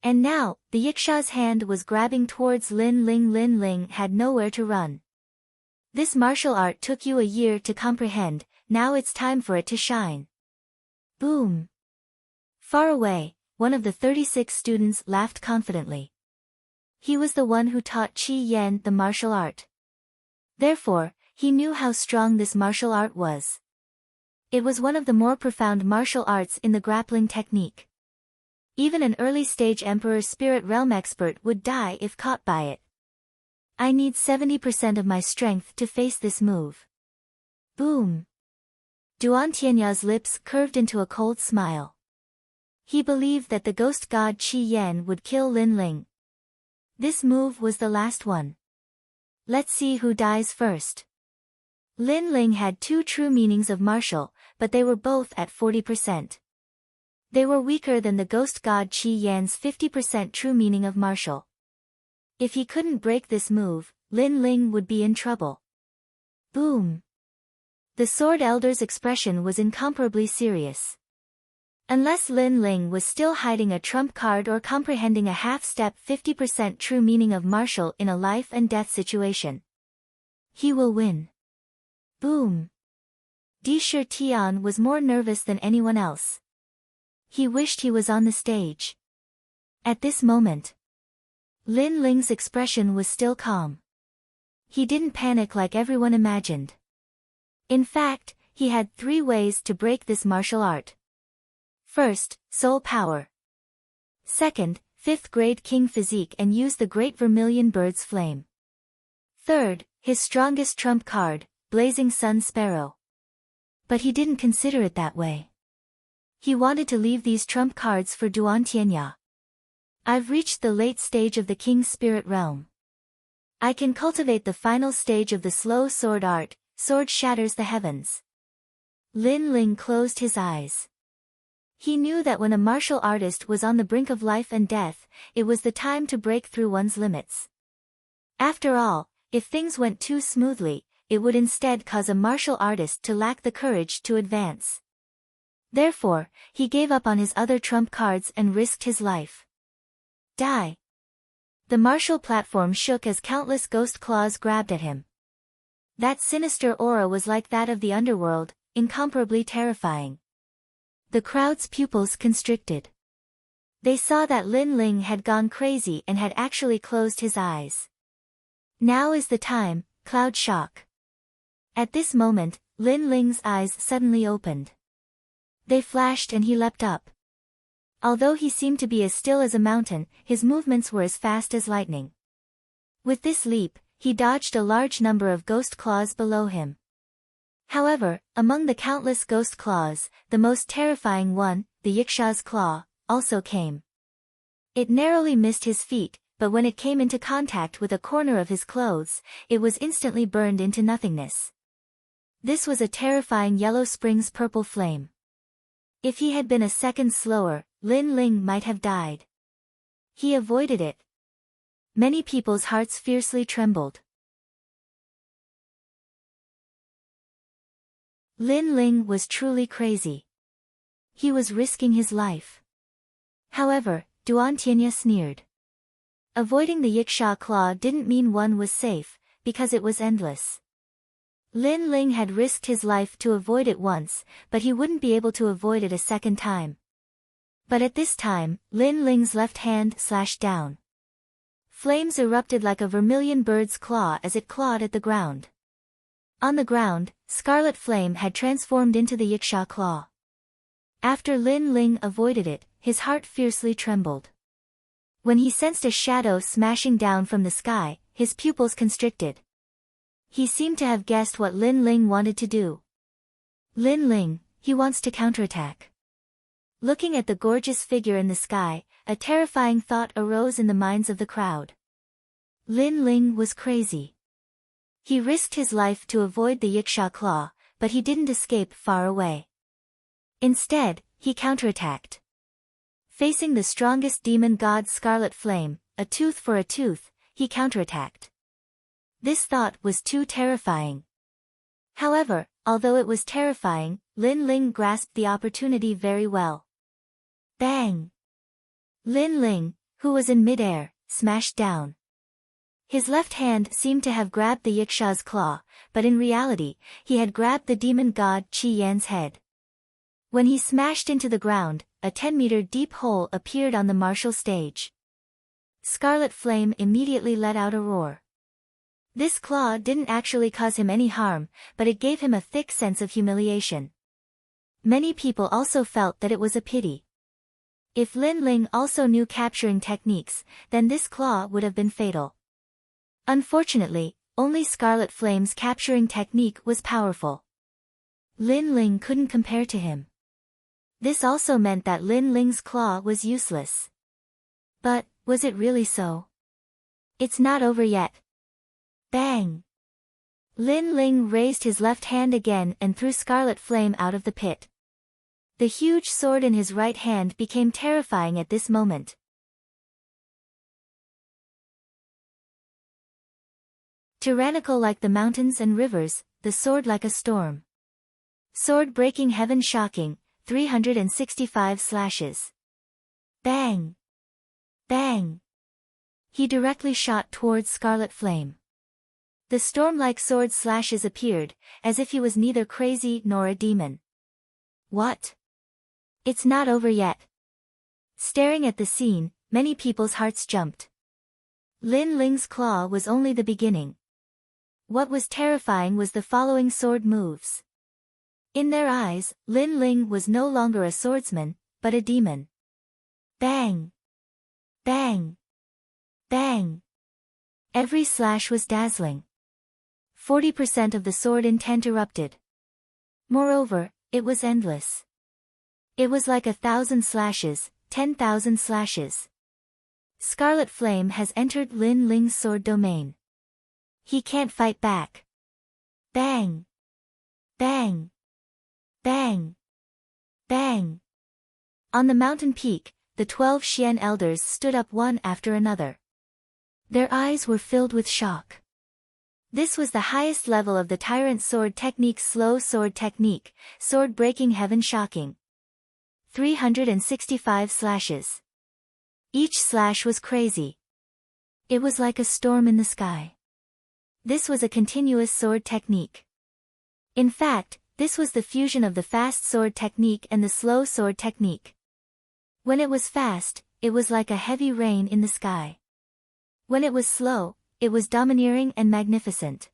And now, the Yiksha's hand was grabbing towards Lin Ling. Lin Ling had nowhere to run. This martial art took you a year to comprehend, now it's time for it to shine. Boom! Far away, one of the 36 students laughed confidently. He was the one who taught Qi Yan the martial art. Therefore, he knew how strong this martial art was. It was one of the more profound martial arts in the grappling technique. Even an early-stage Emperor Spirit Realm expert would die if caught by it. I need 70% of my strength to face this move. Boom! Duan Tianya's lips curved into a cold smile. He believed that the ghost god Qi Yan would kill Lin Ling. This move was the last one. Let's see who dies first. Lin Ling had two true meanings of martial, but they were both at 40%. They were weaker than the ghost god Qi Yan's 50% true meaning of martial. If he couldn't break this move, Lin Ling would be in trouble. Boom! The Sword Elder's expression was incomparably serious. Unless Lin Ling was still hiding a trump card or comprehending a half-step 50% true meaning of martial in a life-and-death situation, he will win. Boom! Di Shi Tian was more nervous than anyone else. He wished he was on the stage. At this moment, Lin Ling's expression was still calm. He didn't panic like everyone imagined. In fact, he had 3 ways to break this martial art. First, soul power. Second, 5th grade king physique and use the great vermilion bird's flame. Third, his strongest trump card, blazing sun sparrow. But he didn't consider it that way. He wanted to leave these trump cards for Duan Tianya. I've reached the late stage of the king's spirit realm. I can cultivate the final stage of the slow sword art, sword shatters the heavens. Lin Ling closed his eyes. He knew that when a martial artist was on the brink of life and death, it was the time to break through one's limits. After all, if things went too smoothly, it would instead cause a martial artist to lack the courage to advance. Therefore, he gave up on his other trump cards and risked his life. Die! The martial platform shook as countless ghost claws grabbed at him. That sinister aura was like that of the underworld, incomparably terrifying. The crowd's pupils constricted. They saw that Lin Ling had gone crazy and had actually closed his eyes. Now is the time, cloud shock. At this moment, Lin Ling's eyes suddenly opened. They flashed and he leapt up. Although he seemed to be as still as a mountain, his movements were as fast as lightning. With this leap, he dodged a large number of ghost claws below him. However, among the countless ghost claws, the most terrifying one, the Yiksha's claw, also came. It narrowly missed his feet, but when it came into contact with a corner of his clothes, it was instantly burned into nothingness. This was a terrifying Yellow Spring's purple flame. If he had been a second slower, Lin Ling might have died. He avoided it. Many people's hearts fiercely trembled. Lin Ling was truly crazy. He was risking his life. However, Duan Tianya sneered. Avoiding the Yiksha claw didn't mean one was safe, because it was endless. Lin Ling had risked his life to avoid it once, but he wouldn't be able to avoid it a second time. But at this time, Lin Ling's left hand slashed down. Flames erupted like a vermilion bird's claw as it clawed at the ground. On the ground, scarlet flame had transformed into the Yiksha claw. After Lin Ling avoided it, his heart fiercely trembled. When he sensed a shadow smashing down from the sky, his pupils constricted. He seemed to have guessed what Lin Ling wanted to do. Lin Ling, he wants to counterattack. Looking at the gorgeous figure in the sky, a terrifying thought arose in the minds of the crowd. Lin Ling was crazy. He risked his life to avoid the Yiksha claw, but he didn't escape far away. Instead, he counterattacked. Facing the strongest demon god's scarlet flame, a tooth for a tooth, he counterattacked. This thought was too terrifying. However, although it was terrifying, Lin Ling grasped the opportunity very well. Bang! Lin Ling, who was in midair, smashed down. His left hand seemed to have grabbed the Yiksha's claw, but in reality, he had grabbed the demon god Qi Yan's head. When he smashed into the ground, a 10-meter deep hole appeared on the martial stage. Scarlet Flame immediately let out a roar. This claw didn't actually cause him any harm, but it gave him a thick sense of humiliation. Many people also felt that it was a pity. If Lin Ling also knew capturing techniques, then this claw would have been fatal. Unfortunately, only Scarlet Flame's capturing technique was powerful. Lin Ling couldn't compare to him. This also meant that Lin Ling's claw was useless. But, was it really so? It's not over yet. Bang! Lin Ling raised his left hand again and threw Scarlet Flame out of the pit. The huge sword in his right hand became terrifying at this moment. Tyrannical like the mountains and rivers, the sword like a storm. Sword breaking heaven shocking, 365 slashes. Bang! Bang! He directly shot towards Scarlet Flame. The storm-like sword slashes appeared, as if he was neither crazy nor a demon. What? It's not over yet. Staring at the scene, many people's hearts jumped. Lin Ling's claw was only the beginning. What was terrifying was the following sword moves. In their eyes, Lin Ling was no longer a swordsman, but a demon. Bang! Bang! Bang! Every slash was dazzling. 40% of the sword intent erupted. Moreover, it was endless. It was like 1,000 slashes, 10,000 slashes. Scarlet Flame has entered Lin Ling's sword domain. He can't fight back. Bang! Bang! Bang! Bang! On the mountain peak, the 12 Xian elders stood up one after another. Their eyes were filled with shock. This was the highest level of the Tyrant Sword Technique, slow sword technique, sword breaking heaven shocking. 365 slashes. Each slash was crazy. It was like a storm in the sky. This was a continuous sword technique. In fact, this was the fusion of the fast sword technique and the slow sword technique. When it was fast, it was like a heavy rain in the sky. When it was slow, it was domineering and magnificent.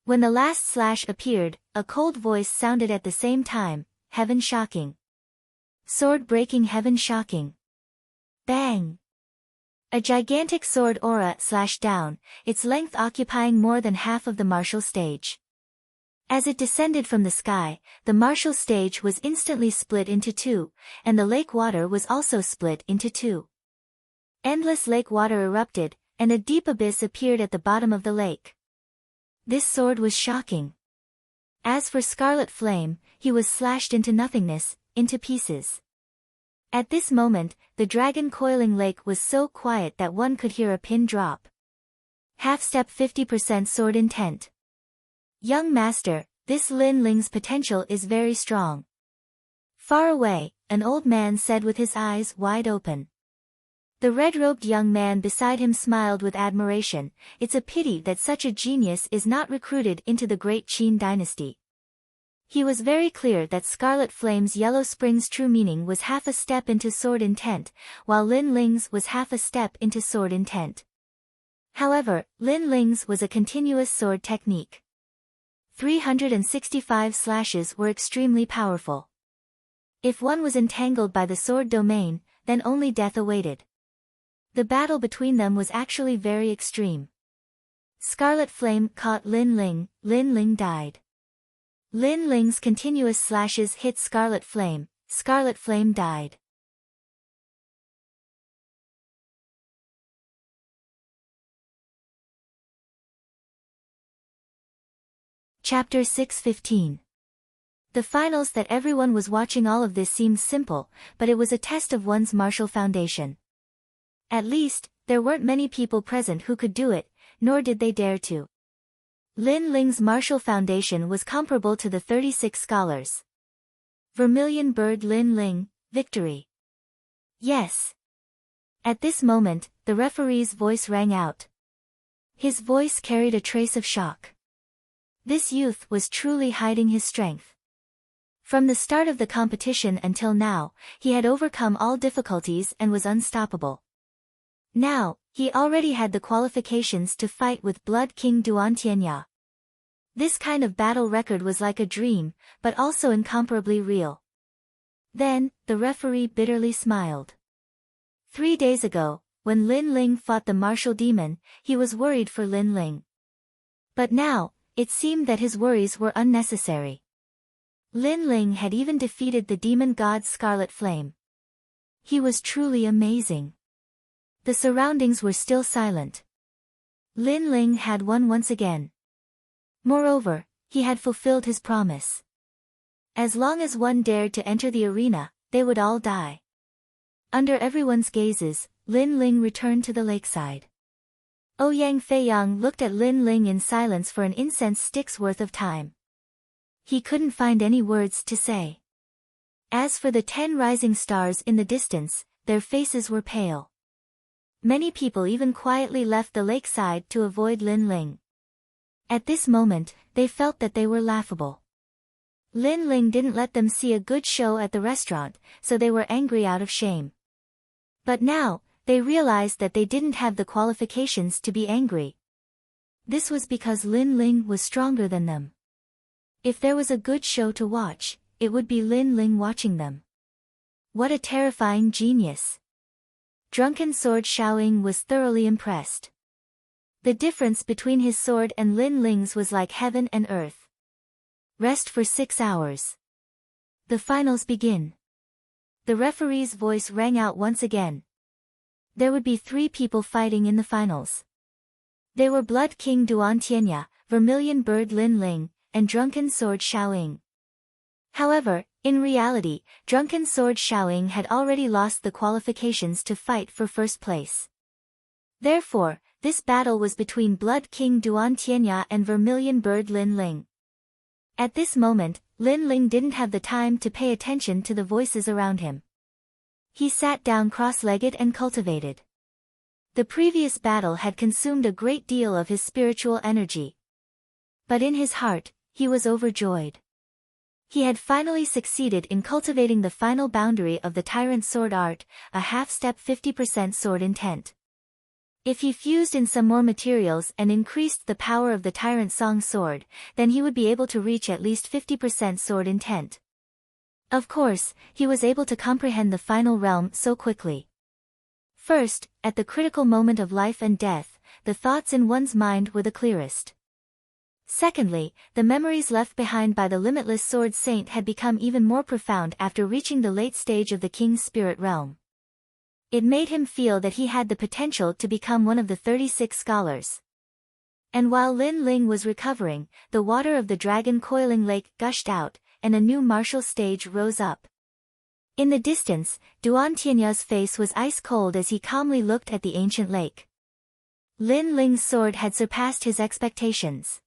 When the last slash appeared, a cold voice sounded at the same time, heaven shocking. Sword breaking heaven shocking. Bang! A gigantic sword aura slashed down, its length occupying more than half of the martial stage. As it descended from the sky, the martial stage was instantly split into two, and the lake water was also split into two. Endless lake water erupted, and a deep abyss appeared at the bottom of the lake. This sword was shocking. As for Scarlet Flame, he was slashed into nothingness, into pieces. At this moment, the dragon coiling lake was so quiet that one could hear a pin drop. Half-step 50% sword intent. Young master, this Lin Ling's potential is very strong. Far away, an old man said with his eyes wide open. The red-robed young man beside him smiled with admiration. It's a pity that such a genius is not recruited into the great Qin dynasty. He was very clear that Scarlet Flame's Yellow Spring's true meaning was half a step into sword intent, while Lin Ling's was half a step into sword intent. However, Lin Ling's was a continuous sword technique. 365 slashes were extremely powerful. If one was entangled by the sword domain, then only death awaited. The battle between them was actually very extreme. Scarlet Flame caught Lin Ling died. Lin Ling's continuous slashes hit Scarlet Flame died. Chapter 6:15. The finals that everyone was watching. All of this seemed simple, but it was a test of one's martial foundation. At least, there weren't many people present who could do it, nor did they dare to. Lin Ling's martial foundation was comparable to the 36 scholars. Vermilion bird Lin Ling, victory. Yes. At this moment, the referee's voice rang out. His voice carried a trace of shock. This youth was truly hiding his strength. From the start of the competition until now, he had overcome all difficulties and was unstoppable. Now, he already had the qualifications to fight with Blood King Duan Tianya. This kind of battle record was like a dream, but also incomparably real. Then, the referee bitterly smiled. 3 days ago, when Lin Ling fought the martial demon, he was worried for Lin Ling. But now, it seemed that his worries were unnecessary. Lin Ling had even defeated the demon god Scarlet Flame. He was truly amazing. The surroundings were still silent. Lin Ling had won once again. Moreover, he had fulfilled his promise. As long as one dared to enter the arena, they would all die. Under everyone's gazes, Lin Ling returned to the lakeside. Ouyang Feiyang looked at Lin Ling in silence for an incense stick's worth of time. He couldn't find any words to say. As for the 10 rising stars in the distance, their faces were pale. Many people even quietly left the lakeside to avoid Lin Ling. At this moment, they felt that they were laughable. Lin Ling didn't let them see a good show at the restaurant, so they were angry out of shame. But now, they realized that they didn't have the qualifications to be angry. This was because Lin Ling was stronger than them. If there was a good show to watch, it would be Lin Ling watching them. What a terrifying genius! Drunken Sword Xiaoying was thoroughly impressed. The difference between his sword and Lin Ling's was like heaven and earth. Rest for 6 hours. The finals begin. The referee's voice rang out once again. There would be 3 people fighting in the finals. They were Blood King Duan Tianya, Vermilion Bird Lin Ling, and Drunken Sword Xiaoying. However, in reality, Drunken Sword Xiaoying had already lost the qualifications to fight for first place. Therefore, this battle was between Blood King Duan Tianya and Vermilion Bird Lin Ling. At this moment, Lin Ling didn't have the time to pay attention to the voices around him. He sat down cross-legged and cultivated. The previous battle had consumed a great deal of his spiritual energy. But in his heart, he was overjoyed. He had finally succeeded in cultivating the final boundary of the Tyrant Sword Art, a half-step 50% sword intent. If he fused in some more materials and increased the power of the Tyrant Song Sword, then he would be able to reach at least 50% sword intent. Of course, he was able to comprehend the final realm so quickly. First, at the critical moment of life and death, the thoughts in one's mind were the clearest. Secondly, the memories left behind by the limitless Sword Saint had become even more profound after reaching the late stage of the King's Spirit Realm. It made him feel that he had the potential to become one of the 36 scholars. And while Lin Ling was recovering, the water of the Dragon Coiling Lake gushed out, and a new martial stage rose up. In the distance, Duan Tianya's face was ice-cold as he calmly looked at the ancient lake. Lin Ling's sword had surpassed his expectations.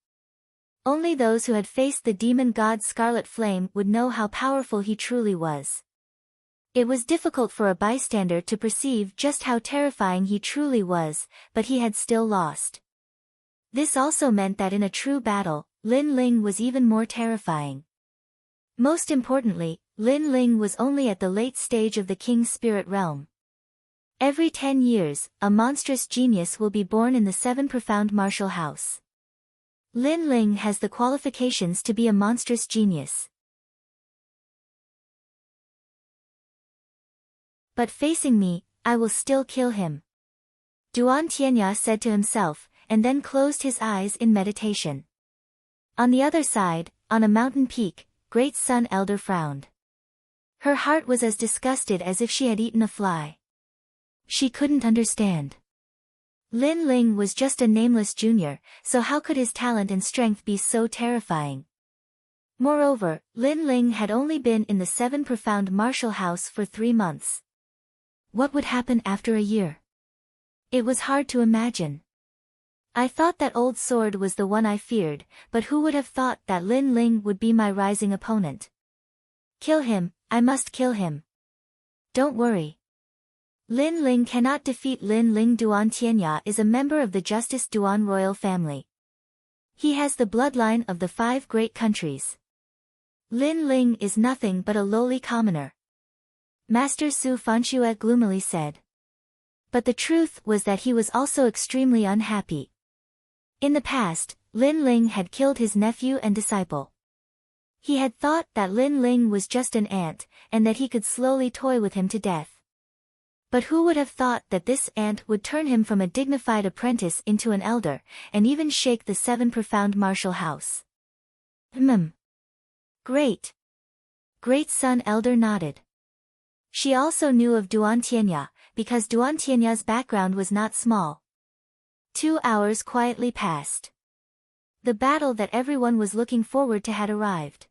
Only those who had faced the demon god Scarlet Flame would know how powerful he truly was. It was difficult for a bystander to perceive just how terrifying he truly was, but he had still lost. This also meant that in a true battle, Lin Ling was even more terrifying. Most importantly, Lin Ling was only at the late stage of the King's Spirit Realm. Every 10 years, a monstrous genius will be born in the 7 profound martial house. Lin Ling has the qualifications to be a monstrous genius. But facing me, I will still kill him. Duan Tianya said to himself, and then closed his eyes in meditation. On the other side, on a mountain peak, Great Sun Elder frowned. Her heart was as disgusted as if she had eaten a fly. She couldn't understand. Lin Ling was just a nameless junior, so how could his talent and strength be so terrifying? Moreover, Lin Ling had only been in the 7 profound martial house for 3 months. What would happen after a year? It was hard to imagine. I thought that old sword was the one I feared, but who would have thought that Lin Ling would be my rising opponent? Kill him, I must kill him. Don't worry. Lin Ling cannot defeat Lin Ling. Duan Tianya is a member of the Justice Duan royal family. He has the bloodline of the 5 great countries. Lin Ling is nothing but a lowly commoner. Master Su Fanxue gloomily said. But the truth was that he was also extremely unhappy. In the past, Lin Ling had killed his nephew and disciple. He had thought that Lin Ling was just an ant, and that he could slowly toy with him to death. But who would have thought that this ant would turn him from a dignified apprentice into an elder, and even shake the 7 profound martial house? Great. Great son elder nodded. She also knew of Duan Tianya, because Duan Tianya's background was not small. 2 hours quietly passed. The battle that everyone was looking forward to had arrived.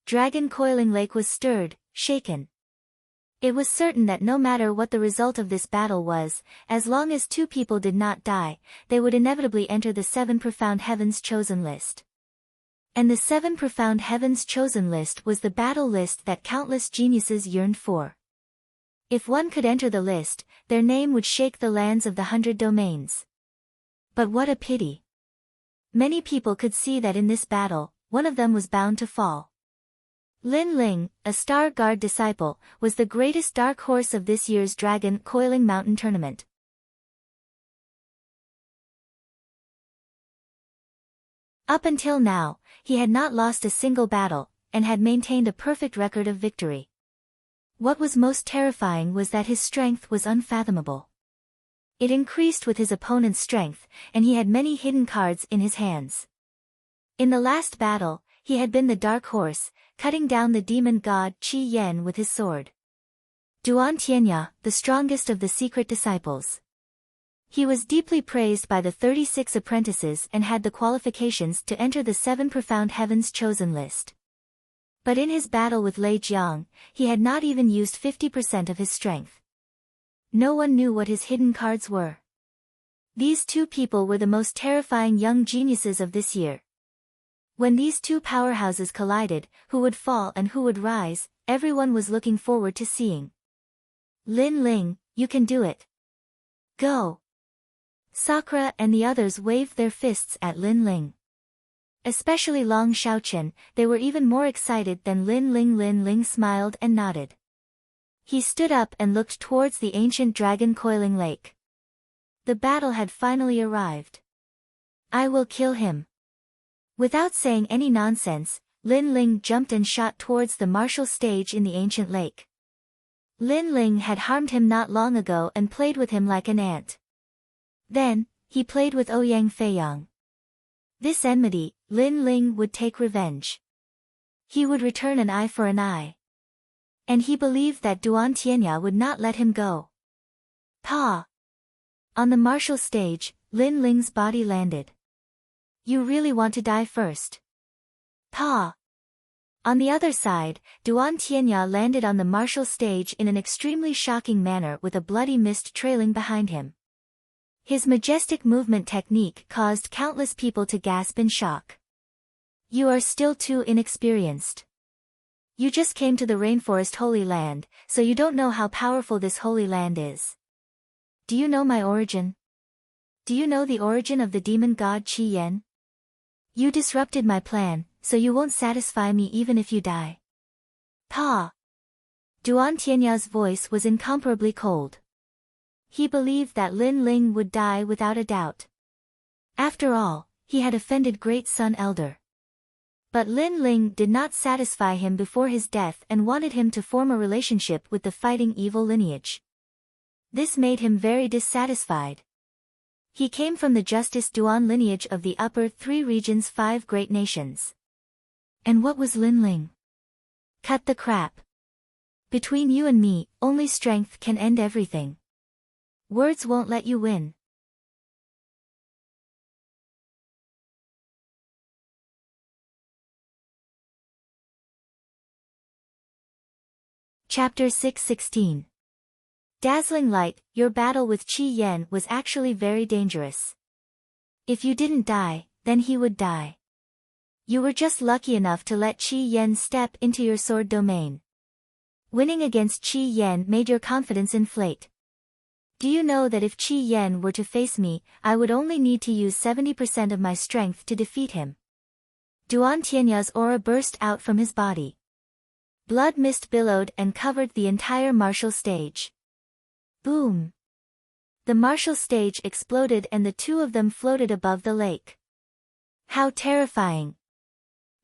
Dragon Coiling Lake was stirred, shaken. It was certain that no matter what the result of this battle was, as long as 2 people did not die, they would inevitably enter the 7 profound heavens chosen list. And the 7 profound heavens chosen list was the battle list that countless geniuses yearned for. If one could enter the list, their name would shake the lands of the 100 domains. But what a pity. Many people could see that in this battle, one of them was bound to fall. Lin Ling, a Star Guard disciple, was the greatest dark horse of this year's Dragon Coiling Mountain tournament. Up until now, he had not lost a single battle, and had maintained a perfect record of victory. What was most terrifying was that his strength was unfathomable. It increased with his opponent's strength, and he had many hidden cards in his hands. In the last battle, he had been the dark horse, cutting down the demon god Qi Yan with his sword. Duan Tianya, the strongest of the secret disciples. He was deeply praised by the 36 apprentices and had the qualifications to enter the 7 profound heavens chosen list. But in his battle with Lei Jiang, he had not even used 50% of his strength. No one knew what his hidden cards were. These 2 people were the most terrifying young geniuses of this year. When these 2 powerhouses collided, who would fall and who would rise, everyone was looking forward to seeing. Lin Ling, you can do it. Go. Sakura and the others waved their fists at Lin Ling. Especially Long Xiaochen, they were even more excited than Lin Ling. Lin Ling smiled and nodded. He stood up and looked towards the ancient Dragon Coiling Lake. The battle had finally arrived. I will kill him. Without saying any nonsense, Lin Ling jumped and shot towards the martial stage in the ancient lake. Lin Ling had harmed him not long ago and played with him like an ant. Then, he played with Ouyang Feiyang. This enmity, Lin Ling would take revenge. He would return an eye for an eye. And he believed that Duan Tianya would not let him go. Pa! On the martial stage, Lin Ling's body landed. You really want to die first? Pa! On the other side, Duan Tianya landed on the martial stage in an extremely shocking manner with a bloody mist trailing behind him. His majestic movement technique caused countless people to gasp in shock. You are still too inexperienced. You just came to the rainforest Holy Land, so you don't know how powerful this Holy Land is. Do you know my origin? Do you know the origin of the demon god Qi Yan? You disrupted my plan, so you won't satisfy me even if you die. Pa! Duan Tianya's voice was incomparably cold. He believed that Lin Ling would die without a doubt. After all, he had offended Great Sun Elder. But Lin Ling did not satisfy him before his death and wanted him to form a relationship with the fighting evil lineage. This made him very dissatisfied. He came from the Justice Duan lineage of the upper 3 regions' 5 great nations. And what was Lin Ling? Cut the crap. Between you and me, only strength can end everything. Words won't let you win. Chapter 6:16. Dazzling light, your battle with Qi Yan was actually very dangerous. If you didn't die, then he would die. You were just lucky enough to let Qi Yan step into your sword domain. Winning against Qi Yan made your confidence inflate. Do you know that if Qi Yan were to face me, I would only need to use 70% of my strength to defeat him? Duan Tianya's aura burst out from his body. Blood mist billowed and covered the entire martial stage. Boom! The martial stage exploded and the two of them floated above the lake. How terrifying!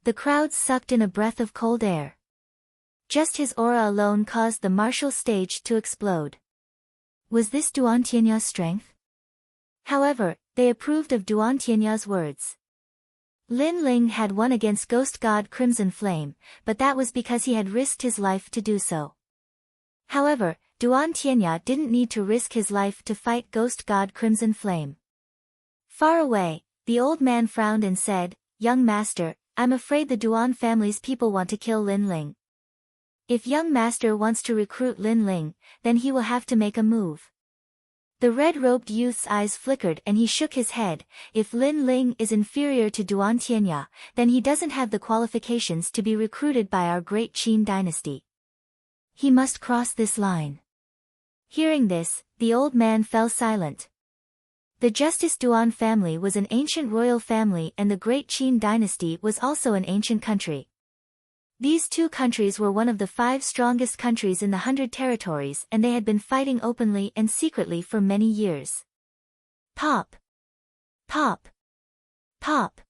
The crowd sucked in a breath of cold air. Just his aura alone caused the martial stage to explode. Was this Duan Tianya's strength? However, they approved of Duan Tianya's words. Lin Ling had won against Ghost God Crimson Flame, but that was because he had risked his life to do so. However, Duan Tianya didn't need to risk his life to fight Ghost God Crimson Flame. Far away, the old man frowned and said, "Young master, I'm afraid the Duan family's people want to kill Lin Ling. If young master wants to recruit Lin Ling, then he will have to make a move." The red-robed youth's eyes flickered and he shook his head. If Lin Ling is inferior to Duan Tianya, then he doesn't have the qualifications to be recruited by our great Qin dynasty. He must cross this line. Hearing this, the old man fell silent. The Justice Duan family was an ancient royal family and the great Qin dynasty was also an ancient country. These two countries were one of the 5 strongest countries in the 100 territories and they had been fighting openly and secretly for many years. Pop! Pop! Pop!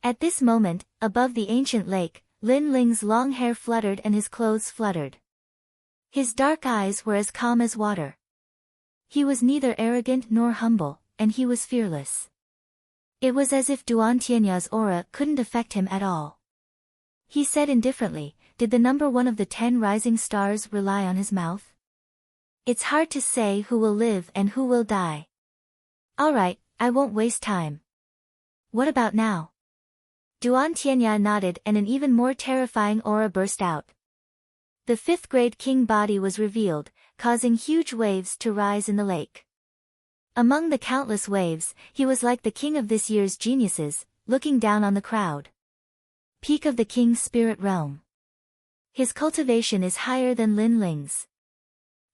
At this moment, above the ancient lake, Lin Ling's long hair fluttered and his clothes fluttered. His dark eyes were as calm as water. He was neither arrogant nor humble, and he was fearless. It was as if Duan Tianya's aura couldn't affect him at all. He said indifferently, "Did the number 1 of the 10 rising stars rely on his mouth? It's hard to say who will live and who will die. Alright, I won't waste time. What about now?" Duan Tianya nodded and an even more terrifying aura burst out. The 5th grade king body was revealed, causing huge waves to rise in the lake. Among the countless waves, he was like the king of this year's geniuses, looking down on the crowd. Peak of the king's spirit realm. His cultivation is higher than Lin Ling's.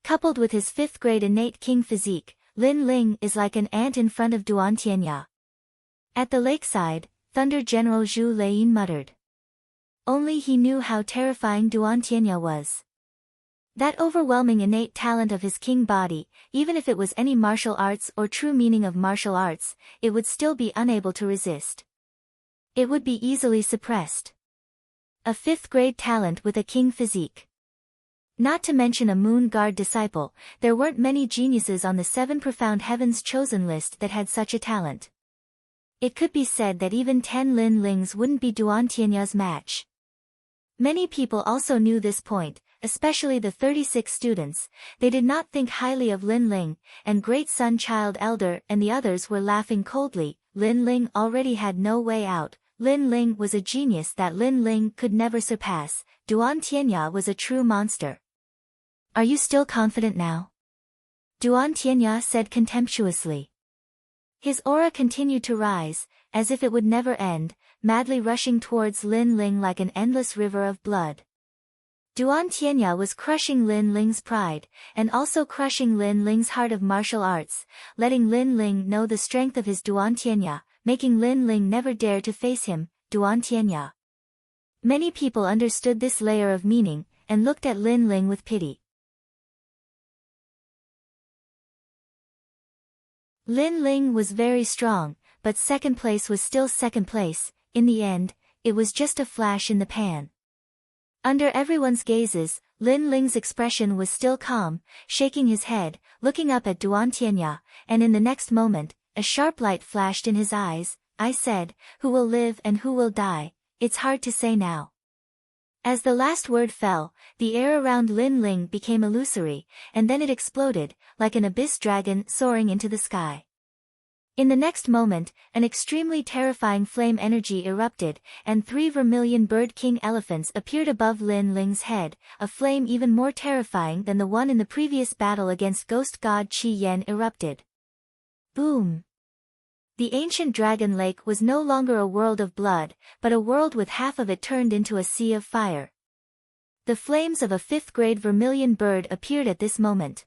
Coupled with his 5th grade innate king physique, Lin Ling is like an ant in front of Duan Tianya. At the lakeside, Thunder General Zhu Lei muttered. Only he knew how terrifying Duan Tianya was. That overwhelming innate talent of his king body, even if it was any martial arts or true meaning of martial arts, it would still be unable to resist. It would be easily suppressed. A 5th grade talent with a king physique. Not to mention a moon guard disciple, there weren't many geniuses on the 7 profound heavens chosen list that had such a talent. It could be said that even 10 Lin Lings wouldn't be Duan Tianya's match. Many people also knew this point, especially the 36 students. They did not think highly of Lin Ling, and Great Sun Child Elder and the others were laughing coldly. Lin Ling already had no way out. Lin Ling was a genius that Lin Ling could never surpass. Duan Tianya was a true monster. "Are you still confident now?" Duan Tianya said contemptuously. His aura continued to rise, as if it would never end, madly rushing towards Lin Ling like an endless river of blood. Duan Tianya was crushing Lin Ling's pride, and also crushing Lin Ling's heart of martial arts, letting Lin Ling know the strength of his Duan Tianya, making Lin Ling never dare to face him, Duan Tianya. Many people understood this layer of meaning, and looked at Lin Ling with pity. Lin Ling was very strong, but second place was still second place. In the end, it was just a flash in the pan. Under everyone's gazes, Lin Ling's expression was still calm, shaking his head, looking up at Duan Tianya, and in the next moment, a sharp light flashed in his eyes. "I said, who will live and who will die, it's hard to say now." As the last word fell, the air around Lin Ling became illusory, and then it exploded, like an abyss dragon soaring into the sky. In the next moment, an extremely terrifying flame energy erupted, and 3 vermilion bird king elephants appeared above Lin Ling's head, a flame even more terrifying than the one in the previous battle against ghost god Qi Yan erupted. Boom! The ancient dragon lake was no longer a world of blood, but a world with half of it turned into a sea of fire. The flames of a fifth-grade vermilion bird appeared at this moment.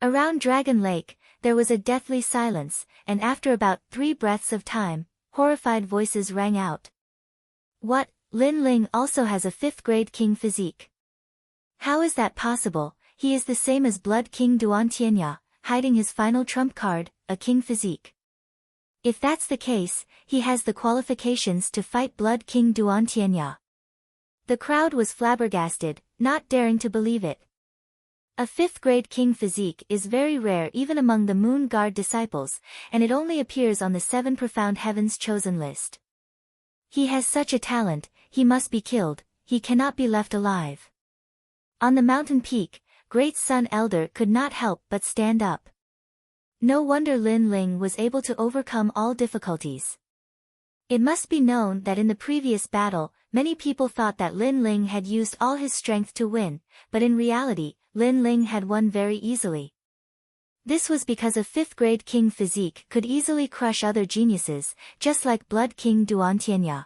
Around Dragon Lake, there was a deathly silence, and after about 3 breaths of time, horrified voices rang out. What, Lin Ling also has a 5th-grade king physique. How is that possible? He is the same as Blood King Duan Tianya, hiding his final trump card, a king physique. If that's the case, he has the qualifications to fight Blood King Duan Tianya. The crowd was flabbergasted, not daring to believe it. A 5th-grade king physique is very rare even among the Moon Guard disciples, and it only appears on the 7 Profound Heavens chosen list. He has such a talent, he must be killed, he cannot be left alive. On the mountain peak, Great Sun Elder could not help but stand up. No wonder Lin Ling was able to overcome all difficulties. It must be known that in the previous battle, many people thought that Lin Ling had used all his strength to win, but in reality, Lin Ling had won very easily. This was because a 5th-grade king physique could easily crush other geniuses, just like Blood King Duan Tianya.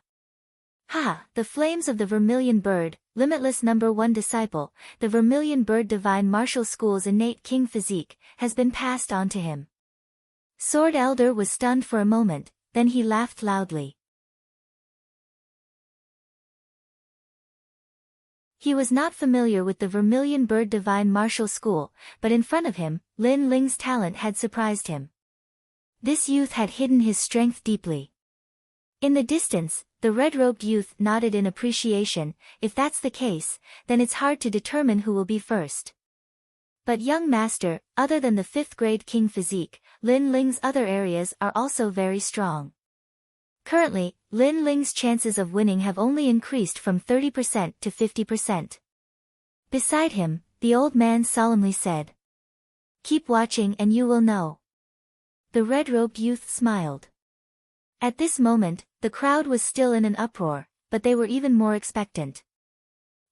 Ha! The flames of the Vermilion Bird, Limitless number 1 disciple, the Vermilion Bird Divine Martial School's innate king physique, has been passed on to him. Sword Elder was stunned for a moment, then he laughed loudly. He was not familiar with the Vermilion Bird Divine Martial School, but in front of him, Lin Ling's talent had surprised him. This youth had hidden his strength deeply. In the distance, the red-robed youth nodded in appreciation. If that's the case, then it's hard to determine who will be first. But young master, other than the 5th-grade king physique, Lin Ling's other areas are also very strong. Currently, Lin Ling's chances of winning have only increased from 30% to 50%. Beside him, the old man solemnly said, "Keep watching and you will know." The red-robed youth smiled. At this moment, the crowd was still in an uproar, but they were even more expectant.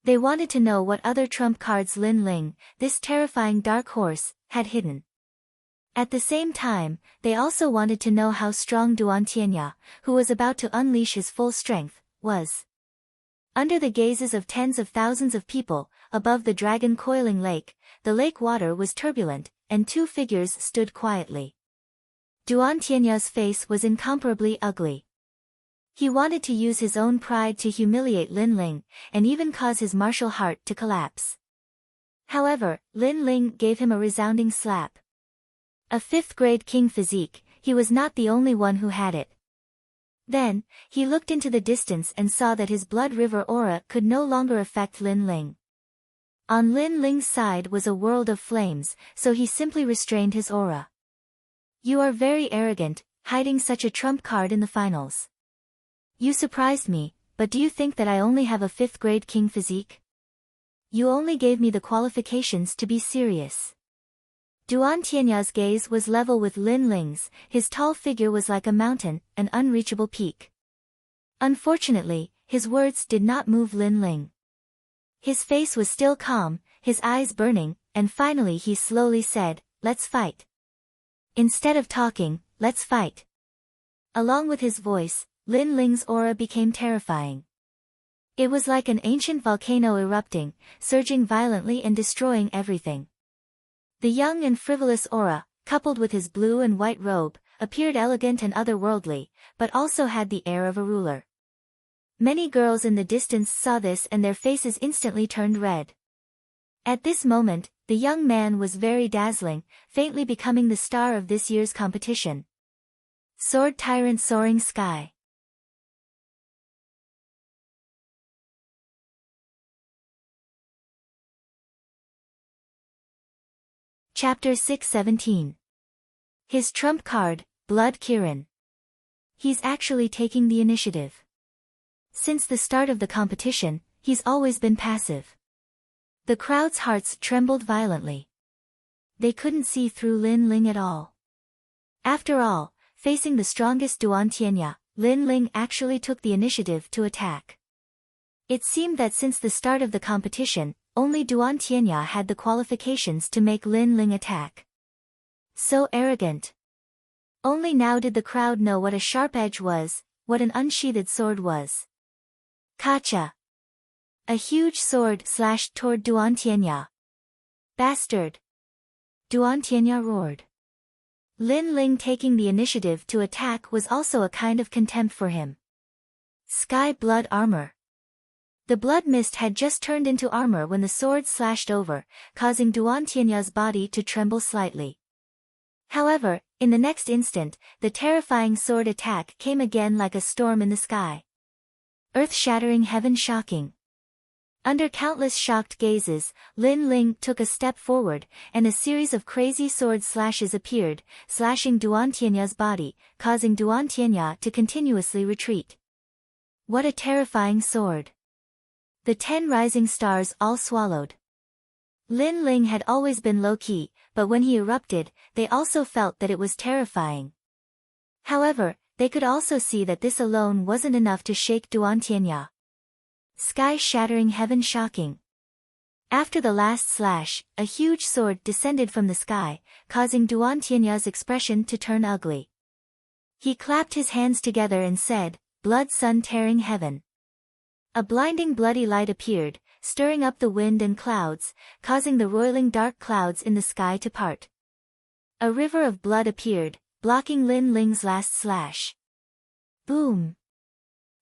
They wanted to know what other trump cards Lin Ling, this terrifying dark horse, had hidden. At the same time, they also wanted to know how strong Duan Tianya, who was about to unleash his full strength, was. Under the gazes of tens of thousands of people, above the dragon coiling lake, the lake water was turbulent, and 2 figures stood quietly. Duan Tianya's face was incomparably ugly. He wanted to use his own pride to humiliate Lin Ling, and even cause his martial heart to collapse. However, Lin Ling gave him a resounding slap. A 5th-grade king physique, he was not the only one who had it. Then, he looked into the distance and saw that his blood river aura could no longer affect Lin Ling. On Lin Ling's side was a world of flames, so he simply restrained his aura. "You are very arrogant, hiding such a trump card in the finals. You surprised me, but do you think that I only have a 5th-grade king physique? You only gave me the qualifications to be serious." Duan Tianya's gaze was level with Lin Ling's, his tall figure was like a mountain, an unreachable peak. Unfortunately, his words did not move Lin Ling. His face was still calm, his eyes burning, and finally he slowly said, "Let's fight. Instead of talking, let's fight." Along with his voice, Lin Ling's aura became terrifying. It was like an ancient volcano erupting, surging violently and destroying everything. The young and frivolous aura, coupled with his blue and white robe, appeared elegant and otherworldly, but also had the air of a ruler. Many girls in the distance saw this and their faces instantly turned red. At this moment, the young man was very dazzling, faintly becoming the star of this year's competition. Sword Tyrant Soaring Sky. Chapter 617. His trump card, Blood Kirin. He's actually taking the initiative. Since the start of the competition, he's always been passive. The crowd's hearts trembled violently. They couldn't see through Lin Ling at all. After all, facing the strongest Duan Tianya, Lin Ling actually took the initiative to attack. It seemed that since the start of the competition, only Duan Tianya had the qualifications to make Lin Ling attack. So arrogant. Only now did the crowd know what a sharp edge was, what an unsheathed sword was. Kacha! A huge sword slashed toward Duantianya. Bastard! Duantianya roared. Lin Ling taking the initiative to attack was also a kind of contempt for him. Sky blood armor. The blood mist had just turned into armor when the sword slashed over, causing Duantianya's body to tremble slightly. However, in the next instant, the terrifying sword attack came again like a storm in the sky. Earth-shattering, heaven-shocking. Under countless shocked gazes, Lin Ling took a step forward, and a series of crazy sword slashes appeared, slashing Duantianya's body, causing Duantianya to continuously retreat. What a terrifying sword! The 10 rising stars all swallowed. Lin Ling had always been low-key, but when he erupted, they also felt that it was terrifying. However, they could also see that this alone wasn't enough to shake Duantianya. Sky-shattering, heaven-shocking. After the last slash, a huge sword descended from the sky, causing Duantianya's expression to turn ugly. He clapped his hands together and said, "Blood sun tearing heaven." A blinding bloody light appeared, stirring up the wind and clouds, causing the roiling dark clouds in the sky to part. A river of blood appeared, blocking Lin Ling's last slash. Boom!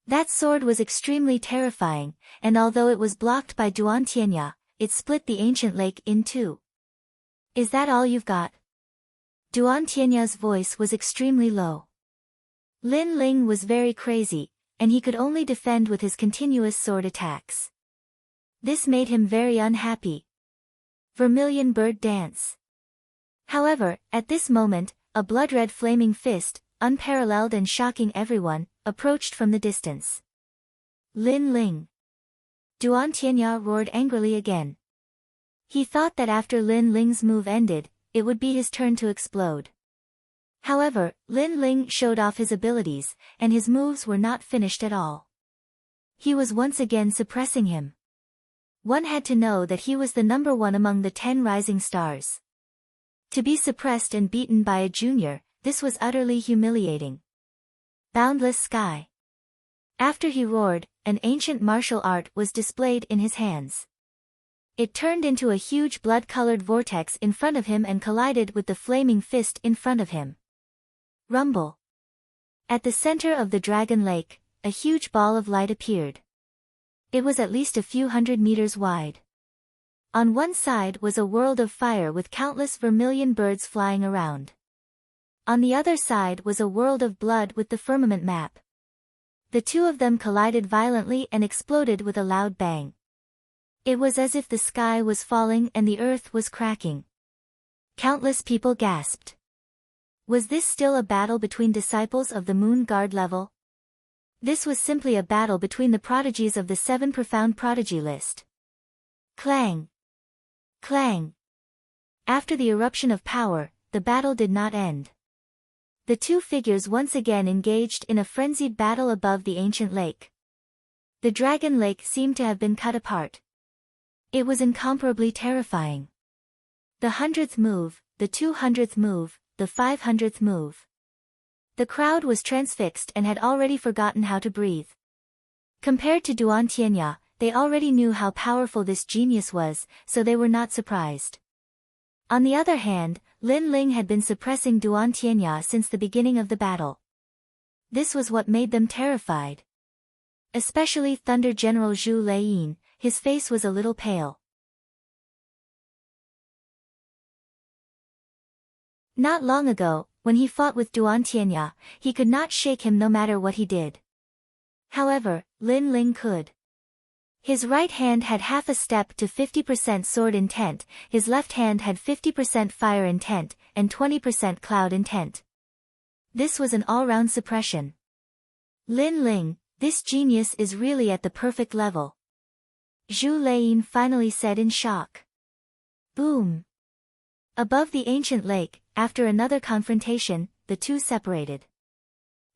That sword was extremely terrifying, and although it was blocked by Duantianya, it split the ancient lake in two. "Is that all you've got?" Duantianya's voice was extremely low. Lin Ling was very crazy, and he could only defend with his continuous sword attacks. This made him very unhappy. Vermilion bird dance. However, at this moment, a blood-red flaming fist, unparalleled and shocking everyone, approached from the distance. Lin Ling. Duantianya roared angrily again. He thought that after Lin Ling's move ended, it would be his turn to explode. However, Lin Ling showed off his abilities, and his moves were not finished at all. He was once again suppressing him. One had to know that he was the number one among the 10 rising stars. To be suppressed and beaten by a junior, this was utterly humiliating. Boundless sky. After he roared, an ancient martial art was displayed in his hands. It turned into a huge blood-colored vortex in front of him and collided with the flaming fist in front of him. Rumble. At the center of the Dragon Lake, a huge ball of light appeared. It was at least a few hundred meters wide. On one side was a world of fire with countless vermilion birds flying around. On the other side was a world of blood with the firmament map. The two of them collided violently and exploded with a loud bang. It was as if the sky was falling and the earth was cracking. Countless people gasped. Was this still a battle between disciples of the Moon Guard level? This was simply a battle between the prodigies of the 7 profound prodigy list. Clang! Clang! After the eruption of power, the battle did not end. The two figures once again engaged in a frenzied battle above the ancient lake. The Dragon Lake seemed to have been cut apart. It was incomparably terrifying. The 100th move, the 200th move, the 500th move. The crowd was transfixed and had already forgotten how to breathe. Compared to Duantianya, they already knew how powerful this genius was, so they were not surprised. On the other hand, Lin Ling had been suppressing Duantianya since the beginning of the battle. This was what made them terrified. Especially Thunder General Zhu Laiyin, his face was a little pale. Not long ago, when he fought with Duantianya, he could not shake him no matter what he did. However, Lin Ling could. His right hand had half a step to 50% sword intent, his left hand had 50% fire intent, and 20% cloud intent. This was an all-round suppression. Lin Ling, this genius is really at the perfect level. Zhu Laiyin finally said in shock. Boom! Above the ancient lake, after another confrontation, the two separated.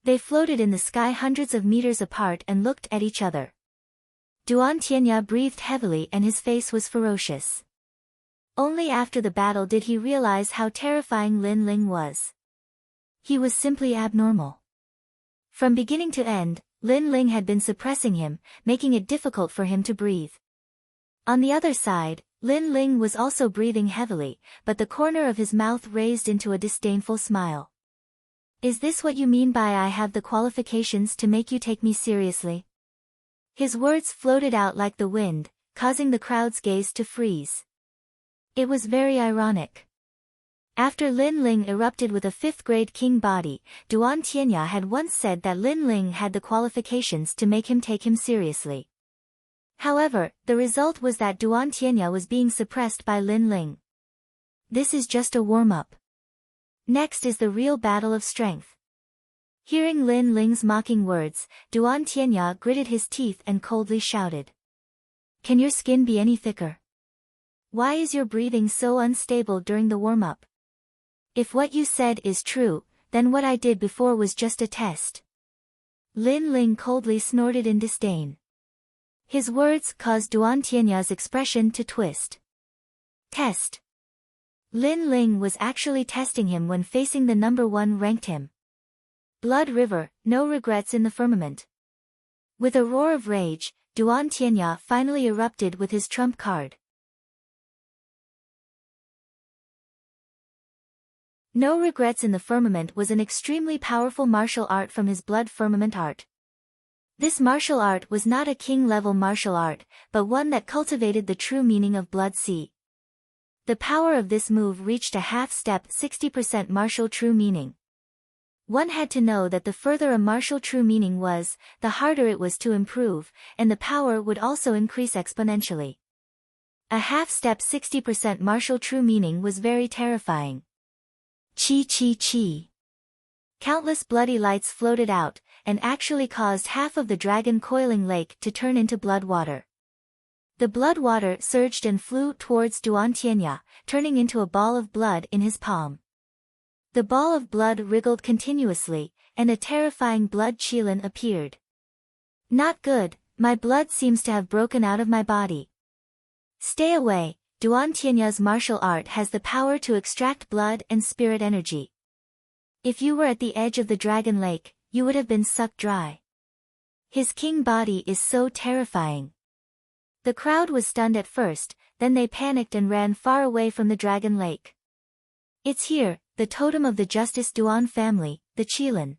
They floated in the sky hundreds of meters apart and looked at each other. Duantianya breathed heavily and his face was ferocious. Only after the battle did he realize how terrifying Lin Ling was. He was simply abnormal. From beginning to end, Lin Ling had been suppressing him, making it difficult for him to breathe. On the other side, Lin Ling was also breathing heavily, but the corner of his mouth raised into a disdainful smile. Is this what you mean by I have the qualifications to make you take me seriously? His words floated out like the wind, causing the crowd's gaze to freeze. It was very ironic. After Lin Ling erupted with a fifth-grade king body, Duan Tianya had once said that Lin Ling had the qualifications to make him take him seriously. However, the result was that Duan Tianya was being suppressed by Lin Ling. This is just a warm-up. Next is the real battle of strength. Hearing Lin Ling's mocking words, Duan Tianya gritted his teeth and coldly shouted. Can your skin be any thicker? Why is your breathing so unstable during the warm-up? If what you said is true, then what I did before was just a test. Lin Ling coldly snorted in disdain. His words caused Duan Tianya's expression to twist. Test. Lin Ling was actually testing him when facing the number 1 ranked him. Blood River, no regrets in the firmament. With a roar of rage, Duan Tianya finally erupted with his trump card. No Regrets in the Firmament was an extremely powerful martial art from his Blood Firmament art. This martial art was not a king-level martial art, but one that cultivated the true meaning of Blood Sea. The power of this move reached a half-step 60% martial true meaning. One had to know that the further a martial true meaning was, the harder it was to improve, and the power would also increase exponentially. A half-step 60% martial true meaning was very terrifying. Chi chi chi. Countless bloody lights floated out, and actually caused half of the dragon coiling lake to turn into blood water. The blood water surged and flew towards Duan Tianya, turning into a ball of blood in his palm. The ball of blood wriggled continuously, and a terrifying blood qilin appeared. Not good, my blood seems to have broken out of my body. Stay away. Duan Tianya's martial art has the power to extract blood and spirit energy. If you were at the edge of the dragon lake, you would have been sucked dry. His king body is so terrifying. The crowd was stunned at first, then they panicked and ran far away from the dragon lake. It's here, the totem of the Justice Duan family, the qilin.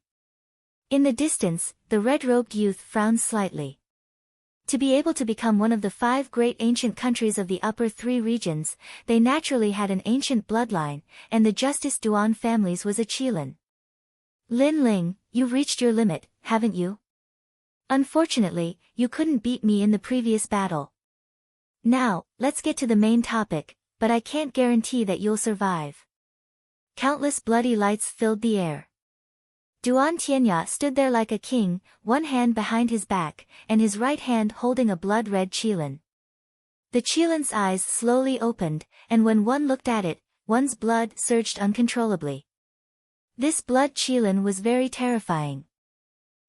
In the distance, the red-robed youth frowned slightly. To be able to become one of the 5 great ancient countries of the upper 3 regions, they naturally had an ancient bloodline, and the Justice Duan families was a qilin. Lin Ling, you've reached your limit, haven't you? Unfortunately, you couldn't beat me in the previous battle. Now, let's get to the main topic, but I can't guarantee that you'll survive. Countless bloody lights filled the air. Duan Tianya stood there like a king, one hand behind his back, and his right hand holding a blood-red qilin. The qilin's eyes slowly opened, and when one looked at it, one's blood surged uncontrollably. This blood qilin was very terrifying.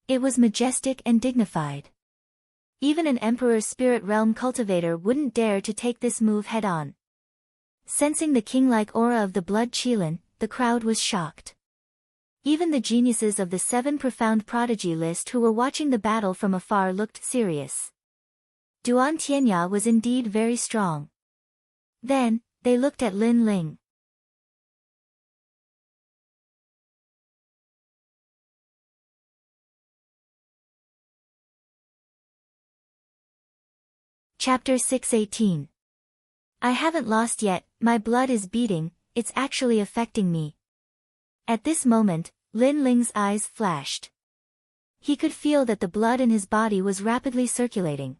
It was majestic and dignified. Even an Emperor's Spirit Realm cultivator wouldn't dare to take this move head-on. Sensing the king-like aura of the blood qilin, the crowd was shocked. Even the geniuses of the 7 Profound Prodigy list who were watching the battle from afar looked serious. Duan Tianya was indeed very strong. Then, they looked at Lin Ling. Chapter 618. I haven't lost yet, my blood is beating, it's actually affecting me. At this moment, Lin Ling's eyes flashed. He could feel that the blood in his body was rapidly circulating.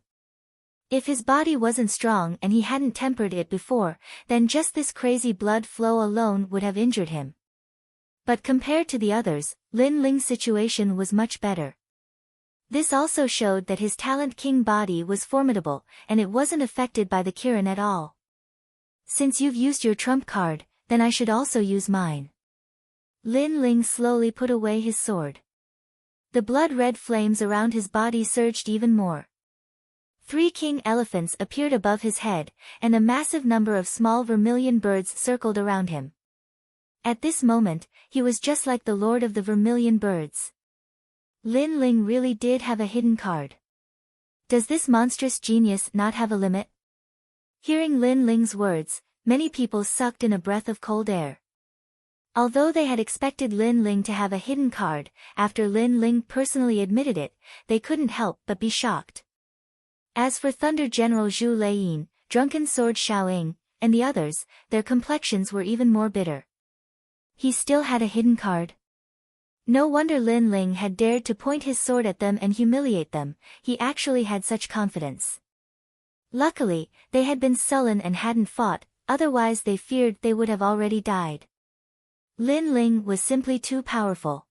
If his body wasn't strong and he hadn't tempered it before, then just this crazy blood flow alone would have injured him. But compared to the others, Lin Ling's situation was much better. This also showed that his talent king body was formidable, and it wasn't affected by the Kirin at all. Since you've used your trump card, then I should also use mine. Lin Ling slowly put away his sword. The blood-red flames around his body surged even more. 3 king elephants appeared above his head, and a massive number of small vermilion birds circled around him. At this moment, he was just like the Lord of the Vermilion Birds. Lin Ling really did have a hidden card. Does this monstrous genius not have a limit? Hearing Lin Ling's words, many people sucked in a breath of cold air. Although they had expected Lin Ling to have a hidden card, after Lin Ling personally admitted it, they couldn't help but be shocked. As for Thunder General Zhu Leiyin, Drunken Sword Xiaoying, and the others, their complexions were even more bitter. He still had a hidden card. No wonder Lin Ling had dared to point his sword at them and humiliate them, he actually had such confidence. Luckily, they had been sullen and hadn't fought, otherwise they feared they would have already died. Lin Ling was simply too powerful.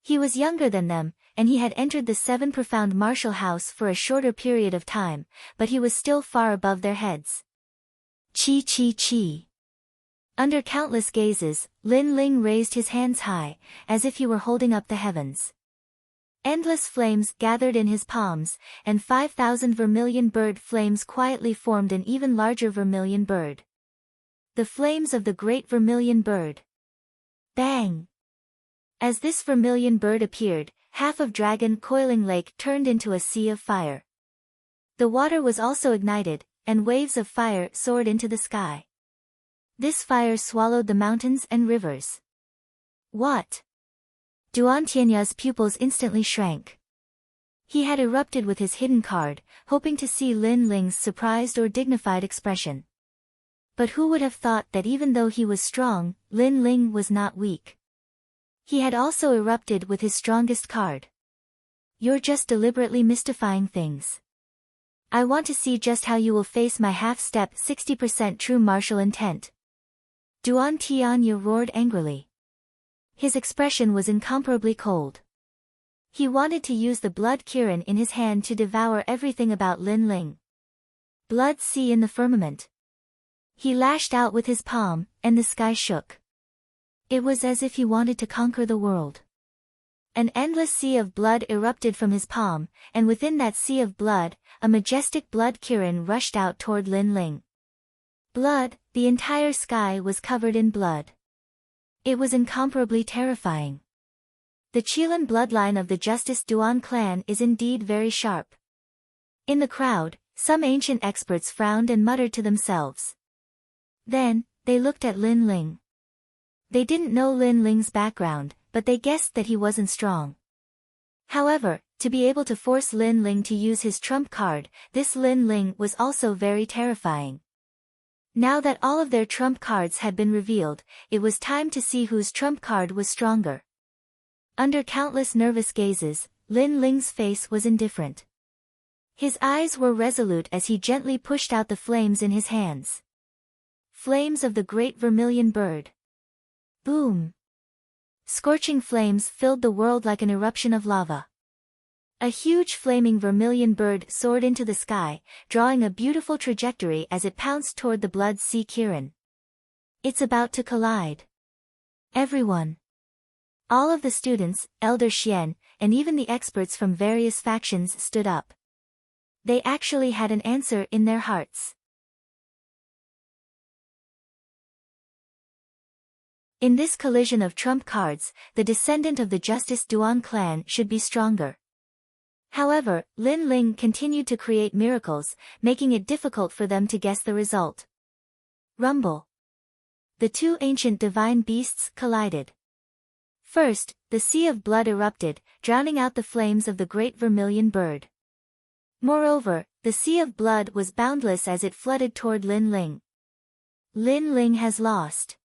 He was younger than them, and he had entered the Seven Profound Martial House for a shorter period of time, but he was still far above their heads. Chi chi chi. Under countless gazes, Lin Ling raised his hands high, as if he were holding up the heavens. Endless flames gathered in his palms, and 5,000 vermilion bird flames quietly formed an even larger vermilion bird. The flames of the great vermilion bird. Bang! As this vermilion bird appeared, half of Dragon Coiling Lake turned into a sea of fire. The water was also ignited, and waves of fire soared into the sky. This fire swallowed the mountains and rivers. What? Duan Tianya's pupils instantly shrank. He had erupted with his hidden card, hoping to see Lin Ling's surprised or dignified expression. But who would have thought that even though he was strong, Lin Ling was not weak. He had also erupted with his strongest card. You're just deliberately mystifying things. I want to see just how you will face my half-step 60% true martial intent. Duan Tianya roared angrily. His expression was incomparably cold. He wanted to use the blood kirin in his hand to devour everything about Lin Ling. Blood sea in the firmament. He lashed out with his palm, and the sky shook. It was as if he wanted to conquer the world. An endless sea of blood erupted from his palm, and within that sea of blood, a majestic blood kirin rushed out toward Lin Ling. Blood, the entire sky was covered in blood. It was incomparably terrifying. The Qilin bloodline of the Justice Duan clan is indeed very sharp. In the crowd, some ancient experts frowned and muttered to themselves. Then, they looked at Lin Ling. They didn't know Lin Ling's background, but they guessed that he wasn't strong. However, to be able to force Lin Ling to use his trump card, this Lin Ling was also very terrifying. Now that all of their trump cards had been revealed, it was time to see whose trump card was stronger. Under countless nervous gazes, Lin Ling's face was indifferent. His eyes were resolute as he gently pushed out the flames in his hands. Flames of the great vermilion bird. Boom! Scorching flames filled the world like an eruption of lava. A huge flaming vermilion bird soared into the sky, drawing a beautiful trajectory as it pounced toward the blood sea kirin. It's about to collide. Everyone. All of the students, Elder Xian, and even the experts from various factions stood up. They actually had an answer in their hearts. In this collision of trump cards, the descendant of the Justice Duan clan should be stronger. However, Lin Ling continued to create miracles, making it difficult for them to guess the result. Rumble. The two ancient divine beasts collided. First, the sea of blood erupted, drowning out the flames of the great vermilion bird. Moreover, the sea of blood was boundless as it flooded toward Lin Ling. Lin Ling has lost.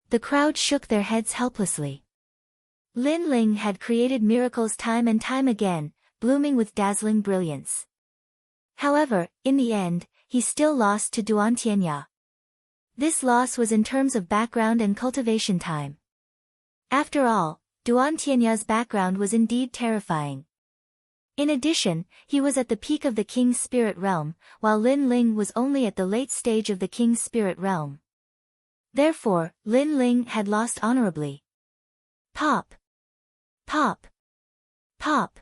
The crowd shook their heads helplessly. Lin Ling had created miracles time and time again, blooming with dazzling brilliance. However, in the end, he still lost to Duan Tianya. This loss was in terms of background and cultivation time. After all, Duan Tianya's background was indeed terrifying. In addition, he was at the peak of the King's Spirit Realm, while Lin Ling was only at the late stage of the King's Spirit Realm. Therefore, Lin Ling had lost honorably. Pop! Pop! Pop!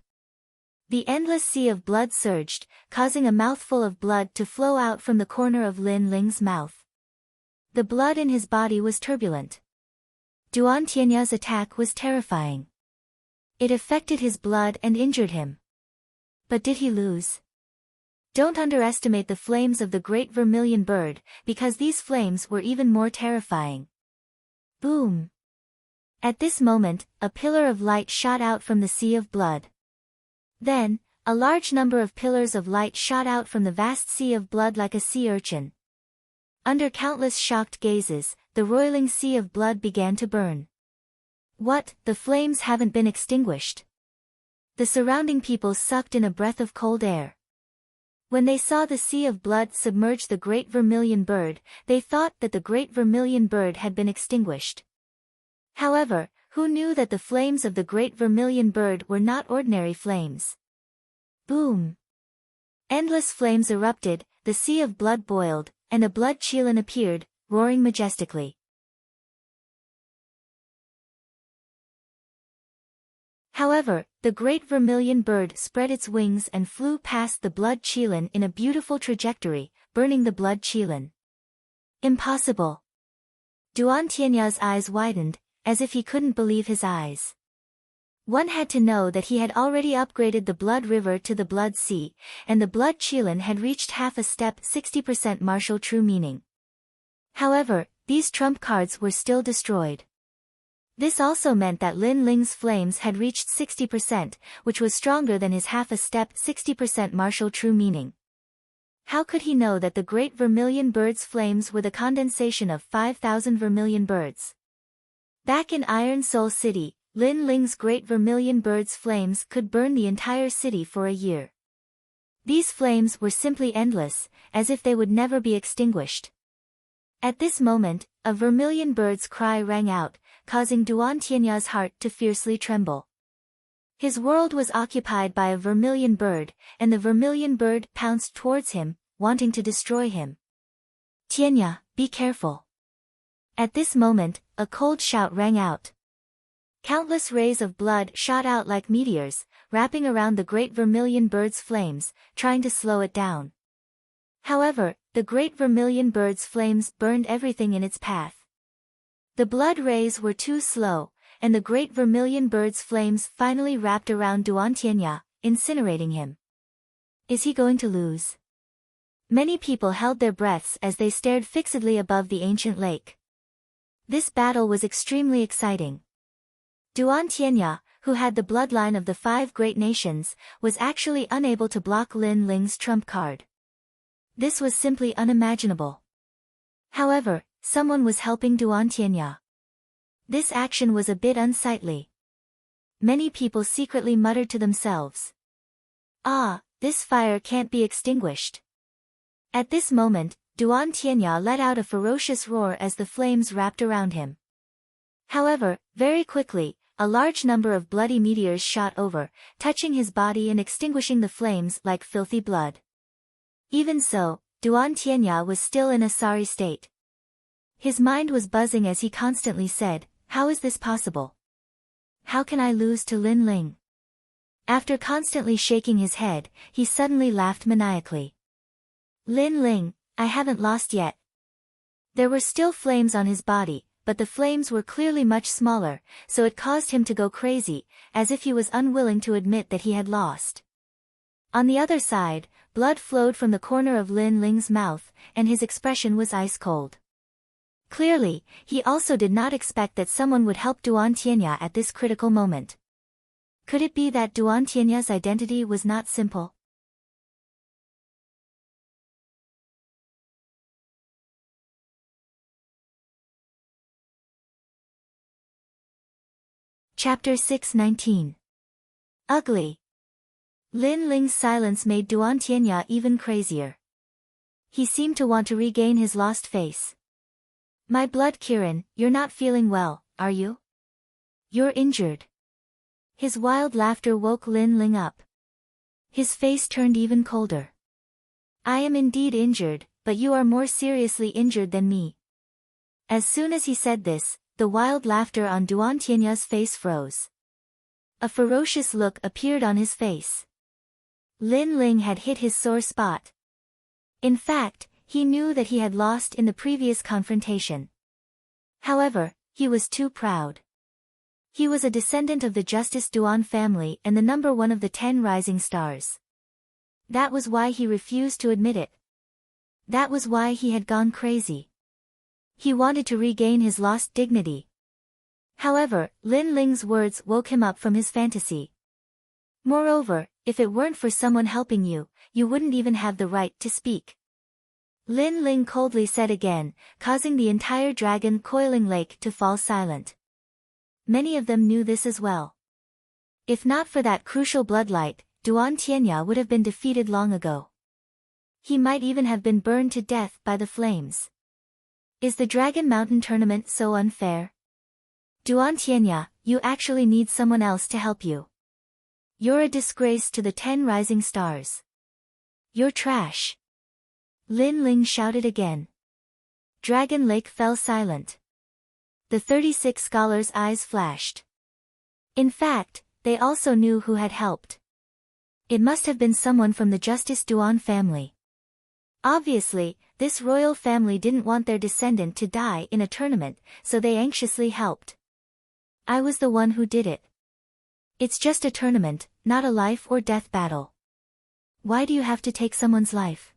The endless sea of blood surged, causing a mouthful of blood to flow out from the corner of Lin Ling's mouth. The blood in his body was turbulent. Duan Tianya's attack was terrifying. It affected his blood and injured him. But did he lose? Don't underestimate the flames of the great vermilion bird, because these flames were even more terrifying. Boom! At this moment, a pillar of light shot out from the sea of blood. Then, a large number of pillars of light shot out from the vast sea of blood like a sea urchin. Under countless shocked gazes, the roiling sea of blood began to burn. What, the flames haven't been extinguished? The surrounding people sucked in a breath of cold air. When they saw the sea of blood submerge the great vermilion bird, they thought that the great vermilion bird had been extinguished. However, who knew that the flames of the great vermilion bird were not ordinary flames? Boom! Endless flames erupted, the sea of blood boiled, and a blood qilin appeared, roaring majestically. However, the great vermilion bird spread its wings and flew past the blood qilin in a beautiful trajectory, burning the blood qilin. Impossible! Duan Tianya's eyes widened, as if he couldn't believe his eyes. One had to know that he had already upgraded the blood river to the blood sea, and the blood qilin had reached half a step 60% martial true meaning. However, these trump cards were still destroyed. This also meant that Lin Ling's flames had reached 60%, which was stronger than his half a step 60% martial true meaning. How could he know that the great vermilion bird's flames were the condensation of 5,000 vermilion birds? Back in Iron Soul City, Lin Ling's great vermilion bird's flames could burn the entire city for a year. These flames were simply endless, as if they would never be extinguished. At this moment, a vermilion bird's cry rang out, causing Duan Tianya's heart to fiercely tremble. His world was occupied by a vermilion bird, and the vermilion bird pounced towards him, wanting to destroy him. Tianya, be careful. At this moment, a cold shout rang out. Countless rays of blood shot out like meteors, wrapping around the great vermilion bird's flames, trying to slow it down. However, the great vermilion bird's flames burned everything in its path. The blood rays were too slow, and the great vermilion bird's flames finally wrapped around Duan Tianya, incinerating him. Is he going to lose? Many people held their breaths as they stared fixedly above the ancient lake. This battle was extremely exciting. Duan Tianya, who had the bloodline of the 5 great nations, was actually unable to block Lin Ling's trump card. This was simply unimaginable. However, someone was helping Duan Tianya. This action was a bit unsightly. Many people secretly muttered to themselves. Ah, this fire can't be extinguished. At this moment, Duan Tianya let out a ferocious roar as the flames wrapped around him. However, very quickly, a large number of bloody meteors shot over, touching his body and extinguishing the flames like filthy blood. Even so, Duan Tianya was still in a sorry state. His mind was buzzing as he constantly said, how is this possible? How can I lose to Lin Ling? After constantly shaking his head, he suddenly laughed maniacally. Lin Ling, I haven't lost yet. There were still flames on his body, but the flames were clearly much smaller, so it caused him to go crazy, as if he was unwilling to admit that he had lost. On the other side, blood flowed from the corner of Lin Ling's mouth, and his expression was ice cold. Clearly, he also did not expect that someone would help Duan Tianya at this critical moment. Could it be that Duan Tianya's identity was not simple? Chapter 6:19. Ugly. Lin Ling's silence made Duan Tianya even crazier. He seemed to want to regain his lost face. My blood Kirin, you're not feeling well, are you? You're injured. His wild laughter woke Lin Ling up. His face turned even colder. I am indeed injured, but you are more seriously injured than me. As soon as he said this, the wild laughter on Duan Tianya's face froze. A ferocious look appeared on his face. Lin Ling had hit his sore spot. In fact, he knew that he had lost in the previous confrontation. However, He was too proud. He was a descendant of the Justice Duan family and the number one of the 10 rising stars. That was why he refused to admit it. That was why he had gone crazy. He wanted to regain his lost dignity. However, Lin Ling's words woke him up from his fantasy. Moreover, if it weren't for someone helping you, you wouldn't even have the right to speak. Lin Ling coldly said again, causing the entire dragon coiling lake to fall silent. Many of them knew this as well. If not for that crucial bloodlight, Duan Tianya would have been defeated long ago. He might even have been burned to death by the flames. Is the Dragon Mountain tournament so unfair? Duan Tianya, you actually need someone else to help you. You're a disgrace to the 10 rising stars. You're trash. Lin Ling shouted again. Dragon Lake fell silent. The 36 scholars' eyes flashed. In fact, they also knew who had helped. It must have been someone from the Justice Duan family. Obviously, this royal family didn't want their descendant to die in a tournament, so they anxiously helped. I was the one who did it. It's just a tournament, not a life or death battle. Why do you have to take someone's life?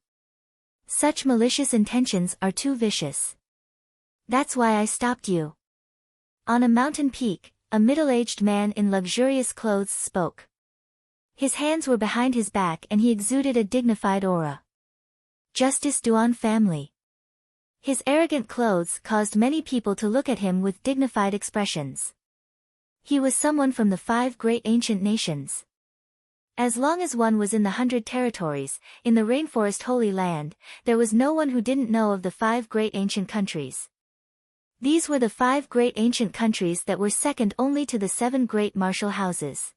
Such malicious intentions are too vicious. That's why I stopped you. On a mountain peak, a middle-aged man in luxurious clothes spoke. His hands were behind his back and he exuded a dignified aura. Justice Duan family. His arrogant clothes caused many people to look at him with dignified expressions. He was someone from the 5 great ancient nations. As long as one was in the 100 territories, in the rainforest Holy Land, there was no one who didn't know of the 5 great ancient countries. These were the 5 great ancient countries that were second only to the 7 great martial houses.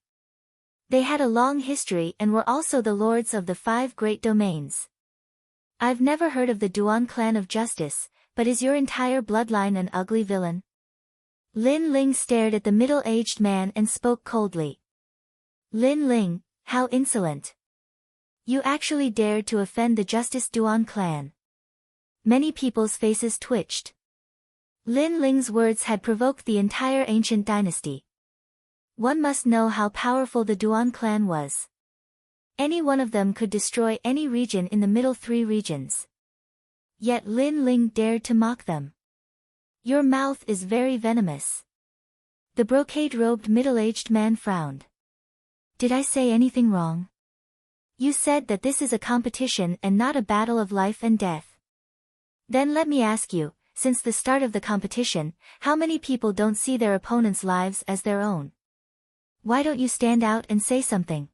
They had a long history and were also the lords of the 5 great domains. I've never heard of the Duan clan of justice, but is your entire bloodline an ugly villain? Lin Ling stared at the middle-aged man and spoke coldly. Lin Ling, how insolent. You actually dared to offend the Justice Duan clan. Many people's faces twitched. Lin Ling's words had provoked the entire ancient dynasty. One must know how powerful the Duan clan was. Any one of them could destroy any region in the middle 3 regions. Yet Lin Ling dared to mock them. Your mouth is very venomous. The brocade-robed middle-aged man frowned. Did I say anything wrong? You said that this is a competition and not a battle of life and death. Then let me ask you, since the start of the competition, how many people don't see their opponents' lives as their own? Why don't you stand out and say something?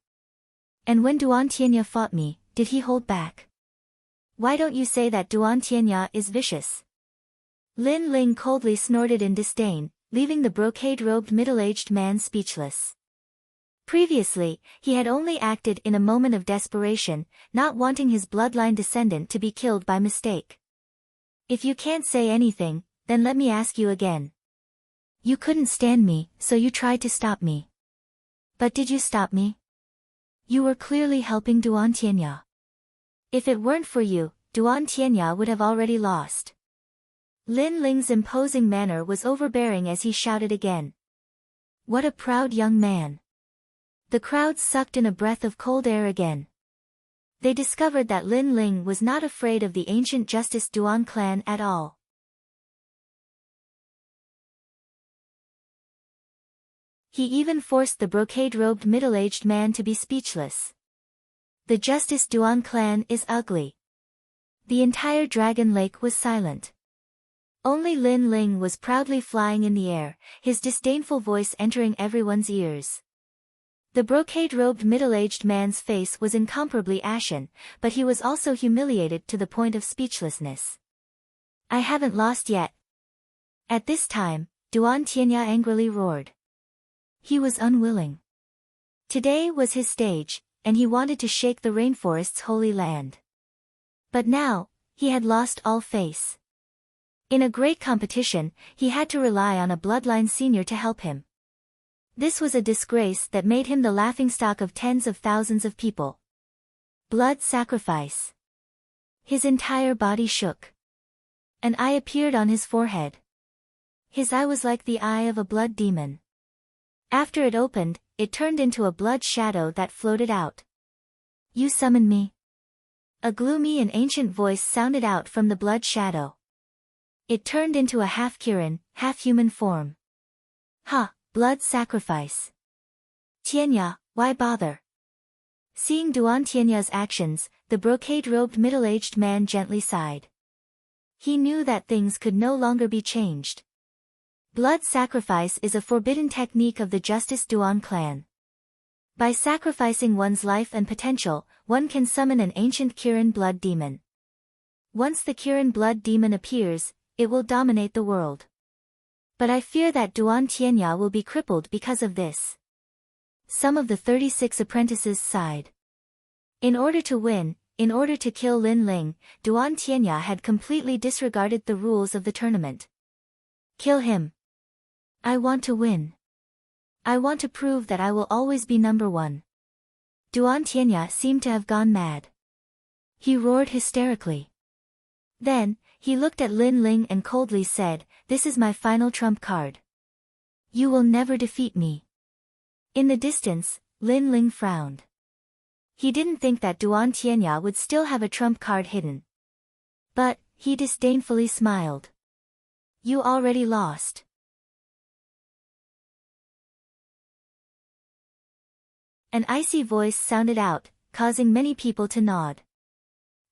And when Duan Tianya fought me, did he hold back? Why don't you say that Duan Tianya is vicious? Lin Ling coldly snorted in disdain, leaving the brocade-robed middle-aged man speechless. Previously, he had only acted in a moment of desperation, not wanting his bloodline descendant to be killed by mistake. If you can't say anything, then let me ask you again. You couldn't stand me, so you tried to stop me. But did you stop me? You were clearly helping Duan Tianya. If it weren't for you, Duan Tianya would have already lost. Lin Ling's imposing manner was overbearing as he shouted again. What a proud young man. The crowd sucked in a breath of cold air again. They discovered that Lin Ling was not afraid of the ancient Justice Duan clan at all. He even forced the brocade-robed middle-aged man to be speechless. The Justice Duan clan is ugly. The entire Dragon Lake was silent. Only Lin Ling was proudly flying in the air, his disdainful voice entering everyone's ears. The brocade-robed middle-aged man's face was incomparably ashen, but he was also humiliated to the point of speechlessness. I haven't lost yet. At this time, Duan Tianya angrily roared. He was unwilling. Today was his stage, and he wanted to shake the rainforest's holy land. But now, he had lost all face. In a great competition, he had to rely on a bloodline senior to help him. This was a disgrace that made him the laughingstock of tens of thousands of people. Blood sacrifice. His entire body shook. An eye appeared on his forehead. His eye was like the eye of a blood demon. After it opened, it turned into a blood shadow that floated out. You summoned me? A gloomy and ancient voice sounded out from the blood shadow. It turned into a half-Kirin, half-human form. Ha, blood sacrifice. Tianya, why bother? Seeing Duan Tianya's actions, the brocade-robed middle-aged man gently sighed. He knew that things could no longer be changed. Blood sacrifice is a forbidden technique of the Justice Duan clan. By sacrificing one's life and potential, one can summon an ancient Kirin blood demon. Once the Kirin blood demon appears, it will dominate the world. But I fear that Duan Tianya will be crippled because of this. Some of the 36 apprentices sighed. In order to win, in order to kill Lin Ling, Duan Tianya had completely disregarded the rules of the tournament. Kill him. I want to win. I want to prove that I will always be number one. Duan Tianya seemed to have gone mad. He roared hysterically. Then, he looked at Lin Ling and coldly said, "This is my final trump card. You will never defeat me." In the distance, Lin Ling frowned. He didn't think that Duan Tianya would still have a trump card hidden. But, he disdainfully smiled. You already lost. An icy voice sounded out, causing many people to nod.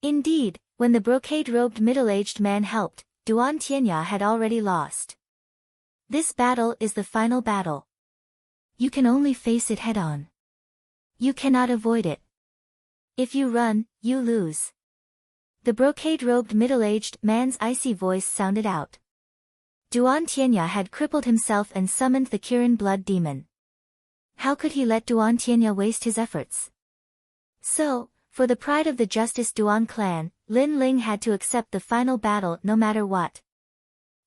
Indeed, when the brocade-robed middle-aged man helped, Duan Tianya had already lost. This battle is the final battle. You can only face it head-on. You cannot avoid it. If you run, you lose. The brocade-robed middle-aged man's icy voice sounded out. Duan Tianya had crippled himself and summoned the Kirin blood demon. How could he let Duan Tianya waste his efforts? So, for the pride of the Justice Duan clan, Lin Ling had to accept the final battle no matter what.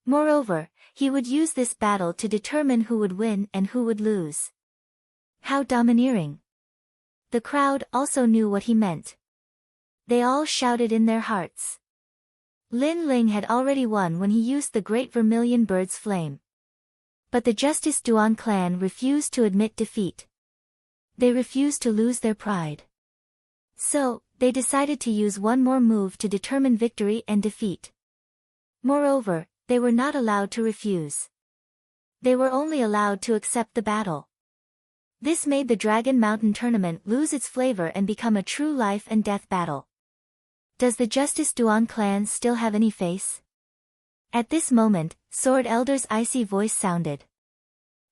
Moreover, he would use this battle to determine who would win and who would lose. How domineering. The crowd also knew what he meant. They all shouted in their hearts. Lin Ling had already won when he used the Great Vermilion Bird's flame. But the Justice Duan clan refused to admit defeat. They refused to lose their pride. So, they decided to use one more move to determine victory and defeat. Moreover, they were not allowed to refuse. They were only allowed to accept the battle. This made the Dragon Mountain tournament lose its flavor and become a true life and death battle. Does the Justice Duan clan still have any face? At this moment, Sword Elder's icy voice sounded.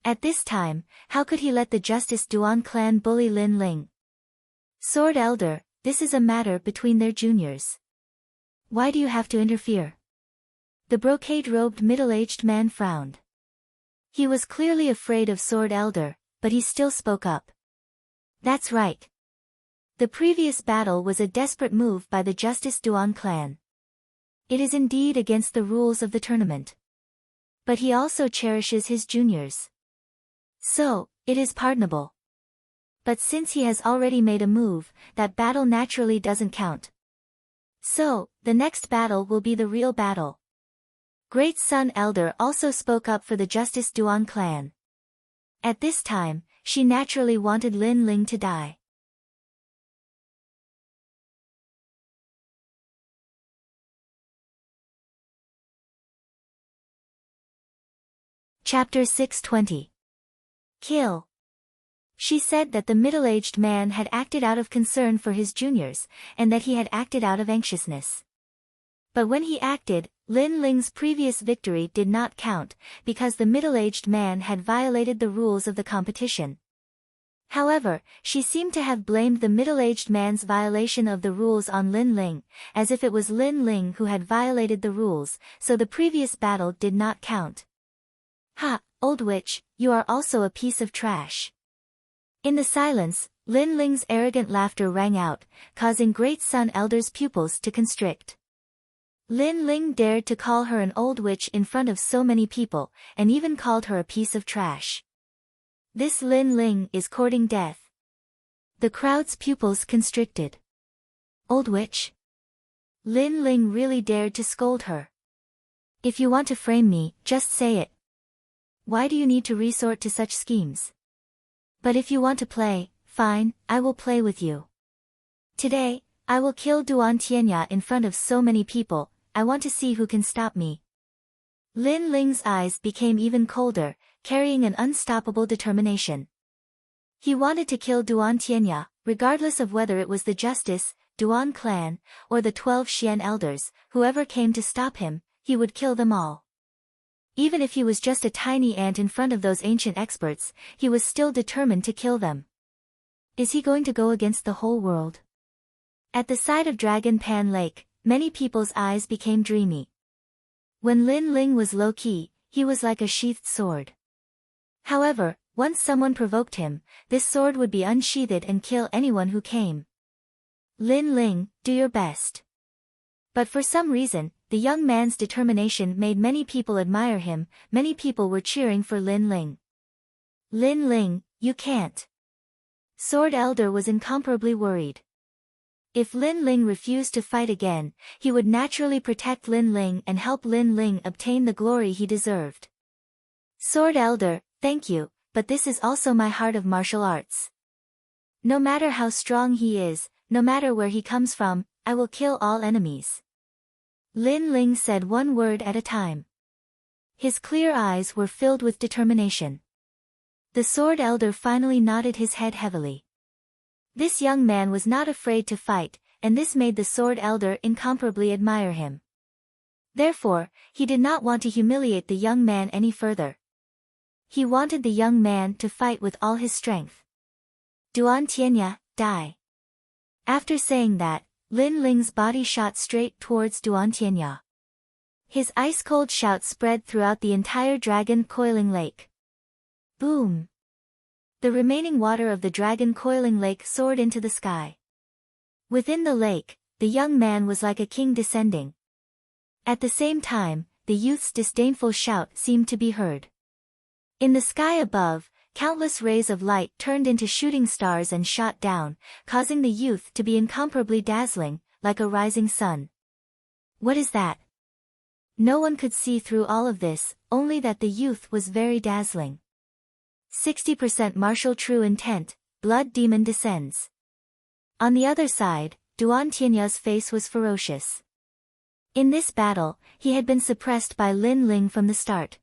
At this time, how could he let the Justice Duan clan bully Lin Ling? Sword Elder, this is a matter between their juniors. Why do you have to interfere? The brocade-robed middle-aged man frowned. He was clearly afraid of Sword Elder, but he still spoke up. That's right. The previous battle was a desperate move by the Justice Duan clan. It is indeed against the rules of the tournament. But he also cherishes his juniors. So, it is pardonable. But since he has already made a move, that battle naturally doesn't count. So, the next battle will be the real battle. Great Sun Elder also spoke up for the Justice Duan clan. At this time, she naturally wanted Lin Ling to die. Chapter 620. Kill. She said that the middle-aged man had acted out of concern for his juniors, and that he had acted out of anxiousness. But when he acted, Lin Ling's previous victory did not count, because the middle-aged man had violated the rules of the competition. However, she seemed to have blamed the middle-aged man's violation of the rules on Lin Ling, as if it was Lin Ling who had violated the rules, so the previous battle did not count. Ha, old witch, you are also a piece of trash. In the silence, Lin Ling's arrogant laughter rang out, causing Great Sun Elder's pupils to constrict. Lin Ling dared to call her an old witch in front of so many people, and even called her a piece of trash. This Lin Ling is courting death. The crowd's pupils constricted. Old witch? Lin Ling really dared to scold her. If you want to frame me, just say it, why do you need to resort to such schemes? But if you want to play, fine, I will play with you. Today, I will kill Duan Tianya in front of so many people, I want to see who can stop me. Lin Ling's eyes became even colder, carrying an unstoppable determination. He wanted to kill Duan Tianya, regardless of whether it was the Justice, Duan clan, or the 12 Xian elders, whoever came to stop him, he would kill them all. Even if he was just a tiny ant in front of those ancient experts, he was still determined to kill them. Is he going to go against the whole world? At the side of Dragon Pan Lake, many people's eyes became dreamy. When Lin Ling was low-key, he was like a sheathed sword. However, once someone provoked him, this sword would be unsheathed and kill anyone who came. Lin Ling, do your best. But for some reason, the young man's determination made many people admire him, many people were cheering for Lin Ling. Lin Ling, you can't. Sword Elder was incomparably worried. If Lin Ling refused to fight again, he would naturally protect Lin Ling and help Lin Ling obtain the glory he deserved. Sword Elder, thank you, but this is also my heart of martial arts. No matter how strong he is, no matter where he comes from, I will kill all enemies. Lin Ling said one word at a time. His clear eyes were filled with determination. The Sword Elder finally nodded his head heavily. This young man was not afraid to fight, and this made the Sword Elder incomparably admire him. Therefore, he did not want to humiliate the young man any further. He wanted the young man to fight with all his strength. Duan Tianya, die. After saying that, Lin Ling's body shot straight towards Duan Tianya. His ice-cold shout spread throughout the entire dragon coiling lake. Boom! The remaining water of the dragon coiling lake soared into the sky. Within the lake, the young man was like a king descending. At the same time, the youth's disdainful shout seemed to be heard. In the sky above, countless rays of light turned into shooting stars and shot down, causing the youth to be incomparably dazzling, like a rising sun. What is that? No one could see through all of this, only that the youth was very dazzling. 60% martial true intent, blood demon descends. On the other side, Duan Tianya's face was ferocious. In this battle, he had been suppressed by Lin Ling from the start.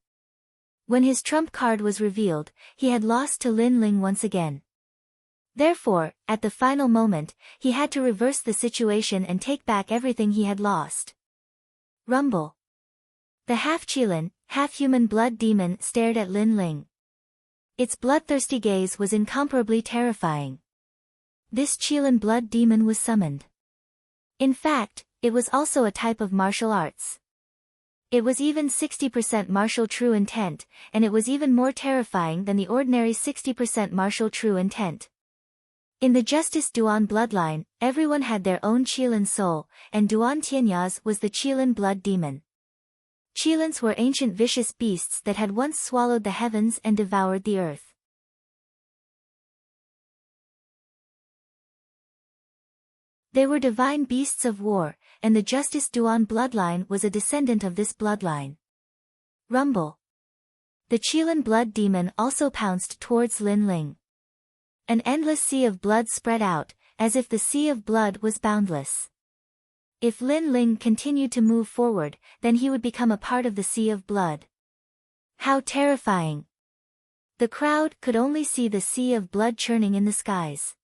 When his trump card was revealed, he had lost to Lin Ling once again. Therefore, at the final moment, he had to reverse the situation and take back everything he had lost. Rumble. The half-Qilin, half-human blood demon stared at Lin Ling. Its bloodthirsty gaze was incomparably terrifying. This Qilin blood demon was summoned. In fact, it was also a type of martial arts. It was even 60% martial true intent, and it was even more terrifying than the ordinary 60% martial true intent. In the Justice Duan bloodline, everyone had their own Qilin soul, and Duan Tianya's was the Qilin blood demon. Qilins were ancient vicious beasts that had once swallowed the heavens and devoured the earth. They were divine beasts of war, and the Justice Duan bloodline was a descendant of this bloodline. Rumble. The Qilin blood demon also pounced towards Lin Ling. An endless sea of blood spread out, as if the sea of blood was boundless. If Lin Ling continued to move forward, then he would become a part of the sea of blood. How terrifying! The crowd could only see the sea of blood churning in the skies.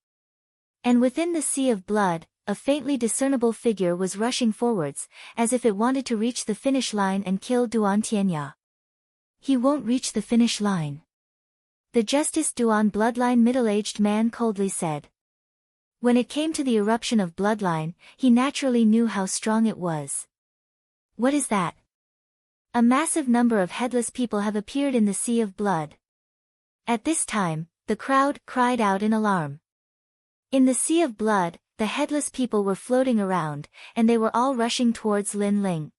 And within the sea of blood, a faintly discernible figure was rushing forwards, as if it wanted to reach the finish line and kill Duan Tianya. He won't reach the finish line. The Justice Duan bloodline middle-aged man coldly said. When it came to the eruption of bloodline, he naturally knew how strong it was. What is that? A massive number of headless people have appeared in the sea of blood. At this time, the crowd cried out in alarm. In the sea of blood, the headless people were floating around, and they were all rushing towards Lin Ling.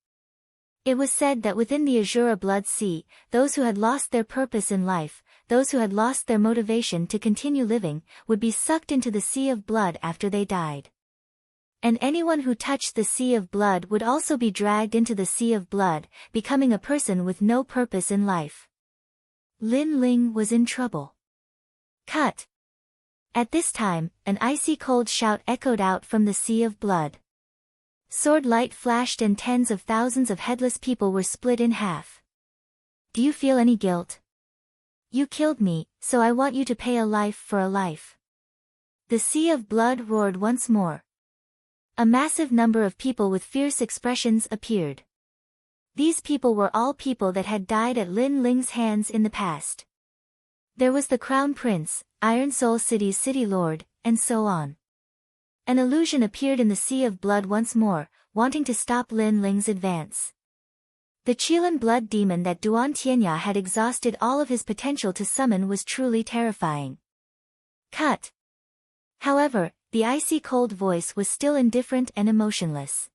It was said that within the Azura Blood Sea, those who had lost their purpose in life, those who had lost their motivation to continue living, would be sucked into the sea of blood after they died. And anyone who touched the sea of blood would also be dragged into the sea of blood, becoming a person with no purpose in life. Lin Ling was in trouble. Cut! At this time, an icy cold shout echoed out from the sea of blood. Sword light flashed and tens of thousands of headless people were split in half. Do you feel any guilt? You killed me, so I want you to pay a life for a life. The sea of blood roared once more. A massive number of people with fierce expressions appeared. These people were all people that had died at Lin Ling's hands in the past. There was the Crown Prince, Iron Soul City's City Lord, and so on. An illusion appeared in the sea of blood once more, wanting to stop Lin Ling's advance. The Qilin blood demon that Duan Tianya had exhausted all of his potential to summon was truly terrifying. Cut! However, the icy cold voice was still indifferent and emotionless.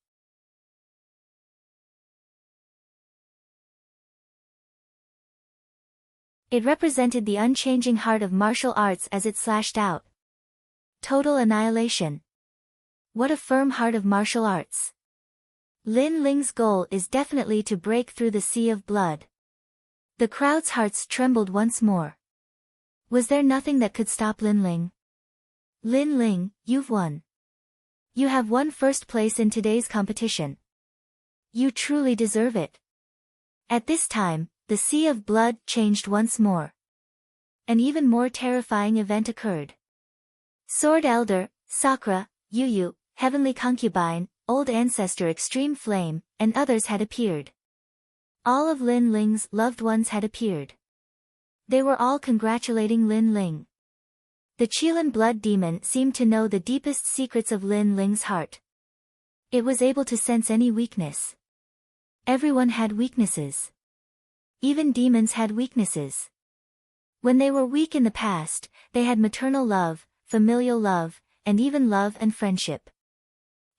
It represented the unchanging heart of martial arts as it slashed out. Total annihilation. What a firm heart of martial arts. Lin Ling's goal is definitely to break through the sea of blood. The crowd's hearts trembled once more. Was there nothing that could stop Lin Ling? Lin Ling, you've won. You have won first place in today's competition. You truly deserve it. At this time, the sea of blood changed once more. An even more terrifying event occurred. Sword Elder, Sakura, Yu, Heavenly Concubine, Old Ancestor Extreme Flame, and others had appeared. All of Lin Ling's loved ones had appeared. They were all congratulating Lin Ling. The Qilin blood demon seemed to know the deepest secrets of Lin Ling's heart. It was able to sense any weakness. Everyone had weaknesses. Even demons had weaknesses. When they were weak in the past, they had maternal love, familial love, and even love and friendship.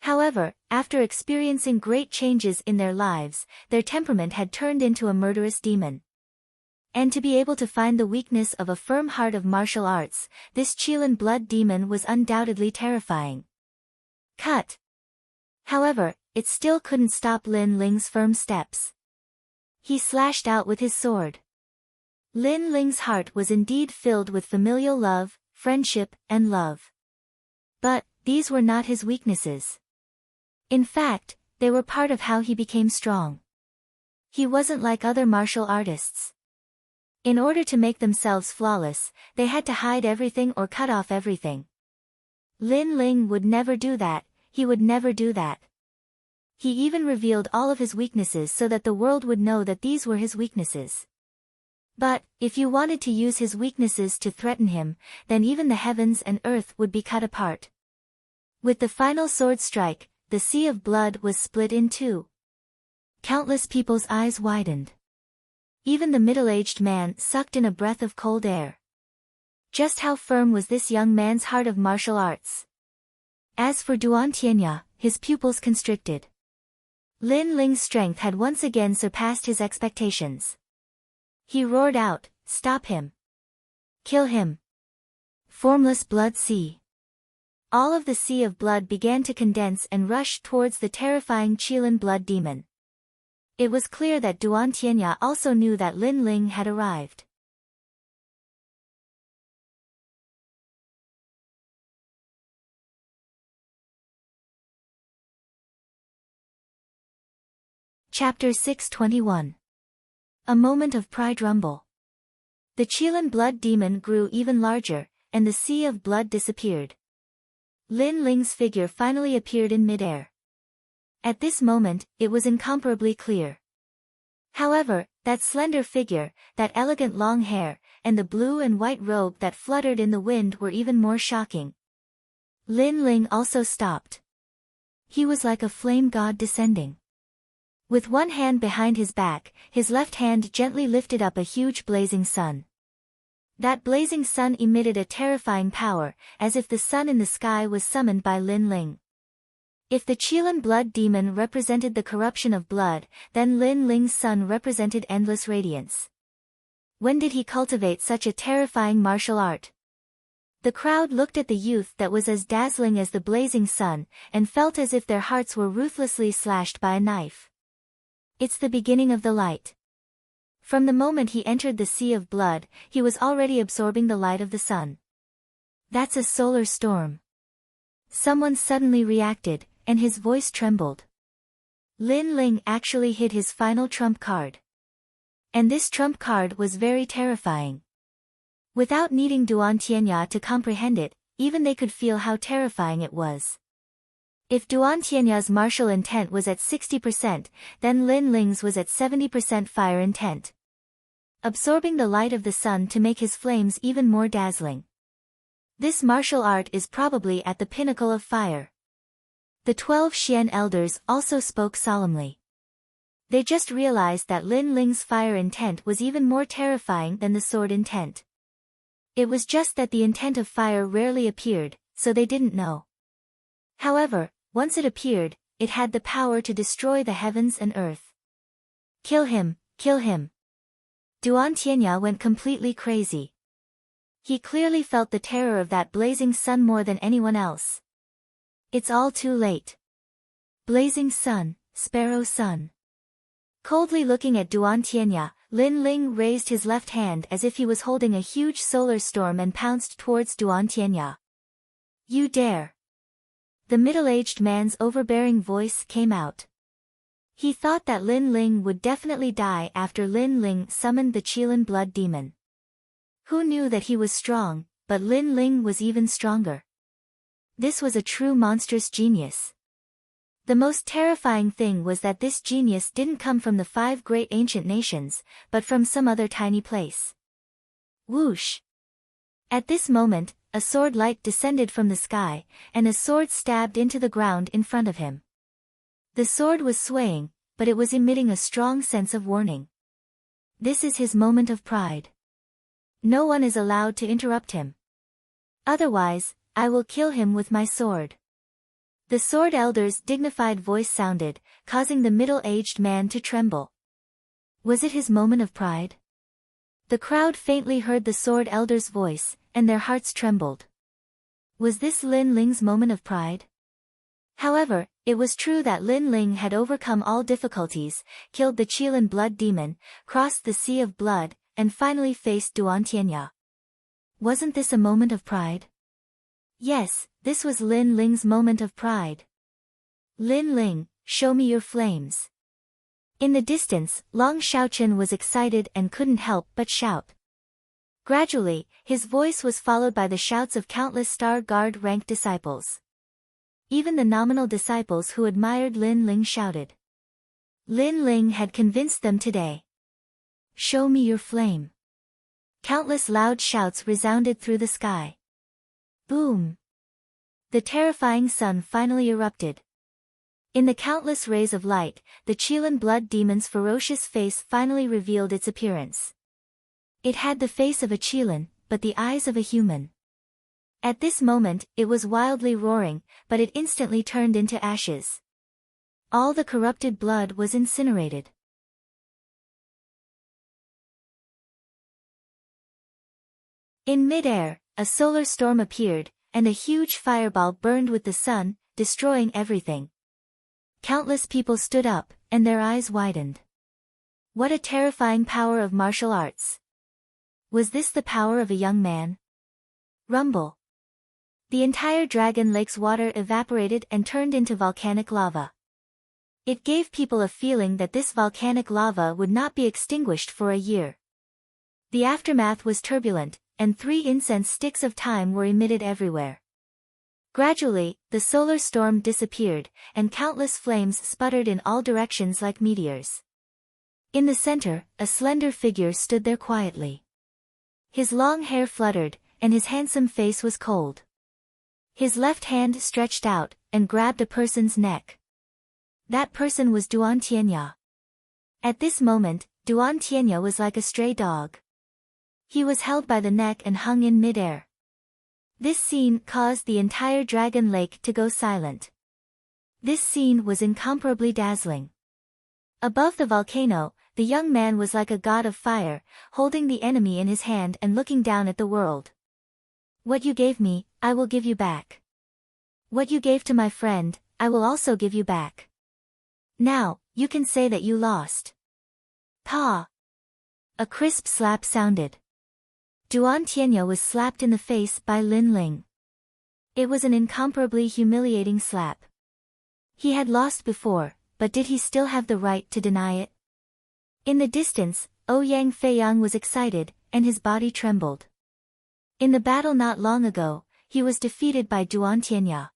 However, after experiencing great changes in their lives, their temperament had turned into a murderous demon. And to be able to find the weakness of a firm heart of martial arts, this Qilin blood demon was undoubtedly terrifying. Cut! However, it still couldn't stop Lin Ling's firm steps. He slashed out with his sword. Lin Ling's heart was indeed filled with familial love, friendship, and love. But, these were not his weaknesses. In fact, they were part of how he became strong. He wasn't like other martial artists. In order to make themselves flawless, they had to hide everything or cut off everything. Lin Ling would never do that, he would never do that. He even revealed all of his weaknesses so that the world would know that these were his weaknesses. But, if you wanted to use his weaknesses to threaten him, then even the heavens and earth would be cut apart. With the final sword strike, the sea of blood was split in two. Countless people's eyes widened. Even the middle-aged man sucked in a breath of cold air. Just how firm was this young man's heart of martial arts? As for Duan Tianya, his pupils constricted. Lin Ling's strength had once again surpassed his expectations. He roared out, "Stop him! Kill him! Formless blood sea!" All of the sea of blood began to condense and rush towards the terrifying Qilin blood demon. It was clear that Duan Tianya also knew that Lin Ling had arrived. Chapter 621. A moment of pride rumble. The Qilin blood demon grew even larger, and the sea of blood disappeared. Lin Ling's figure finally appeared in midair. At this moment, it was incomparably clear. However, that slender figure, that elegant long hair, and the blue and white robe that fluttered in the wind were even more shocking. Lin Ling also stopped. He was like a flame god descending. With one hand behind his back, his left hand gently lifted up a huge blazing sun. That blazing sun emitted a terrifying power, as if the sun in the sky was summoned by Lin Ling. If the Qilin blood demon represented the corruption of blood, then Lin Ling's sun represented endless radiance. When did he cultivate such a terrifying martial art? The crowd looked at the youth that was as dazzling as the blazing sun, and felt as if their hearts were ruthlessly slashed by a knife. It's the beginning of the light. From the moment he entered the sea of blood, he was already absorbing the light of the sun. That's a solar storm. Someone suddenly reacted, and his voice trembled. Lin Ling actually hid his final trump card. And this trump card was very terrifying. Without needing Duan Tianya to comprehend it, even they could feel how terrifying it was. If Duan Tianya's martial intent was at 60%, then Lin Ling's was at 70% fire intent. Absorbing the light of the sun to make his flames even more dazzling. This martial art is probably at the pinnacle of fire. The 12 Xian elders also spoke solemnly. They just realized that Lin Ling's fire intent was even more terrifying than the sword intent. It was just that the intent of fire rarely appeared, so they didn't know. However, once it appeared, it had the power to destroy the heavens and earth. Kill him, kill him. Duan Tianya went completely crazy. He clearly felt the terror of that blazing sun more than anyone else. It's all too late. Blazing sun, sparrow sun. Coldly looking at Duan Tianya, Lin Ling raised his left hand as if he was holding a huge solar storm and pounced towards Duan Tianya. You dare! The middle-aged man's overbearing voice came out. He thought that Lin Ling would definitely die after Lin Ling summoned the Qilin blood demon. Who knew that he was strong, but Lin Ling was even stronger. This was a true monstrous genius. The most terrifying thing was that this genius didn't come from the 5 great ancient nations, but from some other tiny place. Whoosh! At this moment, a sword light descended from the sky, and a sword stabbed into the ground in front of him. The sword was swaying, but it was emitting a strong sense of warning. This is his moment of pride. No one is allowed to interrupt him. Otherwise, I will kill him with my sword. The sword elder's dignified voice sounded, causing the middle-aged man to tremble. Was it his moment of pride? The crowd faintly heard the sword elder's voice, and their hearts trembled. Was this Lin Ling's moment of pride? However, it was true that Lin Ling had overcome all difficulties, killed the Qilin blood demon, crossed the sea of blood, and finally faced Duan Tianya. Wasn't this a moment of pride? Yes, this was Lin Ling's moment of pride. Lin Ling, show me your flames. In the distance, Long Xiaochen was excited and couldn't help but shout. Gradually, his voice was followed by the shouts of countless Star Guard rank disciples. Even the nominal disciples who admired Lin Ling shouted. Lin Ling had convinced them today. Show me your flame. Countless loud shouts resounded through the sky. Boom! The terrifying sun finally erupted. In the countless rays of light, the Qilin blood demon's ferocious face finally revealed its appearance. It had the face of a Qilin, but the eyes of a human. At this moment, it was wildly roaring, but it instantly turned into ashes. All the corrupted blood was incinerated. In mid-air, a solar storm appeared, and a huge fireball burned with the sun, destroying everything. Countless people stood up, and their eyes widened. What a terrifying power of martial arts! Was this the power of a young man? Rumble. The entire Dragon Lake's water evaporated and turned into volcanic lava. It gave people a feeling that this volcanic lava would not be extinguished for a year. The aftermath was turbulent, and 3 incense sticks of time were emitted everywhere. Gradually, the solar storm disappeared, and countless flames sputtered in all directions like meteors. In the center, a slender figure stood there quietly. His long hair fluttered, and his handsome face was cold. His left hand stretched out, and grabbed a person's neck. That person was Duan Tianya. At this moment, Duan Tianya was like a stray dog. He was held by the neck and hung in mid-air. This scene caused the entire Dragon Lake to go silent. This scene was incomparably dazzling. Above the volcano, the young man was like a god of fire, holding the enemy in his hand and looking down at the world. What you gave me, I will give you back. What you gave to my friend, I will also give you back. Now, you can say that you lost. Pa! A crisp slap sounded. Duan Tianya was slapped in the face by Lin Ling. It was an incomparably humiliating slap. He had lost before, but did he still have the right to deny it? In the distance, Ouyang Feiyang was excited, and his body trembled. In the battle not long ago, he was defeated by Duan Tianya.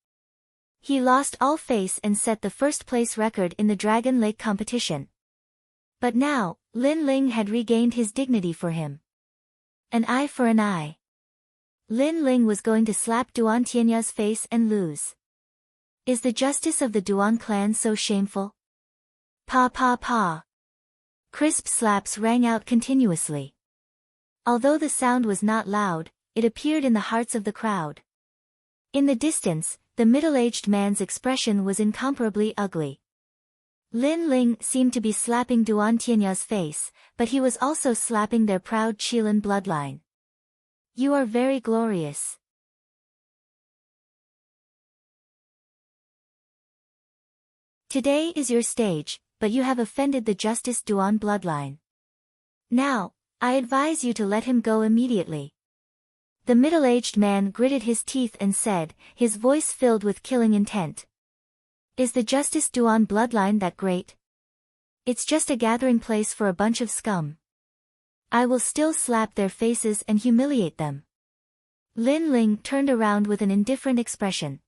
He lost all face and set the first-place record in the Dragon Lake competition. But now, Lin Ling had regained his dignity for him. An eye for an eye. Lin Ling was going to slap Duan Tianya's face and lose. Is the justice of the Duan clan so shameful? Pa pa pa. Crisp slaps rang out continuously. Although the sound was not loud, it appeared in the hearts of the crowd. In the distance, the middle-aged man's expression was incomparably ugly. Lin Ling seemed to be slapping Duan Tianya's face, but he was also slapping their proud Qilin bloodline. You are very glorious. Today is your stage, but you have offended the Justice Duan bloodline. Now, I advise you to let him go immediately. The middle-aged man gritted his teeth and said, his voice filled with killing intent. Is the Justice Duan bloodline that great? It's just a gathering place for a bunch of scum. I will still slap their faces and humiliate them. Lin Ling turned around with an indifferent expression.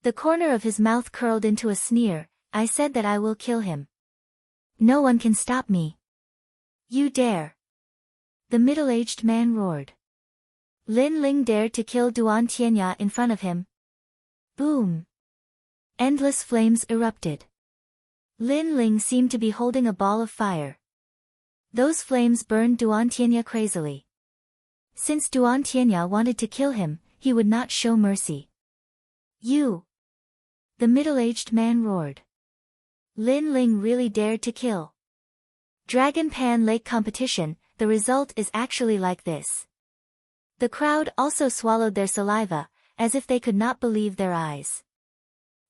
The corner of his mouth curled into a sneer. I said that I will kill him. No one can stop me. You dare. The middle-aged man roared. Lin Ling dared to kill Duan Tianya in front of him. Boom. Endless flames erupted. Lin Ling seemed to be holding a ball of fire. Those flames burned Duan Tianya crazily. Since Duan Tianya wanted to kill him, he would not show mercy. You! The middle-aged man roared. Lin Ling really dared to kill. Dragon Pan Lake competition, the result is actually like this. The crowd also swallowed their saliva, as if they could not believe their eyes.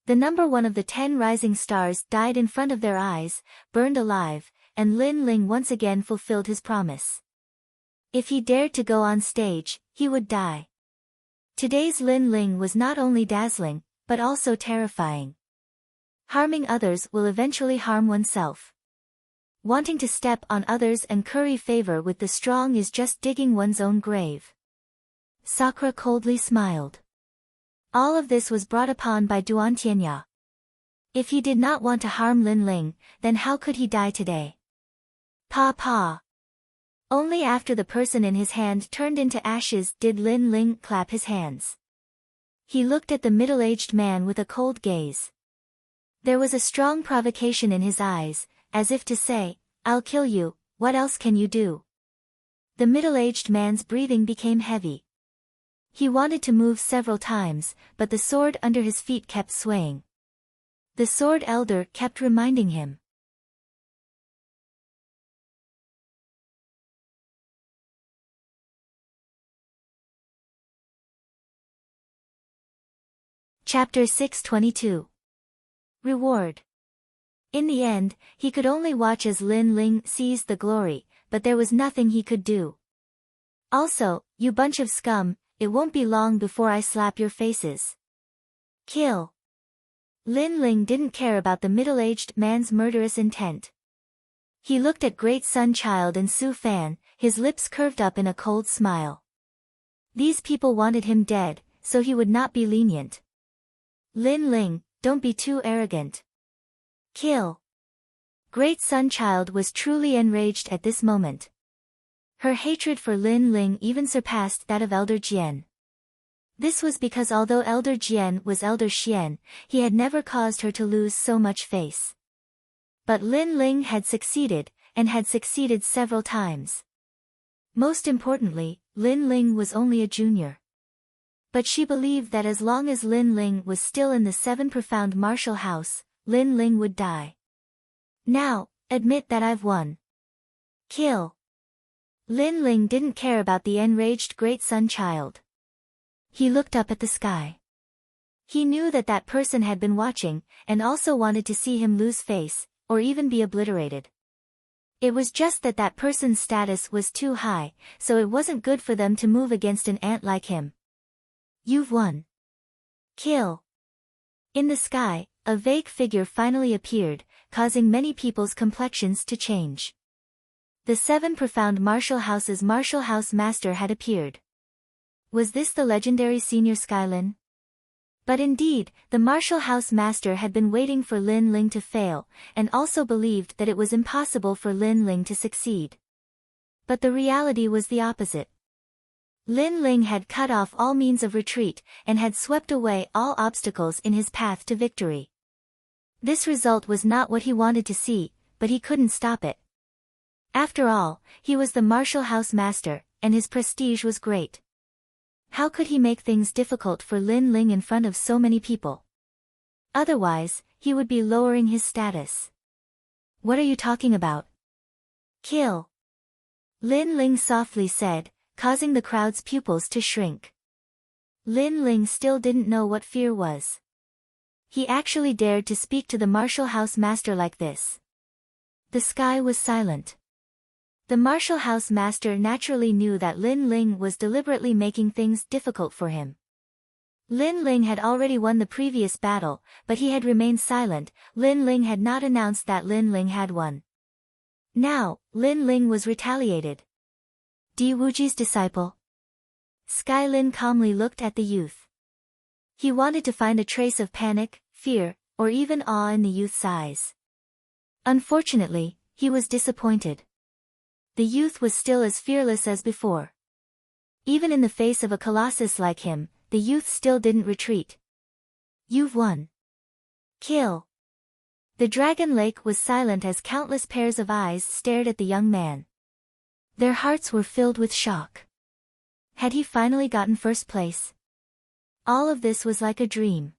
The number one of the 10 rising stars died in front of their eyes, burned alive, and Lin Ling once again fulfilled his promise. If he dared to go on stage, he would die. Today's Lin Ling was not only dazzling, but also terrifying. Harming others will eventually harm oneself. Wanting to step on others and curry favor with the strong is just digging one's own grave. Sakura coldly smiled. All of this was brought upon by Duan Tianya. If he did not want to harm Lin Ling, then how could he die today? Pa pa. Only after the person in his hand turned into ashes did Lin Ling clap his hands. He looked at the middle-aged man with a cold gaze. There was a strong provocation in his eyes, as if to say, I'll kill you, what else can you do? The middle-aged man's breathing became heavy. He wanted to move several times, but the sword under his feet kept swaying. The sword elder kept reminding him. Chapter 622. Reward. In the end, he could only watch as Lin Ling seized the glory, but there was nothing he could do. Also, you bunch of scum, it won't be long before I slap your faces. Kill. Lin Ling didn't care about the middle-aged man's murderous intent. He looked at Great Sun Child and Su Fan, his lips curved up in a cold smile. These people wanted him dead, so he would not be lenient. Lin Ling, don't be too arrogant. Kill. Great Sun Child was truly enraged at this moment. Her hatred for Lin Ling even surpassed that of Elder Jian. This was because although Elder Jian was Elder Xian, he had never caused her to lose so much face. But Lin Ling had succeeded, and had succeeded several times. Most importantly, Lin Ling was only a junior. But she believed that as long as Lin Ling was still in the 7 profound martial house, Lin Ling would die. Now, admit that I've won. Kill. Lin Ling didn't care about the enraged Great Sun Child. He looked up at the sky. He knew that that person had been watching, and also wanted to see him lose face, or even be obliterated. It was just that that person's status was too high, so it wasn't good for them to move against an ant like him. You've won. Kill. In the sky, a vague figure finally appeared, causing many people's complexions to change. The 7 profound martial houses martial house master had appeared. Was this the legendary senior Skylin? But indeed, the martial house master had been waiting for Lin Ling to fail, and also believed that it was impossible for Lin Ling to succeed. But the reality was the opposite. Lin Ling had cut off all means of retreat, and had swept away all obstacles in his path to victory. This result was not what he wanted to see, but he couldn't stop it. After all, he was the martial house master, and his prestige was great. How could he make things difficult for Lin Ling in front of so many people? Otherwise, he would be lowering his status. What are you talking about? Kill. Lin Ling softly said, causing the crowd's pupils to shrink. Lin Ling still didn't know what fear was. He actually dared to speak to the martial house master like this. The sky was silent. The martial house master naturally knew that Lin Ling was deliberately making things difficult for him. Lin Ling had already won the previous battle, but he had remained silent. Lin Ling had not announced that Lin Ling had won. Now, Lin Ling was retaliated. Di Wuji's disciple. Skylin calmly looked at the youth. He wanted to find a trace of panic, fear, or even awe in the youth's eyes. Unfortunately, he was disappointed. The youth was still as fearless as before. Even in the face of a colossus like him, the youth still didn't retreat. You've won. Kill. The Dragon Lake was silent as countless pairs of eyes stared at the young man. Their hearts were filled with shock. Had he finally gotten first place? All of this was like a dream.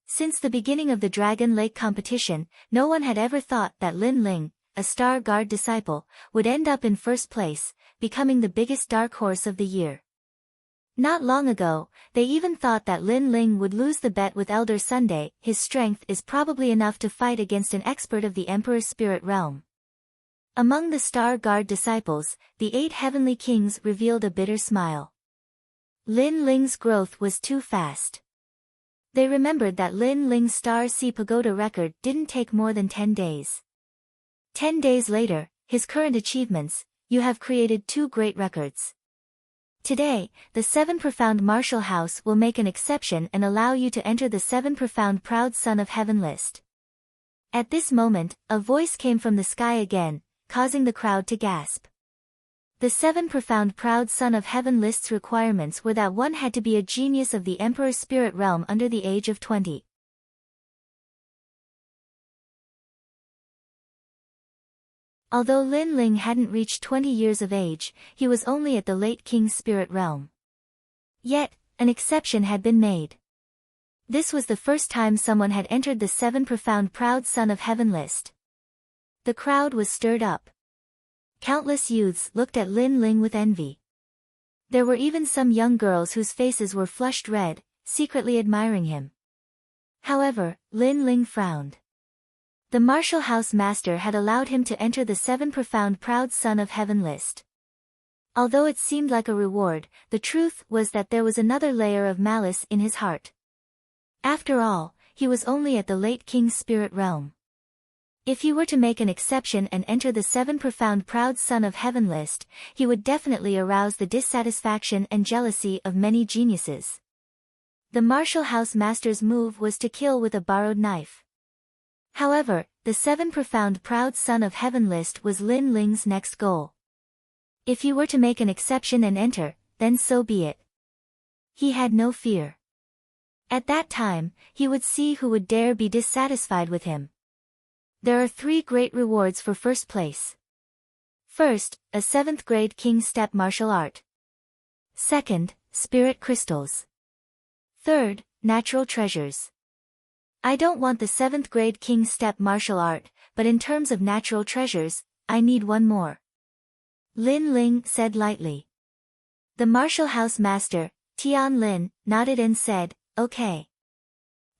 Since the beginning of the Dragon Lake competition, no one had ever thought that Lin Ling, a Star Guard disciple, would end up in first place, becoming the biggest dark horse of the year. Not long ago, they even thought that Lin Ling would lose the bet with Elder Sunday. His strength is probably enough to fight against an expert of the Emperor's spirit realm. Among the Star Guard disciples, the 8 heavenly kings revealed a bitter smile. Lin Ling's growth was too fast. They remembered that Lin Ling's Star Sea Pagoda record didn't take more than 10 days. 10 days later, his current achievements, you have created 2 great records. Today, the 7 Profound Martial House will make an exception and allow you to enter the 7 Profound Proud Son of Heaven list. At this moment, a voice came from the sky again, causing the crowd to gasp. The 7 Profound Proud Son of Heaven list's requirements were that one had to be a genius of the Emperor's spirit realm under the age of 20. Although Lin Ling hadn't reached 20 years of age, he was only at the late king's spirit realm. Yet, an exception had been made. This was the first time someone had entered the 7 Profound Proud Son of Heaven list. The crowd was stirred up. Countless youths looked at Lin Ling with envy. There were even some young girls whose faces were flushed red, secretly admiring him. However, Lin Ling frowned. The martial house master had allowed him to enter the 7 Profound Proud Son of Heaven list. Although it seemed like a reward, the truth was that there was another layer of malice in his heart. After all, he was only at the late king's spirit realm. If he were to make an exception and enter the 7 Profound Proud Son of Heaven list, he would definitely arouse the dissatisfaction and jealousy of many geniuses. The martial house master's move was to kill with a borrowed knife. However, the 7 Profound Proud Son of Heaven list was Lin Ling's next goal. If he were to make an exception and enter, then so be it. He had no fear. At that time, he would see who would dare be dissatisfied with him. There are 3 great rewards for first place. First, a 7th grade King Step martial art. Second, spirit crystals. Third, natural treasures. I don't want the 7th grade King Step martial art, but in terms of natural treasures, I need one more. Lin Ling said lightly. The martial house master, Tian Lin, nodded and said, okay.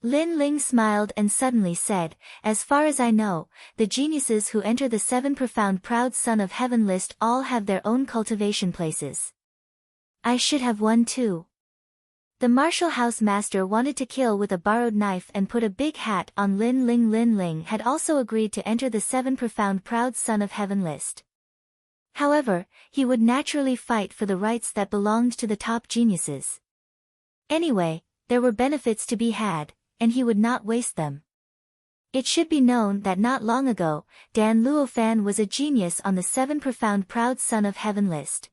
Lin Ling smiled and suddenly said, as far as I know, the geniuses who enter the 7 profound proud son of heaven list all have their own cultivation places. I should have one too. The martial house master wanted to kill with a borrowed knife and put a big hat on Lin Ling. Lin Ling had also agreed to enter the 7 profound proud son of heaven list. However, he would naturally fight for the rights that belonged to the top geniuses. Anyway, there were benefits to be had, and he would not waste them. It should be known that not long ago, Dan Luofan was a genius on the 7 profound proud son of heaven list.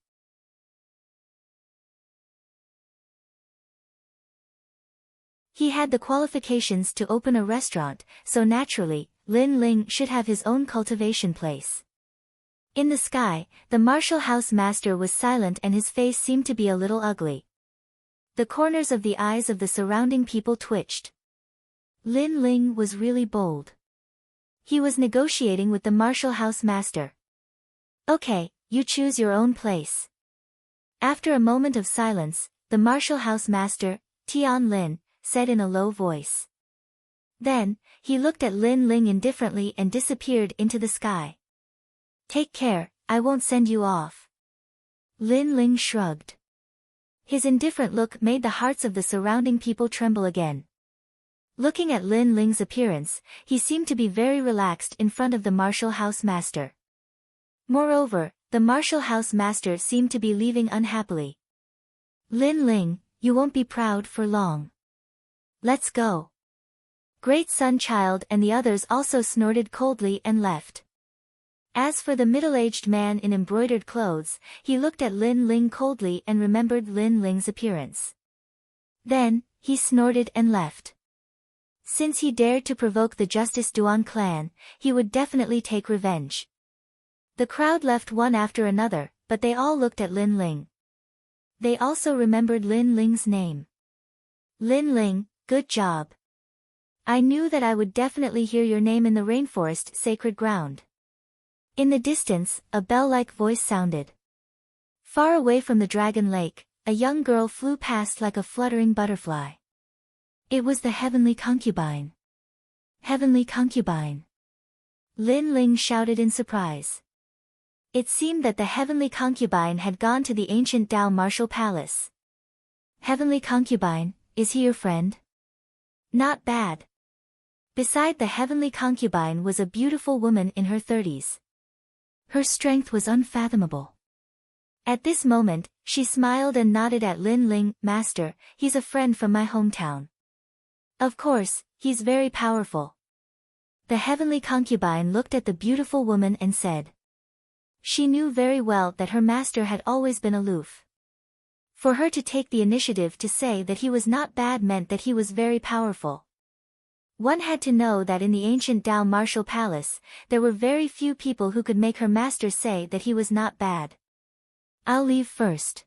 He had the qualifications to open a restaurant, so naturally, Lin Ling should have his own cultivation place. In the sky, the martial house master was silent and his face seemed to be a little ugly. The corners of the eyes of the surrounding people twitched. Lin Ling was really bold. He was negotiating with the martial house master. Okay, you choose your own place. After a moment of silence, the martial house master, Tian Lin, said in a low voice. Then, he looked at Lin Ling indifferently and disappeared into the sky. Take care, I won't send you off. Lin Ling shrugged. His indifferent look made the hearts of the surrounding people tremble again. Looking at Lin Ling's appearance, he seemed to be very relaxed in front of the martial house master. Moreover, the martial house master seemed to be leaving unhappily. Lin Ling, you won't be proud for long. Let's go. Great Sun Child and the others also snorted coldly and left. As for the middle-aged man in embroidered clothes, he looked at Lin Ling coldly and remembered Lin Ling's appearance. Then, he snorted and left. Since he dared to provoke the Justice Duan clan, he would definitely take revenge. The crowd left one after another, but they all looked at Lin Ling. They also remembered Lin Ling's name. Lin Ling, good job. I knew that I would definitely hear your name in the rainforest sacred ground. In the distance, a bell-like voice sounded. Far away from the Dragon Lake, a young girl flew past like a fluttering butterfly. It was the heavenly concubine. Heavenly concubine. Lin Ling shouted in surprise. It seemed that the heavenly concubine had gone to the ancient Dao martial palace. Heavenly concubine, is he your friend? Not bad. Beside the heavenly concubine was a beautiful woman in her 30s. Her strength was unfathomable. At this moment, she smiled and nodded at Lin Ling. Master, he's a friend from my hometown. Of course, he's very powerful. The heavenly concubine looked at the beautiful woman and said. She knew very well that her master had always been aloof. For her to take the initiative to say that he was not bad meant that he was very powerful. One had to know that in the ancient Dao martial palace, there were very few people who could make her master say that he was not bad. I'll leave first.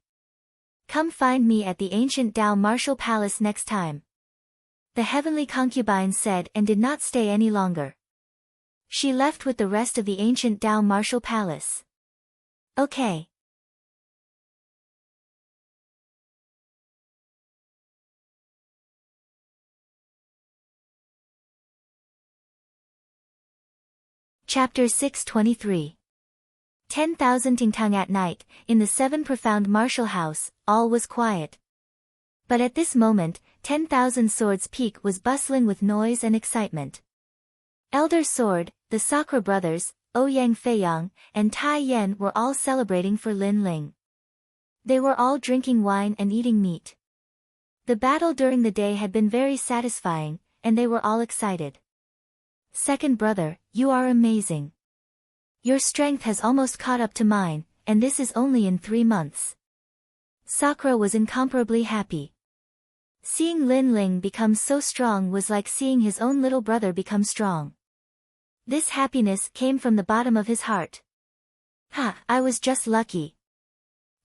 Come find me at the ancient Dao martial palace next time. The heavenly concubine said and did not stay any longer. She left with the rest of the ancient Dao martial palace. Okay. Chapter 623. 10,000 Tingtang at night, in the 7 profound martial house, all was quiet. But at this moment, 10,000 Swords Peak was bustling with noise and excitement. Elder Sword, the Sakura brothers, Ouyang Feiyang, and Tai Yan were all celebrating for Lin Ling. They were all drinking wine and eating meat. The battle during the day had been very satisfying, and they were all excited. Second brother, you are amazing. Your strength has almost caught up to mine, and this is only in 3 months. Sakura was incomparably happy. Seeing Lin Ling become so strong was like seeing his own little brother become strong. This happiness came from the bottom of his heart. Ha, I was just lucky.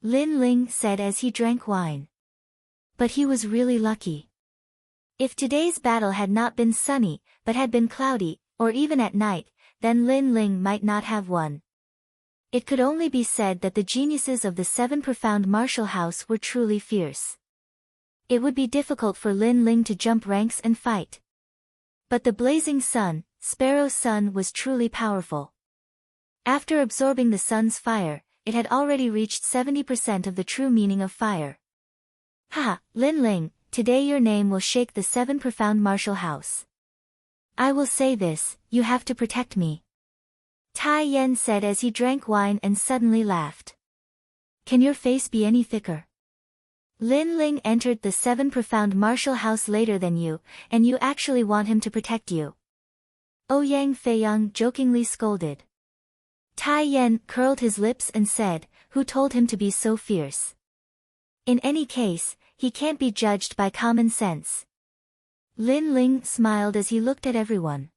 Lin Ling said as he drank wine. But he was really lucky. If today's battle had not been sunny, but had been cloudy, or even at night, then Lin Ling might not have won. It could only be said that the geniuses of the 7 profound martial house were truly fierce. It would be difficult for Lin Ling to jump ranks and fight. But the blazing sun, Sparrow's sun, was truly powerful. After absorbing the sun's fire, it had already reached 70% of the true meaning of fire. Ha, Lin Ling, today your name will shake the 7 profound martial house. I will say this, you have to protect me. Tai Yen said as he drank wine and suddenly laughed. Can your face be any thicker? Lin Ling entered the 7 profound martial house later than you, and you actually want him to protect you. Ouyang Feiyang jokingly scolded. Tai Yen curled his lips and said, who told him to be so fierce? In any case, he can't be judged by common sense. Lin Ling smiled as he looked at everyone.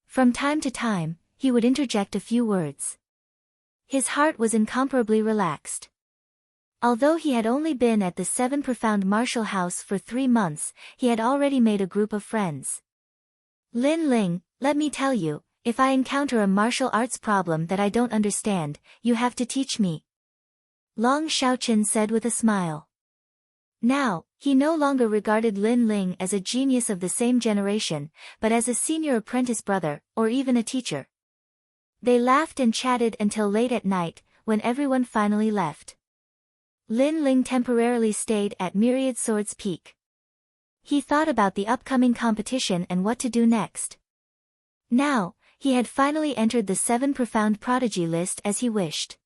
From time to time, he would interject a few words. His heart was incomparably relaxed. Although he had only been at the 7 profound martial house for 3 months, he had already made a group of friends. Lin Ling, let me tell you, if I encounter a martial arts problem that I don't understand, you have to teach me. Long Xiaoqun said with a smile. Now, he no longer regarded Lin Ling as a genius of the same generation, but as a senior apprentice brother, or even a teacher. They laughed and chatted until late at night, when everyone finally left. Lin Ling temporarily stayed at Myriad Sword's Peak. He thought about the upcoming competition and what to do next. Now, he had finally entered the 7 profound prodigy list as he wished.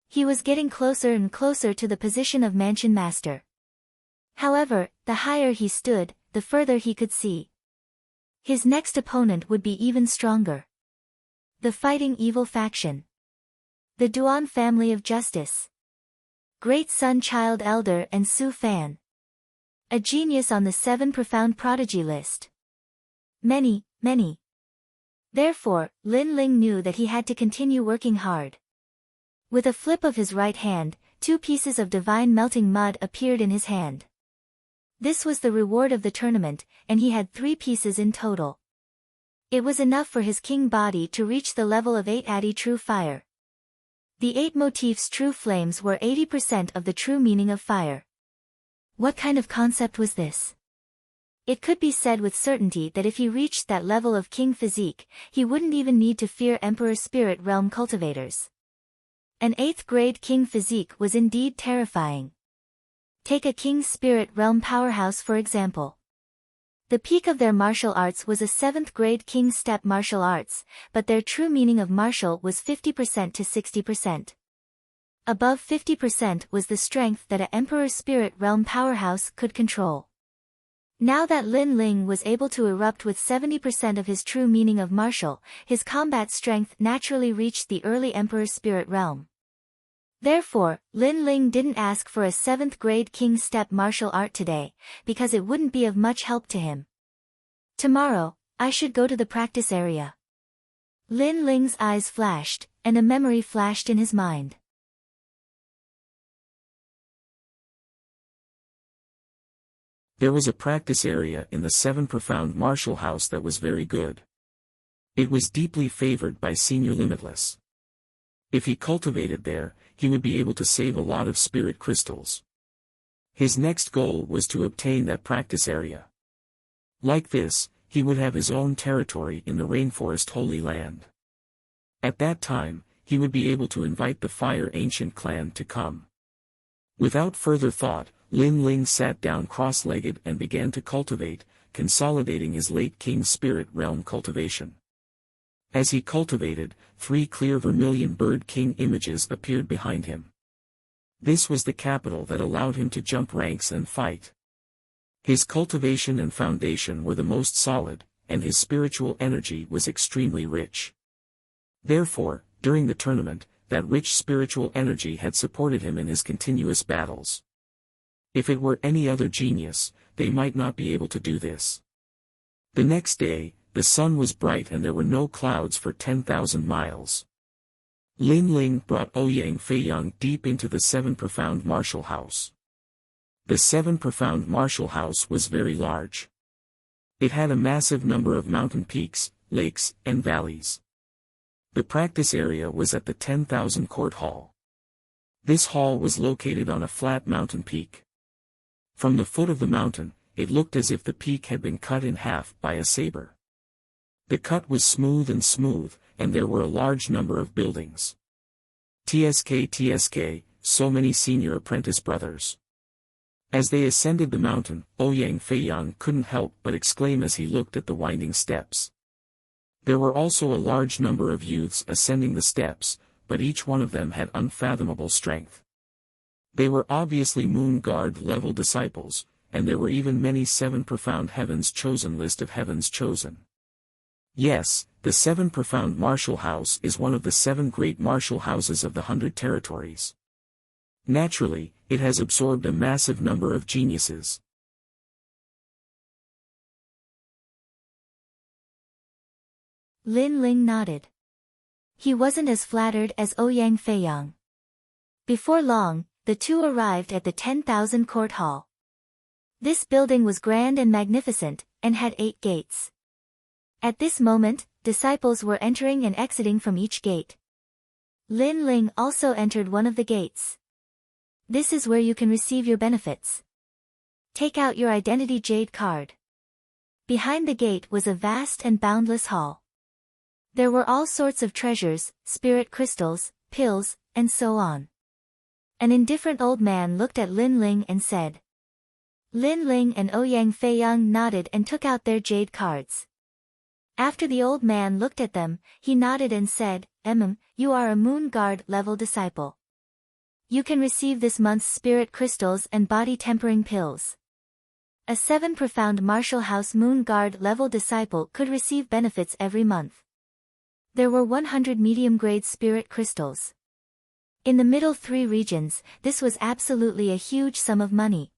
He was getting closer and closer to the position of Mansion Master. However, the higher he stood, the further he could see. His next opponent would be even stronger. The Fighting Evil Faction. The Duan Family of Justice. Great Sun Child Elder and Su Fan. A genius on the 7 profound prodigy list. Many, many. Therefore, Lin Ling knew that he had to continue working hard. With a flip of his right hand, 2 pieces of divine melting mud appeared in his hand. This was the reward of the tournament, and he had 3 pieces in total. It was enough for his king body to reach the level of 8 Adi true fire. The 8 motifs true flames were 80% of the true meaning of fire. What kind of concept was this? It could be said with certainty that if he reached that level of king physique, he wouldn't even need to fear Emperor Spirit Realm cultivators. An 8th grade king physique was indeed terrifying. Take a King Spirit Realm powerhouse for example. The peak of their martial arts was a 7th grade King Step martial arts, but their true meaning of martial was 50% to 60%. Above 50% was the strength that a Emperor Spirit Realm powerhouse could control. Now that Lin Ling was able to erupt with 70% of his true meaning of martial, his combat strength naturally reached the early Emperor Spirit Realm. Therefore, Lin Ling didn't ask for a 7th grade King Step martial art today, because it wouldn't be of much help to him. Tomorrow, I should go to the practice area. Lin Ling's eyes flashed, and a memory flashed in his mind. There was a practice area in the 7 profound martial house that was very good. It was deeply favored by Senior Limitless. If he cultivated there, he would be able to save a lot of spirit crystals. His next goal was to obtain that practice area. Like this, he would have his own territory in the Rainforest Holy Land. At that time, he would be able to invite the Fire Ancient clan to come. Without further thought, Lin Ling sat down cross-legged and began to cultivate, consolidating his late King Spirit Realm cultivation. As he cultivated, 3 clear vermilion bird king images appeared behind him. This was the capital that allowed him to jump ranks and fight. His cultivation and foundation were the most solid, and his spiritual energy was extremely rich. Therefore, during the tournament, that rich spiritual energy had supported him in his continuous battles. If it were any other genius, they might not be able to do this. The next day, the sun was bright and there were no clouds for 10,000 miles. Lin Ling brought Ouyang Feiyang deep into the 7 profound martial house. The 7 profound martial house was very large. It had a massive number of mountain peaks, lakes, and valleys. The practice area was at the 10,000 court hall. This hall was located on a flat mountain peak. From the foot of the mountain, it looked as if the peak had been cut in half by a saber. The cut was smooth, and there were a large number of buildings. TSK, so many senior apprentice brothers. As they ascended the mountain, Ouyang Feiyang couldn't help but exclaim as he looked at the winding steps. There were also a large number of youths ascending the steps, but each one of them had unfathomable strength. They were obviously Moon Guard level disciples, and there were even many 7 profound heavens chosen list of heavens chosen. Yes, the 7 profound martial house is one of the 7 great martial houses of the 100 territories. Naturally, it has absorbed a massive number of geniuses. Lin Ling nodded. He wasn't as flattered as Ouyang Feiyang. Before long, the two arrived at the 10,000 court hall. This building was grand and magnificent, and had 8 gates. At this moment, disciples were entering and exiting from each gate. Lin Ling also entered one of the gates. This is where you can receive your benefits. Take out your identity jade card. Behind the gate was a vast and boundless hall. There were all sorts of treasures, spirit crystals, pills, and so on. An indifferent old man looked at Lin Ling and said. Lin Ling and Ouyang Feiyang nodded and took out their jade cards. After the old man looked at them, he nodded and said, you are a Moon Guard level disciple. You can receive this month's spirit crystals and body tempering pills. A 7 profound martial house Moon Guard level disciple could receive benefits every month. There were 100 medium-grade spirit crystals. In the middle 3 regions, this was absolutely a huge sum of money.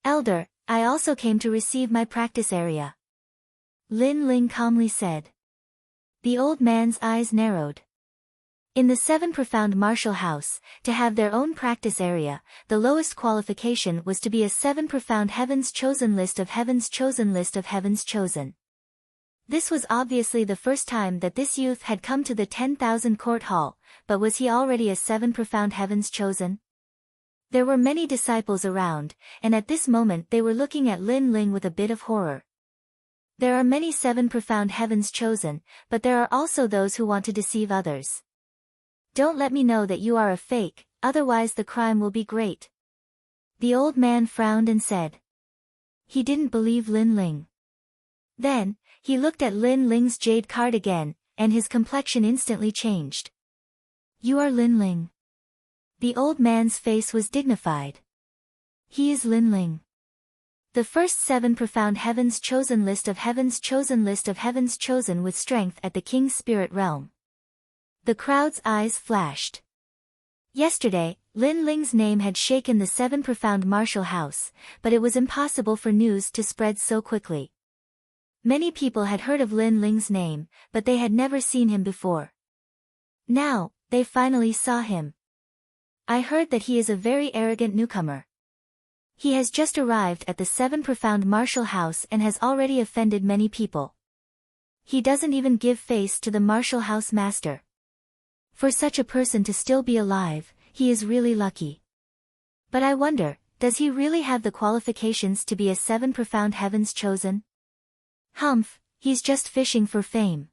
Elder, I also came to receive my practice area. Lin Ling calmly said. The old man's eyes narrowed. In the 7 profound martial house, to have their own practice area, the lowest qualification was to be a 7 profound heavens chosen list of heavens chosen list of heavens chosen. This was obviously the first time that this youth had come to the 10,000 court hall, but was he already a 7 profound heavens chosen? There were many disciples around, and at this moment they were looking at Lin Ling with a bit of horror. There are many 7 profound heavens chosen, but there are also those who want to deceive others. Don't let me know that you are a fake, otherwise the crime will be great. The old man frowned and said. He didn't believe Lin Ling. Then, he looked at Lin Ling's jade card again, and his complexion instantly changed. You are Lin Ling. The old man's face was dignified. He is Lin Ling. The first 7 profound heavens chosen list of heavens chosen list of heavens chosen with strength at the King's Spirit Realm. The crowd's eyes flashed. Yesterday, Lin Ling's name had shaken the 7 profound martial house, but it was impossible for news to spread so quickly. Many people had heard of Lin Ling's name, but they had never seen him before. Now, they finally saw him. I heard that he is a very arrogant newcomer. He has just arrived at the 7 profound martial house and has already offended many people. He doesn't even give face to the martial house master. For such a person to still be alive, he is really lucky. But I wonder, does he really have the qualifications to be a 7 profound heavens chosen? Humph, he's just fishing for fame.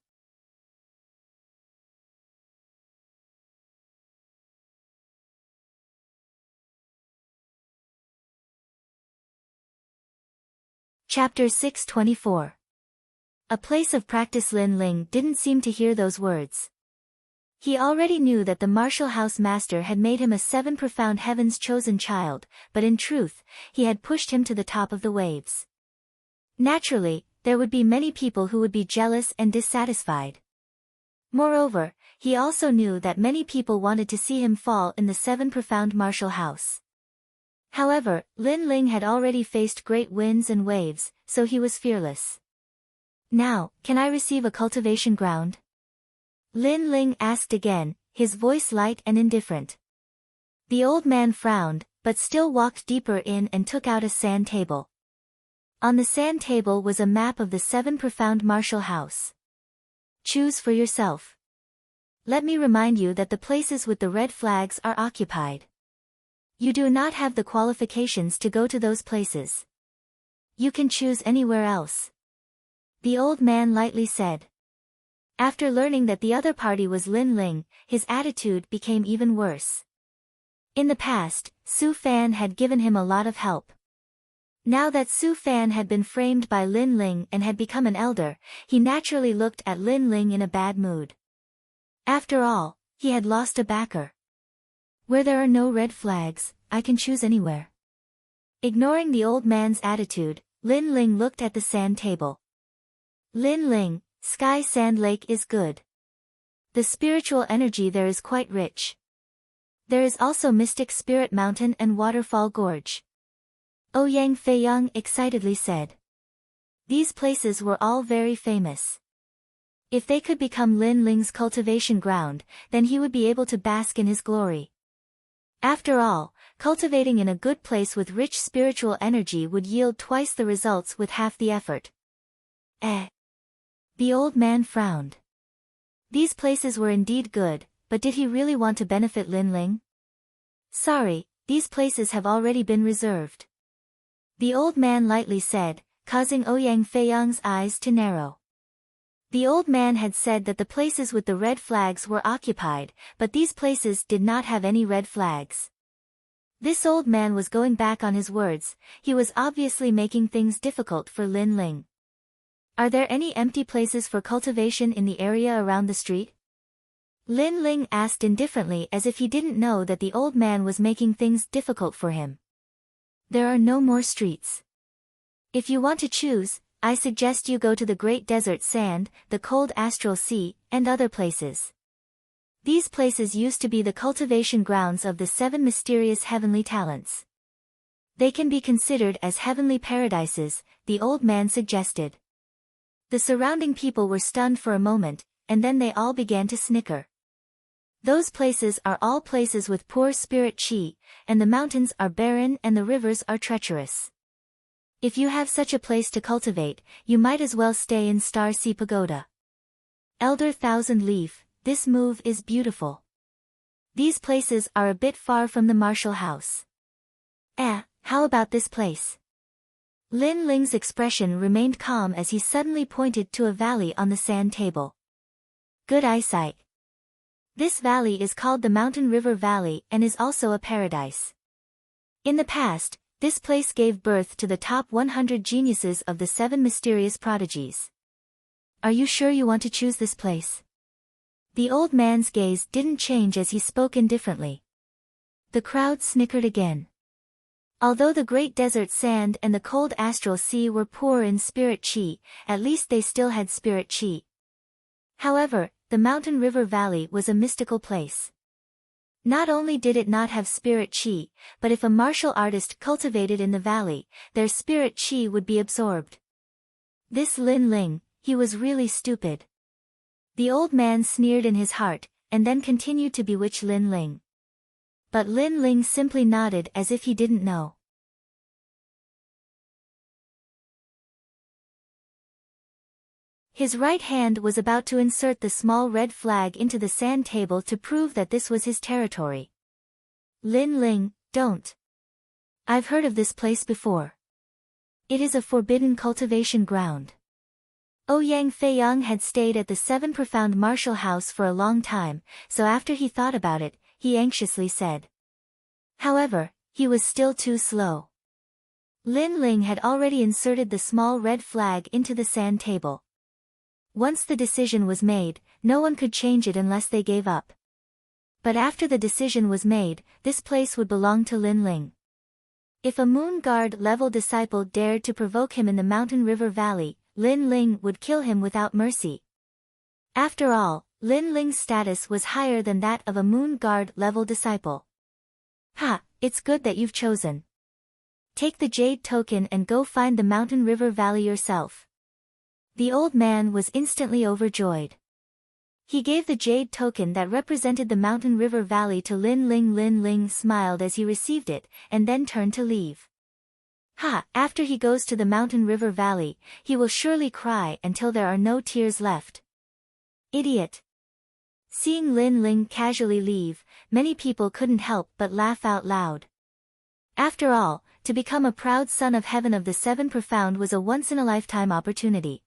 Chapter 624. A place of practice. Lin Ling didn't seem to hear those words. He already knew that the martial house master had made him a 7 profound heavens chosen child, but in truth, he had pushed him to the top of the waves. Naturally, there would be many people who would be jealous and dissatisfied. Moreover, he also knew that many people wanted to see him fall in the 7 profound martial house. However, Lin Ling had already faced great winds and waves, so he was fearless. Now, can I receive a cultivation ground? Lin Ling asked again, his voice light and indifferent. The old man frowned, but still walked deeper in and took out a sand table. On the sand table was a map of the 7 profound martial house. Choose for yourself. Let me remind you that the places with the red flags are occupied. You do not have the qualifications to go to those places. You can choose anywhere else. The old man lightly said. After learning that the other party was Lin Ling, his attitude became even worse. In the past, Su Fan had given him a lot of help. Now that Su Fan had been framed by Lin Ling and had become an elder, he naturally looked at Lin Ling in a bad mood. After all, he had lost a backer. Where there are no red flags, I can choose anywhere. Ignoring the old man's attitude, Lin Ling looked at the sand table. Lin Ling, Sky Sand Lake is good. The spiritual energy there is quite rich. There is also Mystic Spirit Mountain and Waterfall Gorge. Ouyang Feiyang excitedly said. These places were all very famous. If they could become Lin Ling's cultivation ground, then he would be able to bask in his glory. After all, cultivating in a good place with rich spiritual energy would yield twice the results with half the effort. The old man frowned. These places were indeed good, but did he really want to benefit Lin Ling? Sorry, these places have already been reserved. The old man lightly said, causing Ouyang Feiyang's eyes to narrow. The old man had said that the places with the red flags were occupied, but these places did not have any red flags. This old man was going back on his words. He was obviously making things difficult for Lin Ling. Are there any empty places for cultivation in the area around the street? Lin Ling asked indifferently as if he didn't know that the old man was making things difficult for him. There are no more streets. If you want to choose, I suggest you go to the Great Desert Sand, the Cold Astral Sea, and other places. These places used to be the cultivation grounds of the 7 mysterious heavenly talents. They can be considered as heavenly paradises, the old man suggested. The surrounding people were stunned for a moment, and then they all began to snicker. Those places are all places with poor spirit chi, and the mountains are barren and the rivers are treacherous. If you have such a place to cultivate, you might as well stay in Star Sea Pagoda. Elder Thousand Leaf, this move is beautiful. These places are a bit far from the Marshall House. How about this place? Lin Ling's expression remained calm as he suddenly pointed to a valley on the sand table. Good eyesight. This valley is called the Mountain River Valley and is also a paradise. In the past, this place gave birth to the top 100 geniuses of the 7 mysterious prodigies. Are you sure you want to choose this place? The old man's gaze didn't change as he spoke indifferently. The crowd snickered again. Although the Great Desert Sand and the Cold Astral Sea were poor in spirit chi, at least they still had spirit chi. However, the Mountain River Valley was a mystical place. Not only did it not have spirit chi, but if a martial artist cultivated in the valley, their spirit chi would be absorbed. This Lin Ling, he was really stupid. The old man sneered in his heart, and then continued to bewitch Lin Ling. But Lin Ling simply nodded as if he didn't know. His right hand was about to insert the small red flag into the sand table to prove that this was his territory. Lin Ling, don't. I've heard of this place before. It is a forbidden cultivation ground. Ouyang Feiyang had stayed at the 7 Profound Martial House for a long time, so after he thought about it, he anxiously said. However, he was still too slow. Lin Ling had already inserted the small red flag into the sand table. Once the decision was made, no one could change it unless they gave up. But after the decision was made, this place would belong to Lin Ling. If a Moon Guard level disciple dared to provoke him in the Mountain River Valley, Lin Ling would kill him without mercy. After all, Lin Ling's status was higher than that of a Moon Guard level disciple. It's good that you've chosen. Take the jade token and go find the Mountain River Valley yourself. The old man was instantly overjoyed. He gave the jade token that represented the Mountain River Valley to Lin Ling. Lin Ling smiled as he received it, and then turned to leave. After he goes to the Mountain River Valley, he will surely cry until there are no tears left. Idiot. Seeing Lin Ling casually leave, many people couldn't help but laugh out loud. After all, to become a proud son of heaven of the seven profound was a once-in-a-lifetime opportunity.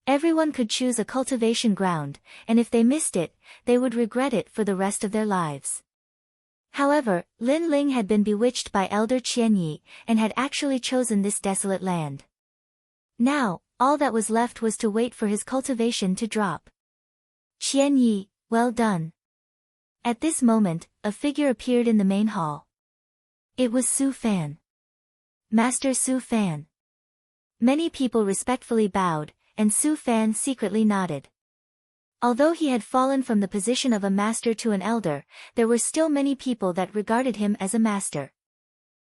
Everyone could choose a cultivation ground, and if they missed it, they would regret it for the rest of their lives. However, Lin Ling had been bewitched by Elder Qian Yi, and had actually chosen this desolate land. Now, all that was left was to wait for his cultivation to drop. Qian Yi, well done. At this moment, a figure appeared in the main hall. It was Su Fan. Master Su Fan. Many people respectfully bowed, and Su Fan secretly nodded. Although he had fallen from the position of a master to an elder, there were still many people that regarded him as a master.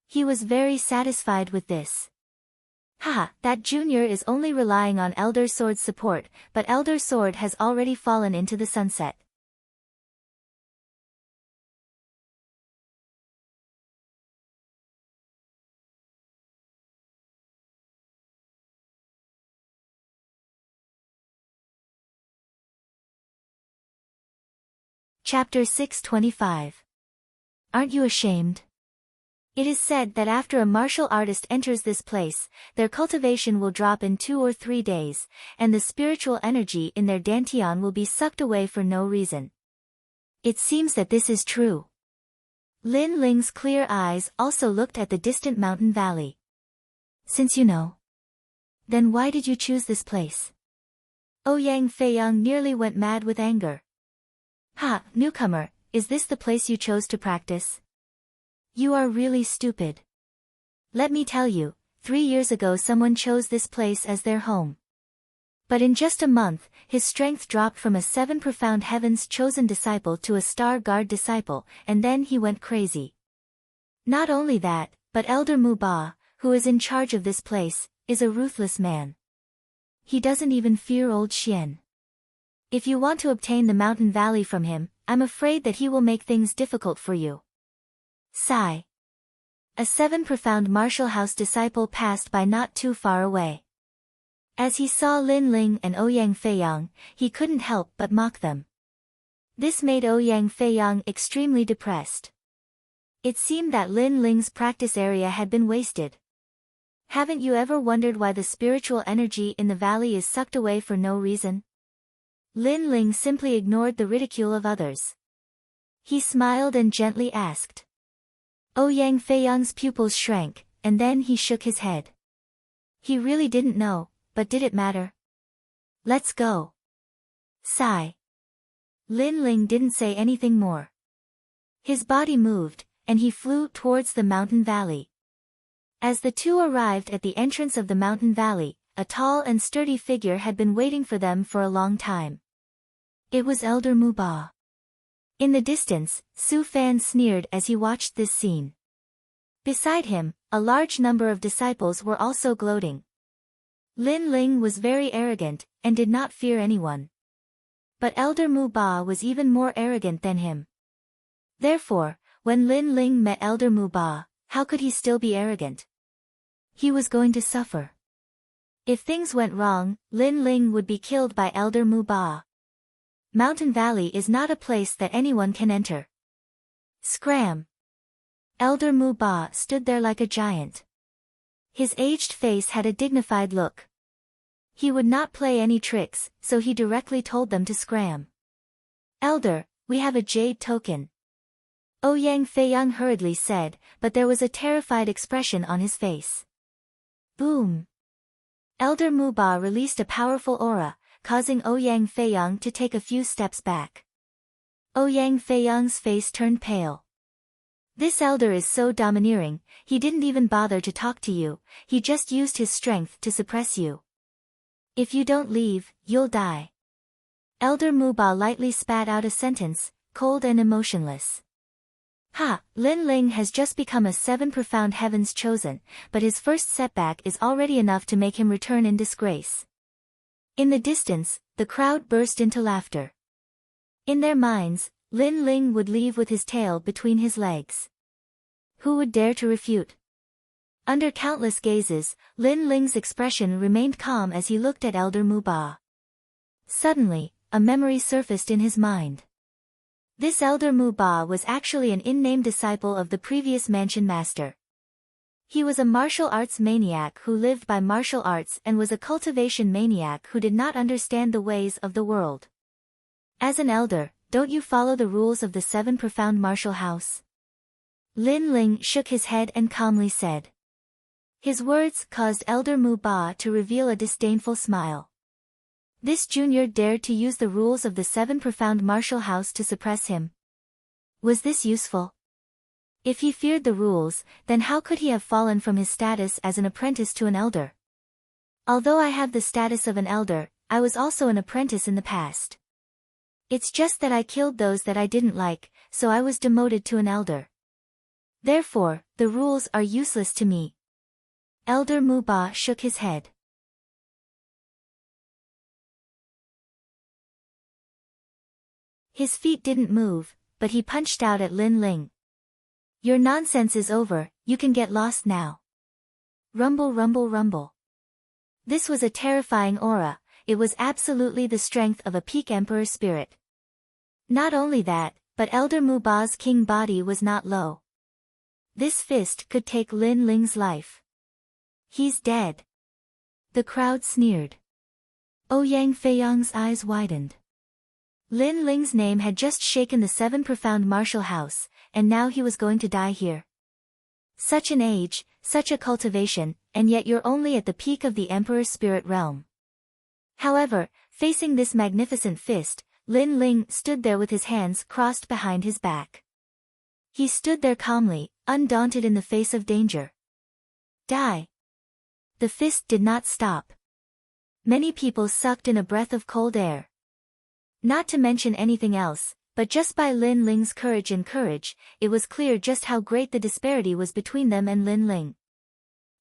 He was very satisfied with this. Haha, that junior is only relying on Elder Sword's support, but Elder Sword has already fallen into the sunset. Chapter 625. Aren't you ashamed? It is said that after a martial artist enters this place, their cultivation will drop in 2 or 3 days, and the spiritual energy in their dantian will be sucked away for no reason. It seems that this is true. Lin Ling's clear eyes also looked at the distant mountain valley. Since you know, then why did you choose this place? Ouyang Feiyang nearly went mad with anger. Ha, newcomer, is this the place you chose to practice? You are really stupid. Let me tell you, 3 years ago someone chose this place as their home. But in just a month, his strength dropped from a 7 profound heavens chosen disciple to a star guard disciple, and then he went crazy. Not only that, but Elder Mu Ba, who is in charge of this place, is a ruthless man. He doesn't even fear old Xian. If you want to obtain the mountain valley from him, I'm afraid that he will make things difficult for you. Sigh. A 7 profound martial house disciple passed by not too far away. As he saw Lin Ling and Ouyang Feiyang, he couldn't help but mock them. This made Ouyang Feiyang extremely depressed. It seemed that Lin Ling's practice area had been wasted. Haven't you ever wondered why the spiritual energy in the valley is sucked away for no reason? Lin Ling simply ignored the ridicule of others. He smiled and gently asked. Ouyang Feiyang's pupils shrank, and then he shook his head. He really didn't know, but did it matter? Let's go. Sigh. Lin Ling didn't say anything more. His body moved, and he flew towards the mountain valley. As the two arrived at the entrance of the mountain valley, a tall and sturdy figure had been waiting for them for a long time. It was Elder Mu Ba. In the distance, Su Fan sneered as he watched this scene. Beside him, a large number of disciples were also gloating. Lin Ling was very arrogant, and did not fear anyone. But Elder Mu Ba was even more arrogant than him. Therefore, when Lin Ling met Elder Mu Ba, how could he still be arrogant? He was going to suffer. If things went wrong, Lin Ling would be killed by Elder Mu Ba. Mountain Valley is not a place that anyone can enter. Scram! Elder Mu Ba stood there like a giant. His aged face had a dignified look. He would not play any tricks, so he directly told them to scram. Elder, we have a jade token. Ouyang Feiyang hurriedly said, but there was a terrified expression on his face. Boom! Elder Mu Ba released a powerful aura, causing Ouyang Feiyang to take a few steps back. Ouyang Feiyang's face turned pale. This elder is so domineering, he didn't even bother to talk to you, he just used his strength to suppress you. If you don't leave, you'll die. Elder Mu Ba lightly spat out a sentence, cold and emotionless. Ha, Lin Ling has just become a 7 profound heavens chosen, but his first setback is already enough to make him return in disgrace. In the distance, the crowd burst into laughter. In their minds, Lin Ling would leave with his tail between his legs. Who would dare to refute? Under countless gazes, Lin Ling's expression remained calm as he looked at Elder Mu Ba. Suddenly, a memory surfaced in his mind. This Elder Mu Ba was actually an in-name disciple of the previous mansion master. He was a martial arts maniac who lived by martial arts and was a cultivation maniac who did not understand the ways of the world. As an elder, don't you follow the rules of the 7 profound martial house? Lin Ling shook his head and calmly said. His words caused Elder Mu Ba to reveal a disdainful smile. This junior dared to use the rules of the 7 profound martial house to suppress him. Was this useful? If he feared the rules, then how could he have fallen from his status as an apprentice to an elder? Although I have the status of an elder, I was also an apprentice in the past. It's just that I killed those that I didn't like, so I was demoted to an elder. Therefore, the rules are useless to me. Elder Mu Ba shook his head. His feet didn't move, but he punched out at Lin Ling. Your nonsense is over, you can get lost now. Rumble, rumble, rumble. This was a terrifying aura, it was absolutely the strength of a peak emperor spirit. Not only that, but Elder Mu Ba's king body was not low. This fist could take Lin Ling's life. He's dead. The crowd sneered. Ouyang Feiyang's eyes widened. Lin Ling's name had just shaken the 7 profound martial house, and now he was going to die here. Such an age, such a cultivation, and yet you're only at the peak of the Emperor's spirit realm. However, facing this magnificent fist, Lin Ling stood there with his hands crossed behind his back. He stood there calmly, undaunted in the face of danger. Die. The fist did not stop. Many people sucked in a breath of cold air. Not to mention anything else, but just by Lin Ling's courage, it was clear just how great the disparity was between them and Lin Ling.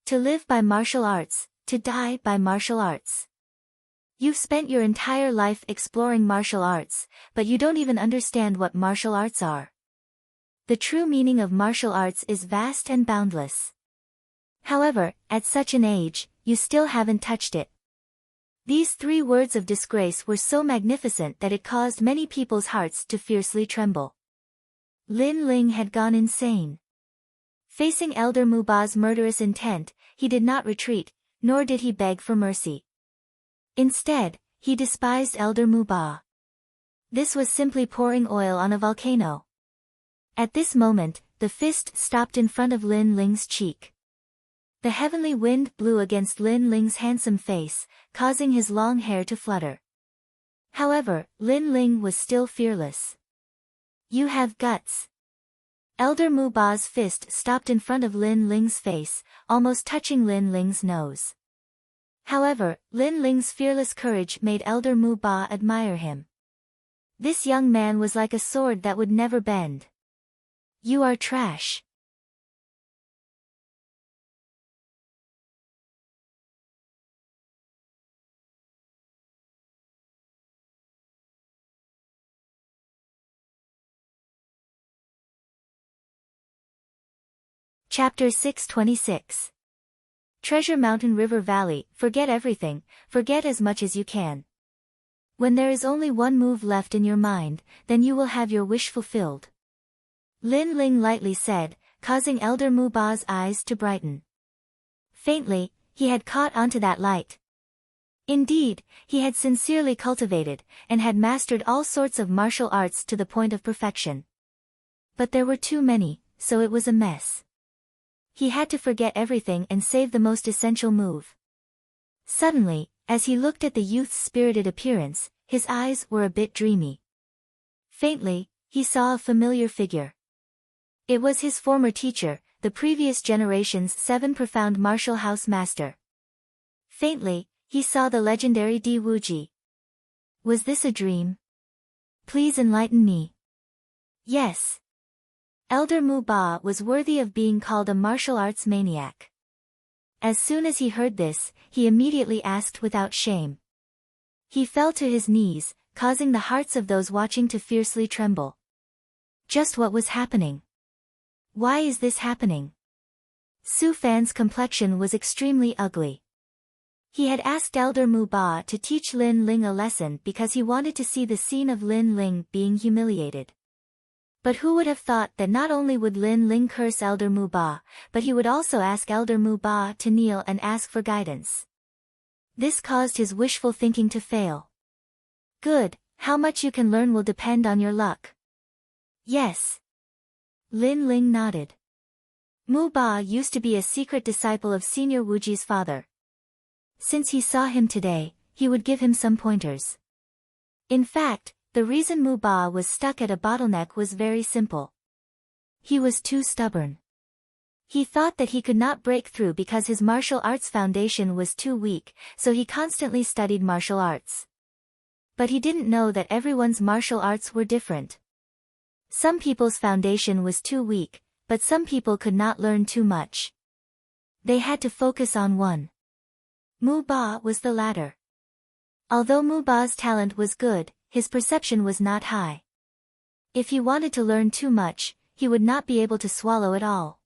To live by martial arts, to die by martial arts. You've spent your entire life exploring martial arts, but you don't even understand what martial arts are. The true meaning of martial arts is vast and boundless. However, at such an age, you still haven't touched it. These 3 words of disgrace were so magnificent that it caused many people's hearts to fiercely tremble. Lin Ling had gone insane. Facing Elder Mu Ba's murderous intent, he did not retreat, nor did he beg for mercy. Instead, he despised Elder Mu Ba. This was simply pouring oil on a volcano. At this moment, the fist stopped in front of Lin Ling's cheek. The heavenly wind blew against Lin Ling's handsome face, causing his long hair to flutter. However, Lin Ling was still fearless. You have guts. Elder Mu Ba's fist stopped in front of Lin Ling's face, almost touching Lin Ling's nose. However, Lin Ling's fearless courage made Elder Mu Ba admire him. This young man was like a sword that would never bend. You are trash. Chapter 626. Treasure Mountain River Valley, forget everything, forget as much as you can. When there is only one move left in your mind, then you will have your wish fulfilled. Lin Ling lightly said, causing Elder Mu Ba's eyes to brighten. Faintly, he had caught onto that light. Indeed, he had sincerely cultivated, and had mastered all sorts of martial arts to the point of perfection. But there were too many, so it was a mess. He had to forget everything and save the most essential move. Suddenly, as he looked at the youth's spirited appearance, his eyes were a bit dreamy. Faintly, he saw a familiar figure. It was his former teacher, the previous generation's 7 profound martial house master. Faintly, he saw the legendary Di Wuji. Was this a dream? Please enlighten me. Yes. Elder Mu Ba was worthy of being called a martial arts maniac. As soon as he heard this, he immediately asked without shame. He fell to his knees, causing the hearts of those watching to fiercely tremble. Just what was happening? Why is this happening? Su Fan's complexion was extremely ugly. He had asked Elder Mu Ba to teach Lin Ling a lesson because he wanted to see the scene of Lin Ling being humiliated. But who would have thought that not only would Lin Ling curse Elder Mu Ba, but he would also ask Elder Mu Ba to kneel and ask for guidance. This caused his wishful thinking to fail. Good, how much you can learn will depend on your luck. Yes. Lin Ling nodded. Mu Ba used to be a secret disciple of Senior Wuji's father. Since he saw him today, he would give him some pointers. In fact, the reason Mu Ba was stuck at a bottleneck was very simple. He was too stubborn. He thought that he could not break through because his martial arts foundation was too weak, so he constantly studied martial arts. But he didn't know that everyone's martial arts were different. Some people's foundation was too weak, but some people could not learn too much. They had to focus on one. Mu Ba was the latter. Although Mu Ba's talent was good, his perception was not high. If he wanted to learn too much, he would not be able to swallow it all.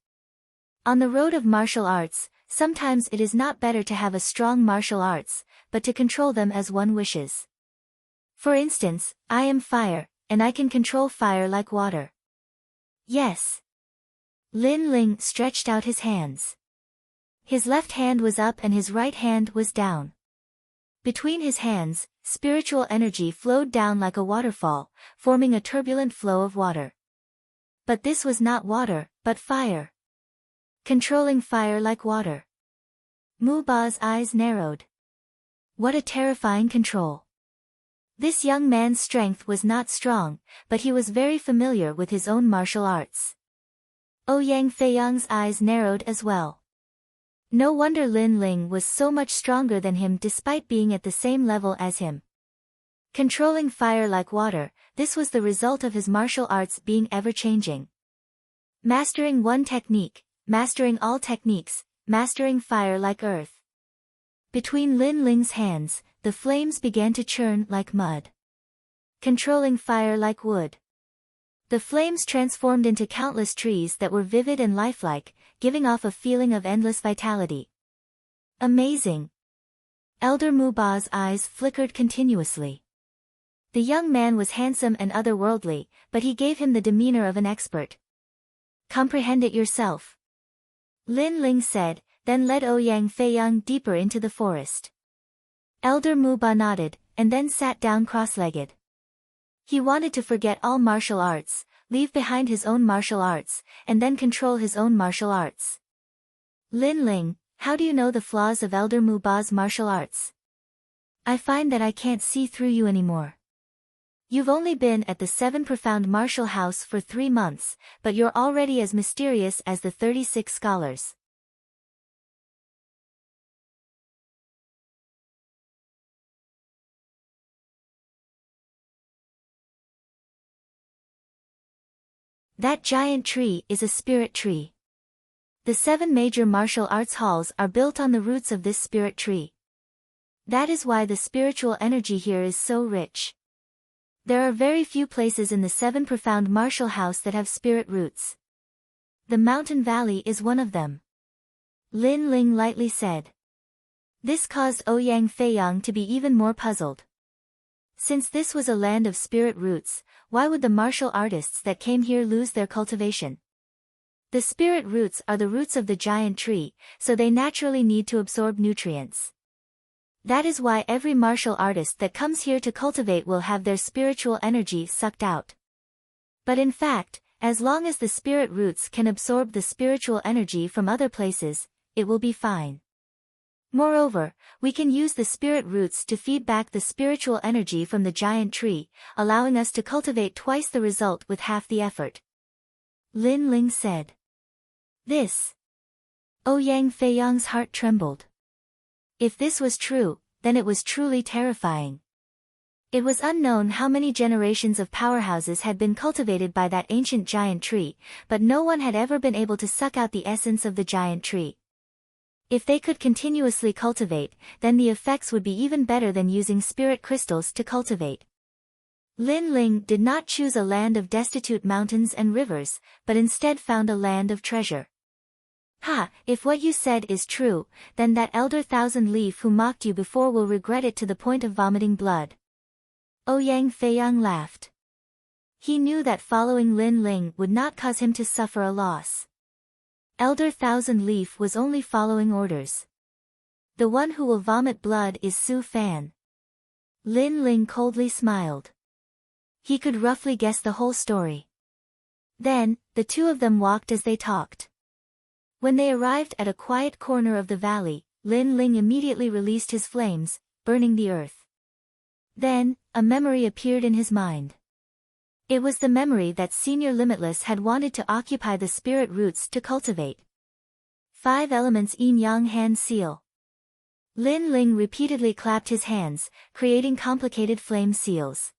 On the road of martial arts, sometimes it is not better to have a strong martial arts, but to control them as one wishes. For instance, I am fire, and I can control fire like water. Yes. Lin Ling stretched out his hands. His left hand was up and his right hand was down. Between his hands, spiritual energy flowed down like a waterfall, forming a turbulent flow of water. But this was not water, but fire. Controlling fire like water. Mu Ba's eyes narrowed. What a terrifying control. This young man's strength was not strong, but he was very familiar with his own martial arts. Ouyang Feiyang's eyes narrowed as well. No wonder Lin Ling was so much stronger than him despite being at the same level as him. Controlling fire like water, this was the result of his martial arts being ever-changing. Mastering one technique, mastering all techniques, mastering fire like earth. Between Lin Ling's hands, the flames began to churn like mud. Controlling fire like wood. The flames transformed into countless trees that were vivid and lifelike, giving off a feeling of endless vitality. Amazing! Elder Mu Ba's eyes flickered continuously. The young man was handsome and otherworldly, but he gave him the demeanor of an expert. Comprehend it yourself. Lin Ling said, then led Ouyang Feiyang deeper into the forest. Elder Mu Ba nodded, and then sat down cross-legged. He wanted to forget all martial arts, leave behind his own martial arts, and then control his own martial arts. Lin Ling, how do you know the flaws of Elder Mu Ba's martial arts? I find that I can't see through you anymore. You've only been at the 7 Profound Martial House for 3 months, but you're already as mysterious as the 36 scholars. That giant tree is a spirit tree. The 7 major martial arts halls are built on the roots of this spirit tree. That is why the spiritual energy here is so rich. There are very few places in the 7 Profound Martial House that have spirit roots. The mountain valley is one of them. Lin Ling lightly said. This caused Ouyang Feiyang to be even more puzzled. Since this was a land of spirit roots, why would the martial artists that came here lose their cultivation? The spirit roots are the roots of the giant tree, so they naturally need to absorb nutrients. That is why every martial artist that comes here to cultivate will have their spiritual energy sucked out. But in fact, as long as the spirit roots can absorb the spiritual energy from other places, it will be fine. Moreover, we can use the spirit roots to feed back the spiritual energy from the giant tree, allowing us to cultivate twice the result with half the effort. Lin Ling said. This. Ouyang Feiyang's heart trembled. If this was true, then it was truly terrifying. It was unknown how many generations of powerhouses had been cultivated by that ancient giant tree, but no one had ever been able to suck out the essence of the giant tree. If they could continuously cultivate, then the effects would be even better than using spirit crystals to cultivate. Lin Ling did not choose a land of destitute mountains and rivers, but instead found a land of treasure. Ha, if what you said is true, then that elder Thousand Leaf who mocked you before will regret it to the point of vomiting blood. Ouyang Feiyang laughed. He knew that following Lin Ling would not cause him to suffer a loss. Elder Thousand Leaf was only following orders. The one who will vomit blood is Su Fan. Lin Ling coldly smiled. He could roughly guess the whole story. Then, the two of them walked as they talked. When they arrived at a quiet corner of the valley, Lin Ling immediately released his flames, burning the earth. Then, a memory appeared in his mind. It was the memory that Senior Limitless had wanted to occupy the spirit roots to cultivate. 5 elements yin-yang hand seal. Lin Ling repeatedly clapped his hands, creating complicated flame seals.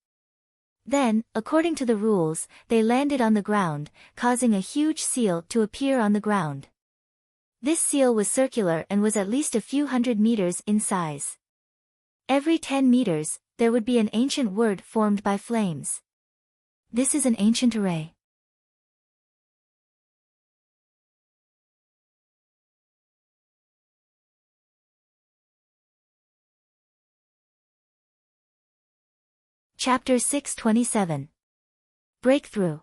Then, according to the rules, they landed on the ground, causing a huge seal to appear on the ground. This seal was circular and was at least a few hundred meters in size. Every 10 meters, there would be an ancient word formed by flames. This is an ancient array. Chapter 627. Breakthrough.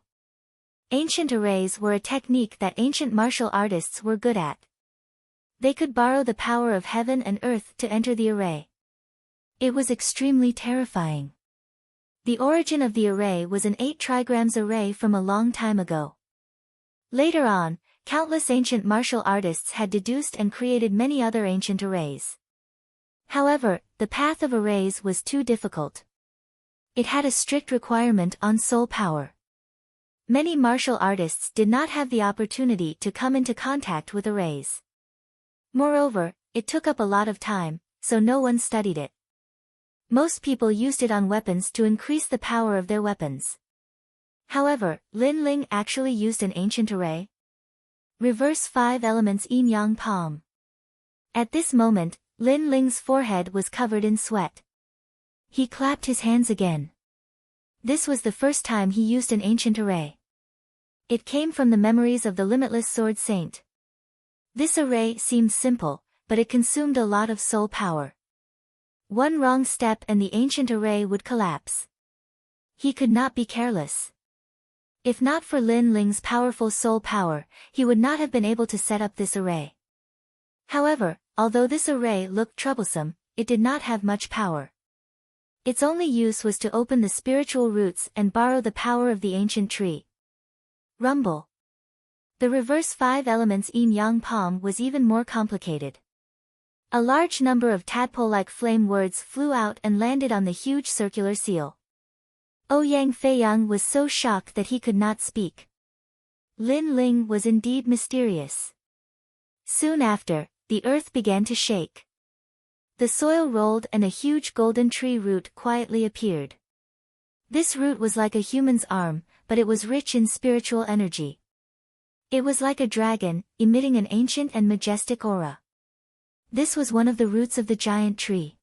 Ancient arrays were a technique that ancient martial artists were good at. They could borrow the power of heaven and earth to enter the array. It was extremely terrifying. The origin of the array was an 8 trigrams array from a long time ago. Later on, countless ancient martial artists had deduced and created many other ancient arrays. However, the path of arrays was too difficult. It had a strict requirement on soul power. Many martial artists did not have the opportunity to come into contact with arrays. Moreover, it took up a lot of time, so no one studied it. Most people used it on weapons to increase the power of their weapons. However, Lin Ling actually used an ancient array. Reverse 5 elements yin-yang palm. At this moment, Lin Ling's forehead was covered in sweat. He clapped his hands again. This was the first time he used an ancient array. It came from the memories of the Limitless Sword Saint. This array seemed simple, but it consumed a lot of soul power. One wrong step and the ancient array would collapse. He could not be careless. If not for Lin Ling's powerful soul power, he would not have been able to set up this array. However, although this array looked troublesome, it did not have much power. Its only use was to open the spiritual roots and borrow the power of the ancient tree. Rumble. The reverse 5 elements yin-yang palm was even more complicated. A large number of tadpole-like flame words flew out and landed on the huge circular seal. Ouyang Feiyang was so shocked that he could not speak. Lin Ling was indeed mysterious. Soon after, the earth began to shake. The soil rolled and a huge golden tree root quietly appeared. This root was like a human's arm, but it was rich in spiritual energy. It was like a dragon, emitting an ancient and majestic aura. This was one of the roots of the giant tree.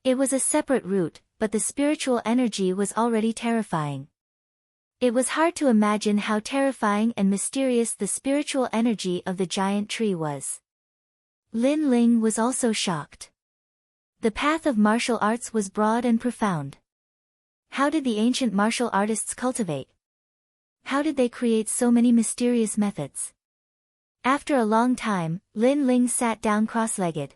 It was a separate root, but the spiritual energy was already terrifying. It was hard to imagine how terrifying and mysterious the spiritual energy of the giant tree was. Lin Ling was also shocked. The path of martial arts was broad and profound. How did the ancient martial artists cultivate? How did they create so many mysterious methods? After a long time, Lin Ling sat down cross-legged.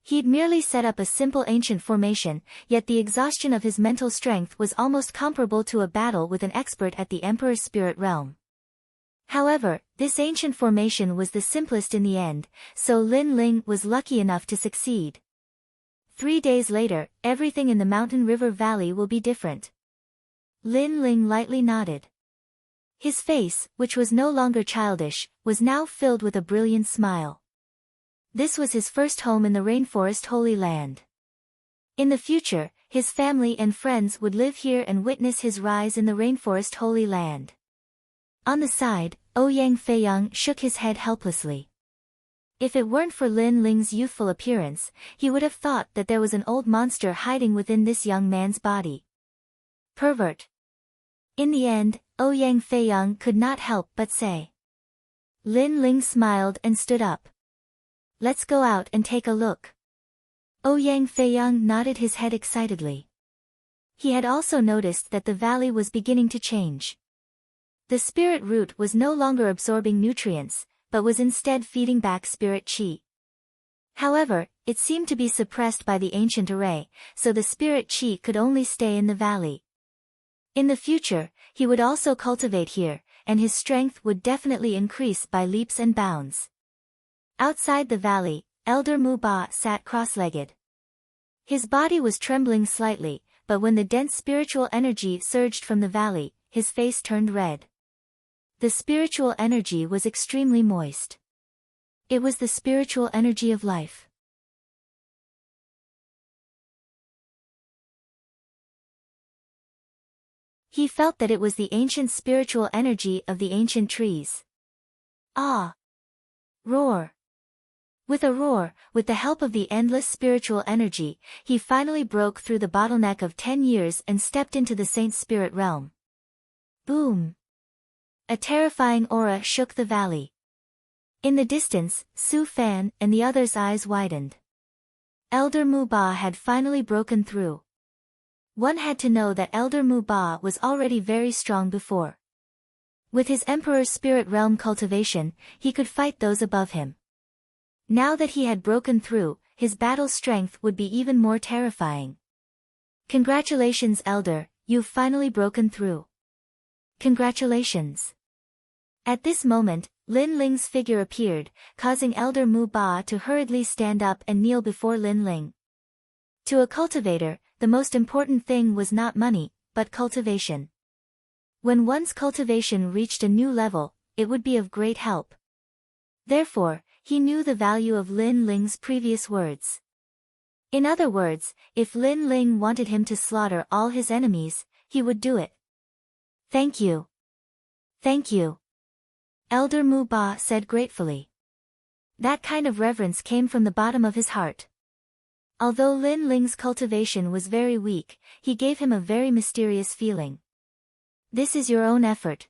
He'd merely set up a simple ancient formation, yet the exhaustion of his mental strength was almost comparable to a battle with an expert at the Emperor's spirit realm. However, this ancient formation was the simplest in the end, so Lin Ling was lucky enough to succeed. 3 days later, everything in the mountain river valley will be different. Lin Ling lightly nodded. His face, which was no longer childish, was now filled with a brilliant smile. This was his first home in the rainforest Holy Land. In the future, his family and friends would live here and witness his rise in the rainforest Holy Land. On the side, Ouyang Feiyang shook his head helplessly. If it weren't for Lin Ling's youthful appearance, he would have thought that there was an old monster hiding within this young man's body. Pervert. In the end, Ouyang Feiyang could not help but say. Lin Ling smiled and stood up. Let's go out and take a look. Ouyang Feiyang nodded his head excitedly. He had also noticed that the valley was beginning to change. The spirit root was no longer absorbing nutrients, but was instead feeding back spirit chi. However, it seemed to be suppressed by the ancient array, so the spirit chi could only stay in the valley. In the future, he would also cultivate here, and his strength would definitely increase by leaps and bounds. Outside the valley, Elder Mu Ba sat cross-legged. His body was trembling slightly, but when the dense spiritual energy surged from the valley, his face turned red. The spiritual energy was extremely moist. It was the spiritual energy of life. He felt that it was the ancient spiritual energy of the ancient trees. Ah! Roar! With a roar, with the help of the endless spiritual energy, he finally broke through the bottleneck of 10 years and stepped into the Saint Spirit realm. Boom! A terrifying aura shook the valley. In the distance, Su Fan and the others' eyes widened. Elder Mu Ba had finally broken through. One had to know that Elder Mu Ba was already very strong before. With his Emperor's Spirit Realm cultivation, he could fight those above him. Now that he had broken through, his battle strength would be even more terrifying. Congratulations, Elder, you've finally broken through. Congratulations. At this moment, Lin Ling's figure appeared, causing Elder Mu Ba to hurriedly stand up and kneel before Lin Ling. To a cultivator, the most important thing was not money, but cultivation. When one's cultivation reached a new level, it would be of great help. Therefore, he knew the value of Lin Ling's previous words. In other words, if Lin Ling wanted him to slaughter all his enemies, he would do it. Thank you. Thank you. Elder Mu Ba said gratefully. That kind of reverence came from the bottom of his heart. Although Lin Ling's cultivation was very weak, he gave him a very mysterious feeling. This is your own effort.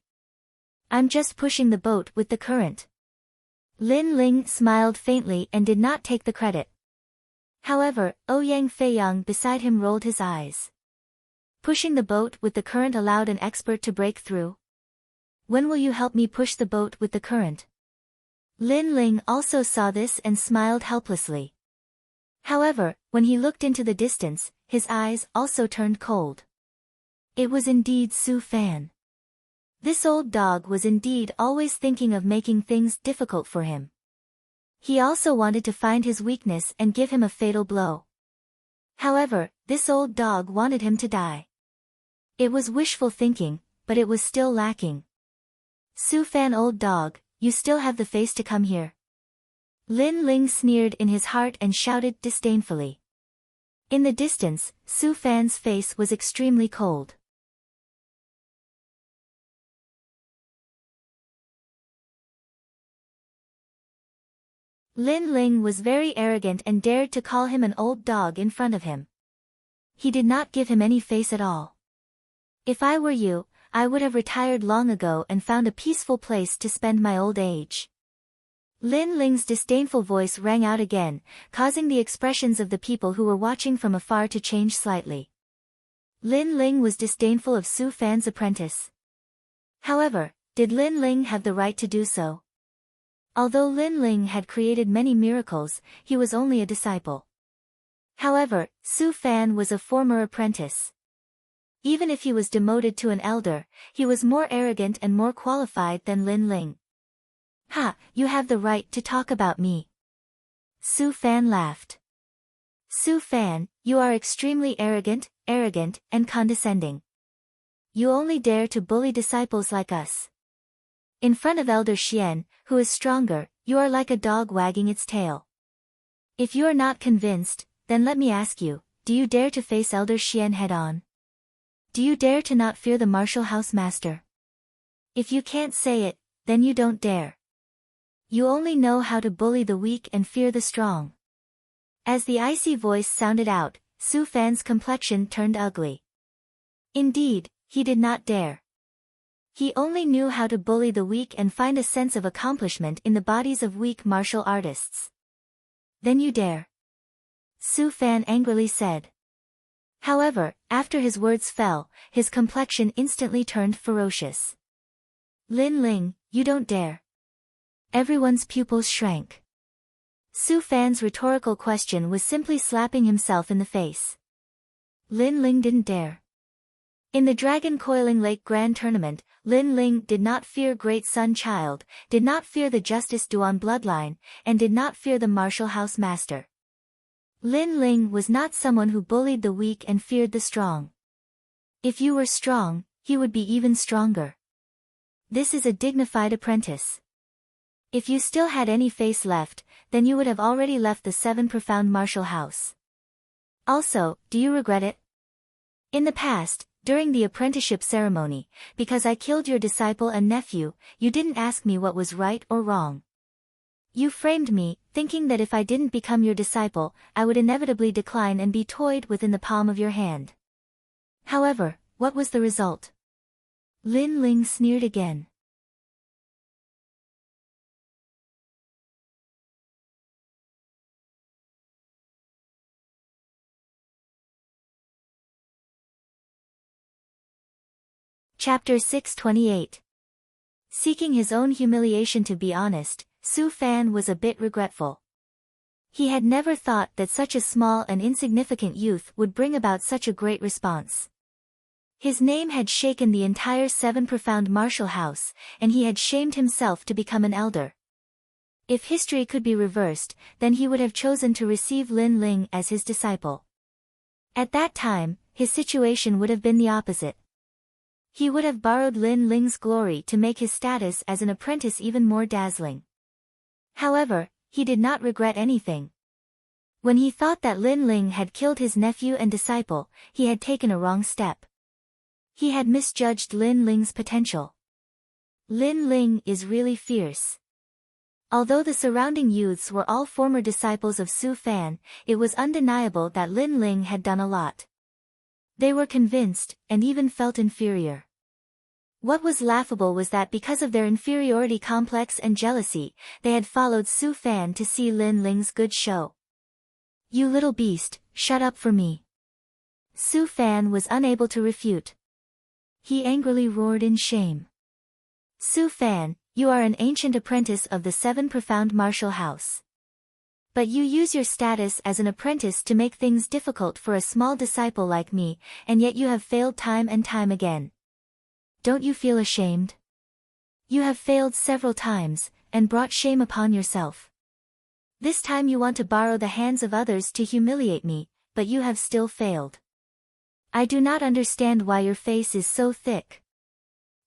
I'm just pushing the boat with the current. Lin Ling smiled faintly and did not take the credit. However, Ouyang Feiyang beside him rolled his eyes. Pushing the boat with the current allowed an expert to break through? When will you help me push the boat with the current? Lin Ling also saw this and smiled helplessly. However, when he looked into the distance, his eyes also turned cold. It was indeed Su Fan. This old dog was indeed always thinking of making things difficult for him. He also wanted to find his weakness and give him a fatal blow. However, this old dog wanted him to die. It was wishful thinking, but it was still lacking. Su Fan, old dog, you still have the face to come here. Lin Ling sneered in his heart and shouted disdainfully. In the distance, Su Fan's face was extremely cold. Lin Ling was very arrogant and dared to call him an old dog in front of him. He did not give him any face at all. If I were you, I would have retired long ago and found a peaceful place to spend my old age. Lin Ling's disdainful voice rang out again, causing the expressions of the people who were watching from afar to change slightly. Lin Ling was disdainful of Su Fan's apprentice. However, did Lin Ling have the right to do so? Although Lin Ling had created many miracles, he was only a disciple. However, Su Fan was a former apprentice. Even if he was demoted to an elder, he was more arrogant and more qualified than Lin Ling. Ha, you have the right to talk about me. Su Fan laughed. Su Fan, you are extremely arrogant, and condescending. You only dare to bully disciples like us. In front of Elder Xian, who is stronger, you are like a dog wagging its tail. If you are not convinced, then let me ask you, do you dare to face Elder Xian head-on? Do you dare to not fear the martial house master? If you can't say it, then you don't dare. You only know how to bully the weak and fear the strong. As the icy voice sounded out, Su Fan's complexion turned ugly. Indeed, he did not dare. He only knew how to bully the weak and find a sense of accomplishment in the bodies of weak martial artists. Then you dare. Su Fan angrily said. However, after his words fell, his complexion instantly turned ferocious. Lin Ling, you don't dare. Everyone's pupils shrank. Su Fan's rhetorical question was simply slapping himself in the face. Lin Ling didn't dare. In the Dragon Coiling Lake Grand Tournament, Lin Ling did not fear Great Sun Child, did not fear the Justice Duan bloodline, and did not fear the Martial House Master. Lin Ling was not someone who bullied the weak and feared the strong. If you were strong, he would be even stronger. This is a dignified apprentice. If you still had any face left, then you would have already left the 7 Profound Martial House. Also, do you regret it? In the past, during the apprenticeship ceremony, because I killed your disciple and nephew, you didn't ask me what was right or wrong. You framed me, thinking that if I didn't become your disciple, I would inevitably decline and be toyed with in the palm of your hand. However, what was the result? Lin Ling sneered again. Chapter 628. Seeking his own humiliation. To be honest, Su Fan was a bit regretful. He had never thought that such a small and insignificant youth would bring about such a great response. His name had shaken the entire 7 Profound Martial House, and he had shamed himself to become an elder. If history could be reversed, then he would have chosen to receive Lin Ling as his disciple. At that time, his situation would have been the opposite. He would have borrowed Lin Ling's glory to make his status as an apprentice even more dazzling. However, he did not regret anything. When he thought that Lin Ling had killed his nephew and disciple, he had taken a wrong step. He had misjudged Lin Ling's potential. Lin Ling is really fierce. Although the surrounding youths were all former disciples of Su Fan, it was undeniable that Lin Ling had done a lot. They were convinced, and even felt inferior. What was laughable was that because of their inferiority complex and jealousy, they had followed Su Fan to see Lin Ling's good show. You little beast, shut up for me. Su Fan was unable to refute. He angrily roared in shame. Su Fan, you are an ancient apprentice of the 7 Profound Martial House. But you use your status as an apprentice to make things difficult for a small disciple like me, and yet you have failed time and time again. Don't you feel ashamed? You have failed several times, and brought shame upon yourself. This time you want to borrow the hands of others to humiliate me, but you have still failed. I do not understand why your face is so thick.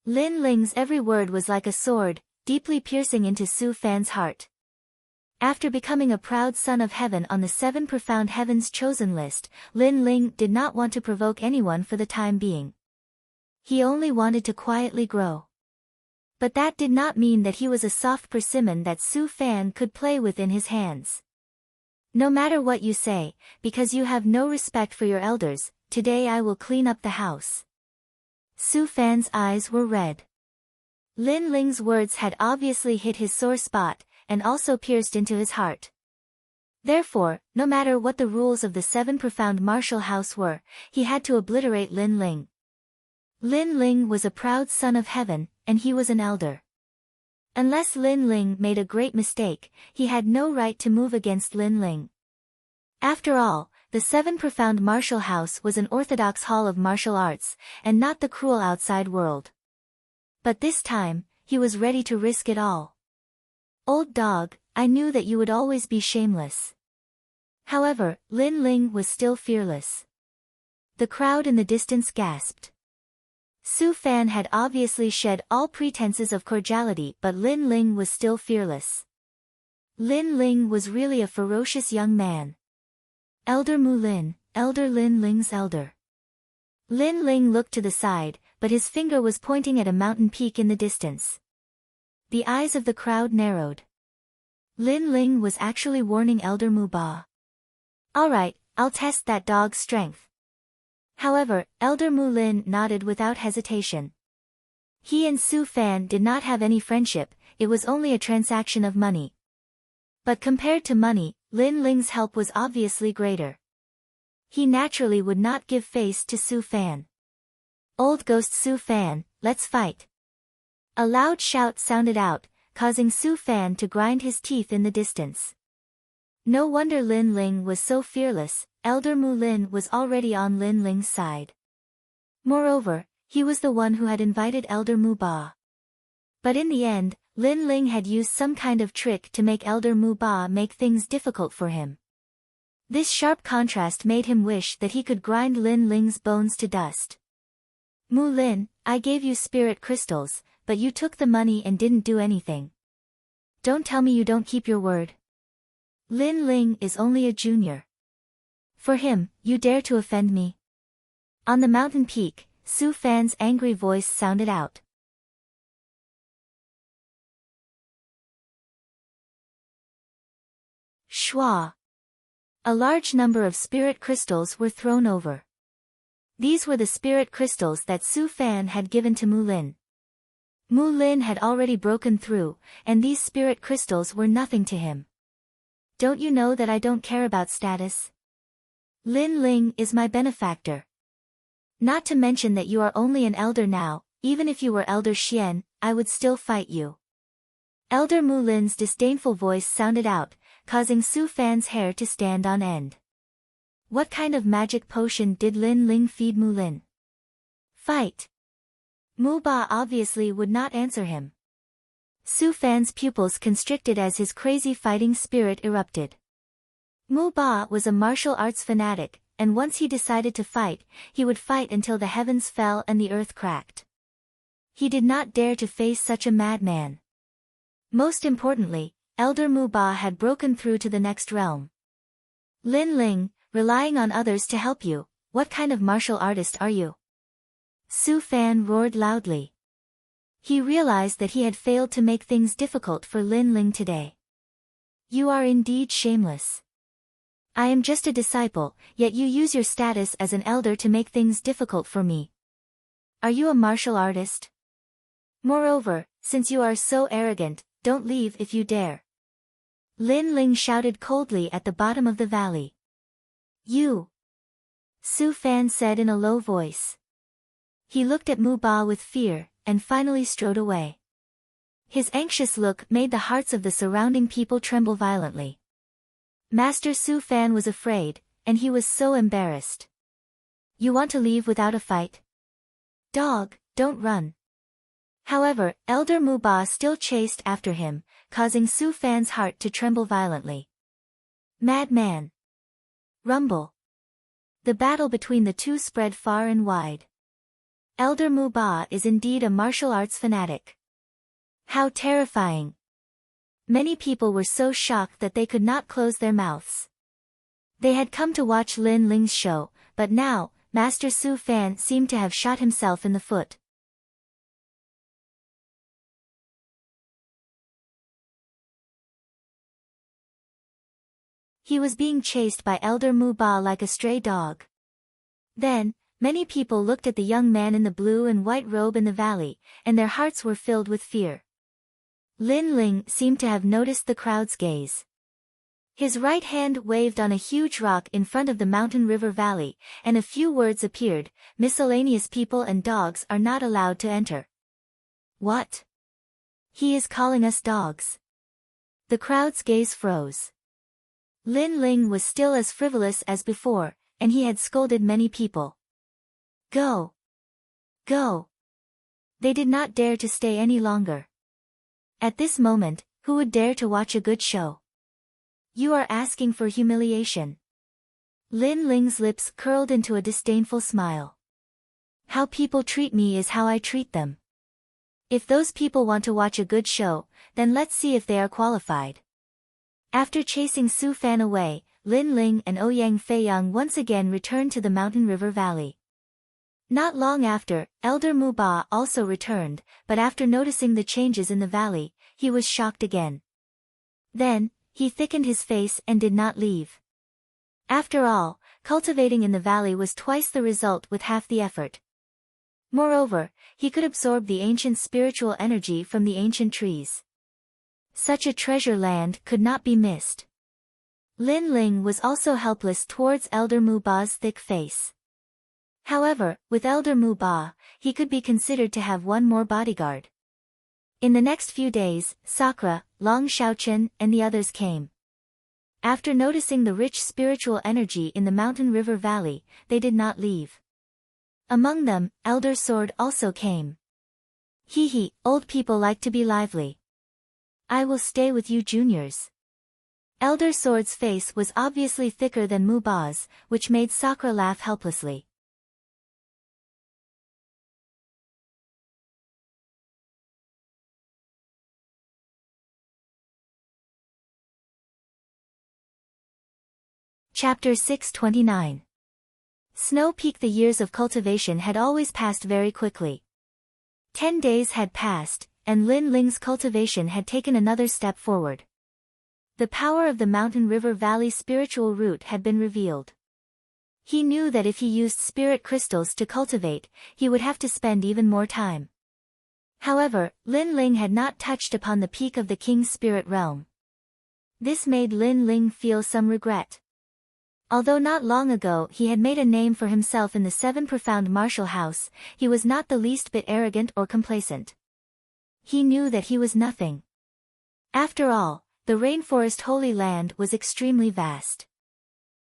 Lin Ling's every word was like a sword, deeply piercing into Su Fan's heart. After becoming a proud son of heaven on the 7 Profound Heavens chosen list, Lin Ling did not want to provoke anyone for the time being. He only wanted to quietly grow. But that did not mean that he was a soft persimmon that Su Fan could play with in his hands. No matter what you say, because you have no respect for your elders, today I will clean up the house. Su Fan's eyes were red. Lin Ling's words had obviously hit his sore spot, and also pierced into his heart. Therefore, no matter what the rules of the 7 Profound Martial House were, he had to obliterate Lin Ling. Lin Ling was a proud son of heaven, and he was an elder. Unless Lin Ling made a great mistake, he had no right to move against Lin Ling. After all, the 7 Profound Martial House was an orthodox hall of martial arts, and not the cruel outside world. But this time, he was ready to risk it all. Old dog, I knew that you would always be shameless. However, Lin Ling was still fearless. The crowd in the distance gasped. Su Fan had obviously shed all pretenses of cordiality, but Lin Ling was still fearless. Lin Ling was really a ferocious young man. Elder Mu Lin, Elder Lin Ling's elder. Lin Ling looked to the side, but his finger was pointing at a mountain peak in the distance. The eyes of the crowd narrowed. Lin Ling was actually warning Elder Mu Ba. Alright, I'll test that dog's strength. However, Elder Mu Lin nodded without hesitation. He and Su Fan did not have any friendship, it was only a transaction of money. But compared to money, Lin Ling's help was obviously greater. He naturally would not give face to Su Fan. Old Ghost Su Fan, let's fight. A loud shout sounded out, causing Su Fan to grind his teeth in the distance. No wonder Lin Ling was so fearless. Elder Mu Lin was already on Lin Ling's side. Moreover, he was the one who had invited Elder Mu Ba. But in the end, Lin Ling had used some kind of trick to make Elder Mu Ba make things difficult for him. This sharp contrast made him wish that he could grind Lin Ling's bones to dust. Mu Lin, I gave you spirit crystals, but you took the money and didn't do anything. Don't tell me you don't keep your word. Lin Ling is only a junior. For him, you dare to offend me? On the mountain peak, Su Fan's angry voice sounded out. Shwa. A large number of spirit crystals were thrown over. These were the spirit crystals that Su Fan had given to Mu Lin. Mu Lin had already broken through, and these spirit crystals were nothing to him. Don't you know that I don't care about status? Lin Ling is my benefactor. Not to mention that you are only an elder now, even if you were Elder Xian, I would still fight you. Elder Mu Lin's disdainful voice sounded out, causing Su Fan's hair to stand on end. What kind of magic potion did Lin Ling feed Mu Lin? Fight! Mu Ba obviously would not answer him. Su Fan's pupils constricted as his crazy fighting spirit erupted. Mu Ba was a martial arts fanatic, and once he decided to fight, he would fight until the heavens fell and the earth cracked. He did not dare to face such a madman. Most importantly, Elder Mu Ba had broken through to the next realm. Lin Ling, relying on others to help you, what kind of martial artist are you? Su Fan roared loudly. He realized that he had failed to make things difficult for Lin Ling today. You are indeed shameless. I am just a disciple, yet you use your status as an elder to make things difficult for me. Are you a martial artist? Moreover, since you are so arrogant, don't leave if you dare. Lin Ling shouted coldly at the bottom of the valley. You! Su Fan said in a low voice. He looked at Mu Ba with fear, and finally strode away. His anxious look made the hearts of the surrounding people tremble violently. Master Su Fan was afraid, and he was so embarrassed. You want to leave without a fight? Dog, don't run. However, Elder Mu Ba still chased after him, causing Su Fan's heart to tremble violently. Madman! Rumble! The battle between the two spread far and wide. Elder Mu Ba is indeed a martial arts fanatic. How terrifying! Many people were so shocked that they could not close their mouths. They had come to watch Lin Ling's show, but now, Master Su Fan seemed to have shot himself in the foot. He was being chased by Elder Mu Ba like a stray dog. Then, many people looked at the young man in the blue and white robe in the valley, and their hearts were filled with fear. Lin Ling seemed to have noticed the crowd's gaze. His right hand waved on a huge rock in front of the mountain river valley, and a few words appeared, miscellaneous people and dogs are not allowed to enter. What? He is calling us dogs. The crowd's gaze froze. Lin Ling was still as frivolous as before, and he had scolded many people. Go! Go! They did not dare to stay any longer. At this moment, who would dare to watch a good show? You are asking for humiliation. Lin Ling's lips curled into a disdainful smile. How people treat me is how I treat them. If those people want to watch a good show, then let's see if they are qualified. After chasing Su Fan away, Lin Ling and Ouyang Feiyang once again returned to the mountain river valley. Not long after, Elder Mu Ba also returned, but after noticing the changes in the valley, he was shocked again. Then, he thickened his face and did not leave. After all, cultivating in the valley was twice the result with half the effort. Moreover, he could absorb the ancient spiritual energy from the ancient trees. Such a treasure land could not be missed. Lin Ling was also helpless towards Elder Mu Ba's thick face. However, with Elder Mu Ba, he could be considered to have one more bodyguard. In the next few days, Sakura, Long Xiaochen, and the others came. After noticing the rich spiritual energy in the mountain river valley, they did not leave. Among them, Elder Sword also came. Hee, old people like to be lively. I will stay with you juniors. Elder Sword's face was obviously thicker than Mu Ba's, which made Sakura laugh helplessly. Chapter 629. Snow Peak. The years of cultivation had always passed very quickly. 10 days had passed, and Lin Ling's cultivation had taken another step forward. The power of the mountain river valley spiritual root had been revealed. He knew that if he used spirit crystals to cultivate, he would have to spend even more time. However, Lin Ling had not touched upon the peak of the king's spirit realm. This made Lin Ling feel some regret. Although not long ago he had made a name for himself in the 7 profound martial house, he was not the least bit arrogant or complacent. He knew that he was nothing. After all, the rainforest Holy Land was extremely vast.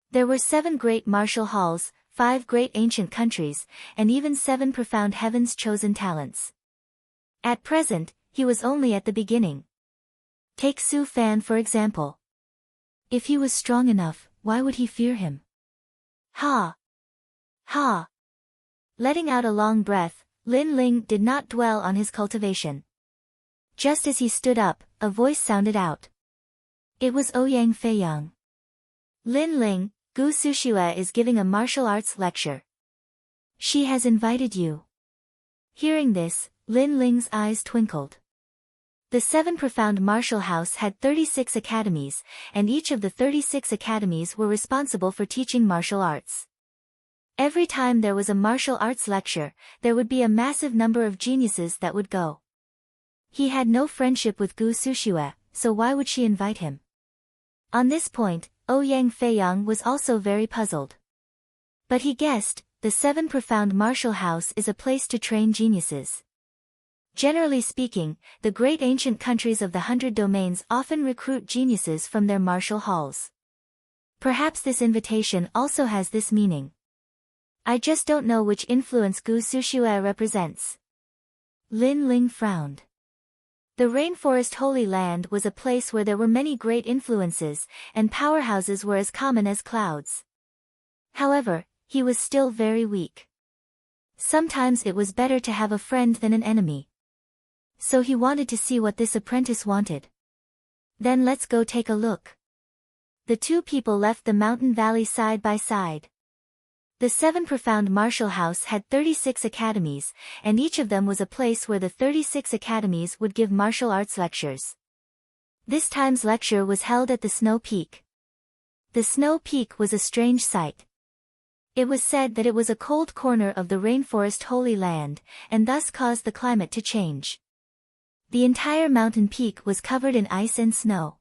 There were 7 great martial halls, 5 great ancient countries, and even 7 profound heaven's chosen talents. At present, he was only at the beginning. Take Su Fan for example. If he was strong enough, why would he fear him? Ha! Ha! Letting out a long breath, Lin Ling did not dwell on his cultivation. Just as he stood up, a voice sounded out. It was Ouyang Feiyang. Lin Ling, Gu Sushue is giving a martial arts lecture. She has invited you. Hearing this, Lin Ling's eyes twinkled. The 7 profound martial house had 36 academies, and each of the 36 academies were responsible for teaching martial arts. Every time there was a martial arts lecture, there would be a massive number of geniuses that would go. He had no friendship with Gu Sushue, so why would she invite him? On this point, Ouyang Feiyang was also very puzzled. But he guessed, the 7 profound martial house is a place to train geniuses. Generally speaking, the great ancient countries of the 100 domains often recruit geniuses from their martial halls. Perhaps this invitation also has this meaning. I just don't know which influence Gu Sushue represents. Lin Ling frowned. The rainforest Holy Land was a place where there were many great influences, and powerhouses were as common as clouds. However, he was still very weak. Sometimes it was better to have a friend than an enemy. So he wanted to see what this apprentice wanted. Then let's go take a look. The 2 people left the mountain valley side by side. The 7 profound martial house had 36 academies, and each of them was a place where the 36 academies would give martial arts lectures. This time's lecture was held at the Snow Peak. The Snow Peak was a strange sight. It was said that it was a cold corner of the rainforest Holy Land, and thus caused the climate to change. The entire mountain peak was covered in ice and snow.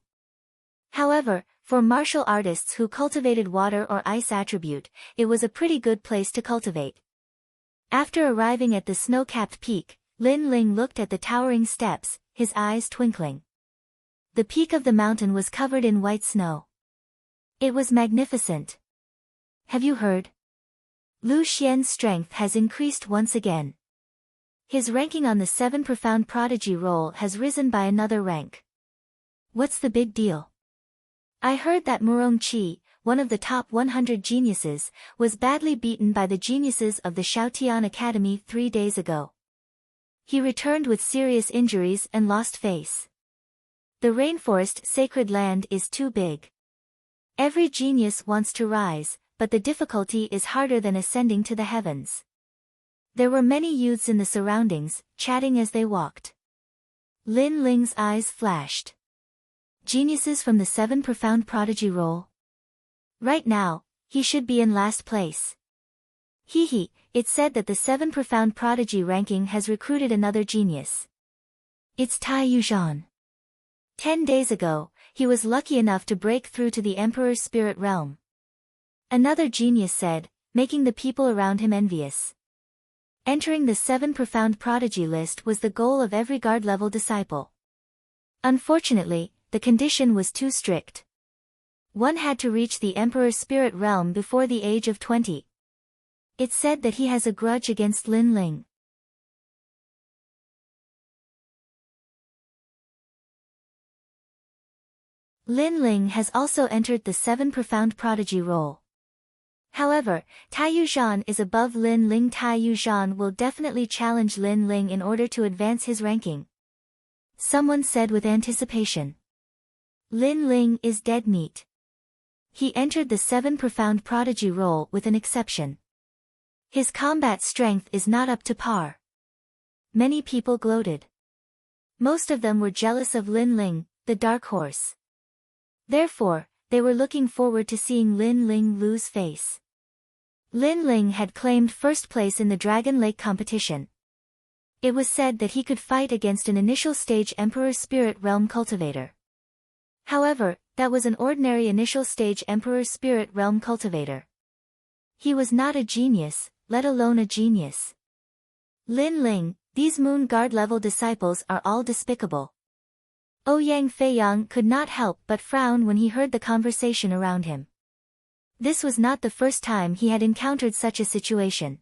However, for martial artists who cultivated water or ice attribute, it was a pretty good place to cultivate. After arriving at the snow-capped peak, Lin Ling looked at the towering steps, his eyes twinkling. The peak of the mountain was covered in white snow. It was magnificent. Have you heard? Lu Xian's strength has increased once again. His ranking on the 7 profound prodigy roll has risen by another rank. What's the big deal? I heard that Murong Qi, one of the top 100 geniuses, was badly beaten by the geniuses of the Xiaotian Academy 3 days ago. He returned with serious injuries and lost face. The rainforest sacred land is too big. Every genius wants to rise, but the difficulty is harder than ascending to the heavens. There were many youths in the surroundings, chatting as they walked. Lin Ling's eyes flashed. Geniuses from the 7 profound prodigy roll. Right now, he should be in last place. Hee, it's said that the 7 profound prodigy ranking has recruited another genius. It's Tai Yuzhan. 10 days ago, he was lucky enough to break through to the Emperor's spirit realm. Another genius said, making the people around him envious. Entering the 7 profound prodigy list was the goal of every guard-level disciple. Unfortunately, the condition was too strict. One had to reach the Emperor's spirit realm before the age of 20. It's said that he has a grudge against Lin Ling. Lin Ling has also entered the 7 profound prodigy role. However, Taiyu Zhan is above Lin Ling. Taiyu Zhan will definitely challenge Lin Ling in order to advance his ranking. Someone said with anticipation. Lin Ling is dead meat. He entered the 7 profound prodigy role with an exception. His combat strength is not up to par. Many people gloated. Most of them were jealous of Lin Ling, the dark horse. Therefore, they were looking forward to seeing Lin Ling lose face. Lin Ling had claimed first place in the Dragon Lake competition. It was said that he could fight against an initial stage Emperor Spirit Realm cultivator. However, that was an ordinary initial stage Emperor Spirit Realm cultivator. He was not a genius, let alone a genius. Lin Ling, these Moon Guard level disciples are all despicable. Ouyang Feiyang could not help but frown when he heard the conversation around him. This was not the first time he had encountered such a situation.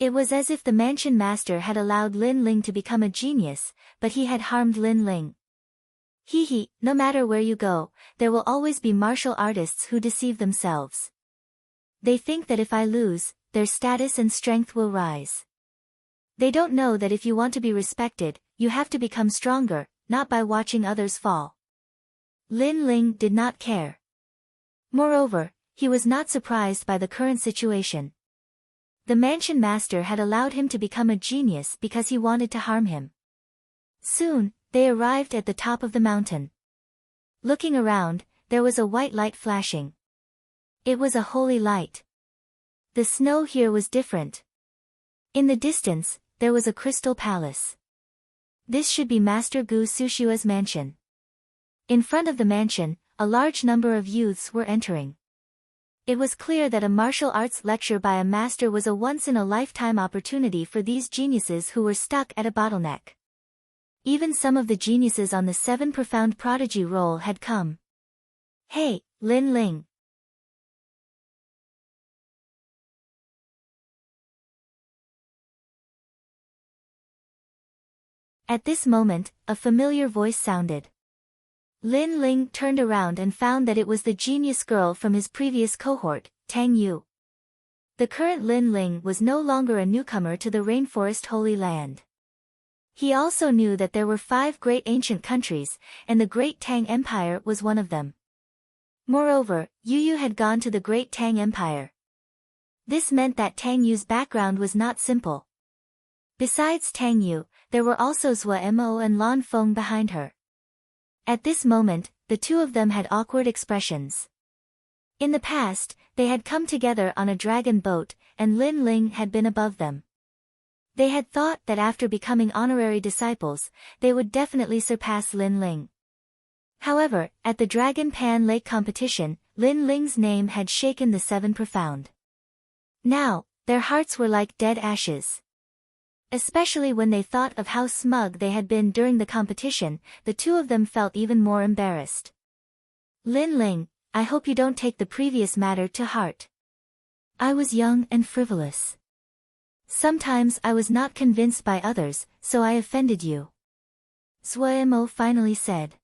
It was as if the mansion master had allowed Lin Ling to become a genius, but he had harmed Lin Ling. Hee, no matter where you go, there will always be martial artists who deceive themselves. They think that if I lose, their status and strength will rise. They don't know that if you want to be respected, you have to become stronger, not by watching others fall. Lin Ling did not care. Moreover, he was not surprised by the current situation. The mansion master had allowed him to become a genius because he wanted to harm him. Soon, they arrived at the top of the mountain. Looking around, there was a white light flashing. It was a holy light. The snow here was different. In the distance, there was a crystal palace. This should be Master Gu Sushua's mansion. In front of the mansion, a large number of youths were entering. It was clear that a martial arts lecture by a master was a once-in-a-lifetime opportunity for these geniuses who were stuck at a bottleneck. Even some of the geniuses on the 7 profound prodigy roll had come. Hey, Lin Ling. At this moment, a familiar voice sounded. Lin Ling turned around and found that it was the genius girl from his previous cohort, Tang Yu. The current Lin Ling was no longer a newcomer to the Rainforest Holy Land. He also knew that there were 5 great ancient countries, and the Great Tang Empire was one of them. Moreover, Yu had gone to the Great Tang Empire. This meant that Tang Yu's background was not simple. Besides Tang Yu, there were also Zhua Mo and Lan Feng behind her. At this moment, the two of them had awkward expressions. In the past, they had come together on a dragon boat, and Lin Ling had been above them. They had thought that after becoming honorary disciples, they would definitely surpass Lin Ling. However, at the Dragon Pan Lake competition, Lin Ling's name had shaken the 7 profound. Now, their hearts were like dead ashes. Especially when they thought of how smug they had been during the competition, the two of them felt even more embarrassed. Lin Ling, I hope you don't take the previous matter to heart. I was young and frivolous. Sometimes I was not convinced by others, so I offended you. Zhua Mo finally said.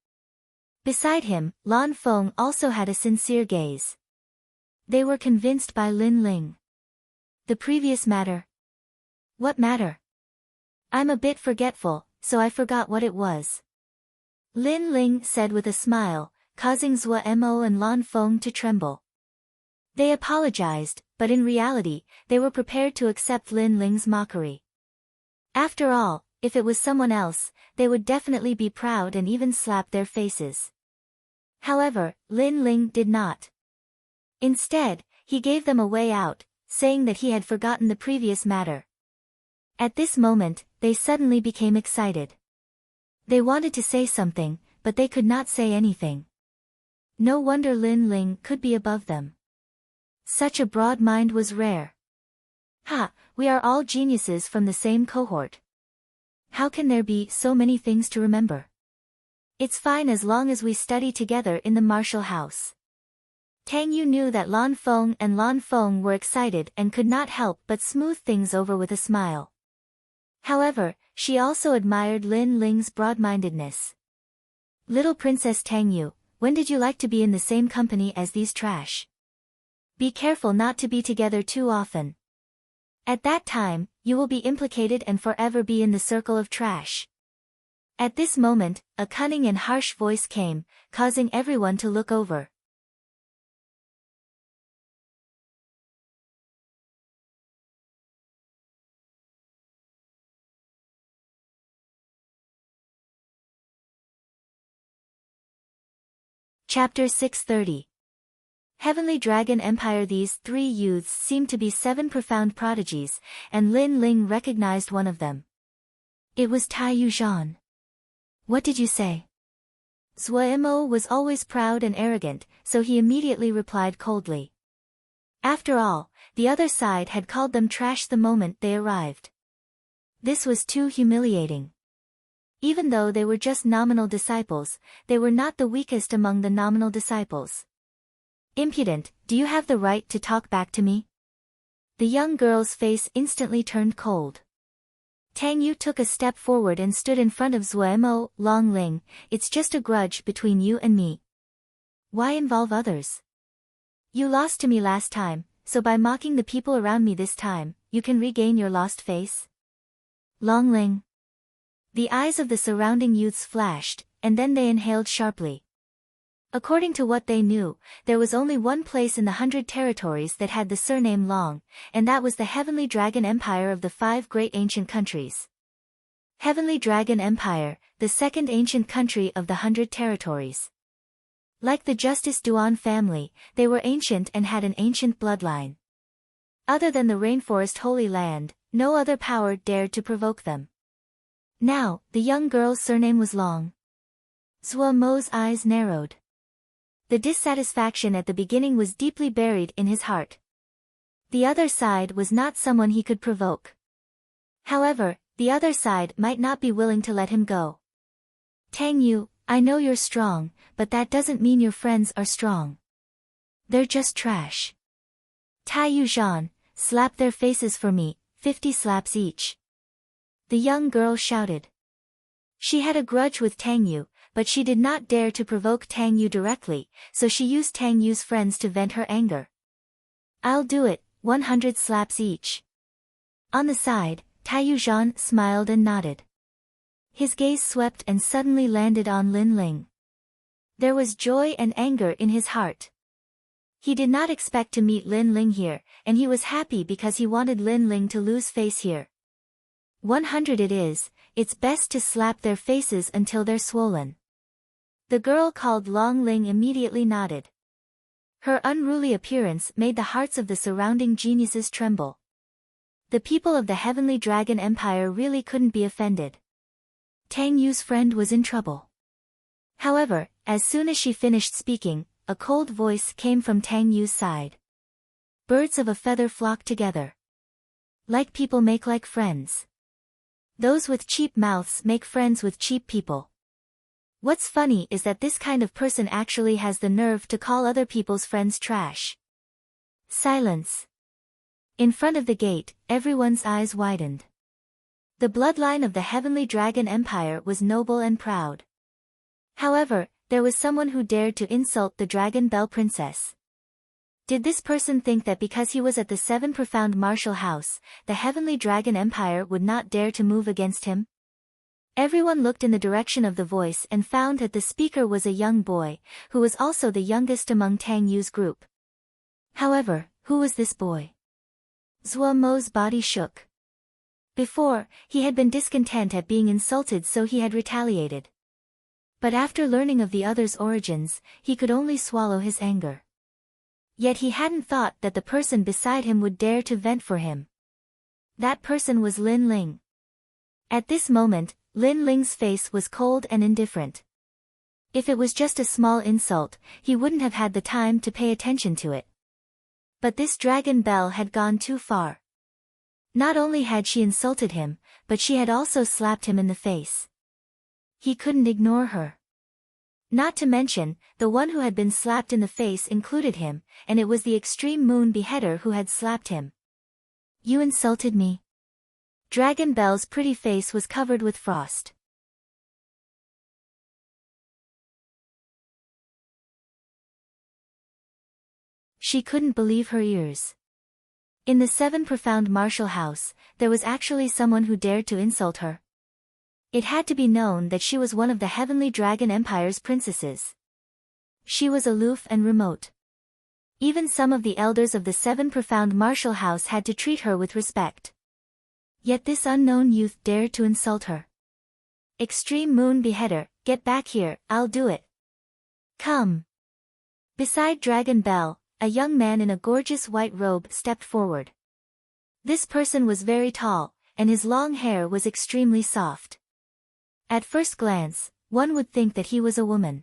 Beside him, Lan Feng also had a sincere gaze. They were convinced by Lin Ling. The previous matter? What matter? I'm a bit forgetful, so I forgot what it was. Lin Ling said with a smile, causing Zhua Mo and Lan Feng to tremble. They apologized, but in reality, they were prepared to accept Lin Ling's mockery. After all, if it was someone else, they would definitely be proud and even slap their faces. However, Lin Ling did not. Instead, he gave them a way out, saying that he had forgotten the previous matter. At this moment, they suddenly became excited. They wanted to say something, but they could not say anything. No wonder Lin Ling could be above them. Such a broad mind was rare. Ha, we are all geniuses from the same cohort. How can there be so many things to remember? It's fine as long as we study together in the martial house. Tang Yu knew that Lan Feng and Lan Feng were excited and could not help but smooth things over with a smile. However, she also admired Lin Ling's broad-mindedness. Little Princess Tang Yu, when did you like to be in the same company as these trash? Be careful not to be together too often. At that time, you will be implicated and forever be in the circle of trash. At this moment, a cunning and harsh voice came, causing everyone to look over. Chapter 630. Heavenly Dragon Empire. These three youths seemed to be 7 profound prodigies, and Lin Ling recognized one of them. It was Tai Yuzhan. What did you say? Zuo was always proud and arrogant, so he immediately replied coldly. After all, the other side had called them trash the moment they arrived. This was too humiliating. Even though they were just nominal disciples, they were not the weakest among the nominal disciples. Impudent, do you have the right to talk back to me? The young girl's face instantly turned cold. Tang Yu took a step forward and stood in front of Zuo. Long Ling, it's just a grudge between you and me. Why involve others? You lost to me last time, so by mocking the people around me this time, you can regain your lost face? Long Ling. The eyes of the surrounding youths flashed, and then they inhaled sharply. According to what they knew, there was only one place in the 100 territories that had the surname Long, and that was the Heavenly Dragon Empire of the 5 great ancient countries. Heavenly Dragon Empire, the second ancient country of the 100 territories. Like the Justice Duan family, they were ancient and had an ancient bloodline. Other than the Rainforest Holy Land, no other power dared to provoke them. Now, the young girl's surname was Long. Zuo's eyes narrowed. The dissatisfaction at the beginning was deeply buried in his heart. The other side was not someone he could provoke. However, the other side might not be willing to let him go. Tang Yu, I know you're strong, but that doesn't mean your friends are strong. They're just trash. Tai Yuzhan, slap their faces for me, 50 slaps each. The young girl shouted. She had a grudge with Tang Yu, but she did not dare to provoke Tang Yu directly, so she used Tang Yu's friends to vent her anger. I'll do it, 100 slaps each. On the side, Tai Yuzhan smiled and nodded. His gaze swept and suddenly landed on Lin Ling. There was joy and anger in his heart. He did not expect to meet Lin Ling here, and he was happy because he wanted Lin Ling to lose face here. 100 it is, it's best to slap their faces until they're swollen. The girl called Long Ling immediately nodded. Her unruly appearance made the hearts of the surrounding geniuses tremble. The people of the Heavenly Dragon Empire really couldn't be offended. Tang Yu's friend was in trouble. However, as soon as she finished speaking, a cold voice came from Tang Yu's side. Birds of a feather flock together. Like people make like friends. Those with cheap mouths make friends with cheap people. What's funny is that this kind of person actually has the nerve to call other people's friends trash. Silence. In front of the gate, everyone's eyes widened. The bloodline of the Heavenly Dragon Empire was noble and proud. However, there was someone who dared to insult the Dragon Bell Princess. Did this person think that because he was at the 7 profound martial house, the Heavenly Dragon Empire would not dare to move against him? Everyone looked in the direction of the voice and found that the speaker was a young boy, who was also the youngest among Tang Yu's group. However, who was this boy? Zuo's body shook. Before, he had been discontent at being insulted, so he had retaliated. But after learning of the other's origins, he could only swallow his anger. Yet he hadn't thought that the person beside him would dare to vent for him. That person was Lin Ling. At this moment, Lin Ling's face was cold and indifferent. If it was just a small insult, he wouldn't have had the time to pay attention to it. But this Dragon Belle had gone too far. Not only had she insulted him, but she had also slapped him in the face. He couldn't ignore her. Not to mention, the one who had been slapped in the face included him, and it was the extreme moon beheader who had slapped him. You insulted me. Dragon Belle's pretty face was covered with frost. She couldn't believe her ears. In the 7 profound martial house, there was actually someone who dared to insult her. It had to be known that she was one of the Heavenly Dragon Empire's princesses. She was aloof and remote. Even some of the elders of the 7 profound martial house had to treat her with respect. Yet this unknown youth dared to insult her. Extreme moon beheader, get back here, I'll do it. Come. Beside Dragon Belle, a young man in a gorgeous white robe stepped forward. This person was very tall, and his long hair was extremely soft. At first glance, one would think that he was a woman.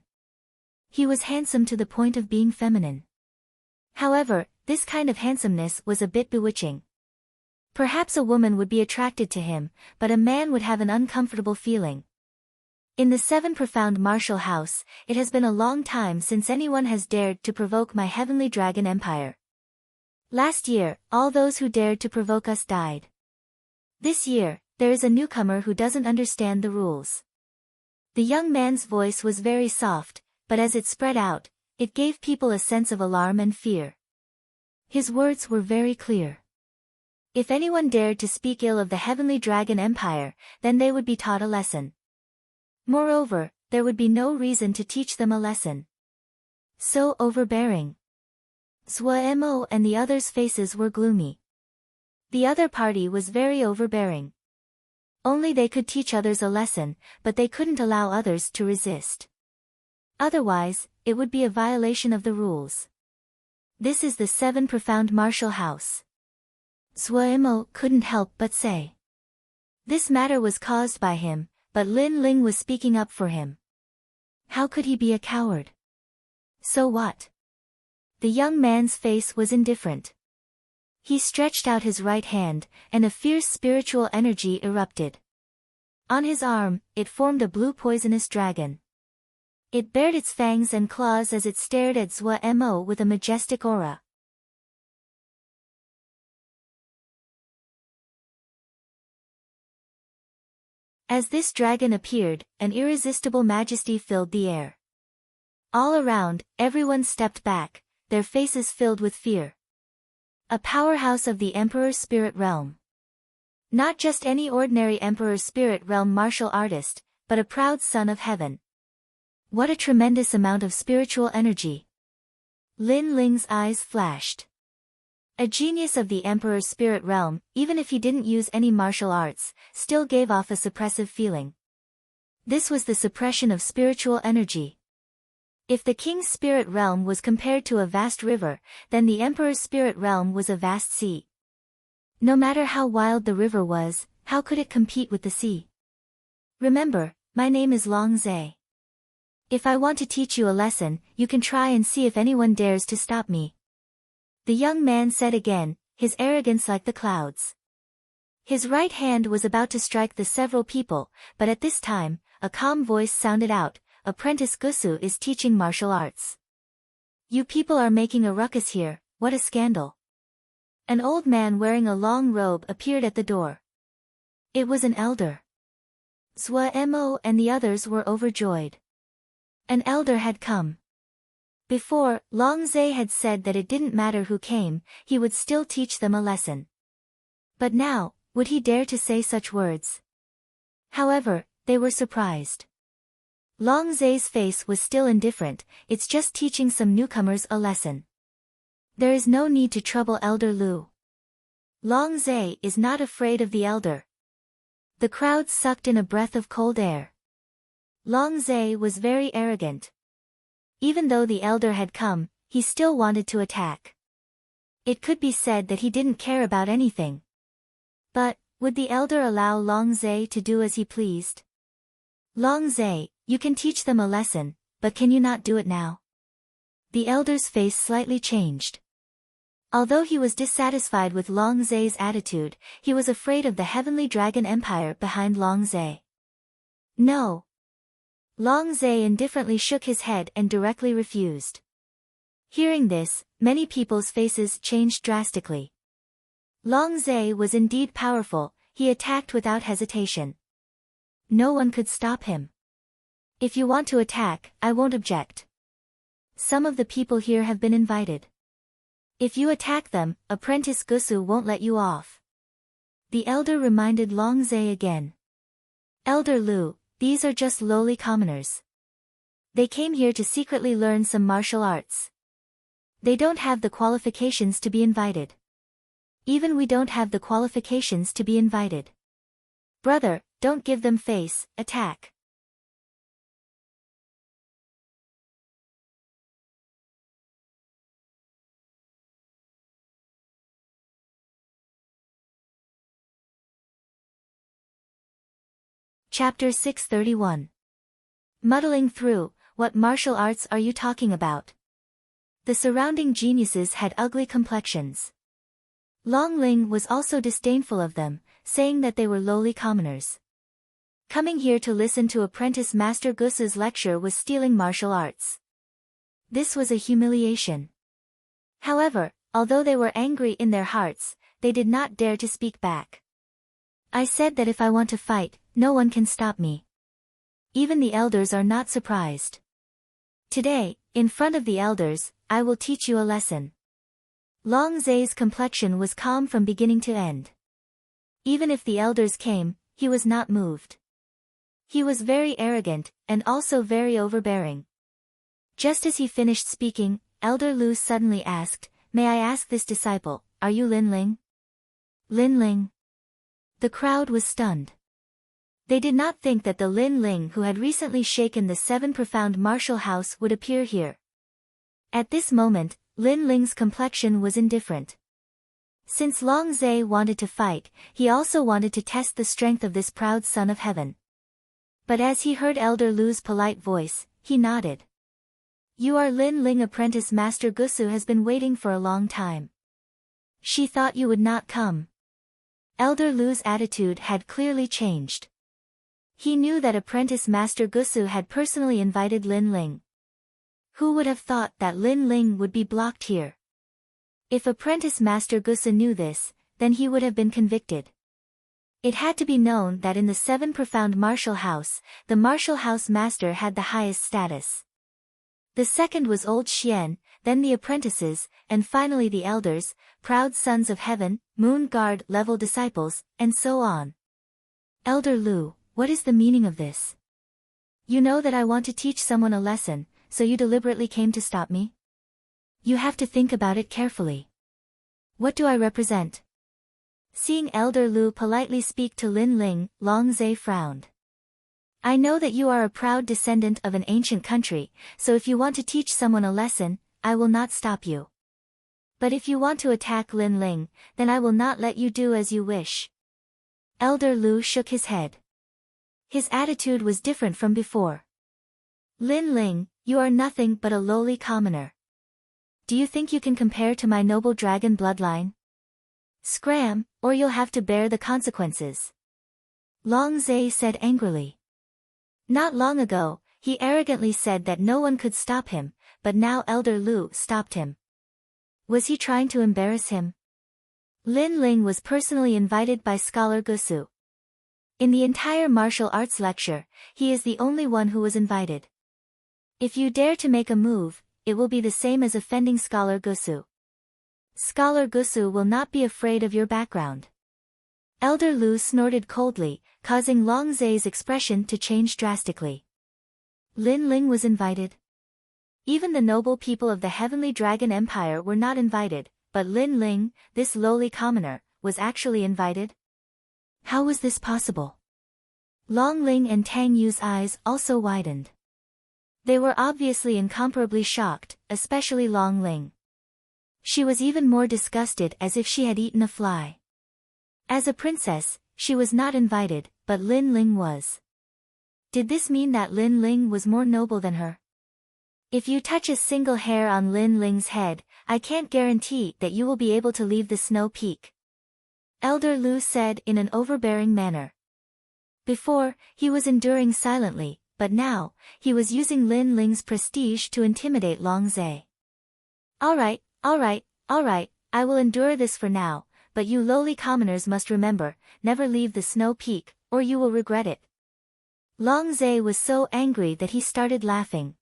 He was handsome to the point of being feminine. However, this kind of handsomeness was a bit bewitching. Perhaps a woman would be attracted to him, but a man would have an uncomfortable feeling. In the 7 profound martial house, it has been a long time since anyone has dared to provoke my Heavenly Dragon Empire. Last year, all those who dared to provoke us died. This year, there is a newcomer who doesn't understand the rules. The young man's voice was very soft, but as it spread out, it gave people a sense of alarm and fear. His words were very clear. If anyone dared to speak ill of the Heavenly Dragon Empire, then they would be taught a lesson. Moreover, there would be no reason to teach them a lesson. So overbearing. Zhuemo and the others' faces were gloomy. The other party was very overbearing. Only they could teach others a lesson, but they couldn't allow others to resist. Otherwise, it would be a violation of the rules. This is the 7 profound martial house. Zhuemo couldn't help but say. This matter was caused by him, but Lin Ling was speaking up for him. How could he be a coward? So what? The young man's face was indifferent. He stretched out his right hand, and a fierce spiritual energy erupted. On his arm, it formed a blue poisonous dragon. It bared its fangs and claws as it stared at Zhuemo with a majestic aura. As this dragon appeared, an irresistible majesty filled the air. All around, everyone stepped back, their faces filled with fear. A powerhouse of the Emperor Spirit Realm. Not just any ordinary Emperor Spirit Realm martial artist, but a proud son of heaven. What a tremendous amount of spiritual energy. Lin Ling's eyes flashed. A genius of the Emperor Spirit Realm, even if he didn't use any martial arts, still gave off a suppressive feeling. This was the suppression of spiritual energy. If the King's Spirit Realm was compared to a vast river, then the Emperor's Spirit Realm was a vast sea. No matter how wild the river was, how could it compete with the sea? Remember, my name is Long Zhe. If I want to teach you a lesson, you can try and see if anyone dares to stop me. The young man said again, his arrogance like the clouds. His right hand was about to strike the several people, but at this time, a calm voice sounded out, Apprentice Gusu is teaching martial arts. You people are making a ruckus here, what a scandal. An old man wearing a long robe appeared at the door. It was an elder. Zhuemo and the others were overjoyed. An elder had come. Before, Long Zhe had said that it didn't matter who came, he would still teach them a lesson. But now, would he dare to say such words? However, they were surprised. Long Zhe's face was still indifferent, it's just teaching some newcomers a lesson. There is no need to trouble Elder Lu. Long Zhe is not afraid of the elder. The crowd sucked in a breath of cold air. Long Zhe was very arrogant. Even though the elder had come, he still wanted to attack. It could be said that he didn't care about anything. But, would the elder allow Long Zhe to do as he pleased? Long Zhe, you can teach them a lesson, but can you not do it now? The elder's face slightly changed. Although he was dissatisfied with Long Zhe's attitude, he was afraid of the heavenly dragon empire behind Long Zhe. No. Long Zhe indifferently shook his head and directly refused. Hearing this, many people's faces changed drastically. Long Zhe was indeed powerful, he attacked without hesitation. No one could stop him. If you want to attack, I won't object. Some of the people here have been invited. If you attack them, Apprentice Gusu won't let you off. The elder reminded Long Zhe again. Elder Lu, these are just lowly commoners. They came here to secretly learn some martial arts. They don't have the qualifications to be invited. Even we don't have the qualifications to be invited. Brother, don't give them face, attack. Chapter 631. Muddling through, what martial arts are you talking about? The surrounding geniuses had ugly complexions. Long Ling was also disdainful of them, saying that they were lowly commoners. Coming here to listen to Apprentice Master Gusu's lecture was stealing martial arts. This was a humiliation. However, although they were angry in their hearts, they did not dare to speak back. I said that if I want to fight, no one can stop me. Even the elders are not surprised. Today, in front of the elders, I will teach you a lesson. Long Zhe's complexion was calm from beginning to end. Even if the elders came, he was not moved. He was very arrogant, and also very overbearing. Just as he finished speaking, Elder Lu suddenly asked, "May I ask this disciple, are you Lin Ling?" Lin Ling. The crowd was stunned. They did not think that the Lin Ling who had recently shaken the 7 profound martial house would appear here. At this moment, Lin Ling's complexion was indifferent. Since Long Zhe wanted to fight, he also wanted to test the strength of this proud son of heaven. But as he heard Elder Lu's polite voice, he nodded. You are Lin Ling. Apprentice Master Gusu has been waiting for a long time. She thought you would not come. Elder Lu's attitude had clearly changed. He knew that Apprentice Master Gusu had personally invited Lin Ling. Who would have thought that Lin Ling would be blocked here? If Apprentice Master Gusu knew this, then he would have been convicted. It had to be known that in the 7 profound martial house, the martial house master had the highest status. The second was Old Xian, then the apprentices, and finally the elders, proud sons of heaven, moon guard level disciples, and so on. Elder Lu, what is the meaning of this? You know that I want to teach someone a lesson, so you deliberately came to stop me? You have to think about it carefully. What do I represent? Seeing Elder Lu politely speak to Lin Ling, Long Zhe frowned. I know that you are a proud descendant of an ancient country, so if you want to teach someone a lesson, I will not stop you. But if you want to attack Lin Ling, then I will not let you do as you wish. Elder Lu shook his head. His attitude was different from before. Lin Ling, you are nothing but a lowly commoner. Do you think you can compare to my noble dragon bloodline? Scram, or you'll have to bear the consequences. Long Zhe said angrily. Not long ago, he arrogantly said that no one could stop him, but now Elder Lu stopped him. Was he trying to embarrass him? Lin Ling was personally invited by Scholar Gusu. In the entire martial arts lecture, he is the only one who was invited. If you dare to make a move, it will be the same as offending Scholar Gusu. Scholar Gusu will not be afraid of your background. Elder Lu snorted coldly, causing Long Zhe's expression to change drastically. Lin Ling was invited. Even the noble people of the Heavenly Dragon Empire were not invited, but Lin Ling, this lowly commoner, was actually invited? How was this possible? Long Ling and Tang Yu's eyes also widened. They were obviously incomparably shocked, especially Long Ling. She was even more disgusted, as if she had eaten a fly. As a princess, she was not invited, but Lin Ling was. Did this mean that Lin Ling was more noble than her? If you touch a single hair on Lin Ling's head, I can't guarantee that you will be able to leave the snow peak. Elder Lu said in an overbearing manner. Before, he was enduring silently, but now, he was using Lin Ling's prestige to intimidate Long Zhe. Alright, I will endure this for now, but you lowly commoners must remember, never leave the snow peak, or you will regret it. Long Zhe was so angry that he started laughing.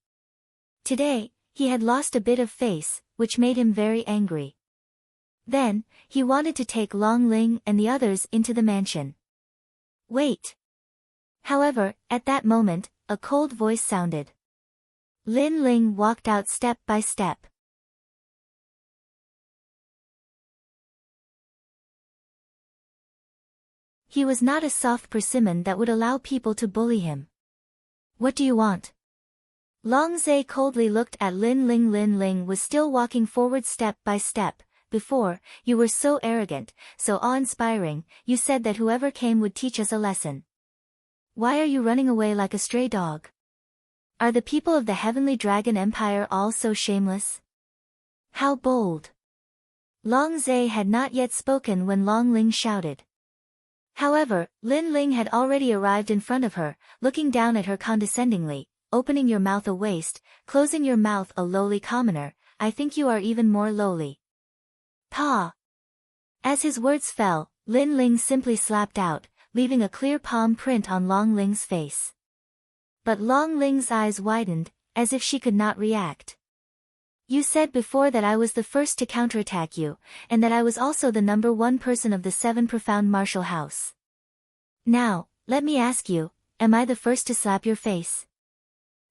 Today, he had lost a bit of face, which made him very angry. Then, he wanted to take Long Ling and the others into the mansion. Wait. However, at that moment, a cold voice sounded. Lin Ling walked out step by step. He was not a soft persimmon that would allow people to bully him. What do you want? Long Zhe coldly looked at Lin Ling. Lin Ling was still walking forward step by step. Before, you were so arrogant, so awe-inspiring, you said that whoever came would teach us a lesson. Why are you running away like a stray dog? Are the people of the Heavenly Dragon Empire all so shameless? How bold! Long Zhe had not yet spoken when Long Ling shouted. However, Lin Ling had already arrived in front of her, looking down at her condescendingly. Opening your mouth a waste, closing your mouth a lowly commoner, I think you are even more lowly. Pa! As his words fell, Lin Ling simply slapped out, leaving a clear palm print on Long Ling's face. But Long Ling's eyes widened, as if she could not react. You said before that I was the first to counterattack you, and that I was also the number one person of the 7 profound martial house. Now, let me ask you, am I the first to slap your face?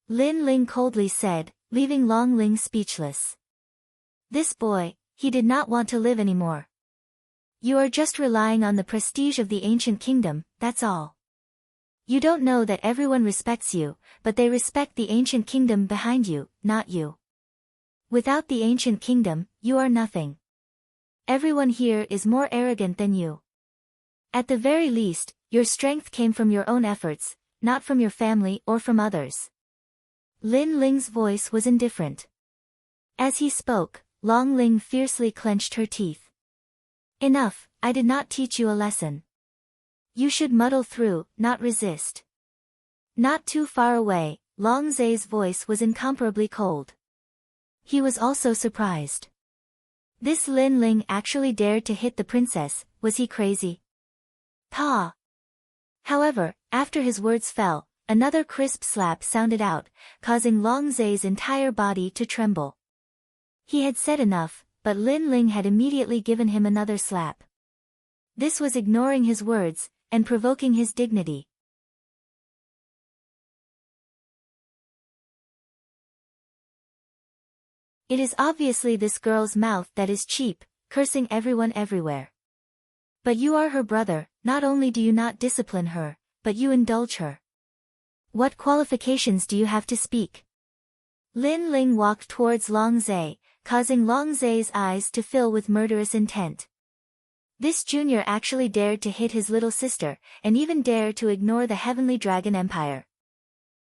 Lin Ling coldly said, leaving Long Ling speechless. This boy, he did not want to live anymore. You are just relying on the prestige of the ancient kingdom, that's all. You don't know that everyone respects you, but they respect the ancient kingdom behind you, not you. Without the ancient kingdom, you are nothing. Everyone here is more arrogant than you. At the very least, your strength came from your own efforts, not from your family or from others. Lin Ling's voice was indifferent. As he spoke, Long Ling fiercely clenched her teeth. Enough, I did not teach you a lesson. You should muddle through, not resist. Not too far away, Long Zhe's voice was incomparably cold. He was also surprised. This Lin Ling actually dared to hit the princess, was he crazy? Pa! However, after his words fell, another crisp slap sounded out, causing Long Zhe's entire body to tremble. He had said enough, but Lin Ling had immediately given him another slap. This was ignoring his words, and provoking his dignity. It is obviously this girl's mouth that is cheap, cursing everyone everywhere. But you are her brother, not only do you not discipline her, but you indulge her. What qualifications do you have to speak? Lin Ling walked towards Long Zhe, causing Long Zhe's eyes to fill with murderous intent. This junior actually dared to hit his little sister, and even dared to ignore the Heavenly Dragon Empire.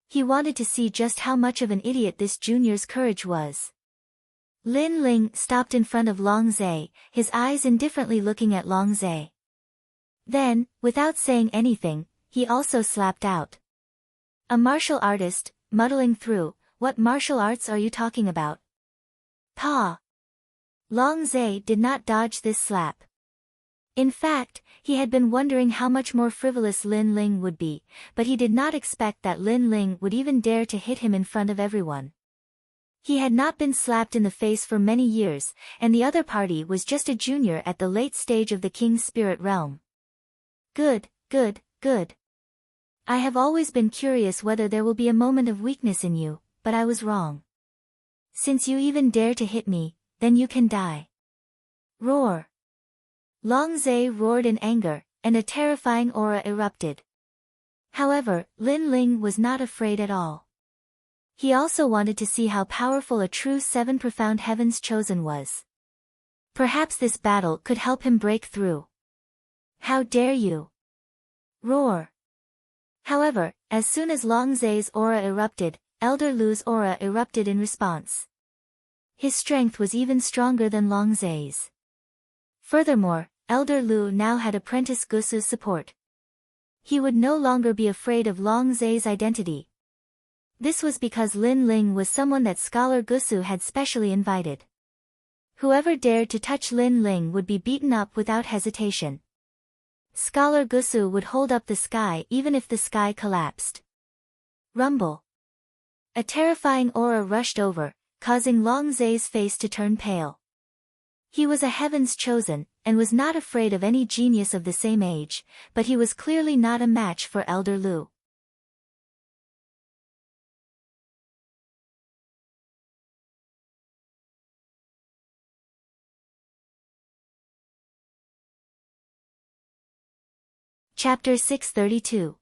He wanted to see just how much of an idiot this junior's courage was. Lin Ling stopped in front of Long Zhe, his eyes indifferently looking at Long Zhe. Then, without saying anything, he also slapped out. A martial artist, muddling through, what martial arts are you talking about? Pa! Long Zhe did not dodge this slap. In fact, he had been wondering how much more frivolous Lin Ling would be, but he did not expect that Lin Ling would even dare to hit him in front of everyone. He had not been slapped in the face for many years, and the other party was just a junior at the late stage of the king's spirit realm. Good. I have always been curious whether there will be a moment of weakness in you, but I was wrong. Since you even dare to hit me, then you can die. Roar! Long Zhe roared in anger, and a terrifying aura erupted. However, Lin Ling was not afraid at all. He also wanted to see how powerful a true 7 profound heavens chosen was. Perhaps this battle could help him break through. How dare you! Roar! However, as soon as Long Zhe's aura erupted, Elder Lu's aura erupted in response. His strength was even stronger than Long Zai's. Furthermore, Elder Lu now had Apprentice Gusu's support. He would no longer be afraid of Long Zai's identity. This was because Lin Ling was someone that Scholar Gusu had specially invited. Whoever dared to touch Lin Ling would be beaten up without hesitation. Scholar Gusu would hold up the sky even if the sky collapsed. Rumble. A terrifying aura rushed over, causing Long Zai's face to turn pale. He was a heaven's chosen, and was not afraid of any genius of the same age, but he was clearly not a match for Elder Lu. Chapter 632.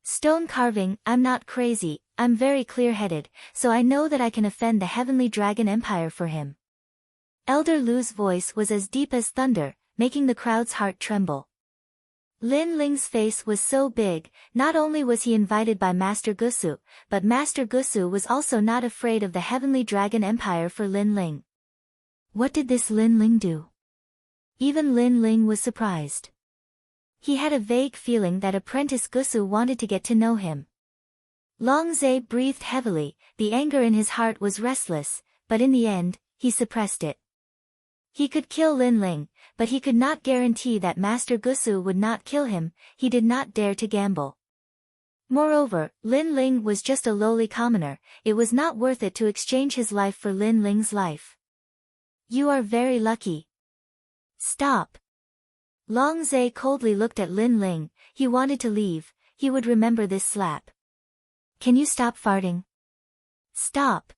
Stone carving. I'm not crazy, I'm very clear-headed, so I know that I can offend the Heavenly Dragon Empire for him. Elder Lu's voice was as deep as thunder, making the crowd's heart tremble. Lin Ling's face was so big, not only was he invited by Master Gusu, but Master Gusu was also not afraid of the Heavenly Dragon Empire for Lin Ling. What did this Lin Ling do? Even Lin Ling was surprised. He had a vague feeling that Apprentice Gusu wanted to get to know him. Long Zai breathed heavily, the anger in his heart was restless, but in the end, he suppressed it. He could kill Lin Ling, but he could not guarantee that Master Gusu would not kill him. He did not dare to gamble. Moreover, Lin Ling was just a lowly commoner, it was not worth it to exchange his life for Lin Ling's life. You are very lucky. Stop. Long Zai coldly looked at Lin Ling, he wanted to leave, he would remember this slap. Can you stop farting? Stop.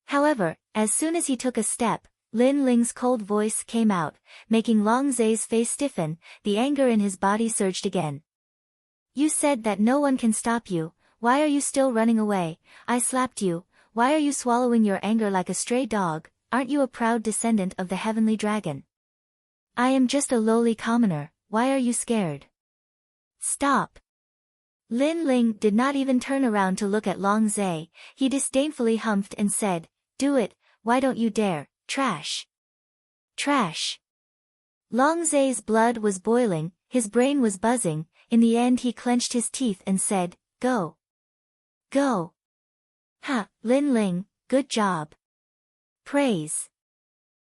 However, as soon as he took a step, Lin Ling's cold voice came out, making Long Zai's face stiffen, the anger in his body surged again. You said that no one can stop you, why are you still running away? I slapped you, why are you swallowing your anger like a stray dog? Aren't you a proud descendant of the Heavenly Dragon? I am just a lowly commoner, why are you scared? Stop. Lin Ling did not even turn around to look at Long Zai, he disdainfully humphed and said, Do it, why don't you dare? Trash. Trash. Long Zai's blood was boiling, his brain was buzzing, in the end he clenched his teeth and said, Go. Go. Ha, Lin Ling, good job. Praise.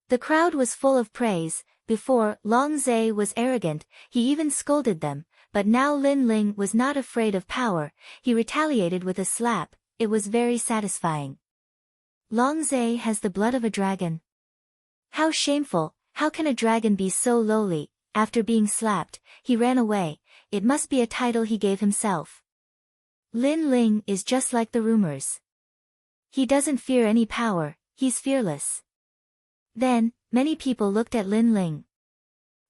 The crowd was full of praise. Before, Long Zai was arrogant, he even scolded them, but now Lin Ling was not afraid of power, he retaliated with a slap, it was very satisfying. Long Zai has the blood of a dragon. How shameful, how can a dragon be so lowly? After being slapped, he ran away, it must be a title he gave himself. Lin Ling is just like the rumors. He doesn't fear any power, he's fearless. Then, many people looked at Lin Ling.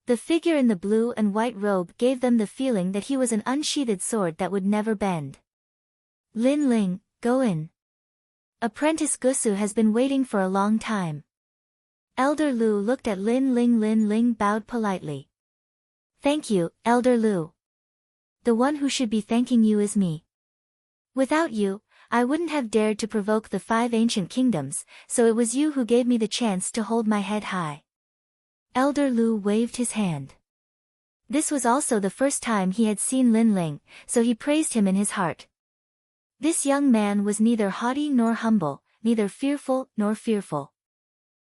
The figure in the blue and white robe gave them the feeling that he was an unsheathed sword that would never bend. Lin Ling, go in. Apprentice Gusu has been waiting for a long time. Elder Lu looked at Lin Ling. Lin Ling bowed politely. Thank you, Elder Lu. The one who should be thanking you is me. Without you, I wouldn't have dared to provoke the 5 ancient kingdoms, so it was you who gave me the chance to hold my head high. Elder Lu waved his hand. This was also the first time he had seen Lin Ling, so he praised him in his heart. This young man was neither haughty nor humble, neither fearful nor fearful.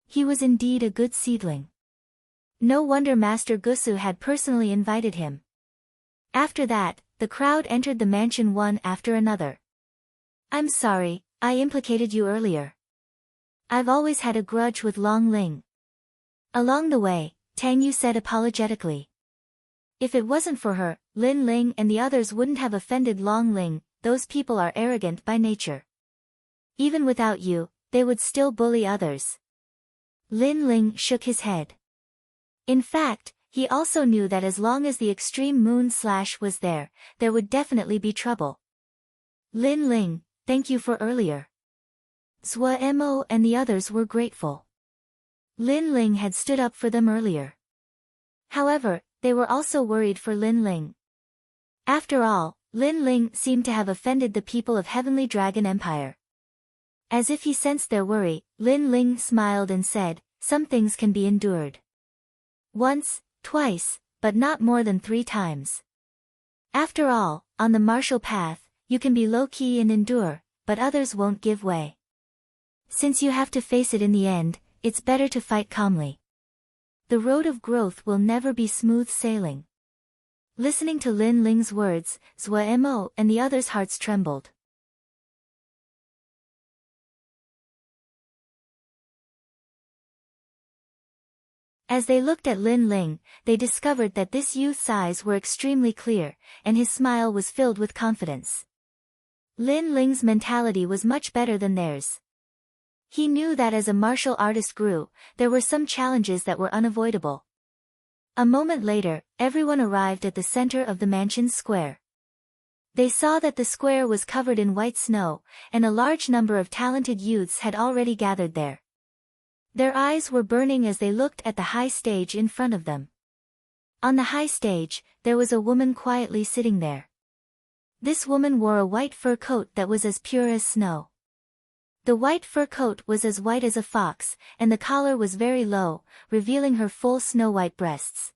He was indeed a good seedling. No wonder Master Gusu had personally invited him. After that, the crowd entered the mansion one after another. I'm sorry, I implicated you earlier. I've always had a grudge with Long Ling. Along the way, Tang Yu said apologetically. If it wasn't for her, Lin Ling and the others wouldn't have offended Long Ling, those people are arrogant by nature. Even without you, they would still bully others. Lin Ling shook his head. In fact, he also knew that as long as the extreme moon slash was there, there would definitely be trouble. Lin Ling, thank you for earlier. Zhua Mo and the others were grateful. Lin Ling had stood up for them earlier. However, they were also worried for Lin Ling. After all, Lin Ling seemed to have offended the people of Heavenly Dragon Empire. As if he sensed their worry, Lin Ling smiled and said, "Some things can be endured. Once, twice, but not more than 3 times. After all, on the martial path, you can be low-key and endure, but others won't give way. Since you have to face it in the end, it's better to fight calmly. The road of growth will never be smooth sailing." Listening to Lin Ling's words, Zhou Mo and the others' hearts trembled. As they looked at Lin Ling, they discovered that this youth's eyes were extremely clear, and his smile was filled with confidence. Lin Ling's mentality was much better than theirs. He knew that as a martial artist grew, there were some challenges that were unavoidable. A moment later, everyone arrived at the center of the mansion's square. They saw that the square was covered in white snow, and a large number of talented youths had already gathered there. Their eyes were burning as they looked at the high stage in front of them. On the high stage, there was a woman quietly sitting there. This woman wore a white fur coat that was as pure as snow. The white fur coat was as white as a fox, and the collar was very low, revealing her full snow-white breasts.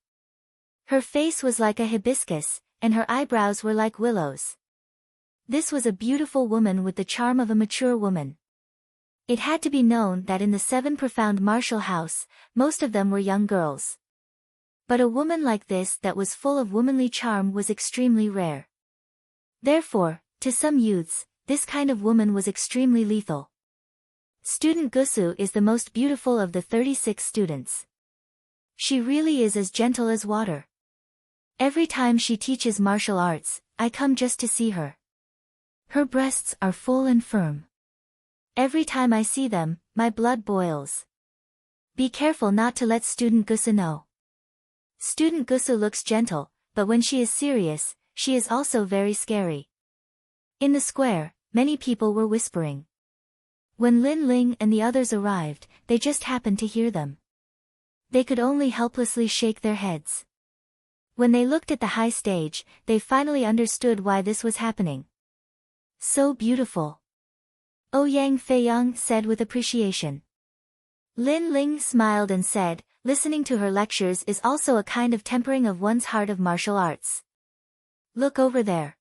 Her face was like a hibiscus, and her eyebrows were like willows. This was a beautiful woman with the charm of a mature woman. It had to be known that in the 7 profound martial house, most of them were young girls. But a woman like this that was full of womanly charm was extremely rare. Therefore, to some youths, this kind of woman was extremely lethal. Student Gusu is the most beautiful of the 36 students. She really is as gentle as water. Every time she teaches martial arts, I come just to see her. Her breasts are full and firm. Every time I see them, my blood boils. Be careful not to let Student Gusu know. Student Gusu looks gentle, but when she is serious, she is also very scary. In the square, many people were whispering. When Lin Ling and the others arrived, they just happened to hear them. They could only helplessly shake their heads. When they looked at the high stage, they finally understood why this was happening. So beautiful. Ouyang Feiyang said with appreciation. Lin Ling smiled and said, "Listening to her lectures is also a kind of tempering of one's heart of martial arts. Look over there."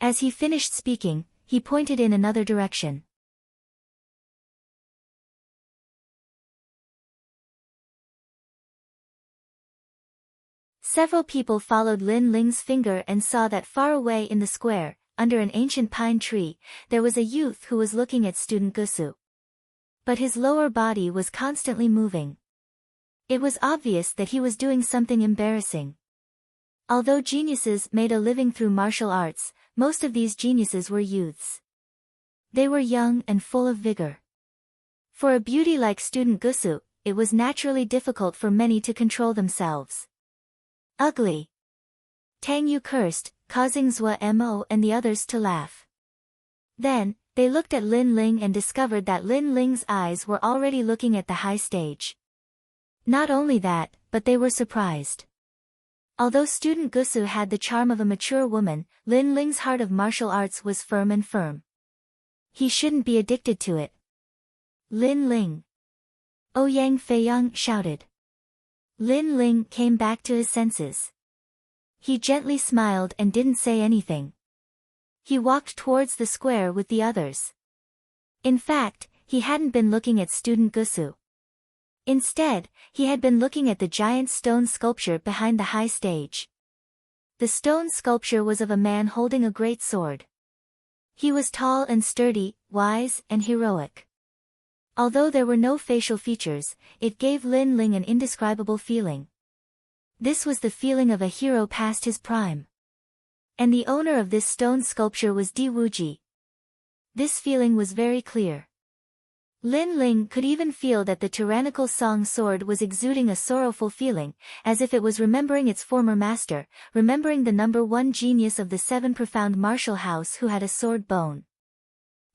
As he finished speaking, he pointed in another direction. Several people followed Lin Ling's finger and saw that far away in the square, under an ancient pine tree, there was a youth who was looking at Student Gusu. But his lower body was constantly moving. It was obvious that he was doing something embarrassing. Although geniuses made a living through martial arts, most of these geniuses were youths. They were young and full of vigor. For a beauty like Student Gusu, it was naturally difficult for many to control themselves. Ugly! Tang Yu cursed, causing Zhou Mo and the others to laugh. Then, they looked at Lin Ling and discovered that Lin Ling's eyes were already looking at the high stage. Not only that, but they were surprised. Although Student Gusu had the charm of a mature woman, Lin Ling's heart of martial arts was firm and firm. He shouldn't be addicted to it. Lin Ling! Ouyang Feiyang shouted. Lin Ling came back to his senses. He gently smiled and didn't say anything. He walked towards the square with the others. In fact, he hadn't been looking at Student Gusu. Instead, he had been looking at the giant stone sculpture behind the high stage. The stone sculpture was of a man holding a great sword. He was tall and sturdy, wise and heroic. Although there were no facial features, it gave Lin Ling an indescribable feeling. This was the feeling of a hero past his prime. And the owner of this stone sculpture was Di Wuji. This feeling was very clear. Lin Ling could even feel that the tyrannical Song sword was exuding a sorrowful feeling, as if it was remembering its former master, remembering the #1 genius of the 7 profound martial house who had a sword bone.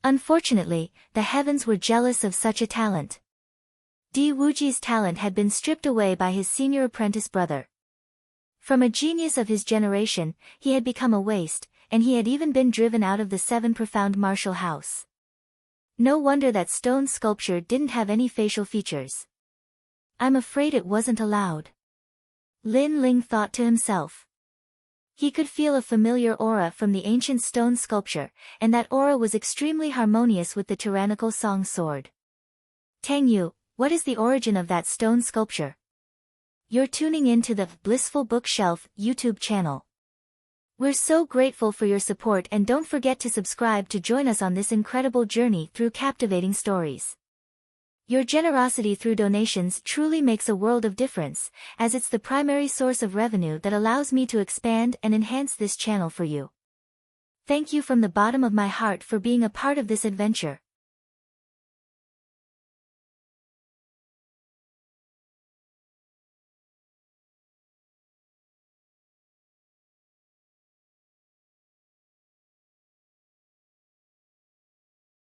Unfortunately, the heavens were jealous of such a talent. Di Wuji's talent had been stripped away by his senior apprentice brother. From a genius of his generation, he had become a waste, and he had even been driven out of the 7 profound martial house. No wonder that stone sculpture didn't have any facial features. I'm afraid it wasn't allowed. Lin Ling thought to himself. He could feel a familiar aura from the ancient stone sculpture, and that aura was extremely harmonious with the tyrannical song sword. Tang Yu, what is the origin of that stone sculpture? You're tuning in to the Blissful Bookshelf YouTube channel. We're so grateful for your support, and don't forget to subscribe to join us on this incredible journey through captivating stories. Your generosity through donations truly makes a world of difference, as it's the primary source of revenue that allows me to expand and enhance this channel for you. Thank you from the bottom of my heart for being a part of this adventure.